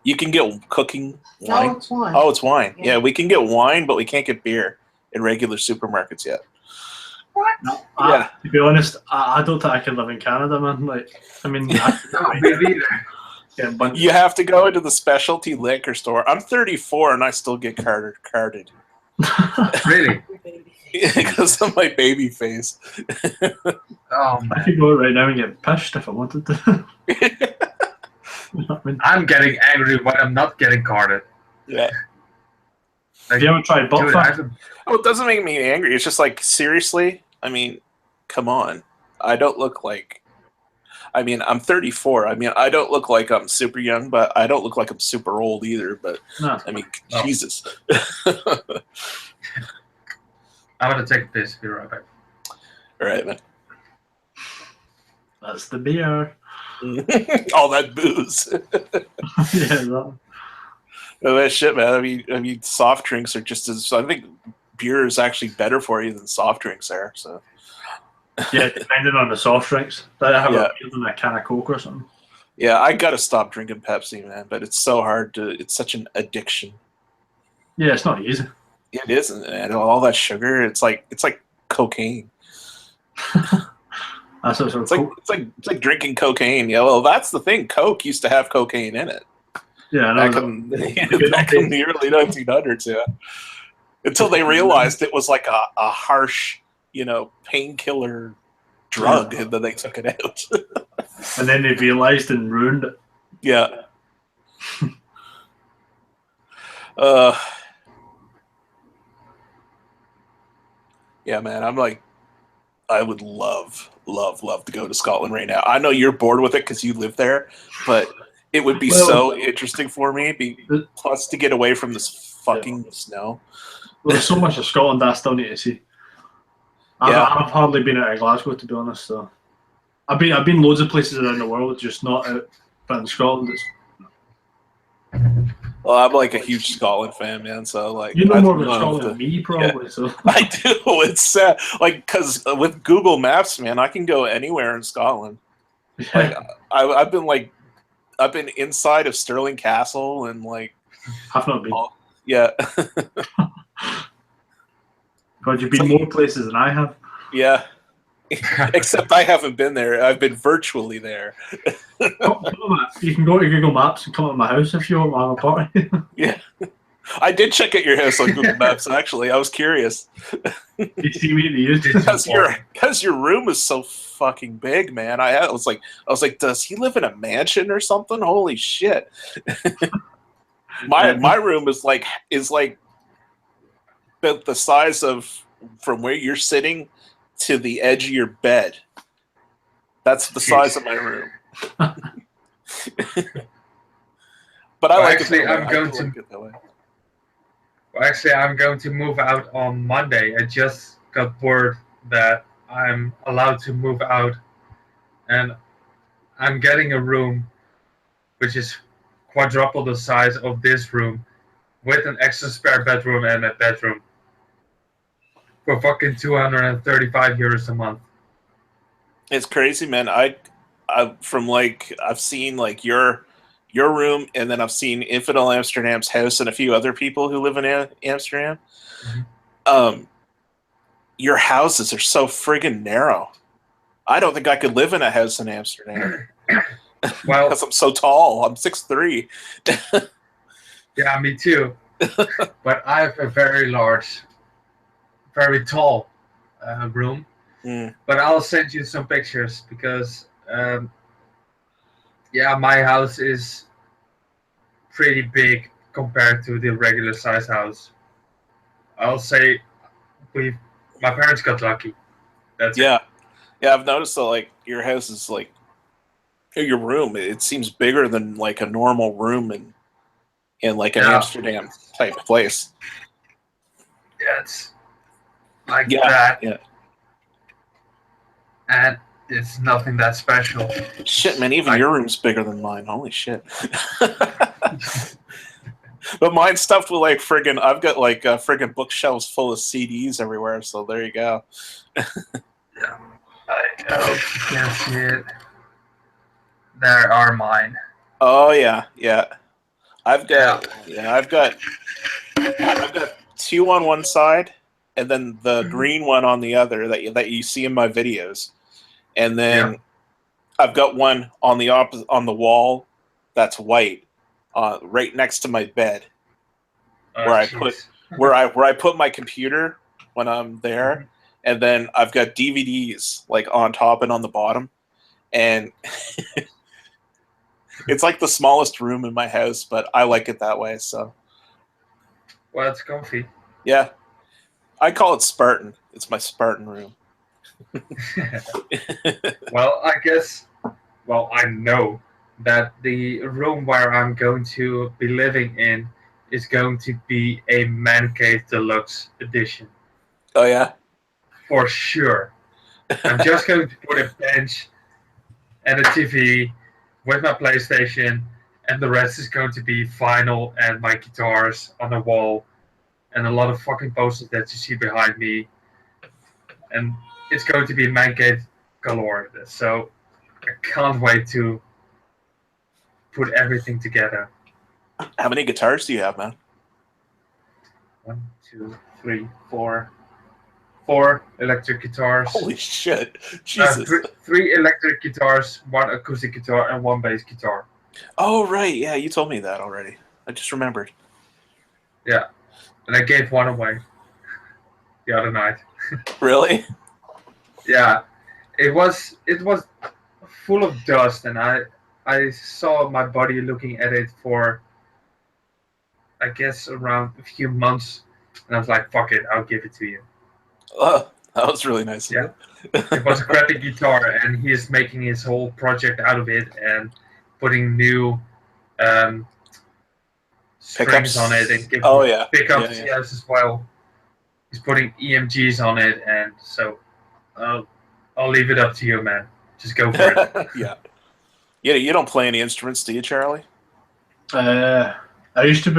You can get cooking wine. No, it's wine. Oh, it's wine. Yeah, we can get wine, but we can't get beer in regular supermarkets yet. What? Yeah. To be honest, I don't think I can live in Canada, man. Like, I mean, me neither. You have to go into the specialty liquor store. I'm 34 and I still get carded. Really? Because of my baby face. Oh man! I could go right now and get pissed if I wanted to. I'm getting angry when I'm not getting carded. Yeah. Have you ever tried butt fuck? Oh, it doesn't make me angry. It's just like, seriously? I mean, come on. I don't look like... I mean, I'm 34. I mean, I don't look like I'm super young, but I don't look like I'm super old either. But, no. I mean, Jesus. I'm going to take a piss. Be right back. All right, man. That's the beer. All that booze. Yeah, that. Oh, that shit, man. I mean, soft drinks are just as... I think beer is actually better for you than soft drinks are, so... Yeah, depending on the soft drinks. I have a beer than a can of Coke or something. Yeah, I gotta stop drinking Pepsi, man, but it's so hard to... It's such an addiction. Yeah, it's not easy. It isn't, and all that sugar, it's like cocaine. It's like drinking cocaine. Yeah, well, that's the thing. Coke used to have cocaine in it. Yeah, I know. Back in the early 1900s, yeah. Until they realized it was like a harsh, painkiller drug, and then they took it out. And then they realized and ruined it. Yeah. Yeah, man, I'm like, would love to go to Scotland right now. I know you're bored with it because you live there, but it would be so interesting for me. Plus, to get away from this fucking snow. Well, there's so much of Scotland I still need to see. I've hardly been out of Glasgow, to be honest. So I've been loads of places around the world, just not out. But in Scotland, it's. Well, I'm like a huge Scotland fan, man. So like, you know more about Scotland than me, probably. Yeah, so I do. It's like because with Google Maps, man, I can go anywhere in Scotland. Like I've been inside of Stirling Castle and like. I've not been. Yeah. God, you've been more places than I have. Yeah. Except I haven't been there. I've been virtually there. You can go to Google Maps and come to my house if you want to have a party. Yeah. I did check out your house on Google Maps, actually. I was curious. You see me in the because your room is so fucking big, man. I was like, does he live in a mansion or something? Holy shit. My room is like the size of from where you're sitting to the edge of your bed. That's the size of my room. But I'm going to move out on Monday. I just got word that I'm allowed to move out, and I'm getting a room which is quadruple the size of this room with an extra spare bedroom and a bedroom for fucking 235 euros a month. It's crazy, man. I've seen like your room, and then I've seen Infidel Amsterdam's house and a few other people who live in Amsterdam. Mm-hmm. Your houses are so friggin' narrow. I don't think I could live in a house in Amsterdam. Well, because I'm so tall. I'm 6'3". Yeah, me too. But I have a very large, very tall room. Mm. But I'll send you some pictures because, my house is pretty big compared to the regular size house. I'll say my parents got lucky. That's it. Yeah. I've noticed that like your house is like your room. It seems bigger than like a normal room in like an Amsterdam type place. Yeah, it's like that. Yeah. And it's nothing that special. Shit, man, even your room's bigger than mine. Holy shit. But mine's stuffed with like friggin' I've got like friggin' bookshelves full of CDs everywhere, so there you go. Yeah. I hope you can see it. There are mine. Oh yeah. I've got two on one side, and then the green one on the other that you see in my videos, and then I've got one on the on the wall that's white, right next to my bed, where I put my computer when I'm there, mm-hmm. And then I've got DVDs like on top and on the bottom, and it's like the smallest room in my house, but I like it that way. So, well, it's comfy. Yeah, I call it Spartan. It's my Spartan room. Well, I know that the room where I'm going to be living in is going to be a man cave deluxe edition. Oh yeah? For sure. I'm just going to put a bench and a TV with my PlayStation, and the rest is going to be vinyl and my guitars on the wall and a lot of fucking posters that you see behind me. And it's going to be man cave galore. So I can't wait to put everything together. How many guitars do you have, man? 1, 2, 3, 4. 4 electric guitars. Holy shit. Jesus. 3 electric guitars, 1 acoustic guitar, and 1 bass guitar. Oh, right. Yeah, you told me that already. I just remembered. Yeah. And I gave one away the other night. Really? Yeah. It was full of dust, and I saw my buddy looking at it for, I guess, around a few months, and I was like, fuck it, I'll give it to you. That was really nice. Yeah, it was a crappy guitar, and he is making his whole project out of it and putting new strings Pickups on it and giving pickups yes as well. He's putting EMGs on it, and so I'll leave it up to you, man. Just go for it. Yeah. You don't play any instruments, do you, Charlie? I used to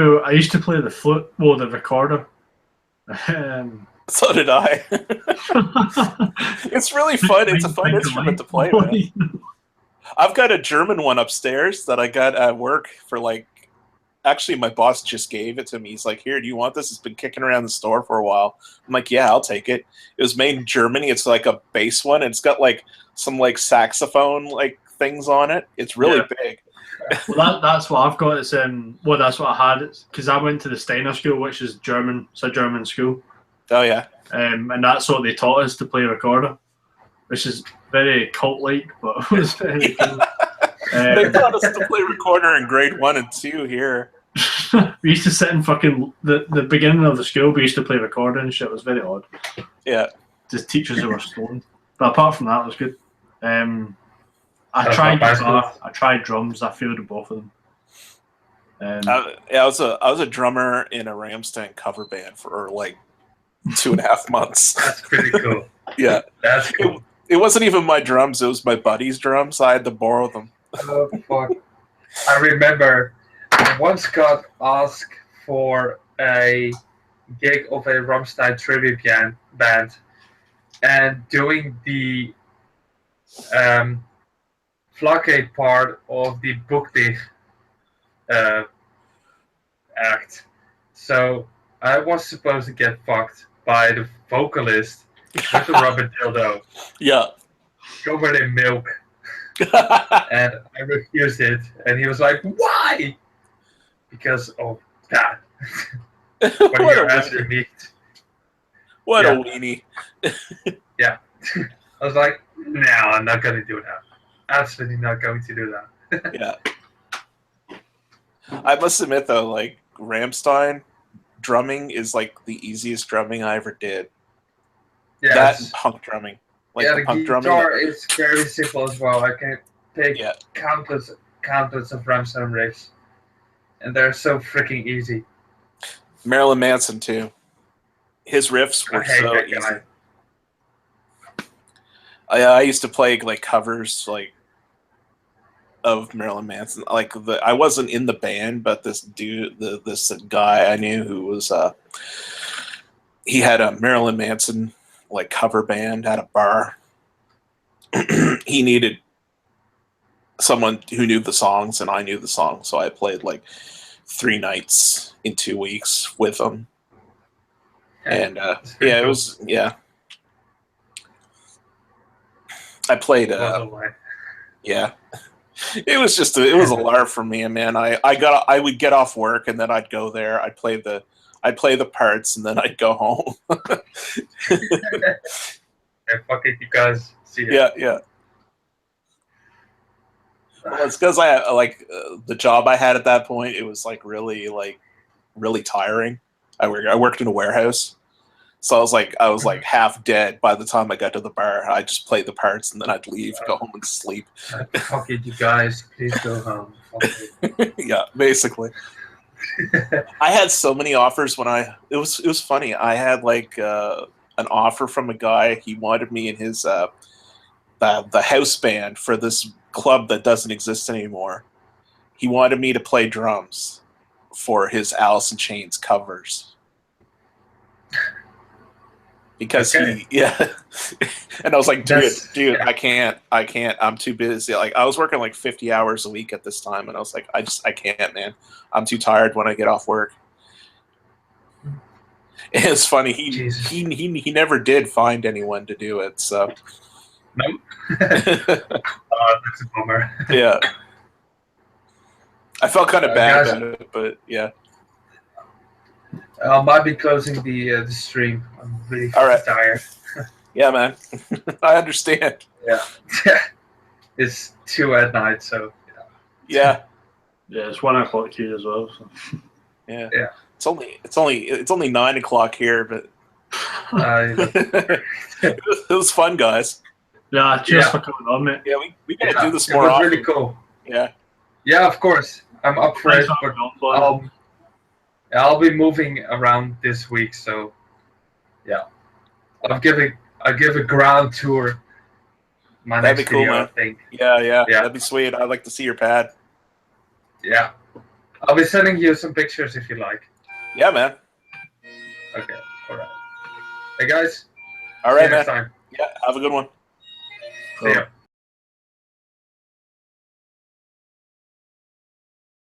play the flute, well, the recorder. So did I. It's really fun. It's a fun instrument to play, man. I've got a German one upstairs that I got at work for like. Actually, my boss just gave it to me. He's like, "Here, do you want this? It's been kicking around the store for a while." I'm like, "Yeah, I'll take it." It was made in Germany. It's like a bass one, and it's got like some like saxophone like things on it. It's really big. Well, that's what I've got. It's well, that's what I had. Because I went to the Steiner School, which is German. It's a German school. Oh yeah. And that's what they taught us to play recorder, which is very cult-like, but it was very cool. They taught us to play recorder in grade 1 and 2 here. We used to sit in fucking the beginning of the school. We used to play recorder and shit. It was very odd. Yeah. Just teachers who were stoned. But apart from that, it was good. I tried guitar. I tried drums. I failed both of them. I was a drummer in a Rammstein cover band for like 2.5 months. That's pretty cool. Yeah, that's cool. It wasn't even my drums; it was my buddy's drums. I had to borrow them. Oh fuck! I remember I once got asked for a gig of a Rammstein tribute band, and doing the Flakate part of the Boekdig act. So I was supposed to get fucked by the vocalist with the rubber dildo. Yeah. Covered in milk. And I refused it. And he was like, why? Because of that. When you're asking me. What a weenie. Yeah. I was like, no, I'm not going to do that. Absolutely not going to do that. Yeah. I must admit, though, like, Rammstein drumming is, like, the easiest drumming I ever did. Yeah, that and punk drumming. Like, the punk guitar drumming. is very simple as well. I can take countless of Rammstein riffs. And they're so freaking easy. Marilyn Manson, too. His riffs were so easy. Guy. I used to play like covers like of Marilyn Manson. Like I wasn't in the band, but this dude, this guy I knew who was he had a Marilyn Manson like cover band at a bar. He needed someone who knew the songs, and I knew the songs, so I played like 3 nights in 2 weeks with him. And it was I played yeah. It was just it was a lark for me, man. I would get off work and then I'd go there. I'd play the parts and then I'd go home. Yeah, fuck it, you guys see it. Yeah. Well, it's because I like the job I had at that point. It was like really tiring. I worked in a warehouse. So I was like half dead by the time I got to the bar. I just played the parts and then I'd leave, go home and sleep. Fuck it, you guys, please go home. Yeah, basically. I had so many offers when it was funny. I had like an offer from a guy. He wanted me in his the house band for this club that doesn't exist anymore. He wanted me to play drums for his Alice in Chains covers. Because and I was like, dude, I can't, I'm too busy. Like I was working like 50 hours a week at this time, and I was like, I can't, man. I'm too tired when I get off work. And it's funny, he never did find anyone to do it, so. Nope. That's a bummer. Yeah. I felt kind of bad about it, but yeah. I might be closing the stream. I'm really tired. Yeah, man. I understand. Yeah. It's 2 at night, so yeah. Yeah, it's 1 o'clock here as well. So. Yeah. It's only 9 o'clock here, but It was fun, guys. Yeah, cheers for coming on, mate. Yeah, we gotta do this more often. It was often. really cool. Yeah. Yeah, of course. I'm up for it, but I'll be moving around this week, so yeah. I'll give a ground tour. That'd be cool, video, man. I think. Yeah, that'd be sweet. I'd like to see your pad. Yeah. I'll be sending you some pictures if you like. Yeah, man. Okay, alright. Hey guys. Alright, man. Next time. Yeah, have a good one. See ya.